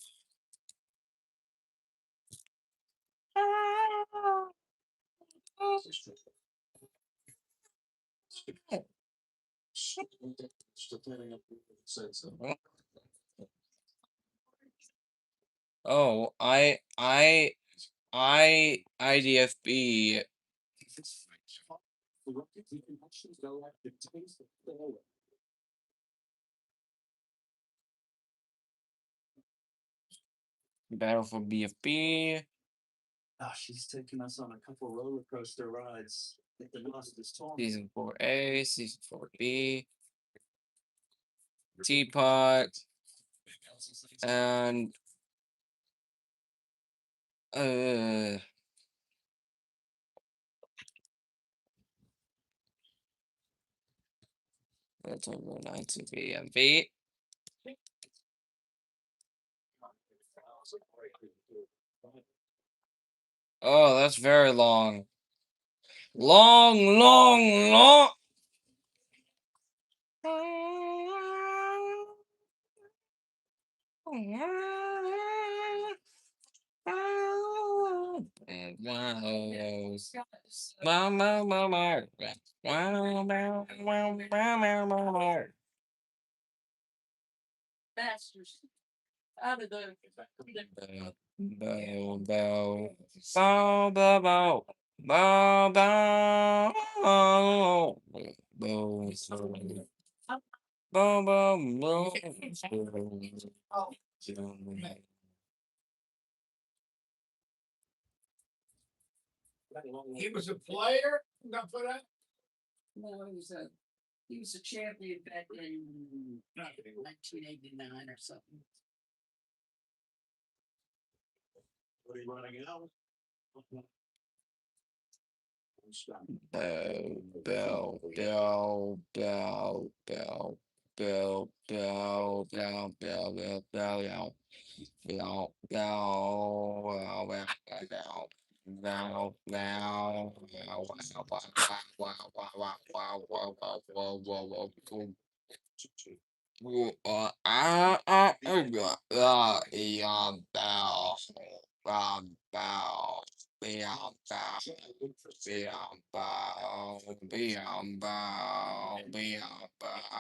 Still planning up since Oh, I IDFB. Battle for BFB. Oh, she's taking us on a couple roller coaster rides. I think the last is torn. Season 4A, Season 4B. Teapot. And that's over 19 BMV. Oh, that's very long. Long, long, long. Masters. Out of the. Bow, bow, bow, bow, bow, bow, bow, bow, bow, bow, bow. He was a player. Not for that. No, he was a champion back in 1989 or something. What are you running out? Bow, bow, bow, bow, bow, bow, bow, bow, bow, bow, bow, bow, bow, bow, now, now, wow, wow, wow, wow, wow, wow, wow, wow, wow, wow, wow, wow, yeah, bow, bow, beyond bow, beyond bow, beyond bow, beyond bow, beyond bow.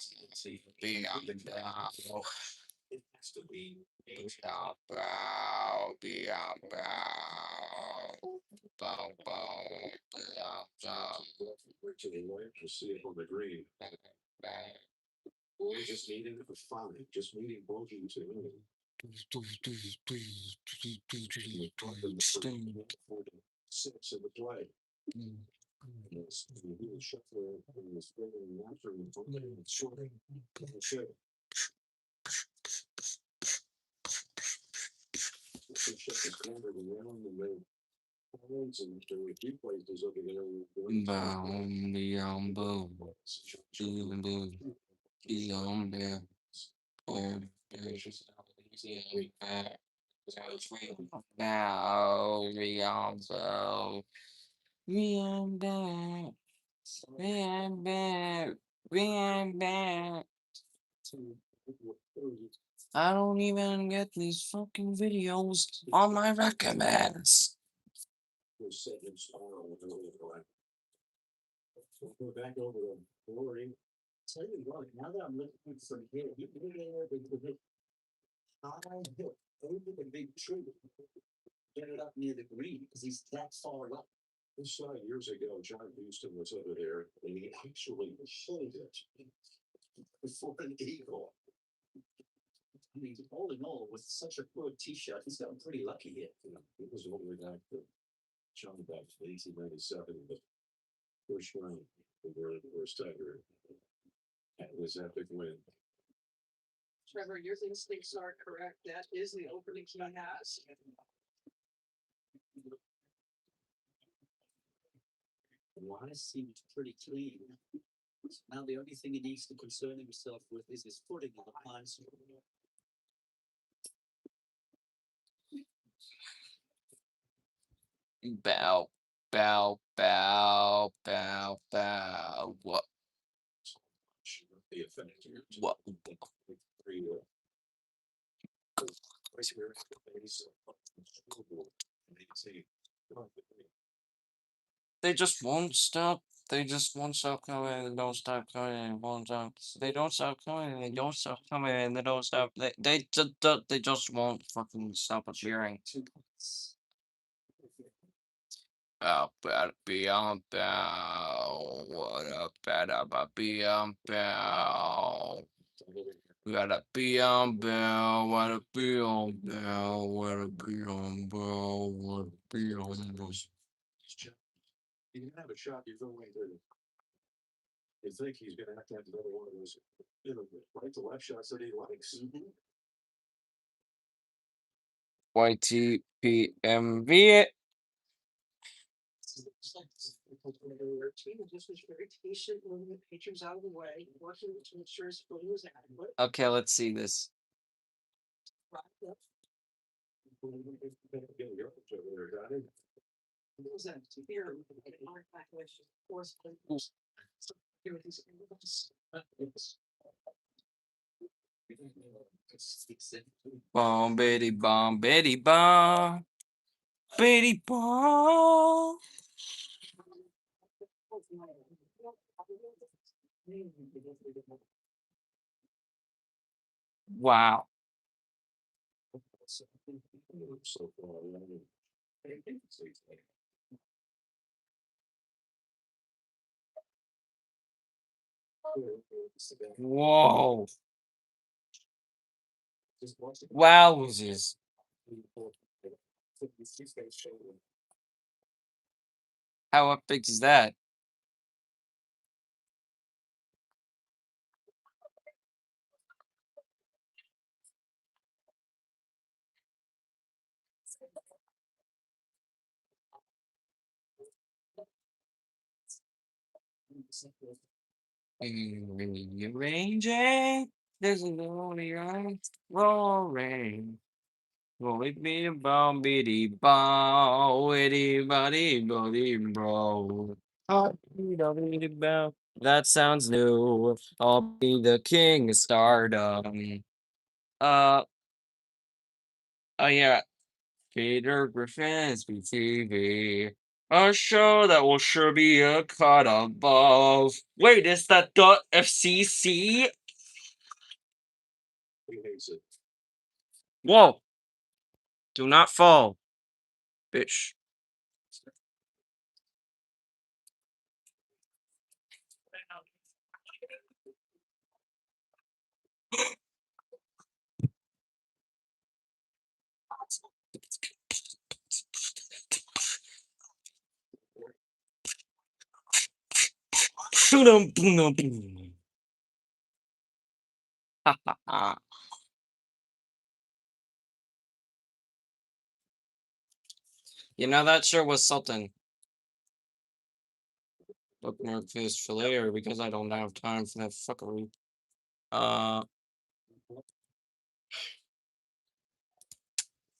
It has to be beyond bow, beyond bow, bow, bow, beyond bow. To the lawyer to see if on the green. We just needed it for fun. Just needing both of you to. Six in the play. Yes, he was shuffling in the spring and after and short. Boom, beyond boom, boom, boom, beyond there. Now, beyond so, beyond back, beyond back, beyond back. I don't even get these fucking videos on my recommends. Go back over to Lori. Tell you what, now that I'm looking from here, you can get there, the high hill, over the big tree. Get it up near the green, because he's that far up. This saw years ago, John Houston was over there, and he actually pulled it for an eagle. I mean, all in all, with such a poor t-shirt, he's gotten pretty lucky here. It was all the way back to John back to 1897, but first round, the worst ever. That was epic win. Trevor, your instincts are correct. That is the opening he has. Wise seemed pretty clean. Now the only thing he needs to concern himself with is his footing on the pines. Bow, bow, bow, bow, bow. What? What? They just won't stop. They just won't stop coming and they don't stop coming and won't stop. They don't stop coming and they don't stop coming and they don't stop. They just won't fucking stop cheering. Better be on bow. What up, better be on bow. Gotta be on bow. Wanna be on bow. Wanna be on bow. Wanna be on bow. You can have a shot, you feel like you think he's gonna have to have another one of those, right to left shots that he likes. YTPMV. Just was very patient, moving the pictures out of the way, working to ensure his footing was adequate. Okay, let's see this. Bomb, bitty, bomb, bitty, bomb. Bitty, bomb. Wow. Whoa. Wowzers. How epic is that? Rearranging, there's a lonely eye roaring. Rolly be a bomb, bitty bow, itty buddy, buddy, bro. That sounds new. I'll be the king of stardom. Oh yeah, Peter Griffin's BTV. A show that will sure be a cut above. Wait, is that the FCC? Whoa! Do not fall, bitch. You know, that sure was something. Look more fish fillet because I don't have time for that fuckery. I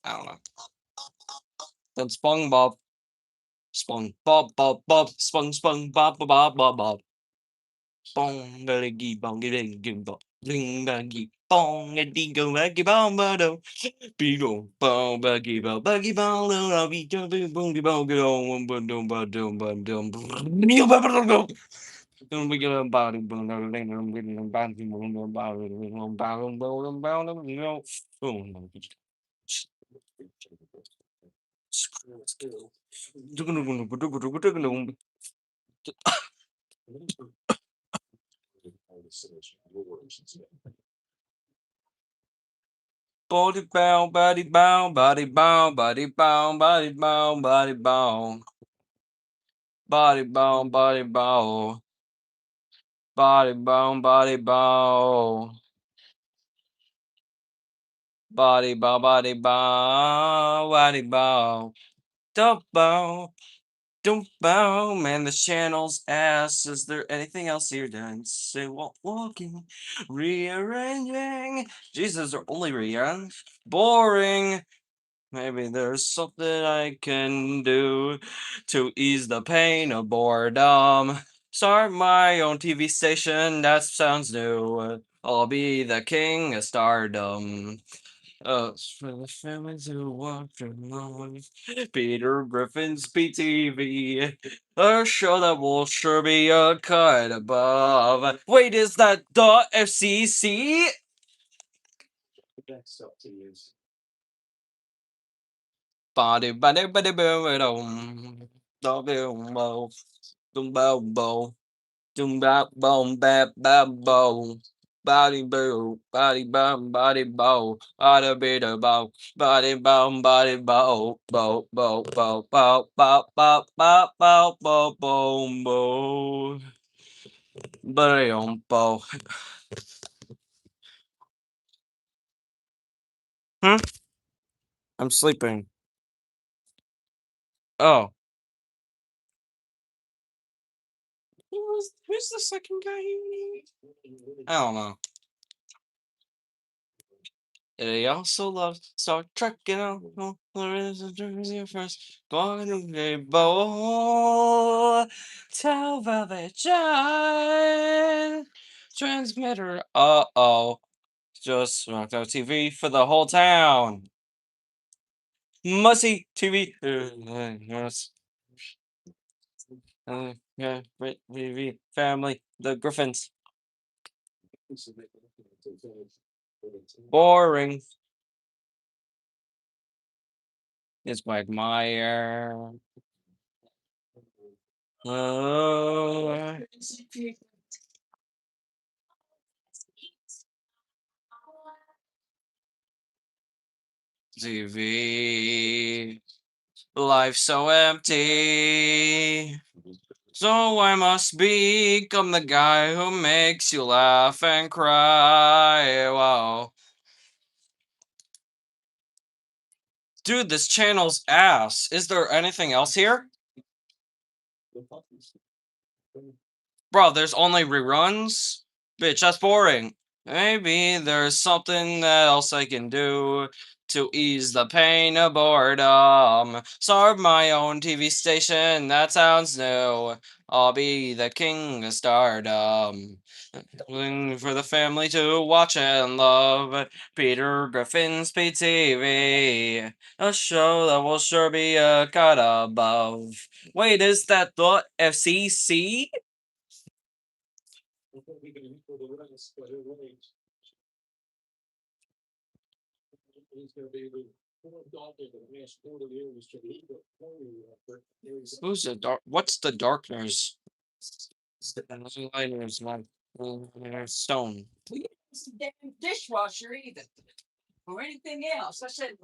don't know. Then SpongeBob. SpongeBob, Bob, Bob, SpongeBob, Bob, Bob, Bob, Bob. Bong, baggy, bongy, baggy, bob. Ding, baggy, bong, a dingo, baggy, bong, bado. Beagle, bong, baggy, bong, baggy, bong, I'll be jumping, bongy, bongy, dong, dum, dum, dum, dum, dum. Don't be getting about it, but I'm letting them get in about it, about it. Body bound, body bound, body bound, body bound, body bound, body bound. Body bound, body bound. Body bound, body bound. Body bound, body bound, body bound. Don't bow, don't bow, man. The channel's ass. Is there anything else here done? Say walking, rearranging. Jesus, are only rearrange. Boring. Maybe there's something I can do to ease the pain of boredom. Start my own TV station, that sounds new. I'll be the king of stardom. For the families who walk alone. Peter Griffin's PTV. A show that will sure be a cut above. Wait, is that the FCC? Next up to use. Body, body, body, body, body. Dumbo, Dumbo, Dumbo, Babbo, body boo, body bum, body bow, bada bida bow, body bum, body bow, bow, bow, bow, bow, bow, bow, bow, bow, bow, bow, bow, body bow. Hmm? I'm sleeping. Oh. Who's the second guy you need? I don't know. He also loves Star Trek, you know. There is a Jersey first. Going to a bowl. Tell Velvet Giant. Transmitter. Uh-oh. Just knocked out TV for the whole town. Mussy TV. Yes. Yeah, TV. Family. The Griffins. Boring. It's Quagmire. Oh. TV. Life so empty. So I must become the guy who makes you laugh and cry. Wow. Dude, this channel's ass. Is there anything else here? Bro, there's only reruns? Bitch, that's boring. Maybe there's something else I can do to ease the pain of boredom. Start my own TV station, that sounds new. I'll be the king of stardom. Looking for the family to watch and love. Peter Griffin's PTV. A show that will sure be a cut above. Wait, is that the FCC? Who's the dark? What's the darkness? Lighters, like stone. We didn't use the damn dishwasher either, or anything else. I said,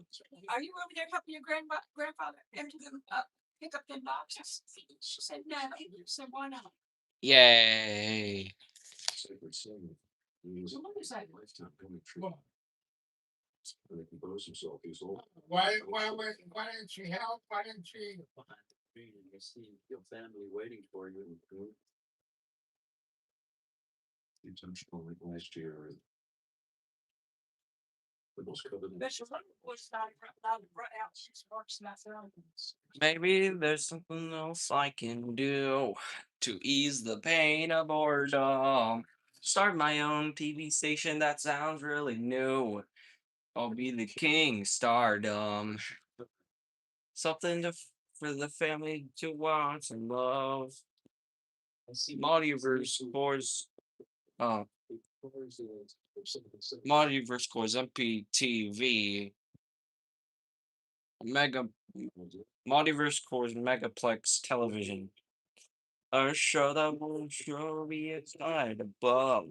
"Are you over there helping your grandfather empty them up, pick up them boxes?" She said, "No." I said, "Why not?" Yay! So what is that? Why didn't she help? Why didn't she? Your family waiting for you. Intentional like last year. The most coveted. Maybe there's something else I can do to ease the pain of boredom. Start my own TV station that sounds really new. I'll be the king, stardom. Something for the family to watch and love. Multiverse Course. Multiverse Course MPTV. Mega Multiverse Course Megaplex Television. A show that will show me its side above.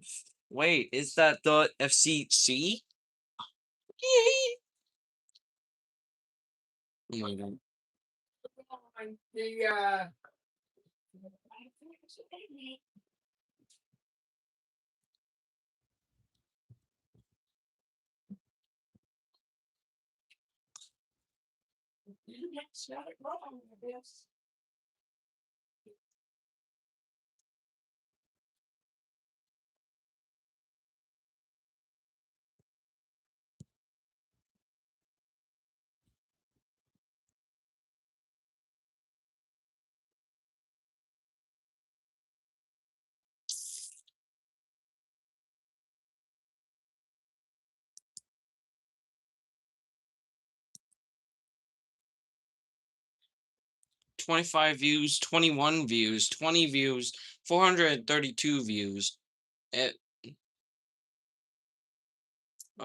Wait, is that the FCC? Oh my god. The $25 views, 21 views, 20 views, 432 views. I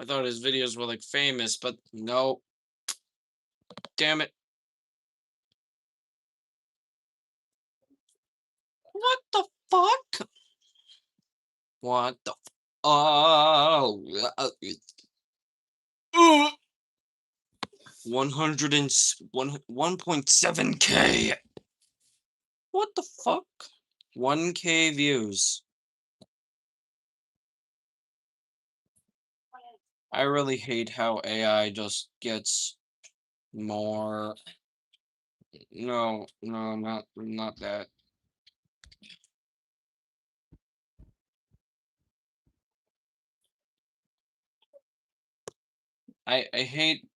thought his videos were like famous, but no. Damn it. What the fuck? What the? Oh, 1.7K. What the fuck? 1K views. I really hate how AI just gets more. No, not that. I hate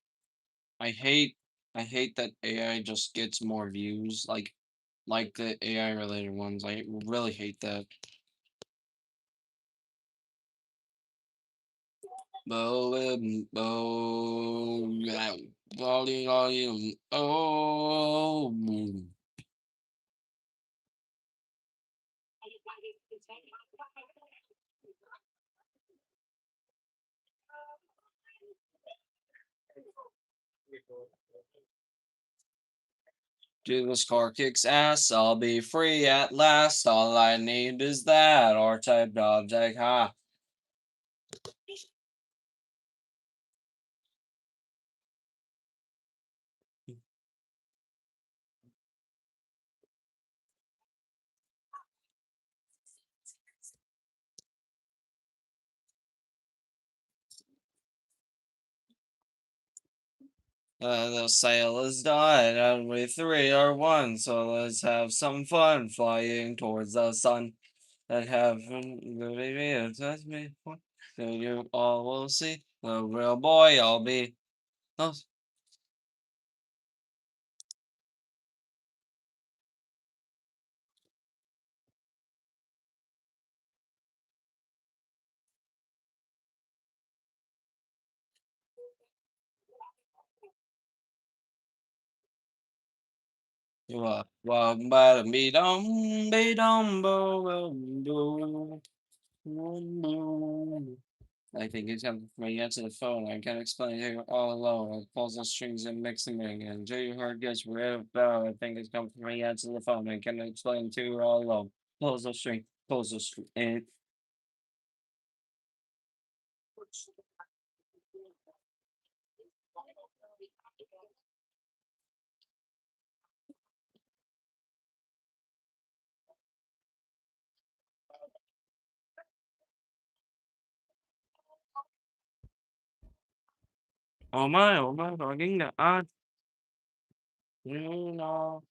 I hate I hate that AI just gets more views like the AI related ones. I really hate that. Oh. Dude, this car kicks ass. I'll be free at last. All I need is that R-type object. Ha. The sail is done, and we three are one. So let's have some fun flying towards the sun. That have touch me. So you all will see the real boy I'll be. Oh. I think it's time for me to answer the phone. I can't explain to you all alone. It pulls the strings and mixing me and until your heart gets real bad. I think it's time for me to answer the phone. I can't explain to you all alone. Pulls the string, and oh my, talking the art. You know.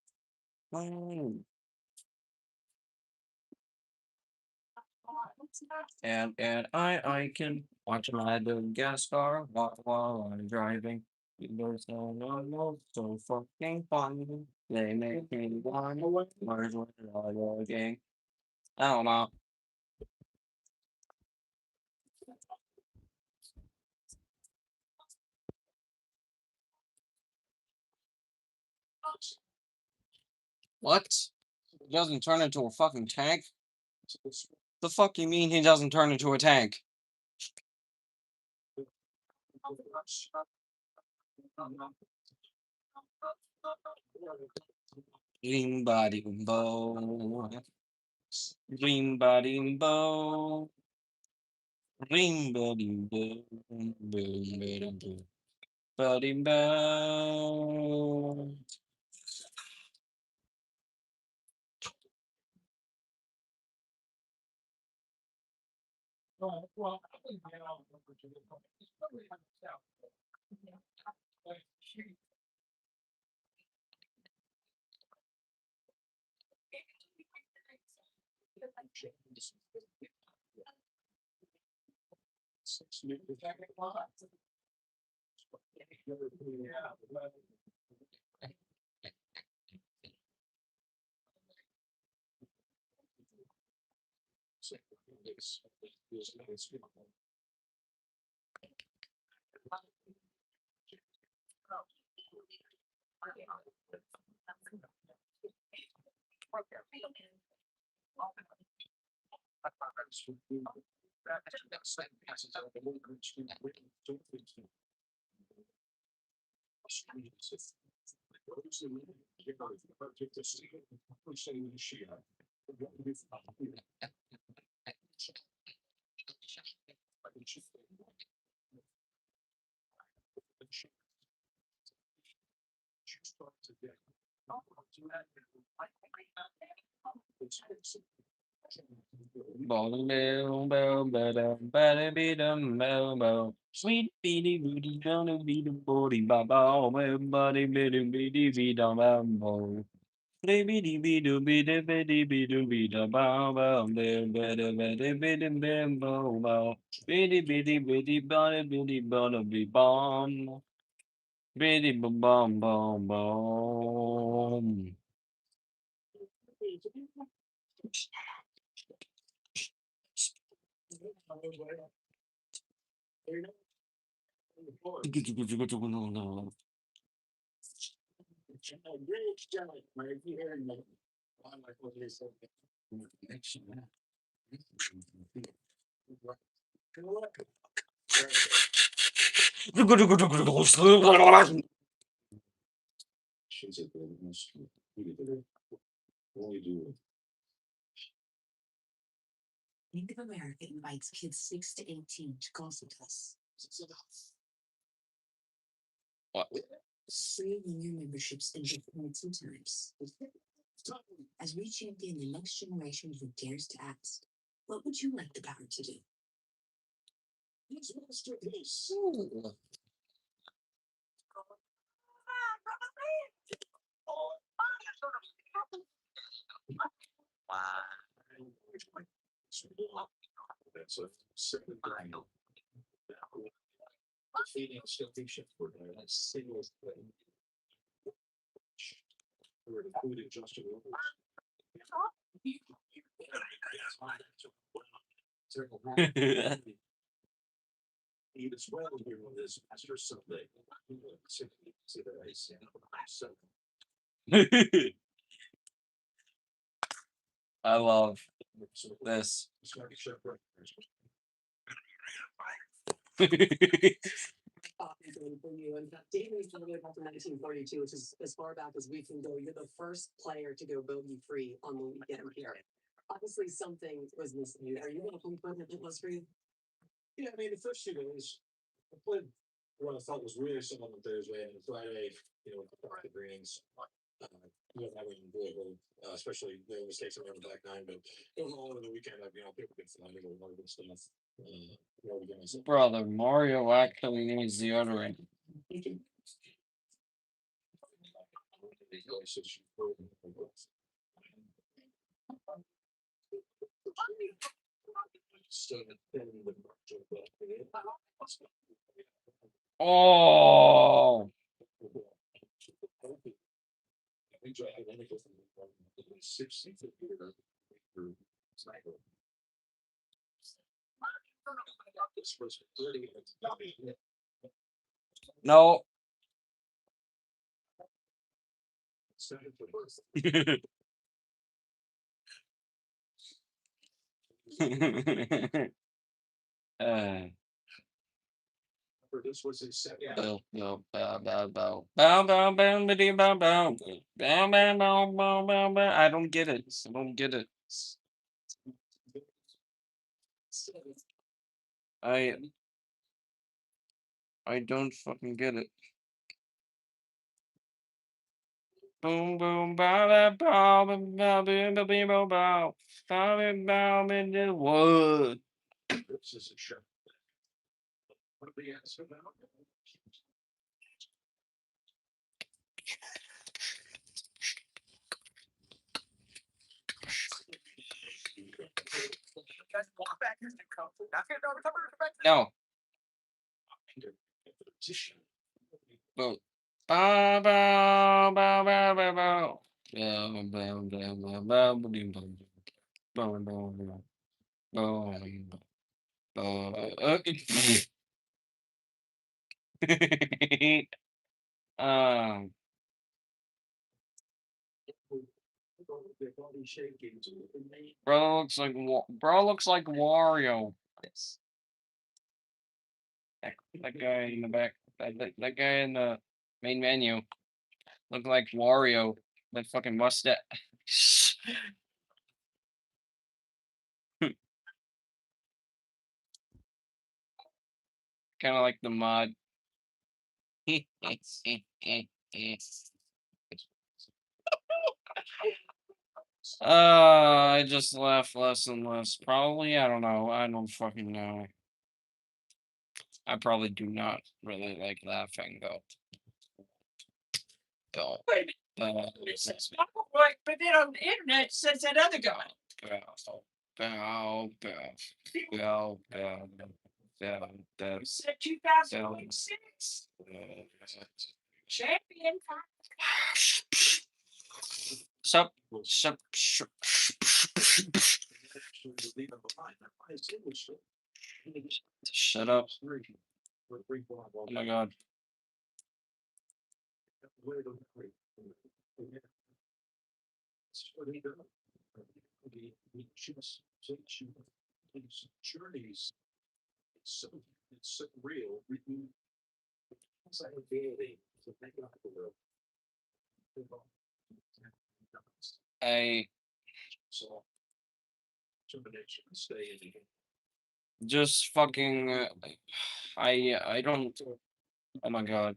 And I can watch my little gas car while I'm driving. There's no so fucking fun. They make me want to where's when it all again. I don't know. What? He doesn't turn into a fucking tank? The fuck you mean he doesn't turn into a tank? Dream body bow. Dream body bow. Dream body bow. Boom body bow. Body bow. Well, I think I don't remember to the point. It's probably myself. Like, she- Sweet beady booty gonna be the booty baba buddy bitty bitty bitty baba Baby dee bee doo bee dee bee dee bee doo bee da bow bow bee bee dee bee dee bee dee bee bow bow bitty bitty bitty body bitty body bee bomb bitty bum bum bum bum. She's a good only do. Bank of America invites kids 6 to 18 to consult us. What? Free one-year memberships and gift points and times. As we champion the next generation who dares to ask, what would you like the power to do? That's a second grind. Feeding station for that single thing. We're including Justin Even well here on this Master Sunday. See that I say I love this. For you, and dating is really back to 1942, which is as far back as we can go. You're the first player to go bogey free on the weekend here. Obviously, something was missing. Are you going to confirm that it was for you? Yeah, I mean, the first 2 days, I played what I thought was really solid on Thursday and Friday, the greens. That was enjoyable, especially the mistakes I made on the back nine. But overall, over the weekend, people get flying a lot of good stuff. Brother, Mario actually needs deodorant. Oh. No. This was his second. Bow, bow, bow, bow, bow. Bow, bow, bow, biddy, bow, bow. Bow, bow, bow, bow, bow, bow. I don't get it. I don't get it. I don't fucking get it. Boom, boom, bow, bow, bow, bow, bow, bow, bow, bow, bow, bow, bow, in the wood. This is a show. What are the answer now? No. Boom. Bow, bow, bow, bow, bow, bow. Bow, bow, bow, bow, bow, bow, bow. Bow, bow, bow. Bow, bow. Um, bro looks like Wario. That guy in the back, that guy in the main menu, looked like Wario. That fucking mustache. Kind of like the mod. I just laugh less and less. Probably, I don't know. I don't fucking know. I probably do not really like laughing though. Don't. Wait, it's not right, but then on the internet it says that other guy. Bow, You said 2026. Champion. Sup. Shut up. Oh my god. Journeys. It's so real. Just fucking. I don't. Oh my god.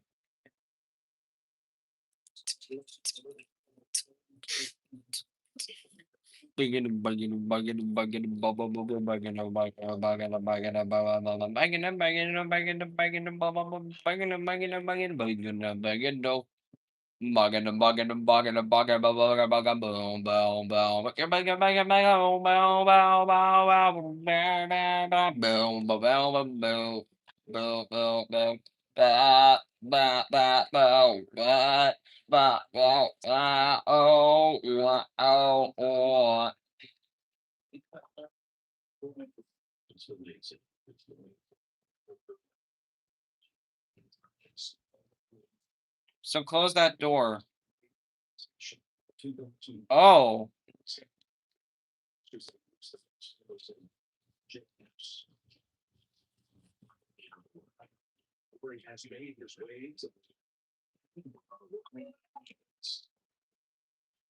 So close that door. Oh. Where he has made his ways.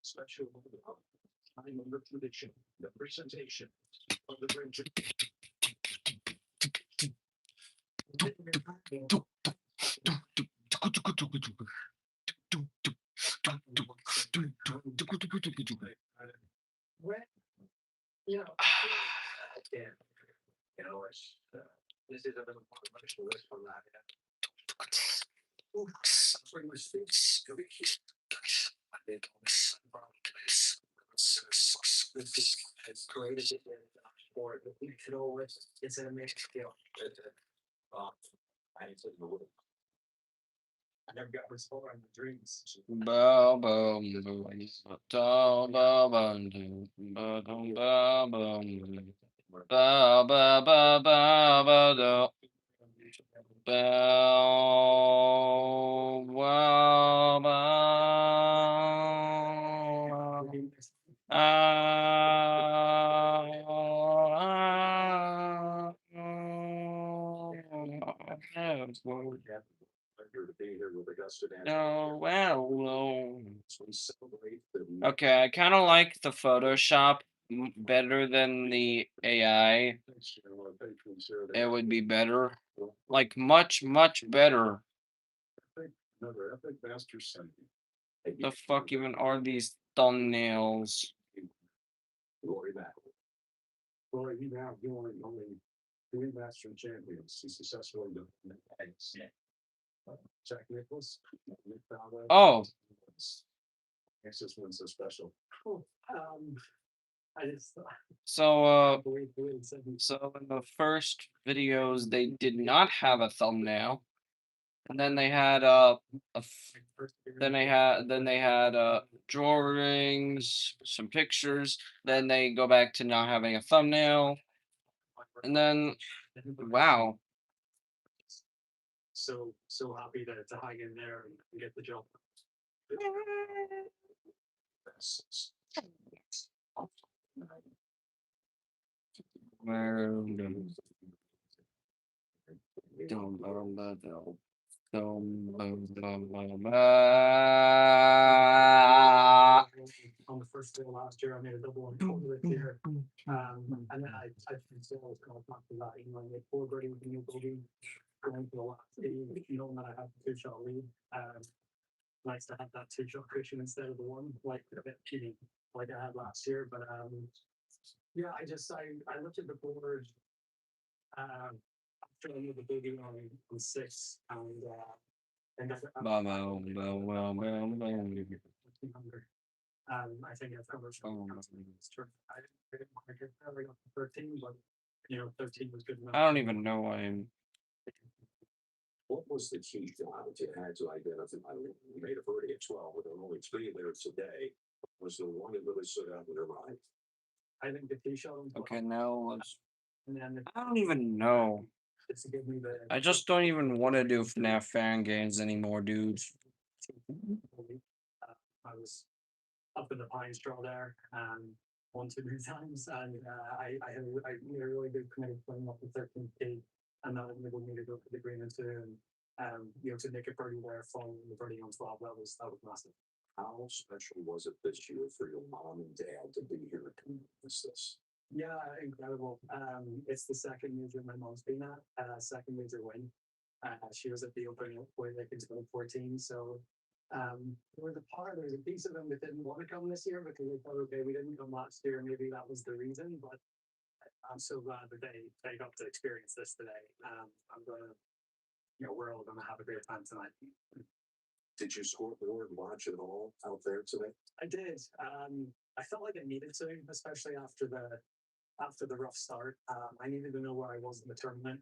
Special time under tradition, the presentation of the bridge. When, you know, yeah, you know, it's, this is a little more emotional list from that. Where was this? I think this is as great as it is for it, but we should always, it's an amazing skill. I said the word. I never got this far in the dreams. Bow, bow, bow, bow, bow, bow, bow, bow, bow, bow, bow, bow, bow, bow, bow, To be here with Augusta. Oh, well. Okay, I kind of like the Photoshop better than the AI. It would be better. Like, much, much better. Another epic master son. The fuck even are these thumbnails? Glory back. Glory, he now joined only 3 master champions. He successfully done. Jack Nicklaus. Oh. Makes this one so special. I just So in the first videos they did not have a thumbnail, and then they had then they had drawings, some pictures. Then they go back to not having a thumbnail, and then wow. So happy to hang in there and get the job. On the first day last year, I made a double on this year. And then I sales called after that, you know, I made 4 grading with the new building. going for the last 80, knowing that I have the 2-shot lead. Nice to have that 2-shot cushion instead of the one, like a bit cheating, like I had last year. But yeah, I looked at the board. After I made the biggie on 6, and Well, well, well, well, well, well. I think I've covered. I didn't quite get there. I got to 13, but 13 was good enough. I don't even know why I'm. What was the key job that you had to identify? You made a birdie at 12, but there were only 3 there today. Was the one that really stood out in your mind? I think the tee shot. Okay, now let's. And then I don't even know. just to give me the. I just don't even want to do FNAF fan games anymore, dude. I was up in the pine straw there, 1 2 3 times, and I made a really good committed playing off the 13th tee, and that enabled me to go for the green and 2, and to make a birdie there following the birdie on 12. That was massive. How special was it this year for your mom and dad to be here to witness this? Yeah, incredible. It's the second major my mom's been at, second major win. She was at the opening way like in 2014. So there was a piece of them that didn't want to come this year because they thought, okay, we didn't come last year, maybe that was the reason. But I'm so glad that they got to experience this today. We're all gonna have a great time tonight. Did you scoreboard and watch it all out there today? I did. I felt like I needed to, especially after the rough start. I needed to know where I was in the tournament.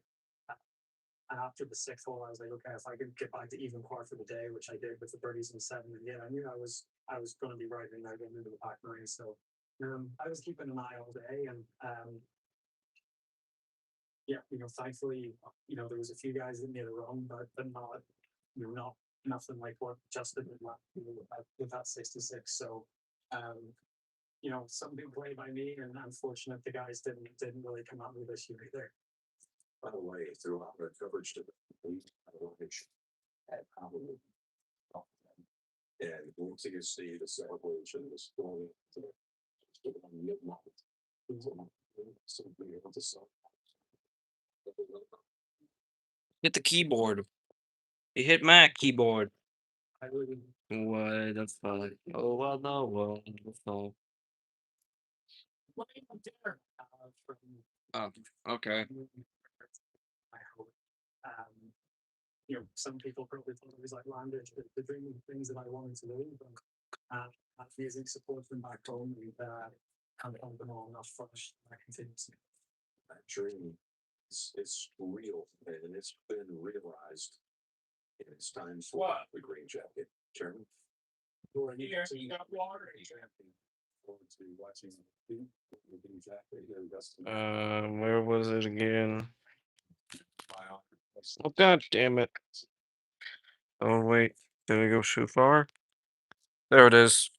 And after the 6th hole, I was like, okay, if I could get back to even par for the day, which I did with the birdies and 7, and yeah, I knew I was going to be right in there getting into the back 9. So I was keeping an eye all day, and thankfully, there was a few guys that made it wrong, but not nothing like what Justin did with that 66. So some big play by me, and unfortunate the guys didn't really come out with this year either. By the way, throughout our coverage to the had probably and once you see the celebration was going to midnight. Simply able to celebrate. Hit the keyboard. He hit my keyboard. I really. What the fuck? Oh, well, no, well, no. Dinner from. Oh, okay. I hope. Some people probably thought it was like language, but the dream things that I wanted to do, but music support from back home, and on them all enough first. I continue to. That dream it's real and it's been realized. And it's time for What? the green jacket. Chairman. Here, you got water. Forward to watching the green jacket here, Dustin. Where was it again? Oh, god damn it. Oh, wait. Did I go too far? There it is.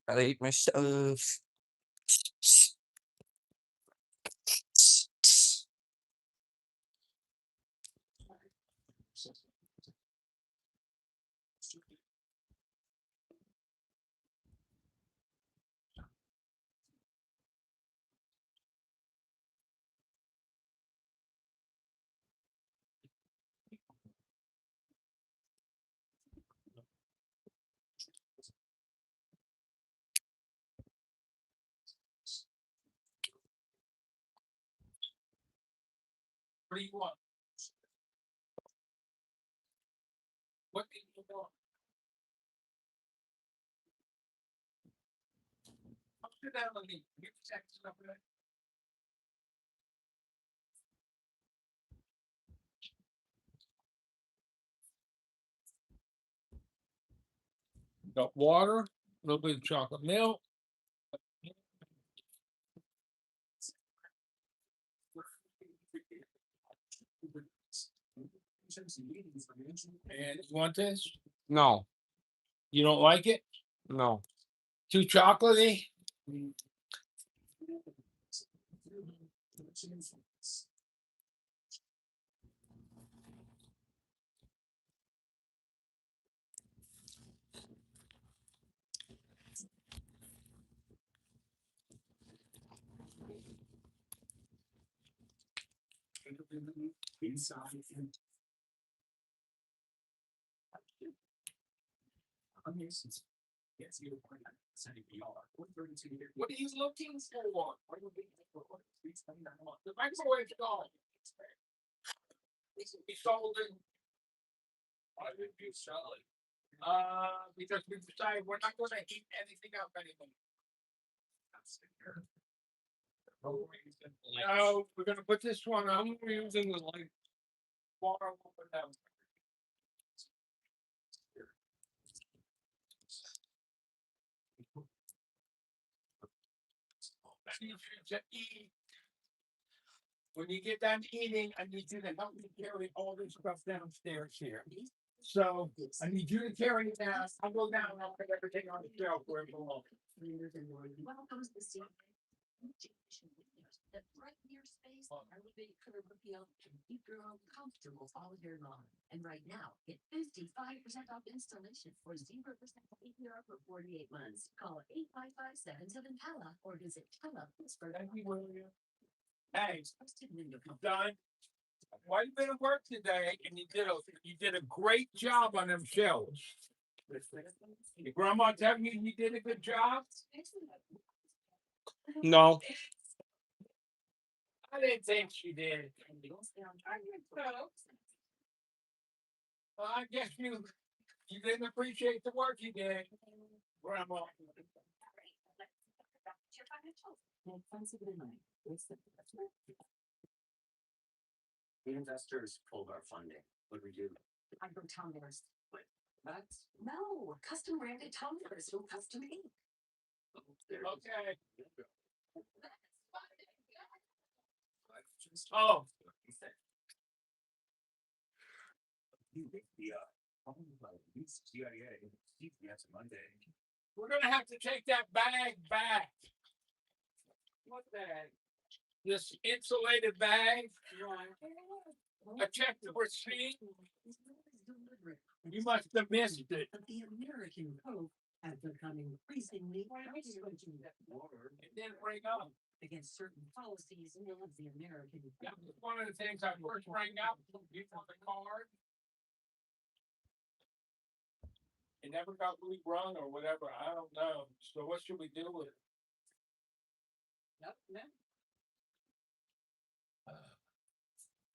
I ate my stuff. What do you want? What do you want? Sit down on me. You check stuff right. Got water, a little bit of chocolate milk. And you want this? No. You don't like it? No. Too chocolatey? Inside and I'm here since yes, you were sending me all 132 here. What are you looking for? What are you looking for? The microwave's gone. We sold it. Why would you sell it? Because we decided we're not gonna heat anything up anymore. No, we're gonna put this one on, we're using the light. Water over them. You should eat. When you get done eating, I need you to help me carry all this stuff downstairs here. So I need you to carry it down. I'll go down and I'll put everything on the shelf where it belongs. Welcome to the scene. The bright near space, elevated curb appeal can keep your home comfortable all year long. And right now, get 55% off installation for 0% APR for 48 months. Call 855-77-PELA or visit Pittsburgh. Hey, done. Well, you been at work today and you did a great job on them shelves. Your grandma telling you did a good job? No. I didn't think she did. Well, I guess you didn't appreciate the work you did, Grandma. The investors pulled our funding. What do we do? I go tumblers. What? That's no custom branded tumblers from Custom Ink. Okay. Oh. We're gonna have to take that bag back. What bag? This insulated bag. I checked the receipt. You must have missed it. The American Coke has become increasingly It didn't ring up. against certain policies of the American. That was one of the things I first rang up. You want the card? It never got rerun or whatever. I don't know. So what should we do with it?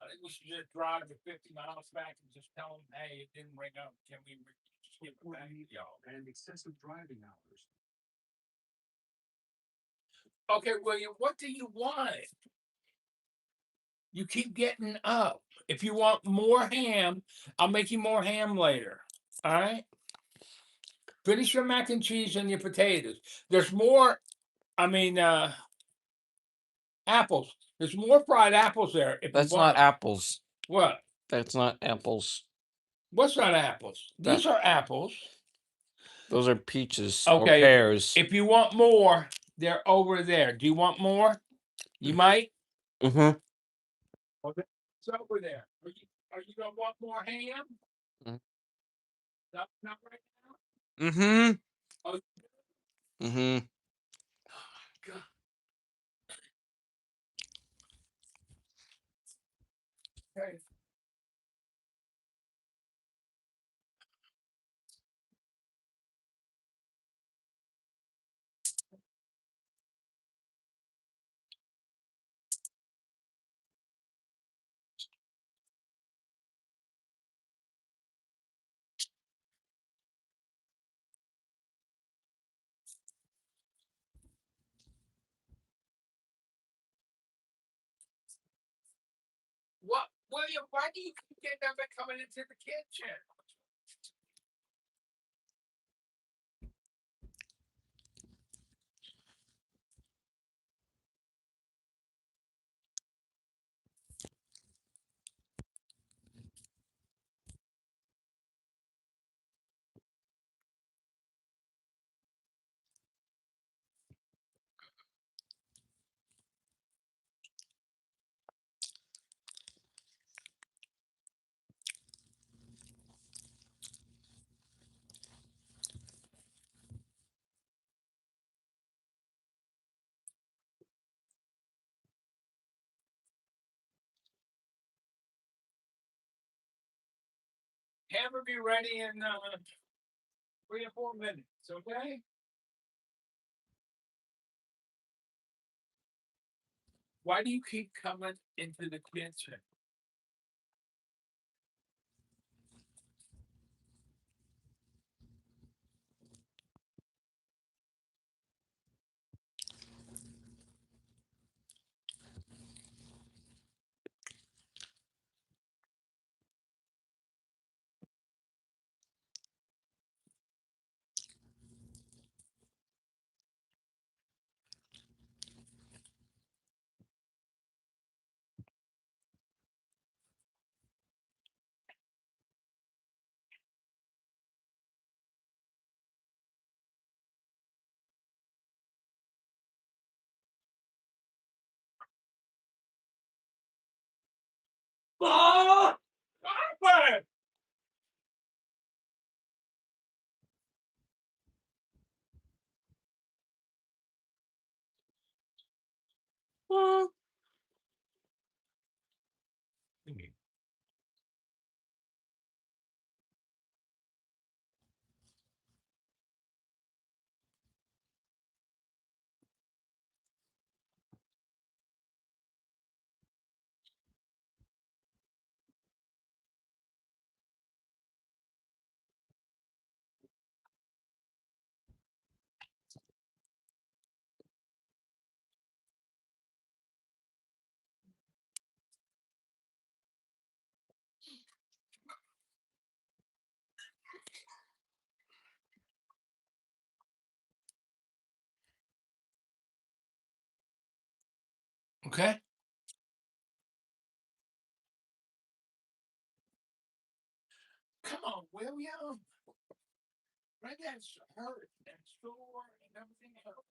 I think we should just drive the 50 miles back and just tell them, hey, it didn't ring up. Can we just give it back to y'all? And excessive driving hours. Okay, William, what do you want? You keep getting up. If you want more ham, I'll make you more ham later. All right? Finish your mac and cheese and your potatoes. There's more, apples. There's more fried apples there. If you That's want. not apples. What? That's not apples. What's not apples? These That- are apples. Those are peaches Okay. or pears. If you want more, they're over there. Do you want more? You might. Mm-hmm. Okay. It's over there. Are you gonna want more ham? Mm. Not right now. Mm-hmm. Oh, Mm-hmm. God. Okay. What, William? Why do you keep getting up and coming into the kitchen? Camera be ready in 3 or 4 minutes, okay? Why do you keep coming into the kitchen? Oh! Stop it! Well. Okay. Come on, William. Right, that's hurt and sore and everything else.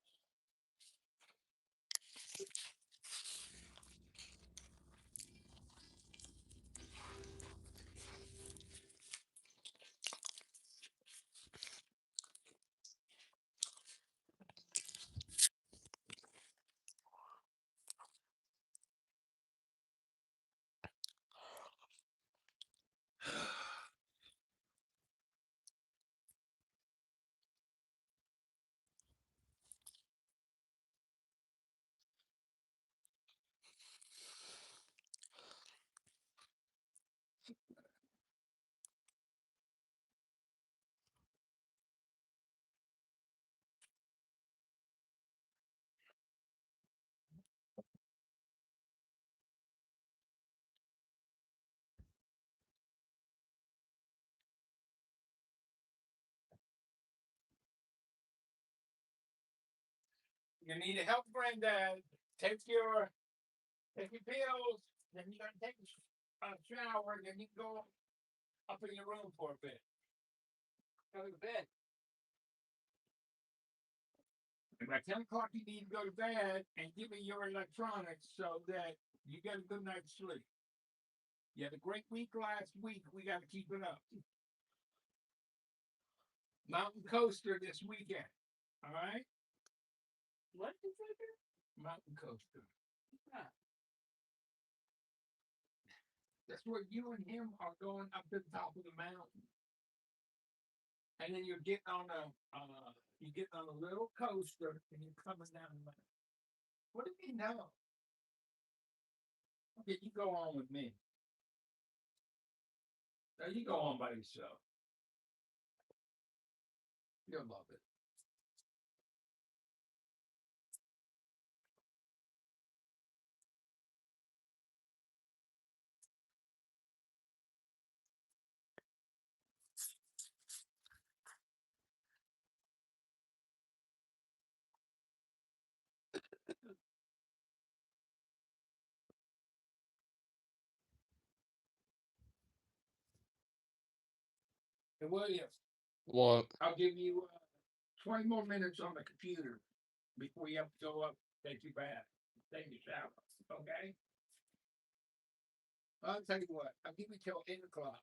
You need to help Granddad. Take your pills. Then you gotta take a shower. Then you go up in your room for a bit. Go to bed. And by 10 o'clock, you need to go to bed and give me your electronics so that you get a good night's sleep. You had a great week last week. We got to keep it up. Mountain Coaster this weekend. All right? What is it? Mountain Coaster. Yeah. That's where you and him are going up to the top of the mountain. And then you're getting on a little coaster and you're coming down the mountain. What do you know? Okay, you go on with me. Now you go on by yourself. You'll love it. And William, What? I'll give you 20 more minutes on the computer before you have to go up, take your bath, take your shower. Okay? I'll tell you what, I'll give you till 8 o'clock.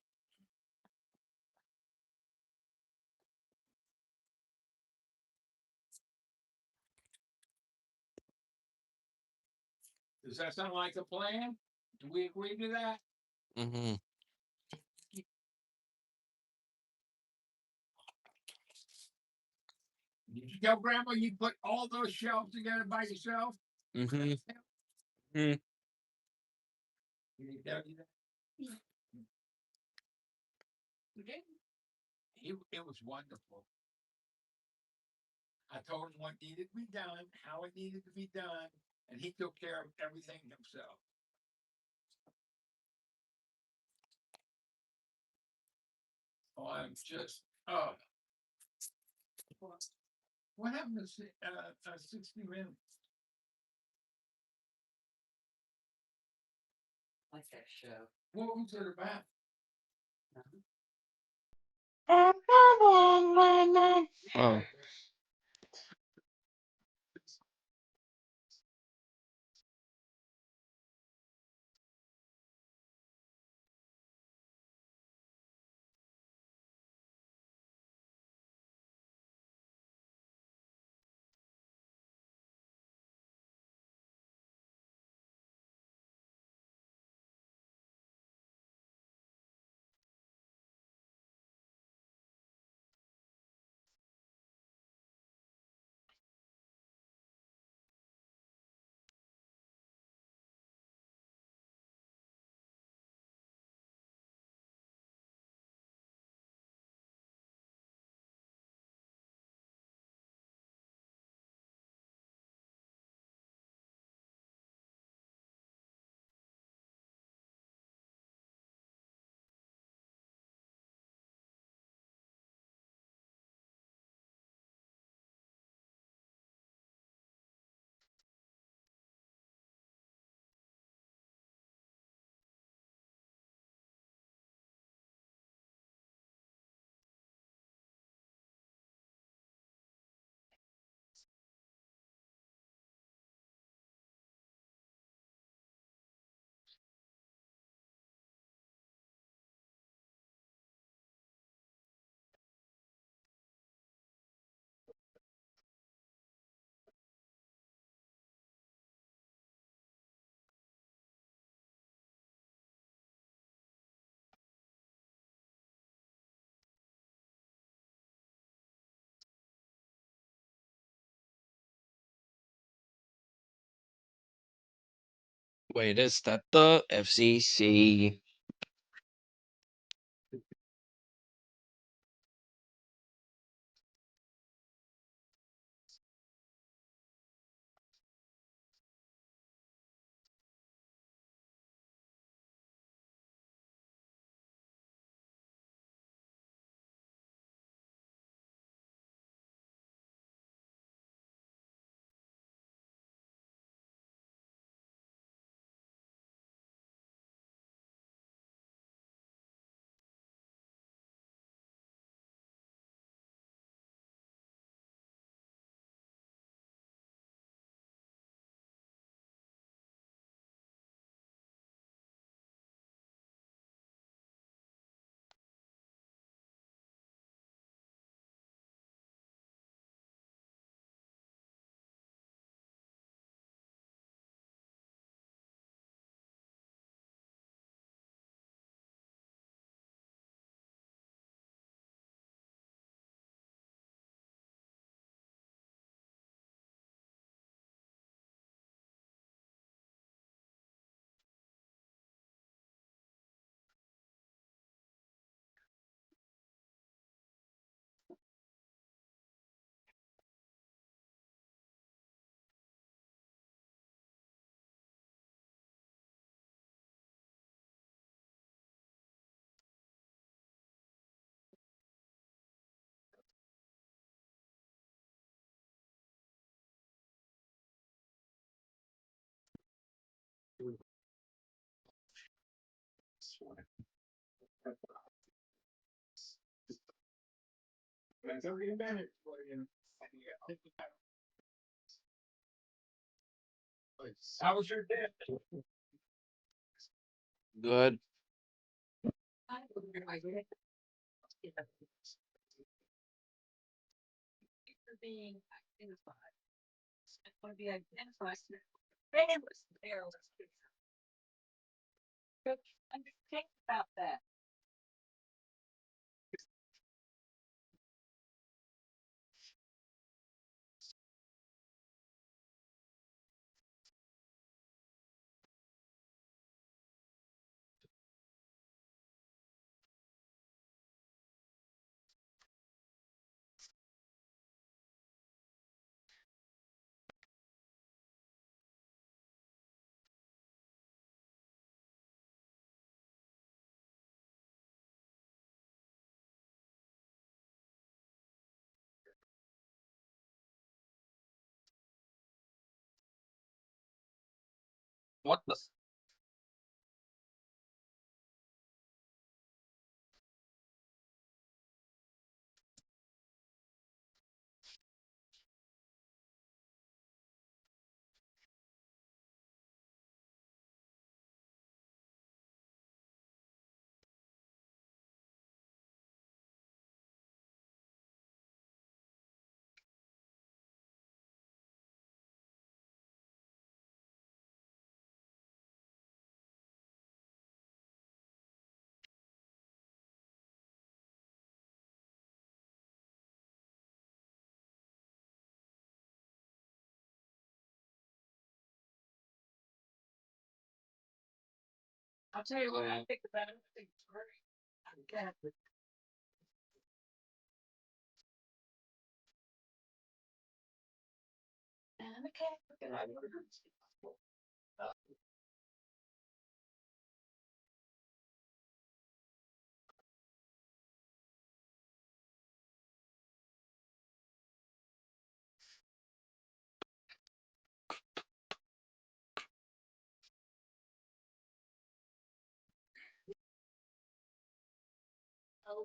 Does that sound like a plan? Do we agree to that? Mm-hmm. Did you tell Grandma you put all those shelves together by yourself? Mm-hmm. Did he tell you that? It was wonderful. I told him what needed to be done, how it needed to be done, and he took care of everything himself. Oh, I'm just, what happened to 60 Minutes? Like that show. What was it about? Oh. Wait, is that the FCC? How was your day? Good. Being identified. I want to be identified. Famous there. Think about that. What the? I'll tell you what, I think about it. I think it's great. Okay.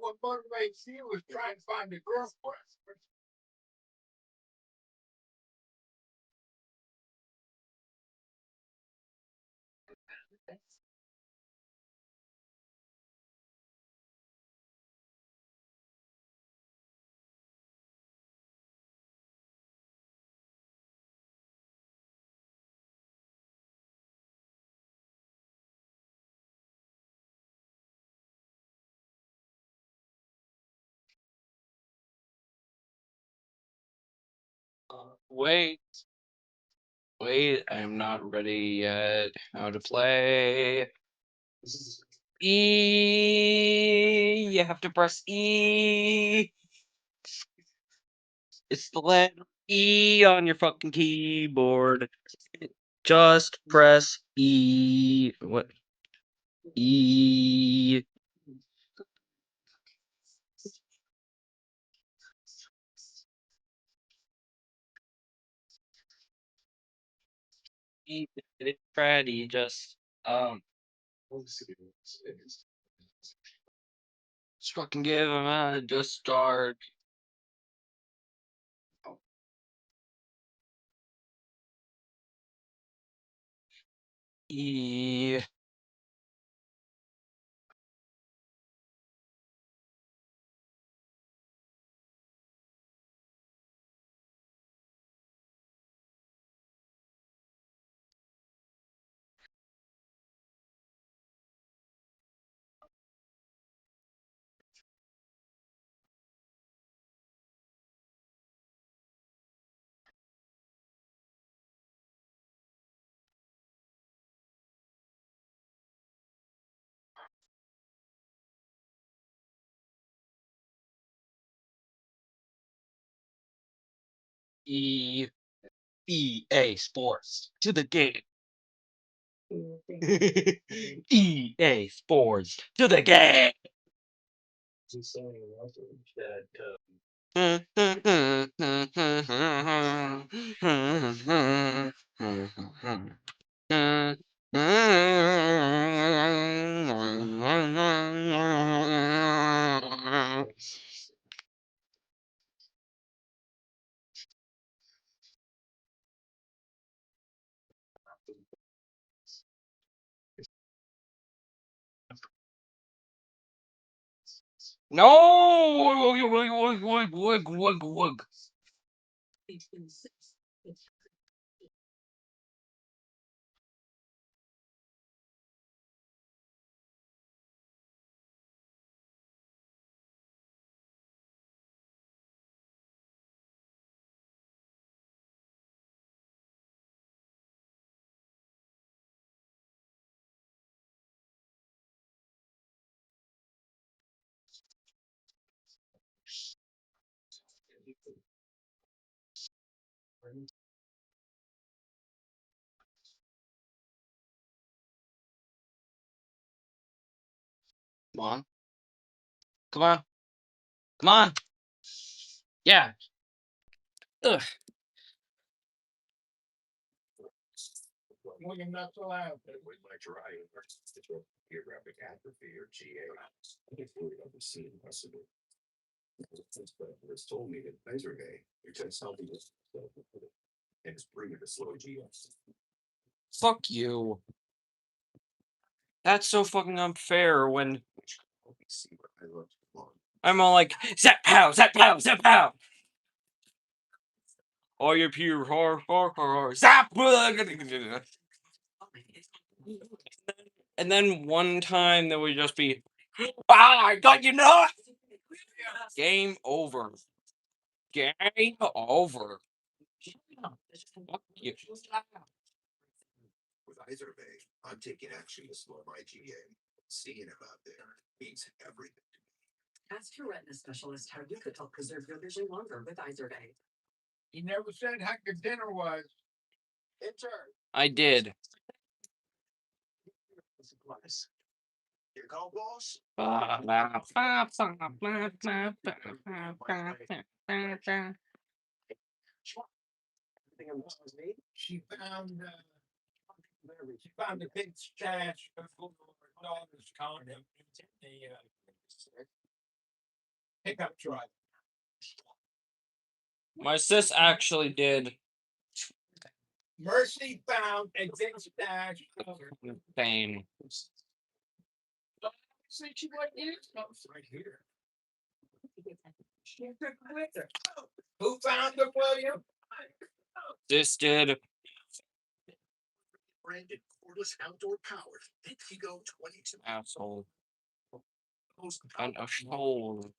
What motivates you is trying to find a girlfriend. Wait. Wait, I'm not ready yet. How to play? E. You have to press E. It's the letter E on your fucking keyboard. Just press E. What? E. E. It's ready. Just fucking give him a just start. E. E. EA Sports to the game. EA Sports to the game. No! Come on. Come on. Come on. Yeah. Ugh. When you're not allowed. With my dry interstitial geographic atrophy or GA, I fluid on the scene possible. It's told me that Izervay, your test healthy and it's bringing a slow GS. Fuck you. That's so fucking unfair when See what I looked for. I'm all like, zap pow, zap pow, zap pow. All your pure horror, zap. And then one time there would just be, I got you not. Game over. Game over. Fuck you. With Izervay, I'm taking action to slow my GA. Seeing him out there means everything. Ask your retina specialist how you could help preserve your vision longer with Izervay. He never said how good dinner was. I did. Your call, boss. She found a big stash of her daughter's condom in the pickup truck. My sis actually did. Mercy found a big stash of her. Pain. See, she wasn't here. No, it's right here. She took it with her. Who found her, William? This did. Branded cordless outdoor power. Pico 22. Asshole. Most An asshole.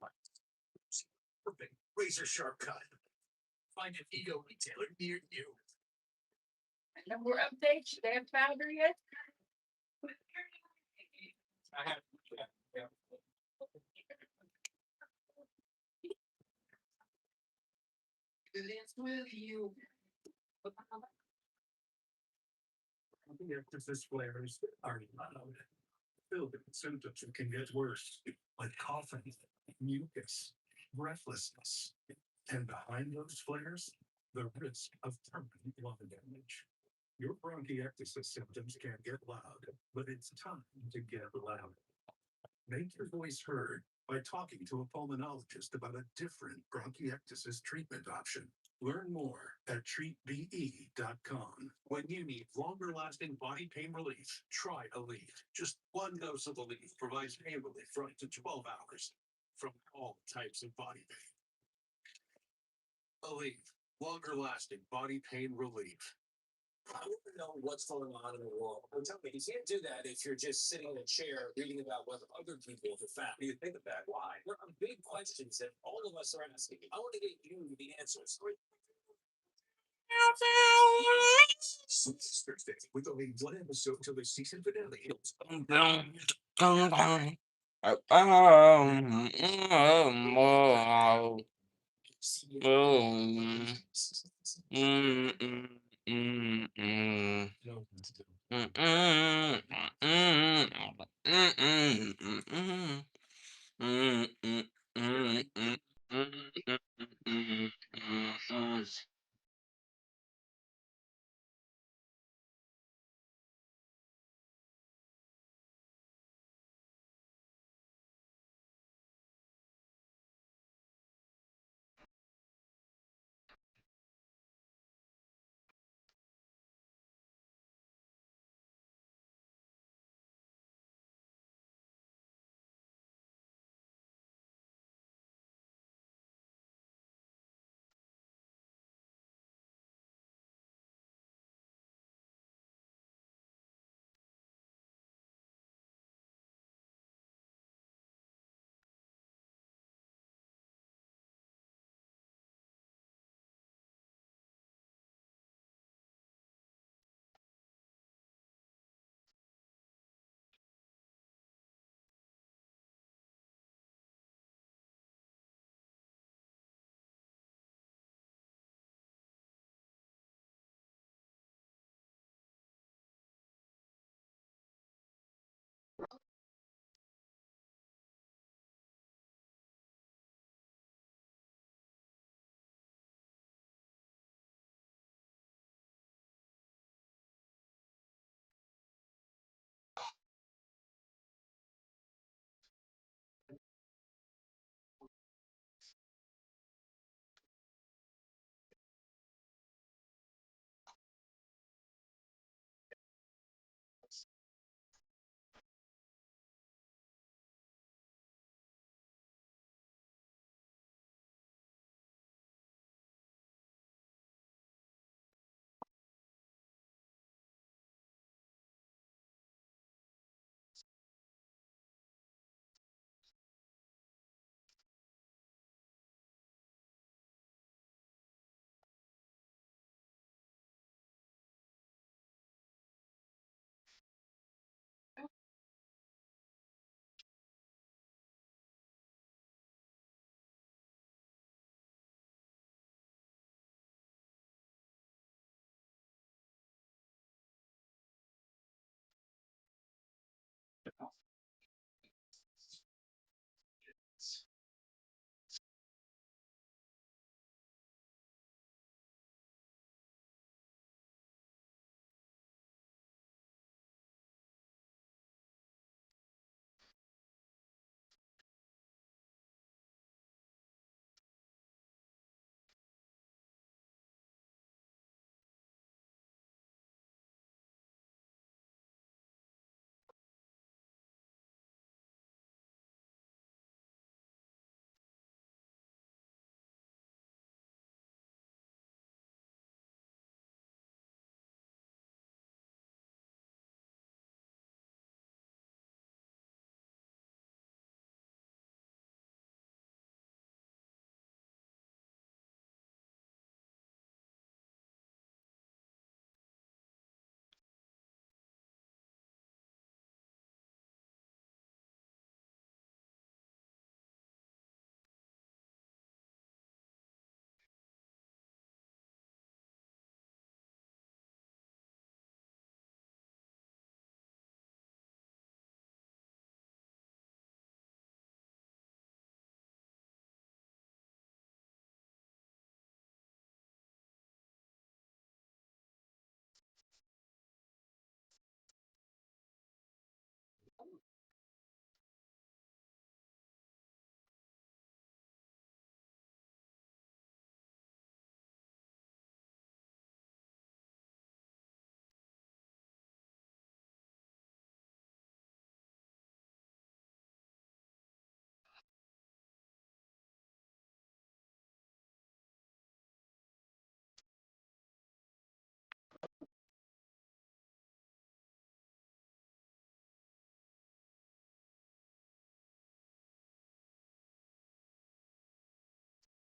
perfect razor sharp cut. Find an Ego retailer near you. And more updates, they have found her yet? I have. Yeah. It's with you. The emphasis flares are loud. Filled with symptoms that can get worse, like coughing, mucus, breathlessness. And behind those flares, the risk of permanent lung damage. Your bronchiectasis symptoms can get loud, but it's time to get loud. Make your voice heard by talking to a pulmonologist about a different bronchiectasis treatment option. Learn more at treatbe.com. When you need longer lasting body pain relief, try Aleve. Just one dose of Aleve provides pain relief for up to 12 hours from all types of body pain. Aleve, longer lasting body pain relief. I want to know what's going on in the world. Well, tell me, you can't do that if you're just sitting in a chair reading about what other people have found. You think of that. Why? There are big questions that all of us are asking. I want to get you the answers. Thursday, with only one episode till the season finale.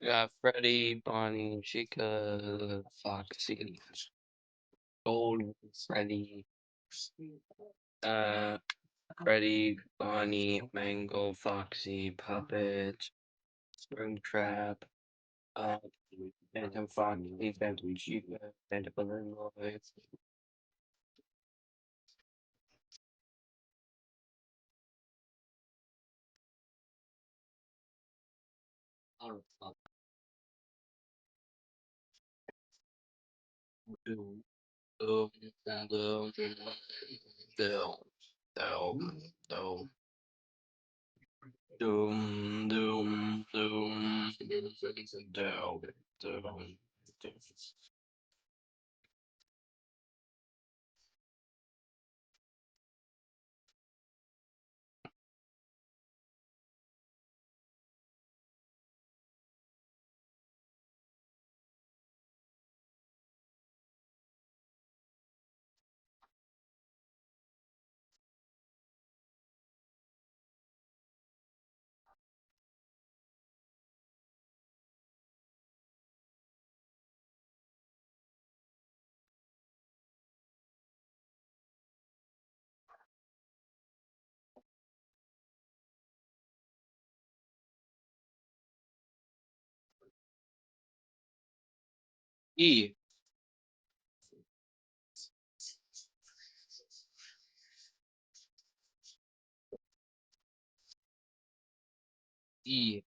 We got Freddy, Bonnie, Chica, Foxy, Gold, Freddy, uh, Freddy, Bonnie, Mango, Foxy, Puppet, Springtrap, uh, Phantom Foxy, Phantom Chica, Phantom Balloon Boy. Doom, doom, doom, doom, doom, doom, doom. Doom, doom, doom, doom, doom. E. E.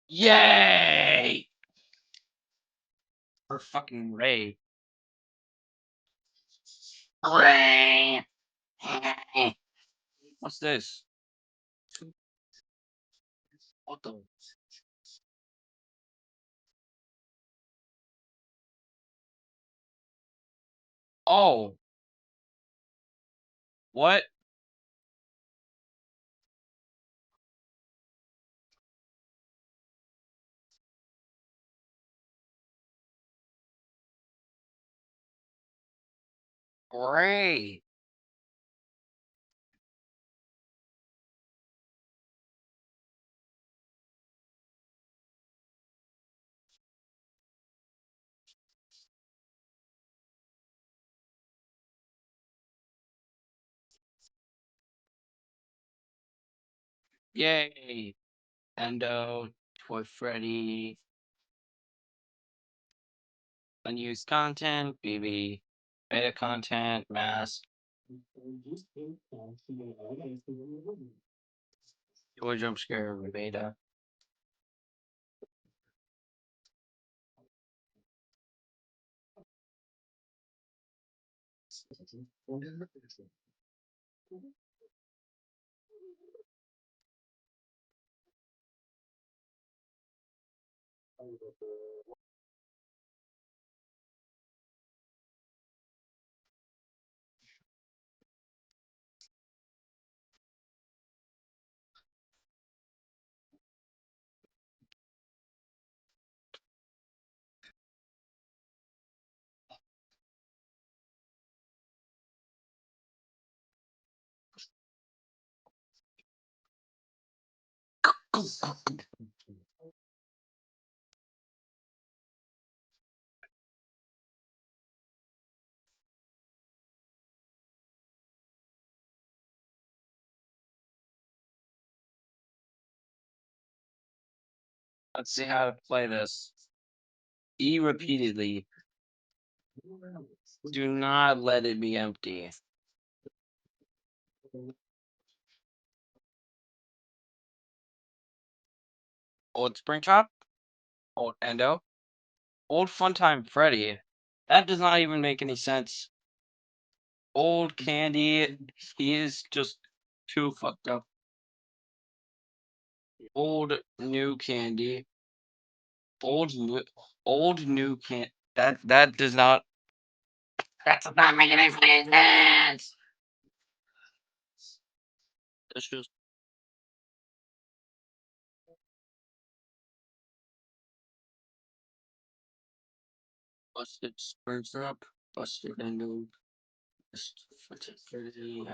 Yay! For fucking Ray. Ray! What's this? What the? Oh. What? Ray. Yay. Endo, Toy Freddy. Unused content, BB. Beta content, mask. Toy jump scare, beta. Let's see how to play this. E repeatedly. Do not let it be empty. Old Springtrap? Old Endo? Old Funtime Freddy? That does not even make any sense. Old Candy, he is just too fucked up. Old New Candy. Old New Candy. That does not. That does not make any sense. It's just. Busted Springtrap. Busted Endo. Busted Freddy.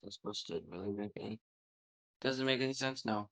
That's busted. Really make any. Doesn't make any sense. No.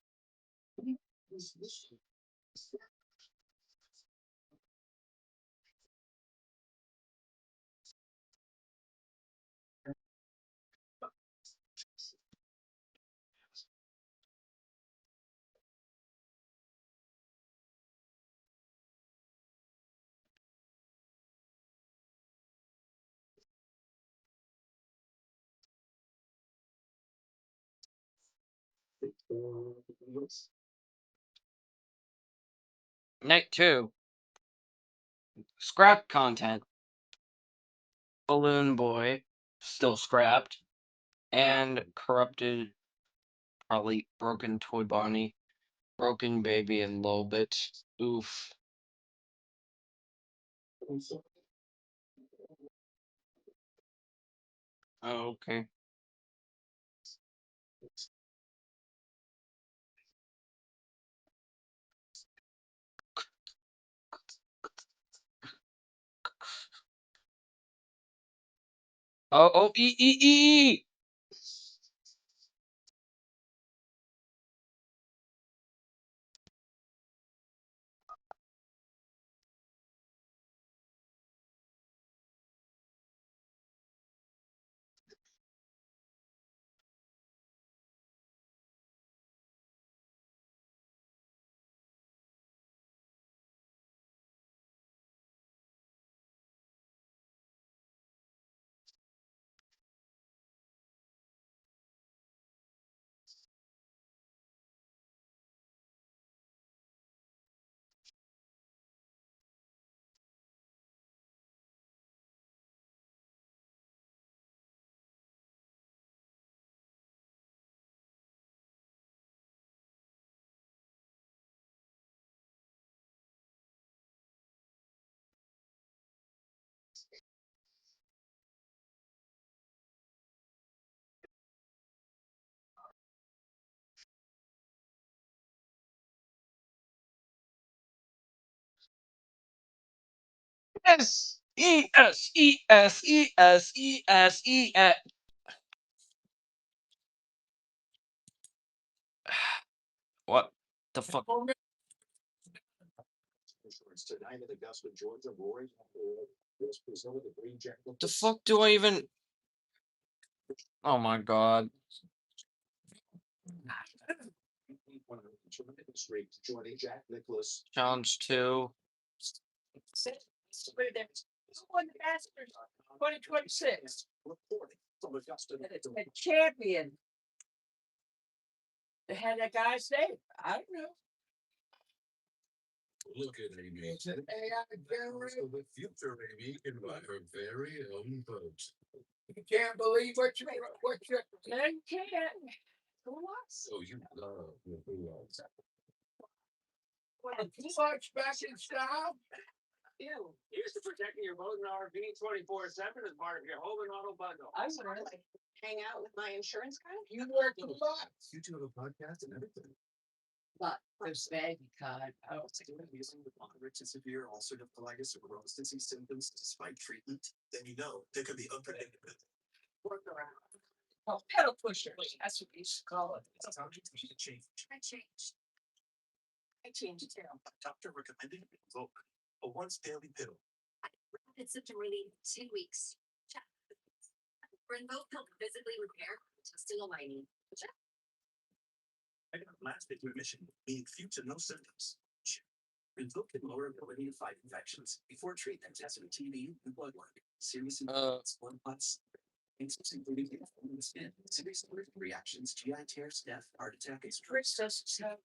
Night 2. Scrap content. Balloon Boy. Still scrapped. And corrupted. Probably broken Toy Bonnie. Broken Baby and Lobit. Oof. Oh, okay. Oh, E. S. What the fuck? Tonight at Augusta, Georgia, Roy was presented the Green Jacket. The fuck do I even? Oh my god. Joining Jack Nicholas. Challenge 2. Won the Masters 2026. Reporting from Augusta. A champion. They had that guy's name. I don't know. Look at Amy. It's an AI generated. The future Amy can buy her very own boat. You can't believe what you can. Who was? So you love your reals. Too much back in style. Ew. Here's to protecting your boat and RV 24/7 as part of your home and auto bundle. I want to like hang out with my insurance guy. You work a lot. You two have a podcast and everything. But there's baggy card. Oh, Using with moderate to severe ulcerative colitis or Crohn's disease symptoms despite treatment, then you know there could be unpredictability. work around. Oh, pedal pushers. That's what we used to call it. It's time to change. I changed. I changed too. Doctor recommended Invoke, a once daily pill. It's symptom relief 2 weeks. Check. Rinvo help physically repair, testing aligning. Check. I got lasting remission, meaning few to no symptoms. Invoke can lower ability to fight infections before treatment tests with TB and blood work. Serious infections, blood clots, including in the skin, serious allergic reactions, GI tears, death, heart attack, and stroke,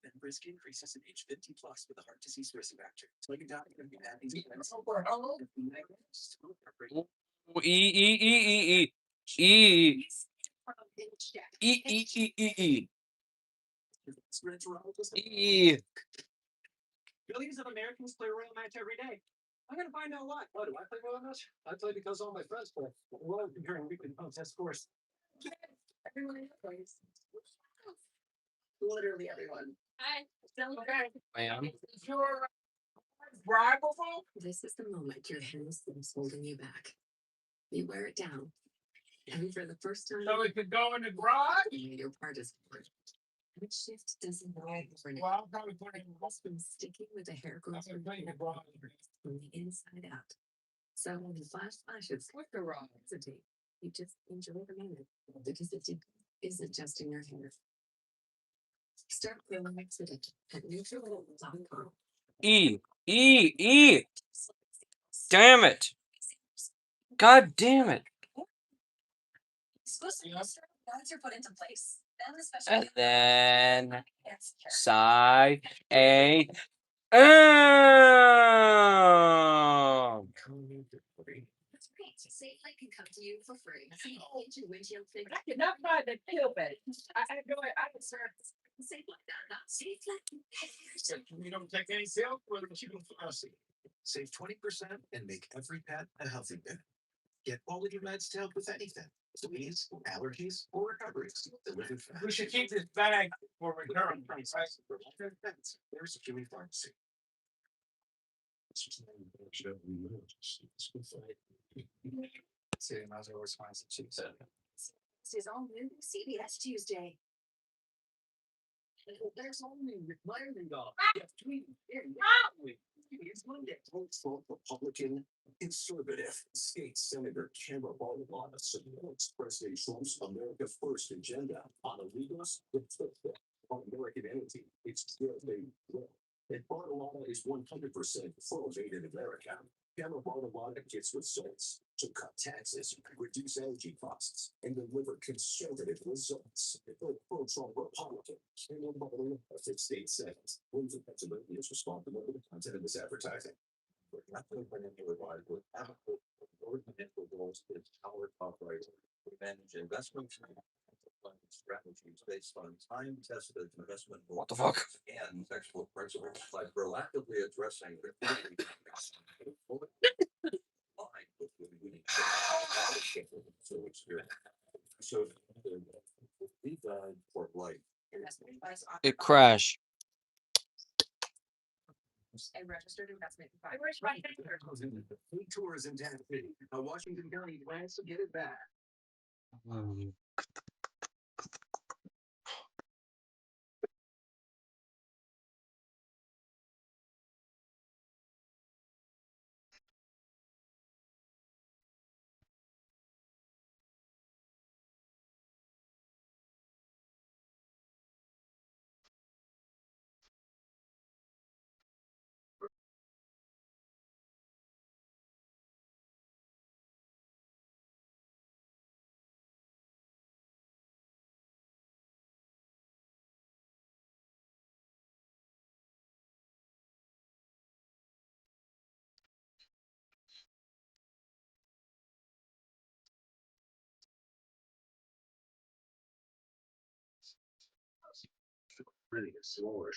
and risk increases in age 50 plus with a heart disease risk factor. Tell your doctor if you have these events. Billions of Americans play a real match every day. I'm gonna find out why. Why do I play real match? I play because all my friends play. Well, comparing weekly contest scores. Everyone plays. Literally everyone. Hi. Ma'am. Your bribable? This is the moment your hands is holding you back. You wear it down. And for the first time, So it could go in the garage? your part is forward. Which shift doesn't matter for now. Well, I'll probably put it in the It's been sticking with the hair growth from the inside out. So when the flashes, with the wrong hesitate, you just enjoy the moment because it isn't just in your hair. Start growing accident at neutralwolf.com. Damn it. God damn it. Once you're put into place, then the special And then side A. That's great. Safe Light can come to you for free. Get your windshield fixed. I did not buy the pill bed. I enjoy it. I deserve Safe Light. Safe Light. You don't take any sale for the cheap pharmacy. Save 20% and make every pet a healthy pet. Get all of your meds to help with anything. Fleas, allergies, or recoveries. Delivered fast. We should keep this bag for return. Right? There's a Chewy Pharmacy. See, might as well always find some cheap stuff. This is all new CBS Tuesday. There's only Larry Dog. It's Monday. Republican conservative state senator Cameron Baldwin supports President Trump's America First agenda on illegals on American entity. It's still a will. And Bardolana is 100% for made in America. Cameron Bardolana gets results to cut taxes, reduce energy costs, and deliver conservative results. Pro-Trump Republican Cameron Bardolana of the state Senate. Wins of Pennsylvania is responsible for the content of this advertising. We're not going to bring into the Bible. We're not going to financial goals is our top priority. We manage investment strategies based on time-tested investment. What the fuck? And textbook principles by proactively addressing the so we died for life. It crashed. A registered investment advisor. Where's my picture? Free tours in Tennessee. Washington County plans to get it back. Really slower.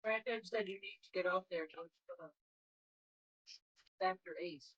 Brandon said you need to get off there, don't after Ace.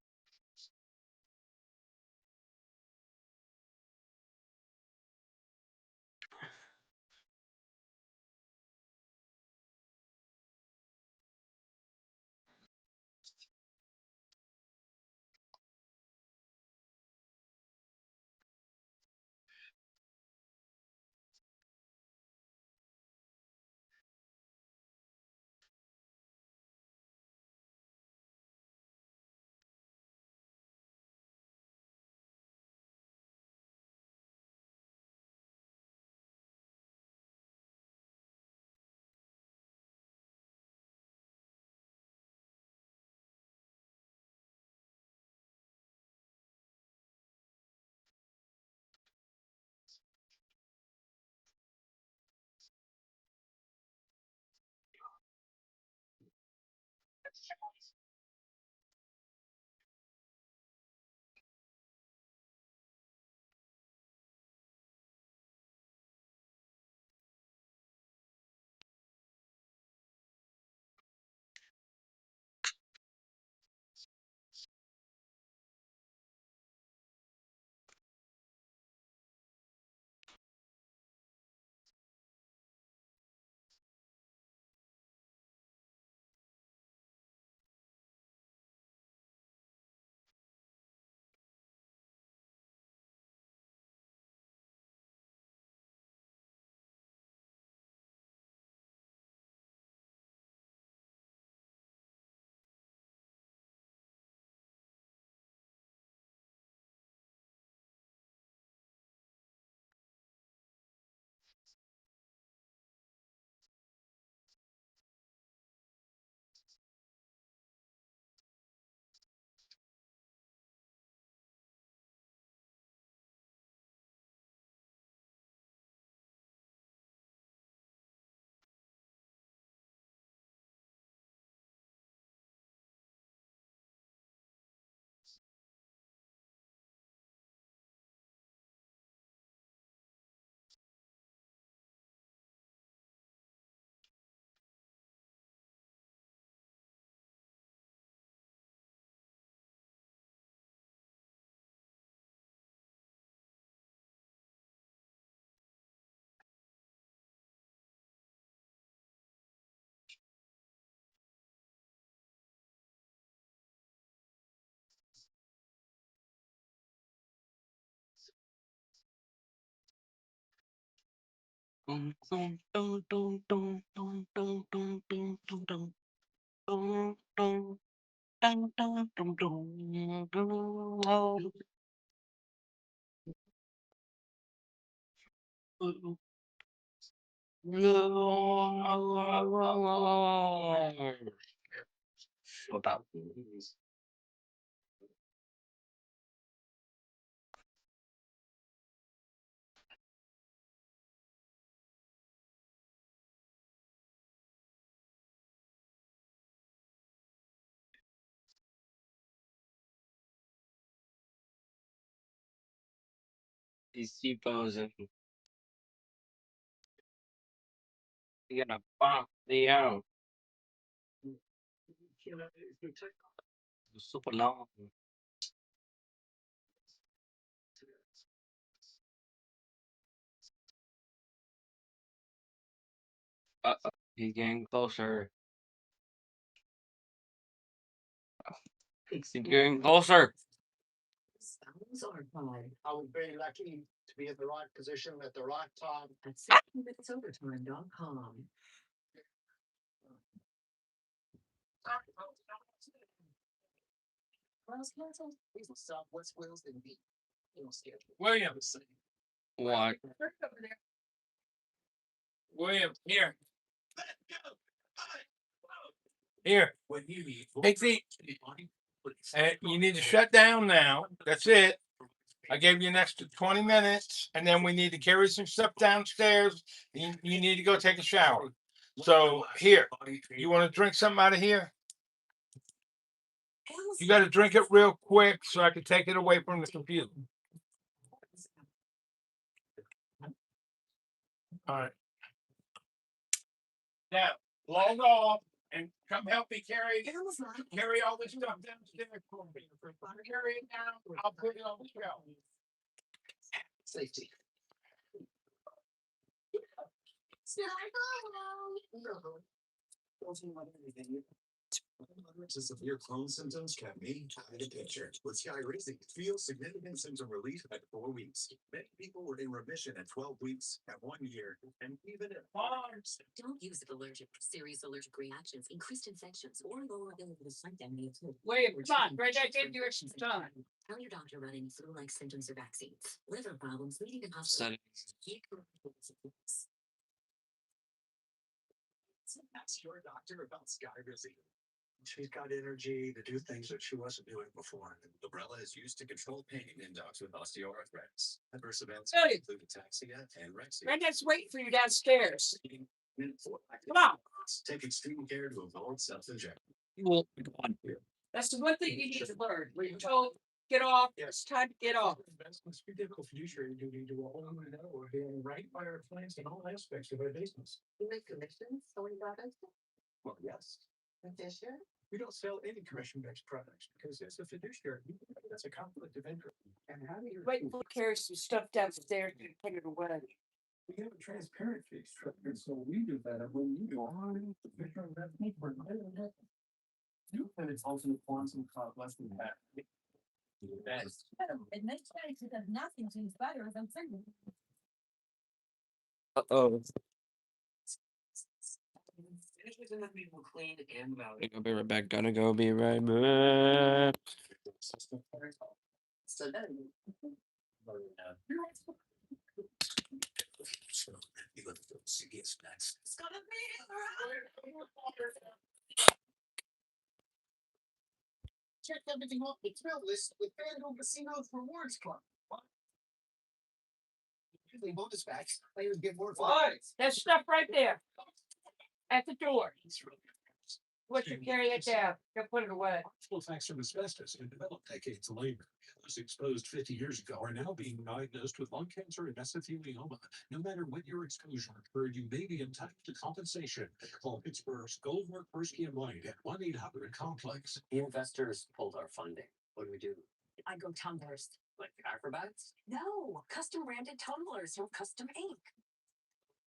Shut up. He's T-posing. You gotta pop the out. Super long. He's getting closer. He's getting closer. Sounds are fine. I was very lucky to be in the right position at the right time. At 60minutesovertime.com. Wells canceled. These will stop West Wales and beat. William. What? William, here. Here. Take the. And you need to shut down now. That's it. I gave you an extra 20 minutes, and then we need to carry some stuff downstairs. You need to go take a shower. So here, you want to drink something out of here? You got to drink it real quick so I can take it away from the computer. All right. Now, log off and come help me carry all this stuff downstairs for me. Carry it down, I'll put it on the shelf. Safety. Severe Crohn's symptoms can be in a picture. With Skyrizi, feel significant symptom relief at 4 weeks. Many people were in remission at 12 weeks, at 1 year, and even at 5. Don't use allergic, serious allergic reactions, increased infections, or lower ability to fight them. Wait, come on, right back into your time. Tell your doctor about any flu-like symptoms or vaccines. Liver problems leading to hospital. Ask your doctor about Skyrizi. She's got energy to do things that she wasn't doing before. Librela is used to control pain in dogs with osteoarthritis. Adverse events Hey. include ataxia and rexia. Brandon's waiting for you downstairs. Come on. Take extreme care to avoid self-injection. Well, That's the one thing you need to learn. When you're told, get off, it's time to get off. Investments, we did a fiduciary duty to all who know we're doing right by our clients in all aspects of our business. You make commissions, so you got it? Well, yes. Fiduciary? We don't sell any commission-based products because as a fiduciary, that's a conflict of interest. And how do you? Wait until he carries some stuff downstairs and put it away. We have a transparent fee structure, so we do that when you are. And it's also the quantum cost less than that. It makes sense because nothing seems better than single. uh-oh. Clean and valid. Gonna be right back. Gonna go be right back. So then. It's gonna be. Check everything off the thrill list with FanDuel Casino's Rewards Club. Usually bonus packs, players get more fun. That stuff right there. At the door. What you carry it down, go put it away. Possible effects from asbestos and developed decades later. Those exposed 50 years ago are now being diagnosed with lung cancer and mesothelioma. No matter when your exposure occurred, you may be entitled to compensation. Call Pittsburgh's Goldberg, Persky and White at 1-800-COMPLEX. Investors pulled our funding. What do we do? I go tumblers. Like acrobats? No, custom branded tumblers from Custom Ink.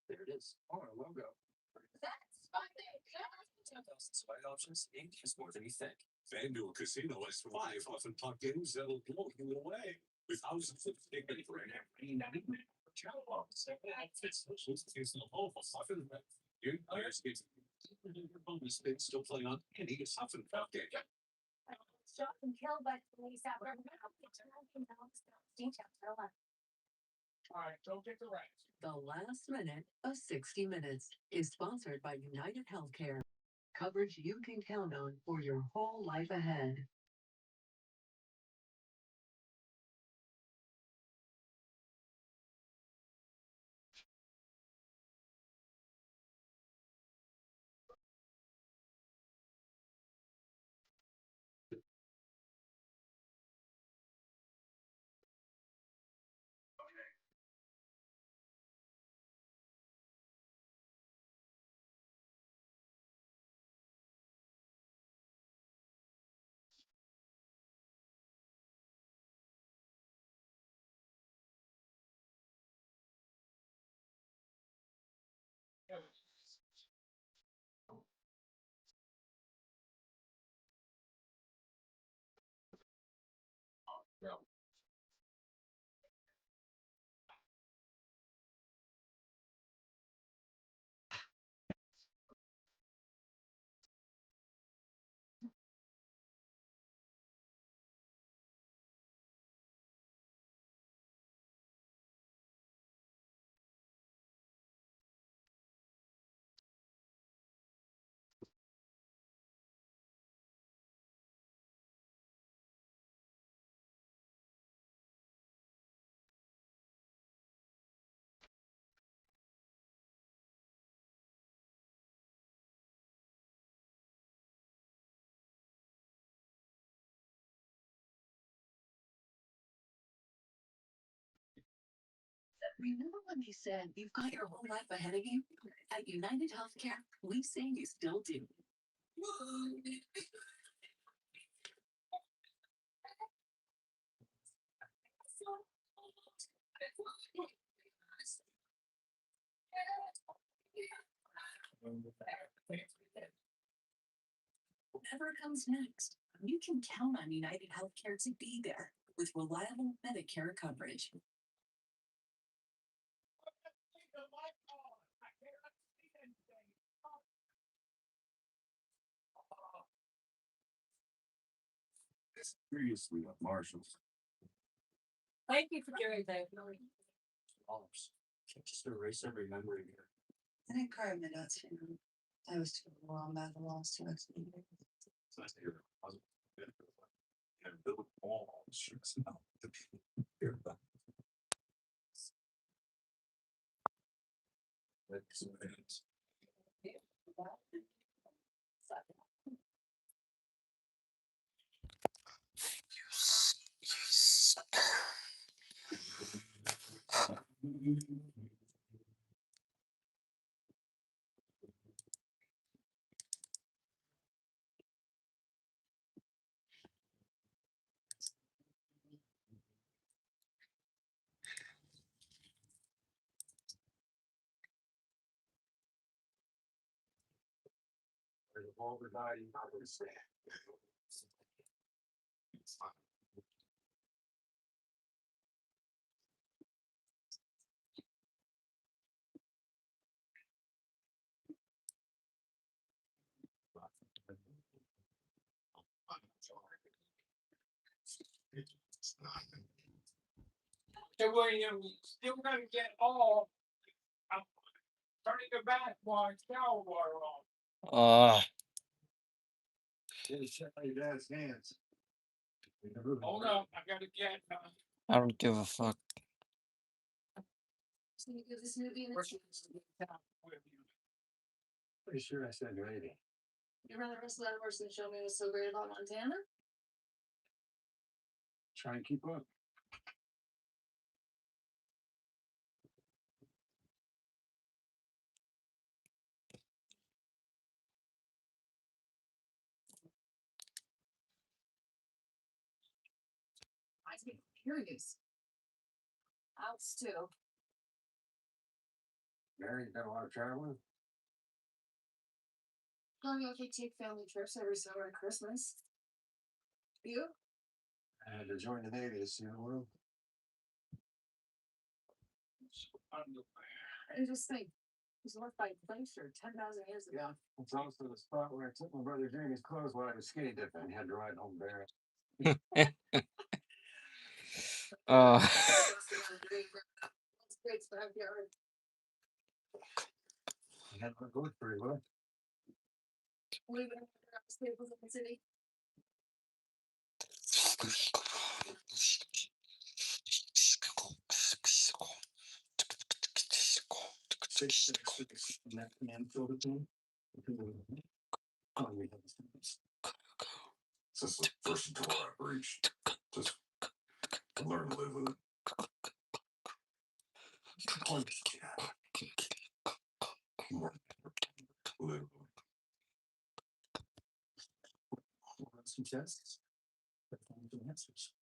There it is. Oh, our logo. That's funding. 10,000 sweat options. Ink is more than you think. FanDuel Casino has 5 often top games that'll blow you away. With thousands of tickets for every night. Your players get your bonus spin still play on any often top game. Shot and killed by police after details. All right, don't get the right. The last minute of 60 Minutes is sponsored by United Healthcare. Coverage you can count on for your whole life ahead. Remember when they said you've got your whole life ahead of you? At United Healthcare, we say you still do. Whatever comes next, you can count on United Healthcare to be there with reliable Medicare coverage. Seriously, Marshalls. Thank you for doing that. Can't just erase every memory here. I didn't cry my nuts, you know. I was too wrong about the loss to us. It's nice to hear a positive benefit of life. And build all stress out the people hear about. That's what it is. All the dying others. It's fine. It's not. So William, still gonna get all. I'm turning the bath water, shower water on. Check your dad's hands. Hold up, I gotta get. I don't give a fuck. So you give this movie an Pretty sure I said ready. You run the rest of that horse and show me what's so great about Montana? Try and keep up. I get curious. Outs too. Mary, you done a lot of traveling? Oh, yeah, they take family trips every summer and Christmas. You? I had to join the Navy to see the world. I just think it was worth by glacier 10,000 years ago. It's also the spot where I took my brother Jamie's clothes while I was skinny dipping and had to ride home bare. It's great backyard. I had my good pretty well. What even Staples in the city? That man filled it in. This is the first door I've reached. Just learn to live with it. Literally. Some tests. Some answers.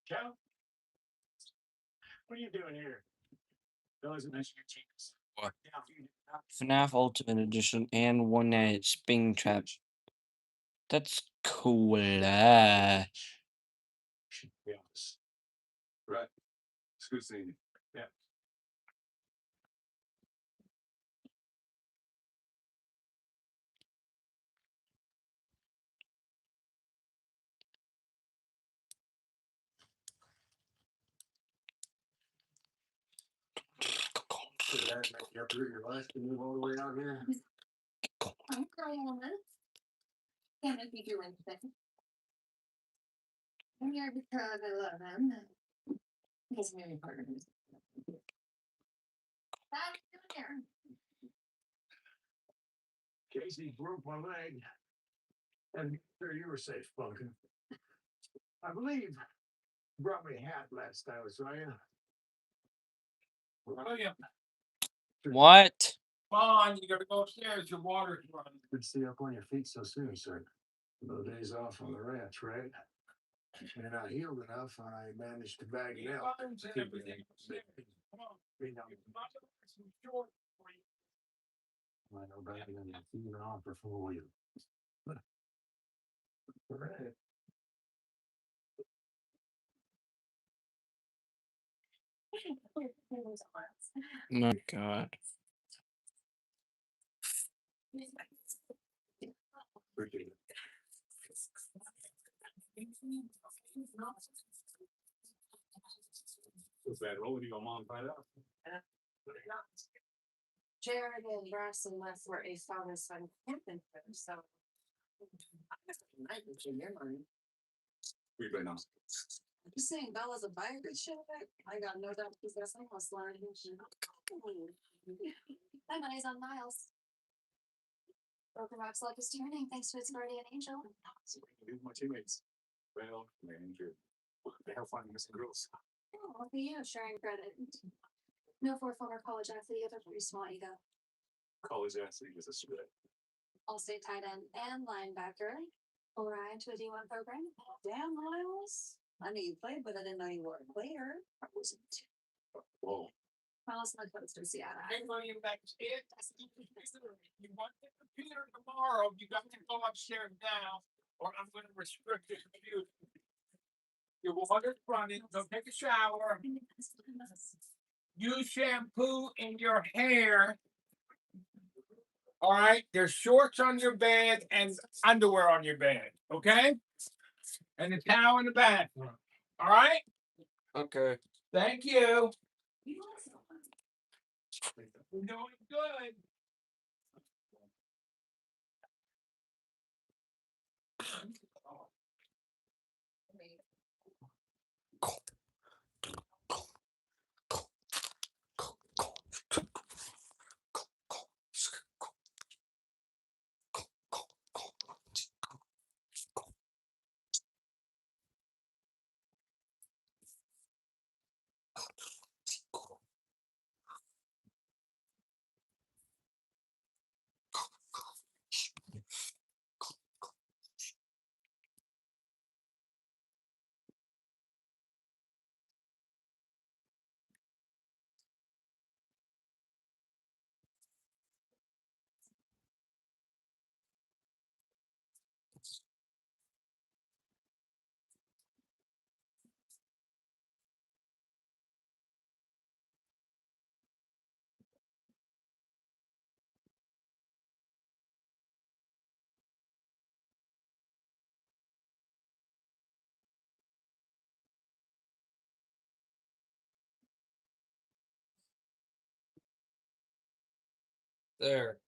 Joe? What are you doing here? Those are nice changes. What? FNAF Ultimate Edition and One Night Spring Trap. That's cool. Should be honest. Right. It's good seeing you. Yeah. Did that make you uproot your life to move all the way out here? I'm crying. Can't make me do anything. I'm here because I love him. He's very part of me. That's here. Casey broke my leg. And sure you were safe, Bunkin. I believe you brought me a hat last time I saw you. William, What? come on, you gotta go upstairs. Your water's running. Good to see you up on your feet so soon, sir. No days off on the ranch, right? You're not healed enough. I managed to bag it out. Buttons and everything upstairs. Come on. You know, Some short for you. I know better than to even offer for you. Right. My God. Was that rolling your mom find out? Jared and Braxton left for a father's son camping trip, so. I bet you your money. We've been on. You saying Bella's a biker shit? I got no doubt because that's almost learned. My money's on Miles. Broken Rock's luck is turning thanks to its guardian angel. My teammates. Well, man, they have fun missing girls. Oh, look at you sharing credit. No, for a former college athlete, you have a pretty small ego. College athlete is a spread. All-state tight end and linebacker. Orion to a D1 program. Damn, Miles. I knew you played, but I didn't know you were a player. I wasn't. Whoa. Miles on the coast of Seattle. I'm going back to it. You want the computer tomorrow, you got to go upstairs now, or I'm gonna restrict your computer. Your water's running, go take a shower. Use shampoo in your hair. All right, there's shorts on your bed and underwear on your bed, okay? And a towel in the bathroom. All right? Okay. Thank you. We're doing good. There.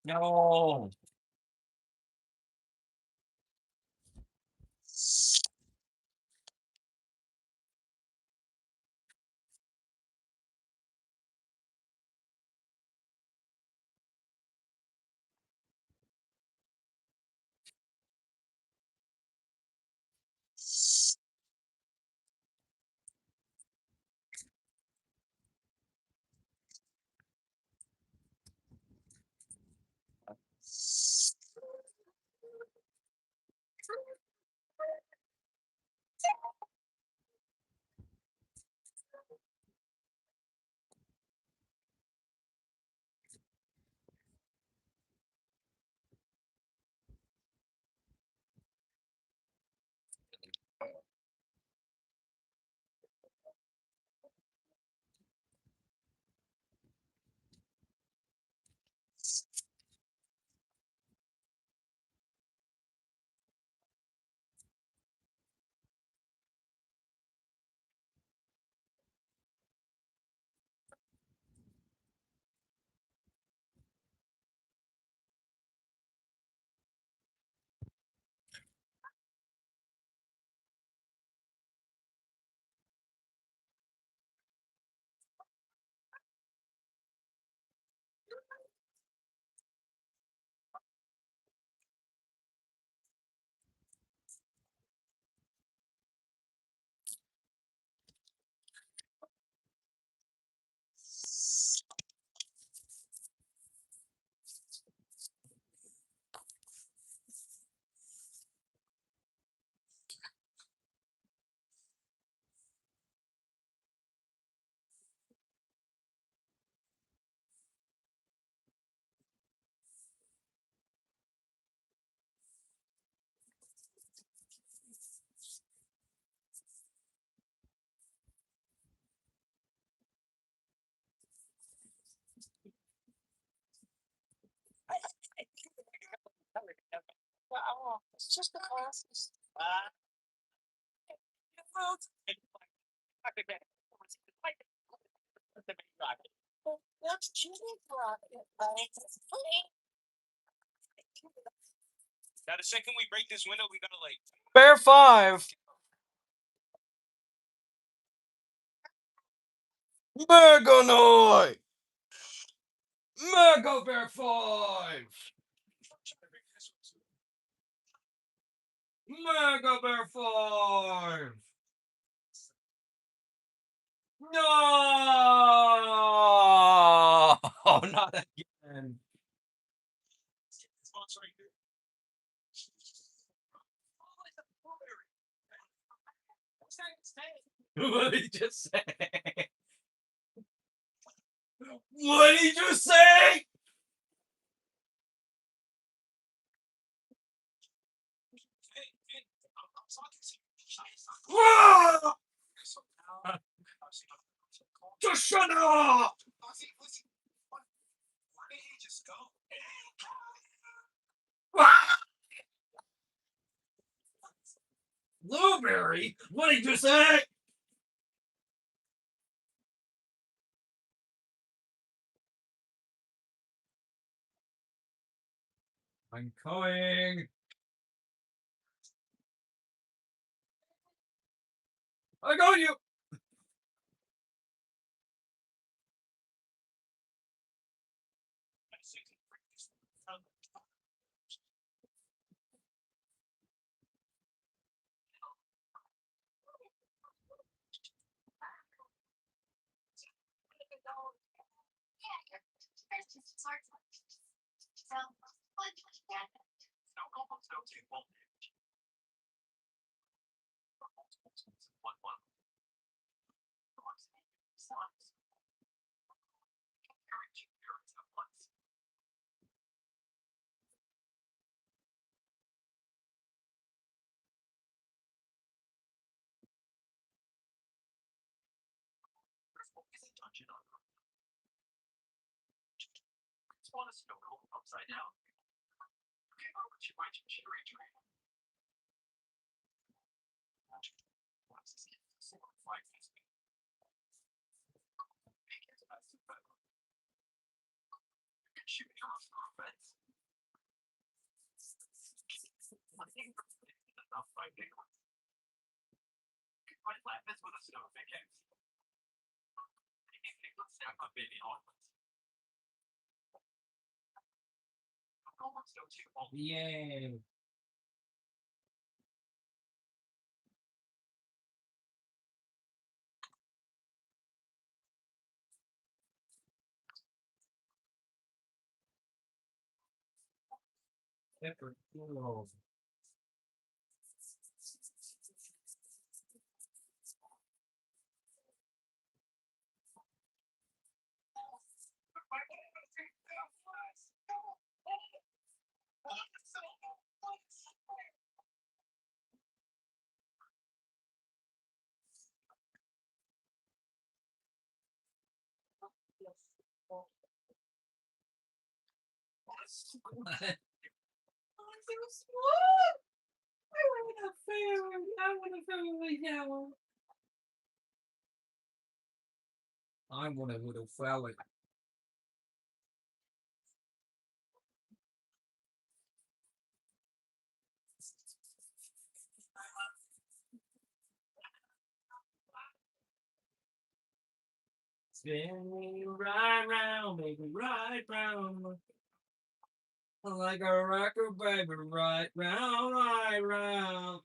No. It's just the classes. What's cheating for it? Now the second we break this window, we gotta like. Bear 5. Meganite. Mega Bear 5. Mega Bear 5. No, not again. What did he just say? What did he just say? Ah! Just shut up! Ah! Blueberry? What did you say? I'm coming. I got you. Upside down. Okay, but she might shoot me off the fence. I'll fight you. Quite like this with a snow pickaxe. Let's snap a baby on. Yay. Pepper cool. I'm one of the little fella. Spin me right round, baby, right round. Like a record, baby, right round, right round.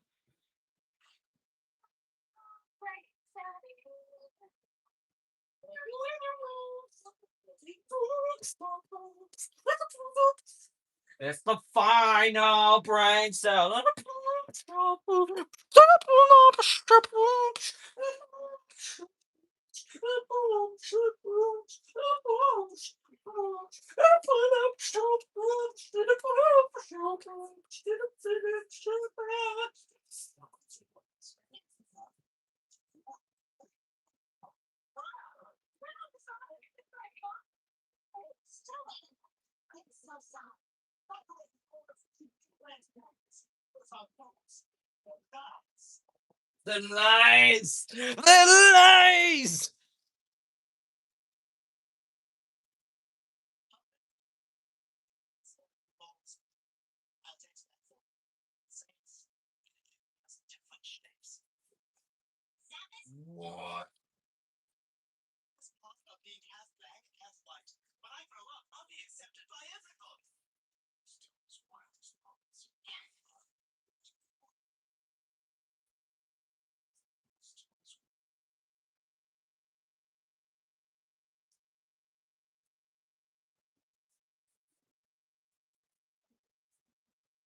It's the final brain cell. The lies! The lies! What?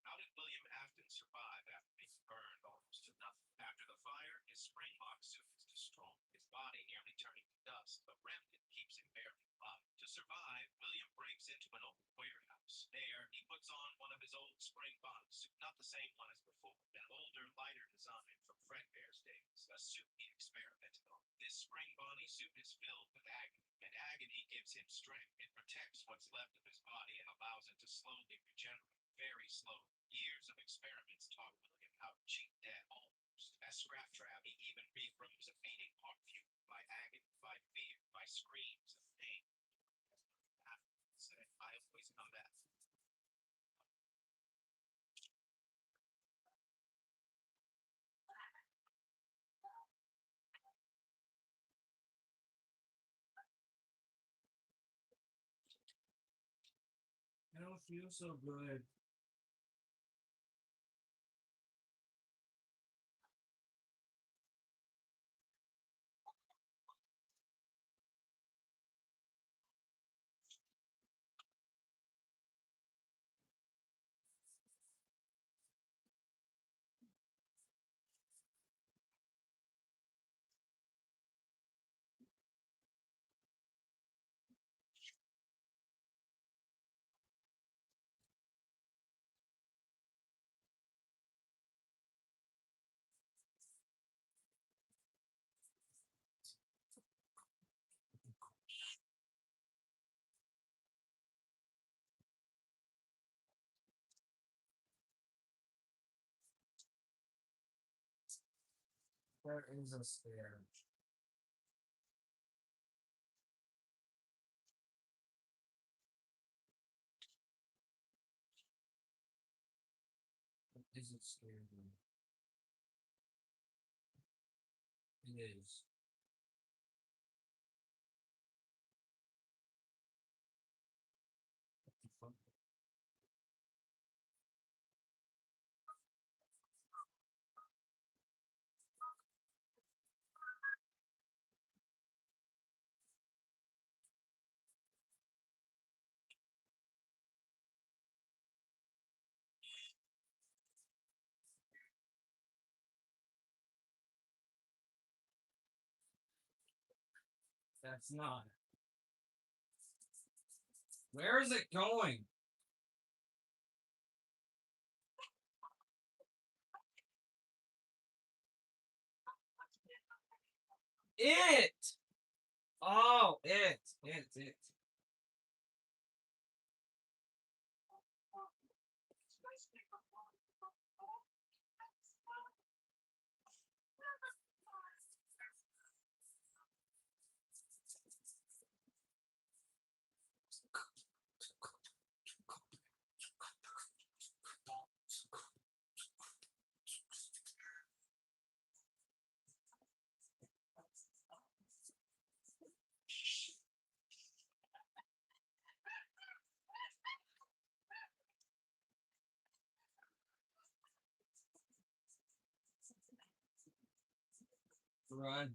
How did William Afton survive after being burned almost to nothing? After the fire, his springbok suit is destroyed, his body nearly turning to dust. A remnant keeps him barely alive. To survive, William breaks into an old warehouse. There, he puts on one of his old springbok suit, not the same one as before, an older, lighter design from Fredbear's days, a suit he experimented on. This spring body suit is filled with agony, and agony gives him strength. It protects what's left of his body and allows it to slowly regenerate. Very slow. Years of experiments taught William how to cheat death almost. As Scrap Trap, he even refroze a fading heart fueled by agony, by fear, by screams of pain. Said, I always know that. I don't feel so good. There is a stair. Is it scary? It is. What the fuck? That's not. Where is it going? It! Oh, it. Run.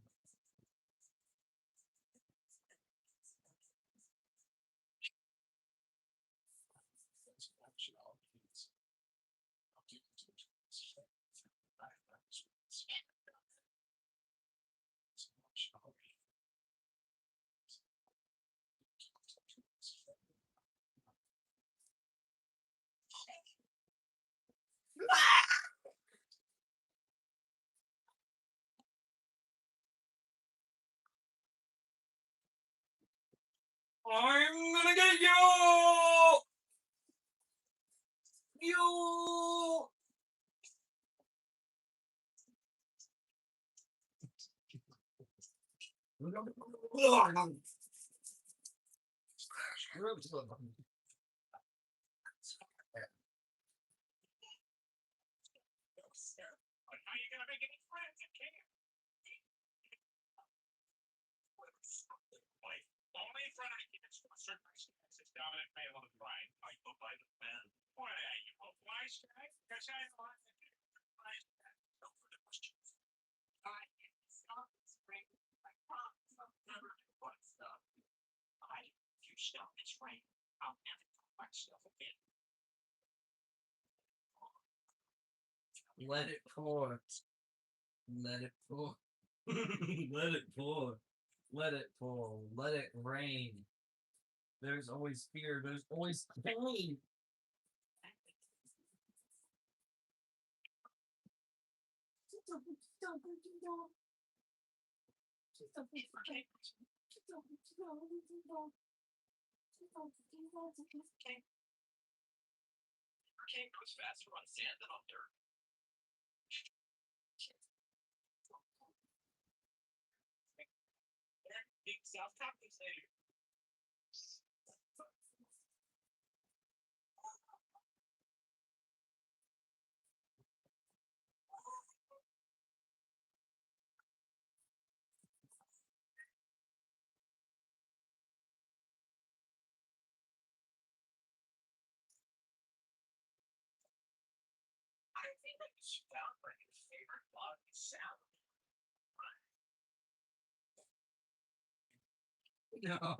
I'm gonna get you! You! But how are you gonna make any friends? You can't. It's dominant male on the right. I go by the pen. Why, you a fly strike? Because I want to do fly strike. No further questions. I can stop this rain. I promise I'll never do what stuff. If you stop this rain, I'll never do what stuff again. Let it pour. Let it pour. Let it pour. Let it pour. Let it rain. There's always fear. There's always pain. Hurricane goes faster on sand than on dirt. Big South Captain's Day. I think I just found my new favorite bug sound. No. I'm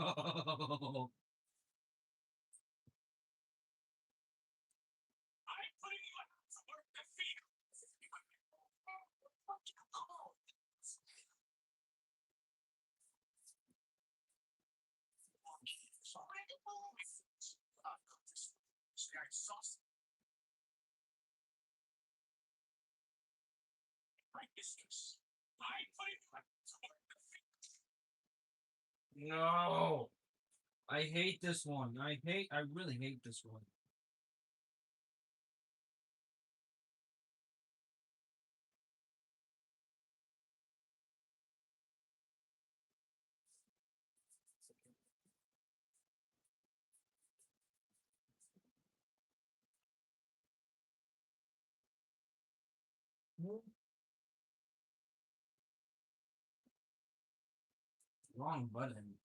putting you out to work the field. Very saucy. My mistress. I'm putting you out to work the field. No. I hate this one. I really hate this one. Wrong button.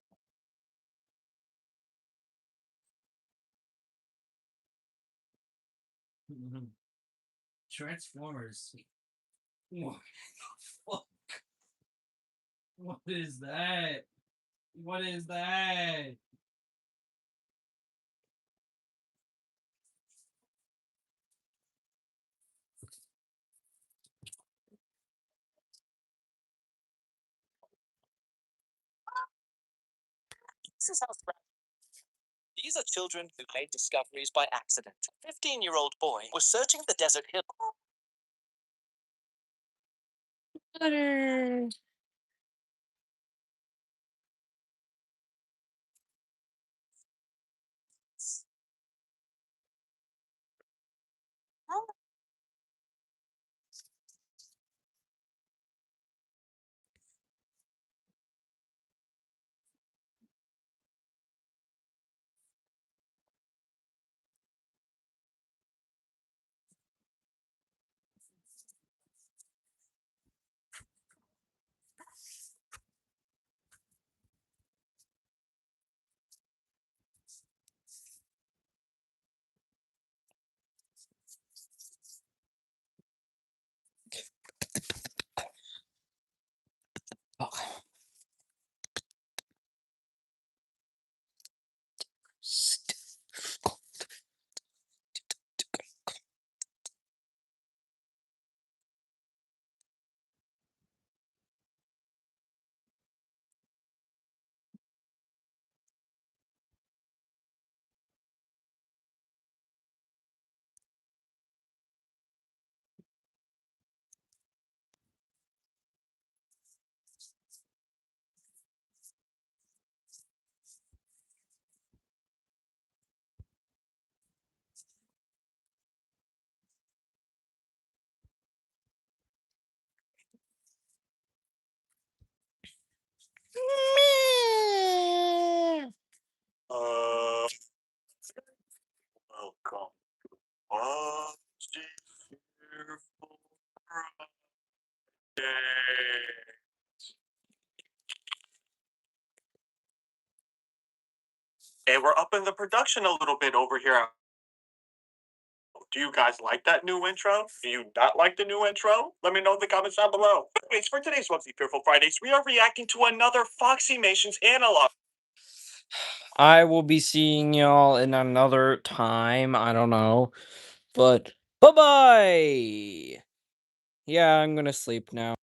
Transformers. What the fuck? What is that? What is that? This is how These are children who made discoveries by accident. A 15-year-old boy was searching the desert hill. Butter. we're upping the production a little bit over here. Do you guys like that new intro? Do you not like the new intro? Let me know in the comments down below. Anyways, for today's Wubsy Fearful Fridays, we are reacting to another Foxy Mations analog. I will be seeing y'all in another time. I don't know. But bye-bye. Yeah, I'm gonna sleep now.